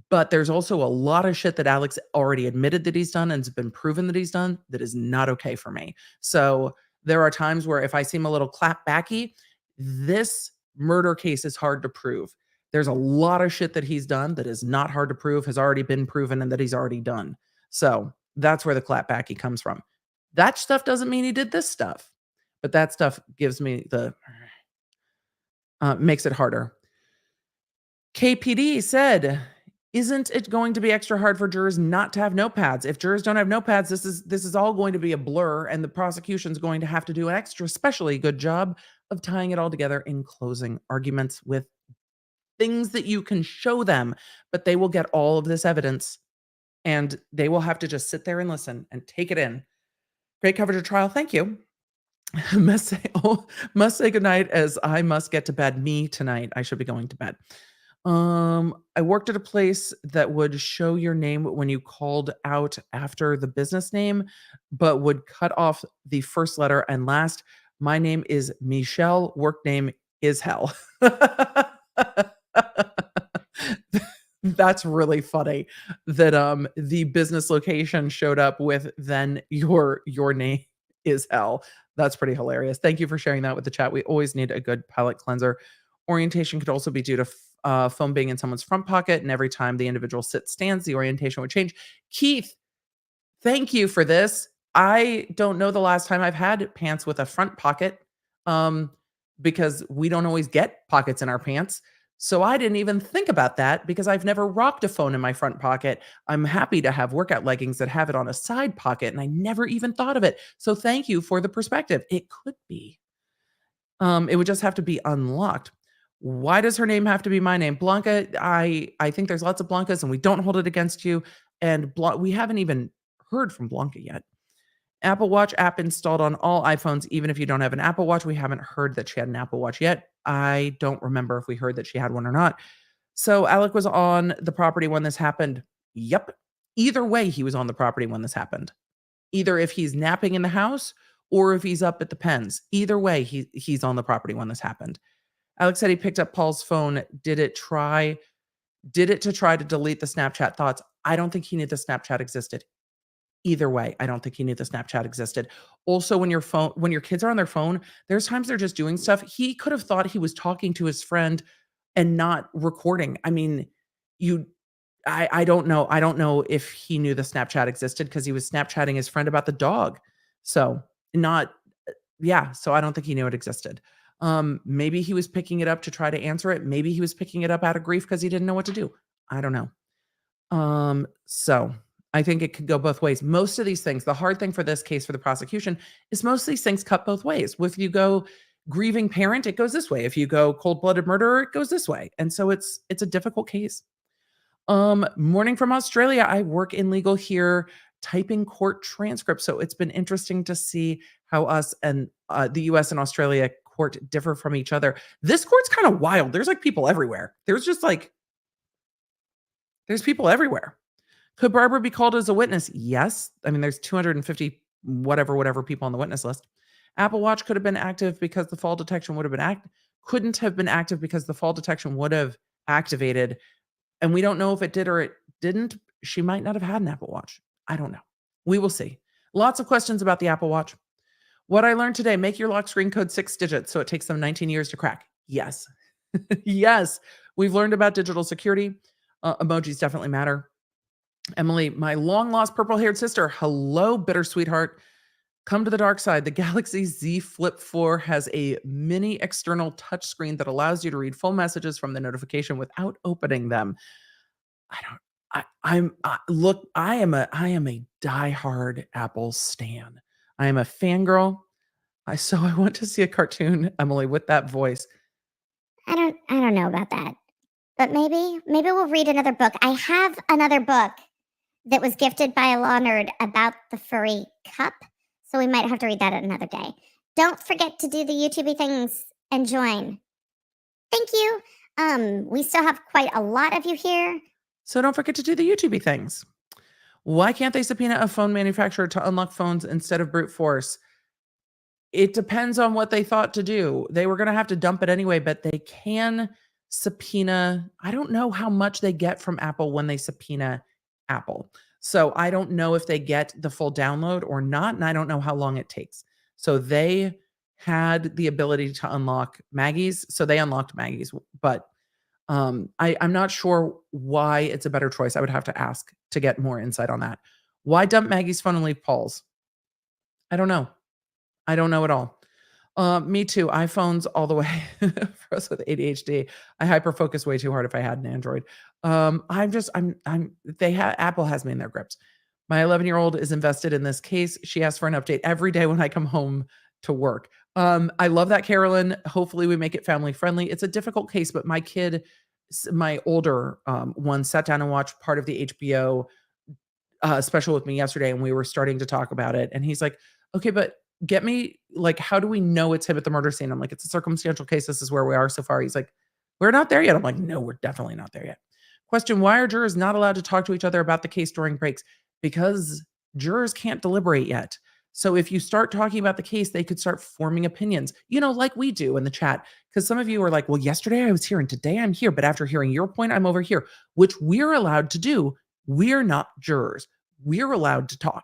but there's also a lot of shit that Alex already admitted that he's done and it's been proven that he's done that is not okay for me. So there are times where if I seem a little clapbacky, this murder case is hard to prove. There's a lot of shit that he's done that is not hard to prove, has already been proven, and that he's already done. So that's where the clapbacky comes from. That stuff doesn't mean he did this stuff, but that stuff gives me the makes it harder. KPD said, "Isn't it going to be extra hard for jurors not to have notepads? If jurors don't have notepads, this is all going to be a blur, and the prosecution's going to have to do an extra, especially good job of tying it all together in closing arguments with things that you can show them, but they will get all of this evidence, and they will have to just sit there and listen and take it in." Great coverage of trial. Thank you. must say goodnight as I must get to bed. Me tonight. I should be going to bed. I worked at a place that would show your name when you called out after the business name, but would cut off the first letter and last. My name is Michelle. Work name is hell. That's really funny that the business location showed up with then your name is hell. That's pretty hilarious. Thank you for sharing that with the chat. We always need a good palate cleanser. Orientation could also be due to phone being in someone's front pocket, and every time the individual sits, stands, the orientation would change. Keith, thank you for this. I don't know the last time I've had pants with a front pocket because we don't always get pockets in our pants. So I didn't even think about that because I've never rocked a phone in my front pocket. I'm happy to have workout leggings that have it on a side pocket, and I never even thought of it. So thank you for the perspective. It could be. It would just have to be unlocked. Why does her name have to be my name? Blanca, I think there's lots of Blancas, and we don't hold it against you. And we haven't even heard from Blanca yet. Apple Watch app installed on all iPhones, even if you don't have an Apple Watch. We haven't heard that she had an Apple Watch yet. I don't remember if we heard that she had one or not. So Alec was on the property when this happened. Yep. Either way, he was on the property when this happened. Either if he's napping in the house or if he's up at the pens. Either way, he's on the property when this happened. Alex said he picked up Paul's phone. Did it to try to delete the Snapchat thoughts? I don't think he knew the Snapchat existed. Either way, I don't think he knew the Snapchat existed. Also, when your kids are on their phone, there's times they're just doing stuff. He could have thought he was talking to his friend and not recording. I mean, I don't know. I don't know if he knew the Snapchat existed because he was Snapchatting his friend about the dog. So I don't think he knew it existed. Maybe he was picking it up to try to answer it. Maybe he was picking it up out of grief because he didn't know what to do. I don't know. So I think it could go both ways. Most of these things, the hard thing for this case for the prosecution is most of these things cut both ways. If you go grieving parent, it goes this way. If you go cold-blooded murderer, it goes this way. And so it's a difficult case. Morning from Australia. I work in legal here, typing court transcripts. So it's been interesting to see how us and the US and Australia court differ from each other. This court's kind of wild. There's like people everywhere. There's people everywhere. Could Barbara be called as a witness? Yes. I mean, there's 250 whatever people on the witness list. Apple Watch could have been active because the fall detection would have been couldn't have been active because the fall detection would have activated. And we don't know if it did or it didn't. she might not have had an Apple Watch. I don't know. We will see. Lots of questions about the Apple Watch. What I learned today, make your lock screen code 6 digits so it takes them 19 years to crack. Yes. Yes. We've learned about digital security. Emojis definitely matter. Emily, my long lost purple haired sister. Hello, bitter sweetheart. Come to the dark side. The Galaxy Z Flip 4 has a mini external touchscreen that allows you to read full messages from the notification without opening them. I am a diehard Apple stan. I am a fangirl. So I want to see a cartoon, Emily, with that voice. I don't know about that. But maybe we'll read another book. I have another book that was gifted by a law nerd about the furry cup. So we might have to read that another day. Don't forget to do the YouTube things and join. Thank you. We still have quite a lot of you here. So don't forget to do the YouTube things. Why can't they subpoena a phone manufacturer to unlock phones instead of brute force? It depends on what they thought to do. They were going to have to dump it anyway, but they can subpoena. I don't know how much they get from Apple when they subpoena Apple. So I don't know if they get the full download or not, and I don't know how long it takes. So they had the ability to unlock Maggie's, so they unlocked Maggie's, but I'm not sure why it's a better choice. I would have to ask to get more insight on that. Why dump Maggie's phone and leave Paul's? I don't know. I don't know at all. Me too. iPhones all the way. For us with ADHD, I hyper-focus way too hard if I had an Android. Apple has me in their grips. My 11-year-old is invested in this case. She asks for an update every day when I come home to work. I love that, Carolyn. Hopefully we make it family friendly. It's a difficult case, but my kid, my older one, sat down and watched part of the HBO special with me yesterday, and we were starting to talk about it. And he's like, okay, but get me, like, how do we know it's him at the murder scene? I'm like, it's a circumstantial case. This is where we are so far. He's like, we're not there yet. I'm like, no, we're definitely not there yet. Question, why are jurors not allowed to talk to each other about the case during breaks? Because jurors can't deliberate yet. So if you start talking about the case, they could start forming opinions, like we do in the chat. Because some of you are like, well, yesterday I was here and today I'm here. But after hearing your point, I'm over here, which we're allowed to do. We're not jurors. We're allowed to talk.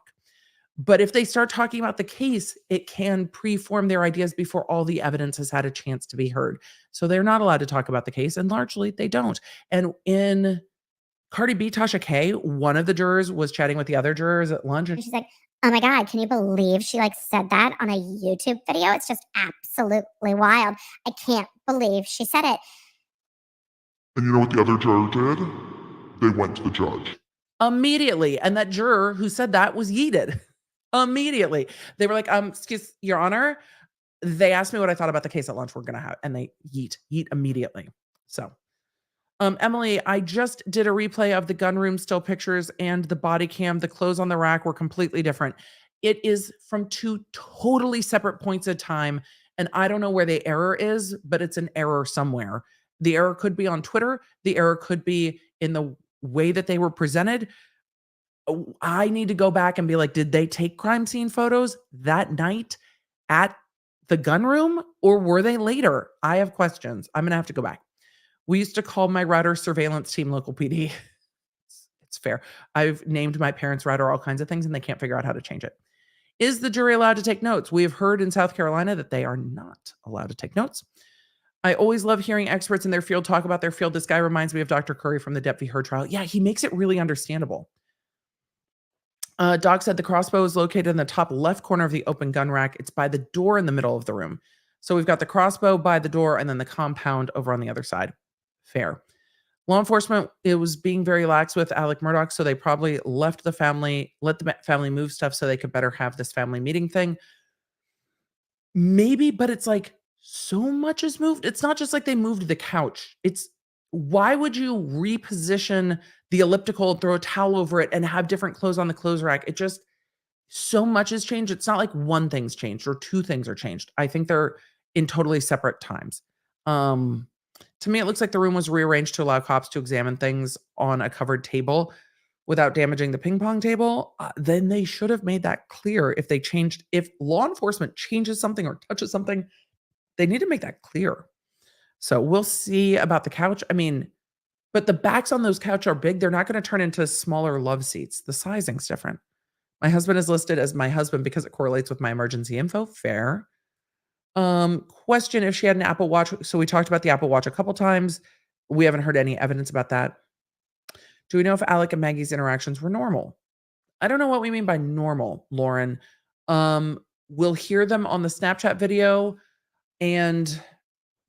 But if they start talking about the case, it can preform their ideas before all the evidence has had a chance to be heard. So they're not allowed to talk about the case, and largely they don't. And in Cardi B, Tasha K, one of the jurors was chatting with the other jurors at lunch. And she's like, oh my God, can you believe she said that on a YouTube video? It's just absolutely wild. I can't believe she said it. And you know what the other juror did? They went to the judge. Immediately. And that juror who said that was yeeted. Immediately. They were like, excuse your honor. They asked me what I thought about the case at lunch we're going to have. And they yeet immediately. So, Emily, I just did a replay of the gun room still pictures and the body cam. The clothes on the rack were completely different. It is from two totally separate points of time. And I don't know where the error is, but it's an error somewhere. The error could be on Twitter. The error could be in the way that they were presented. I need to go back and be like, did they take crime scene photos that night at the gun room, or were they later? I have questions. I'm going to have to go back. We used to call my router surveillance team local PD. It's fair. I've named my parents' router all kinds of things, and they can't figure out how to change it. Is the jury allowed to take notes? We have heard in South Carolina that they are not allowed to take notes. I always love hearing experts in their field talk about their field. This guy reminds me of Dr. Curry from the Depp v. Heard trial. Yeah, he makes it really understandable. Doc said the crossbow is located in the top left corner of the open gun rack. It's by the door in the middle of the room. So we've got the crossbow by the door and then the compound over on the other side. Fair. Law enforcement, it was being very lax with Alec Murdaugh, so they probably let the family move stuff so they could better have this family meeting thing. Maybe, but it's like so much is moved. It's not just like they moved the couch. It's why would you reposition the elliptical, throw a towel over it, and have different clothes on the clothes rack? It just, so much has changed. It's not like one thing's changed or two things are changed. I think they're in totally separate times. To me, it looks like the room was rearranged to allow cops to examine things on a covered table without damaging the ping pong table. Then they should have made that clear. If law enforcement changes something or touches something, they need to make that clear. So we'll see about the couch. I mean, But the backs on those couch are big. They're not going to turn into smaller love seats. The sizing's different. My husband is listed as my husband because it correlates with my emergency info. Fair. Question if she had an Apple Watch. So we talked about the Apple Watch a couple times. We haven't heard any evidence about that. Do we know if Alec and Maggie's interactions were normal? I don't know what we mean by normal, Lauren. We'll hear them on the Snapchat video, and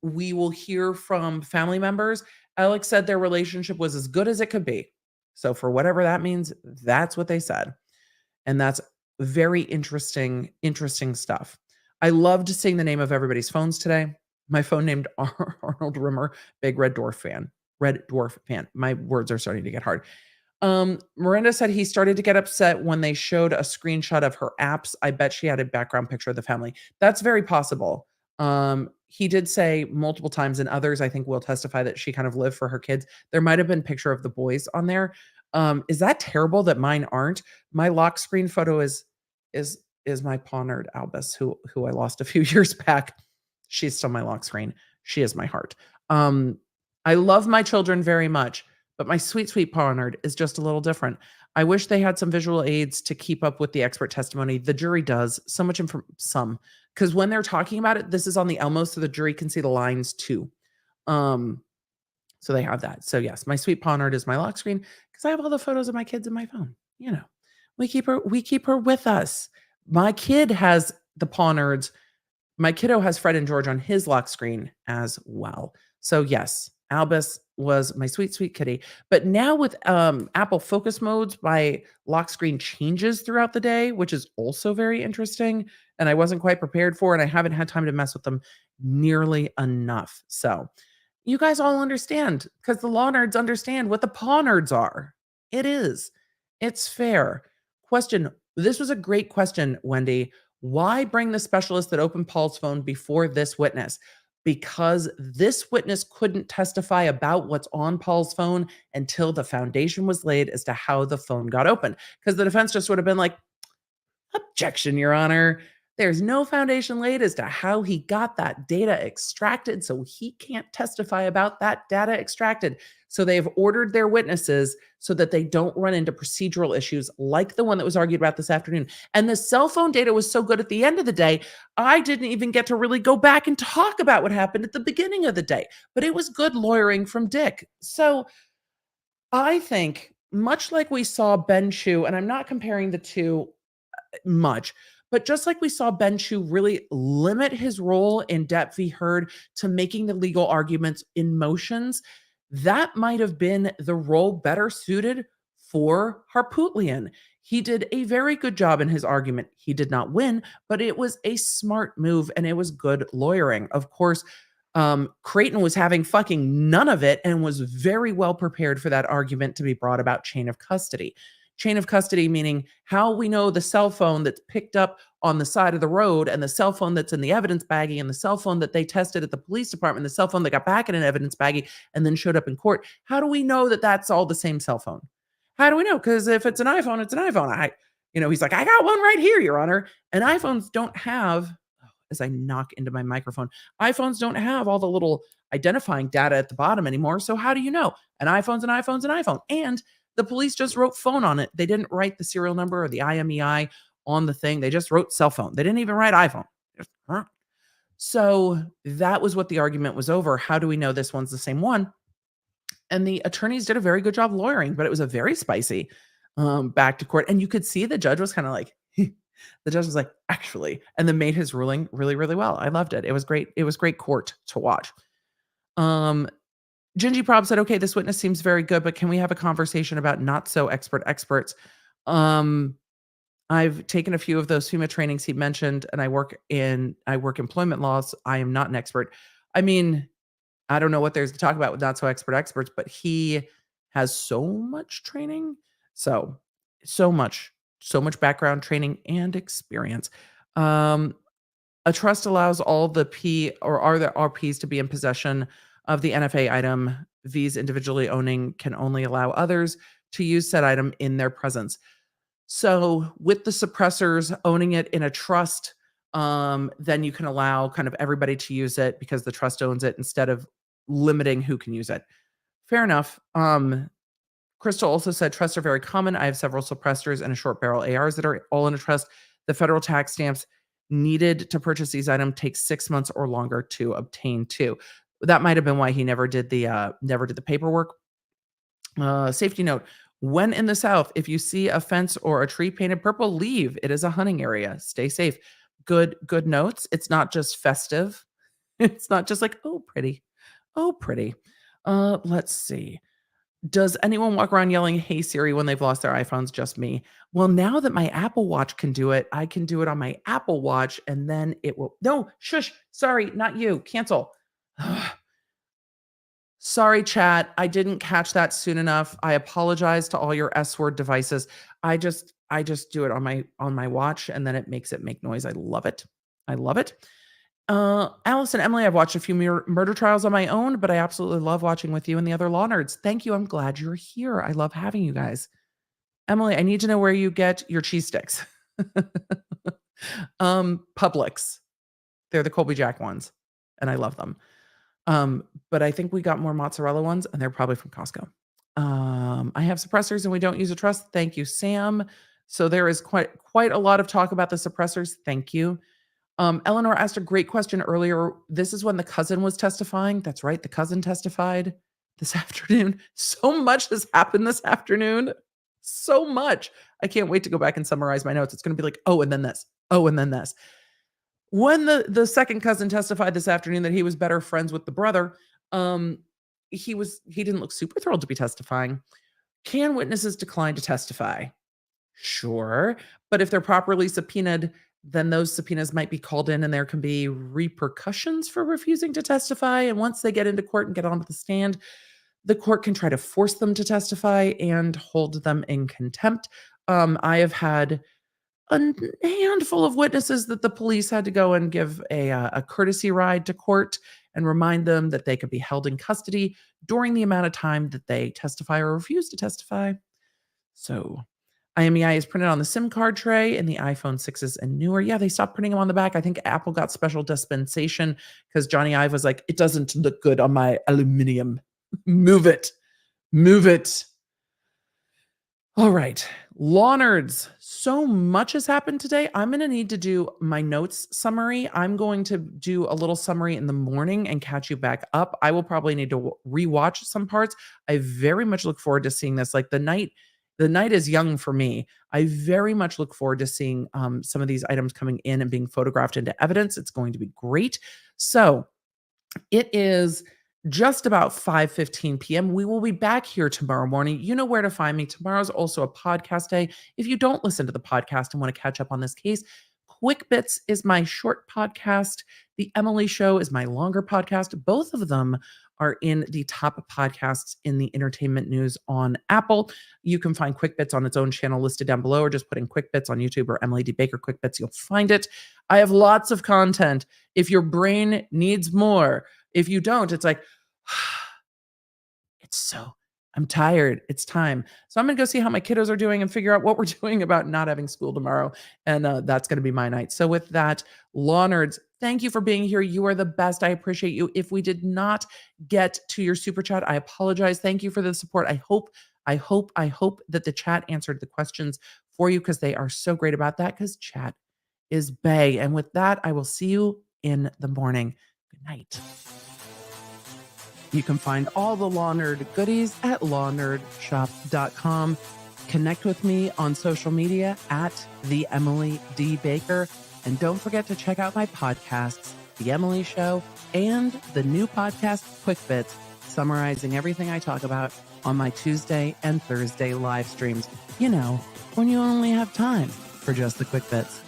we will hear from family members. Alex said their relationship was as good as it could be. So for whatever that means, that's what they said. And that's very interesting stuff. I loved seeing the name of everybody's phones today. My phone named Arnold Rimmer, big Red Dwarf fan. Red Dwarf fan. My words are starting to get hard. Miranda said he started to get upset when they showed a screenshot of her apps. I bet she had a background picture of the family. That's very possible. He did say multiple times, and others I think will testify that she kind of lived for her kids. There might have been a picture of the boys on there. Is that terrible that mine aren't? My lock screen photo is my Pawnard Albus, who I lost a few years back. She's still my lock screen. She is my heart. I love my children very much, but my sweet Pawnard is just a little different. I wish they had some visual aids to keep up with the expert testimony. The jury does so much because when they're talking about it, this is on the Elmo, so the jury can see the lines too. So they have that. So yes, my sweet Pawnard is my lock screen because I have all the photos of my kids in my phone. You know, we keep her with us. My kid has the Pawnards. My kiddo has Fred and George on his lock screen as well. So yes, Albus was my sweet kitty. But now with Apple focus modes, my lock screen changes throughout the day, which is also very interesting. And I wasn't quite prepared for, and I haven't had time to mess with them nearly enough. So you guys all understand, because the law nerds understand what the paw nerds are. It's fair. Question. This was a great question, Wendy. Why bring the specialist that opened Paul's phone before this witness? Because this witness couldn't testify about what's on Paul's phone until the foundation was laid as to how the phone got open. Because the defense just would have been like, objection, Your Honor. There's no foundation laid as to how he got that data extracted, so he can't testify about that data extracted. So they've ordered their witnesses so that they don't run into procedural issues like the one that was argued about this afternoon. And the cell phone data was so good at the end of the day, I didn't even get to really go back and talk about what happened at the beginning of the day. But it was good lawyering from Dick. So I think, much like we saw Ben Chu, and I'm not comparing the two much, but just like we saw Ben Chu really limit his role in Depp v. Heard to making the legal arguments in motions, that might have been the role better suited for Harpootlian. He did a very good job in his argument. He did not win, but it was a smart move and it was good lawyering. Of course, Creighton was having fucking none of it and was very well prepared for that argument to be brought about chain of custody. Chain of custody meaning how we know the cell phone that's picked up on the side of the road and the cell phone that's in the evidence baggie and the cell phone that they tested at the police department, the cell phone that got back in an evidence baggie and then showed up in court. How do we know that that's all the same cell phone? How do we know? Because if it's an iPhone, it's an iPhone. He's like, I got one right here, Your Honor. And iPhones don't have, as I knock into my microphone, iPhones don't have all the little identifying data at the bottom anymore. So how do you know? An iPhone's an iPhone's an iPhone. And the police just wrote phone on it. They didn't write the serial number or the IMEI on the thing. They just wrote cell phone. They didn't even write iPhone. So that was what the argument was over. How do we know this one's the same one? And the attorneys did a very good job lawyering, but it was a very spicy back to court. And you could see the judge was kind of like, the judge was like, actually, and then made his ruling really, really well. I loved it. It was great. It was great court to watch. Gingy Prob said, okay, this witness seems very good, but can we have a conversation about not so expert experts? I've taken a few of those FEMA trainings he mentioned, and I work employment laws. I am not an expert. I mean, I don't know what there's to talk about with not so expert experts, but he has so much training. So much background training and experience. A trust allows all the P or are the RPs to be in possession of the NFA item. V's individually owning can only allow others to use said item in their presence. So with the suppressors owning it in a trust, then you can allow kind of everybody to use it because the trust owns it instead of limiting who can use it. fair enough. Crystal also said trusts are very common. I have several suppressors and a short barrel ARs that are all in a trust. The federal tax stamps needed to purchase these items takes 6 months or longer to obtain too. That might have been why he never did the paperwork. Safety note: when in the South, if you see a fence or a tree painted purple, leave. It is a hunting area. Stay safe. Good notes. It's not just festive. It's not just like, oh, pretty. Oh, pretty. Let's see. Does anyone walk around yelling, "Hey Siri," when they've lost their iPhones? Just me. Well, now that my Apple Watch can do it, I can do it on my Apple Watch, and then it will. No, shush. Sorry, not you. Cancel. Sorry, chat. I didn't catch that soon enough. I apologize to all your S-word devices. I just do it on my watch, and then it makes it make noise. I love it. I love it. Alice and Emily, I've watched a few murder trials on my own, but I absolutely love watching with you and the other law nerds. Thank you. I'm glad you're here. I love having you guys. Emily, I need to know where you get your cheese sticks. Publix. They're the Colby Jack ones, and I love them. But I think we got more mozzarella ones, and they're probably from Costco. I have suppressors, and we don't use a trust. Thank you, Sam. So there is quite a lot of talk about the suppressors. Thank you. Eleanor asked a great question earlier. This is when the cousin was testifying. That's right. The cousin testified this afternoon. So much has happened this afternoon. So much. I can't wait to go back and summarize my notes. It's going to be like, oh, and then this. Oh, and then this. When the second cousin testified this afternoon that he was better friends with the brother, he didn't look super thrilled to be testifying. Can witnesses decline to testify? Sure. But if they're properly subpoenaed, then those subpoenas might be called in and there can be repercussions for refusing to testify. And once they get into court and get onto the stand, the court can try to force them to testify and hold them in contempt. I have had a handful of witnesses that the police had to go and give a courtesy ride to court and remind them that they could be held in custody during the amount of time that they testify or refuse to testify. So IMEI is printed on the SIM card tray in the iPhone 6s and newer. Yeah, they stopped printing them on the back. I think Apple got special dispensation because Johnny Ive was like, it doesn't look good on my aluminum. Move it. Move it. All right. Law nerds. So much has happened today. I'm going to need to do my notes summary. I'm going to do a little summary in the morning and catch you back up. I will probably need to rewatch some parts. I very much look forward to seeing this. Like the night is young for me. I very much look forward to seeing some of these items coming in and being photographed into evidence. It's going to be great. So it is just about 5:15 p.m. We will be back here tomorrow morning. You know where to find me. Tomorrow's also a podcast day. If you don't listen to the podcast and want to catch up on this case, Quick Bits is my short podcast. The Emily Show is my longer podcast. Both of them are in the top podcasts in the entertainment news on Apple. You can find Quick Bits on its own channel listed down below, or just put in Quick Bits on YouTube or Emily D. Baker Quick Bits. You'll find it. I have lots of content. If your brain needs more, if you don't, it's like, I'm tired. It's time. So I'm going to go see how my kiddos are doing and figure out what we're doing about not having school tomorrow. And that's going to be my night. So with that, law nerds, thank you for being here. You are the best. I appreciate you. If we did not get to your super chat, I apologize. Thank you for the support. I hope that the chat answered the questions for you because they are so great about that because chat is bae. And with that, I will see you in the morning. Good night. You can find all the Law Nerd goodies at lawnerdshop.com. Connect with me on social media at the Emily D. Baker. And don't forget to check out my podcasts, The Emily Show, and the new podcast, Quick Bits, summarizing everything I talk about on my Tuesday and Thursday live streams. You know, when you only have time for just the quick bits.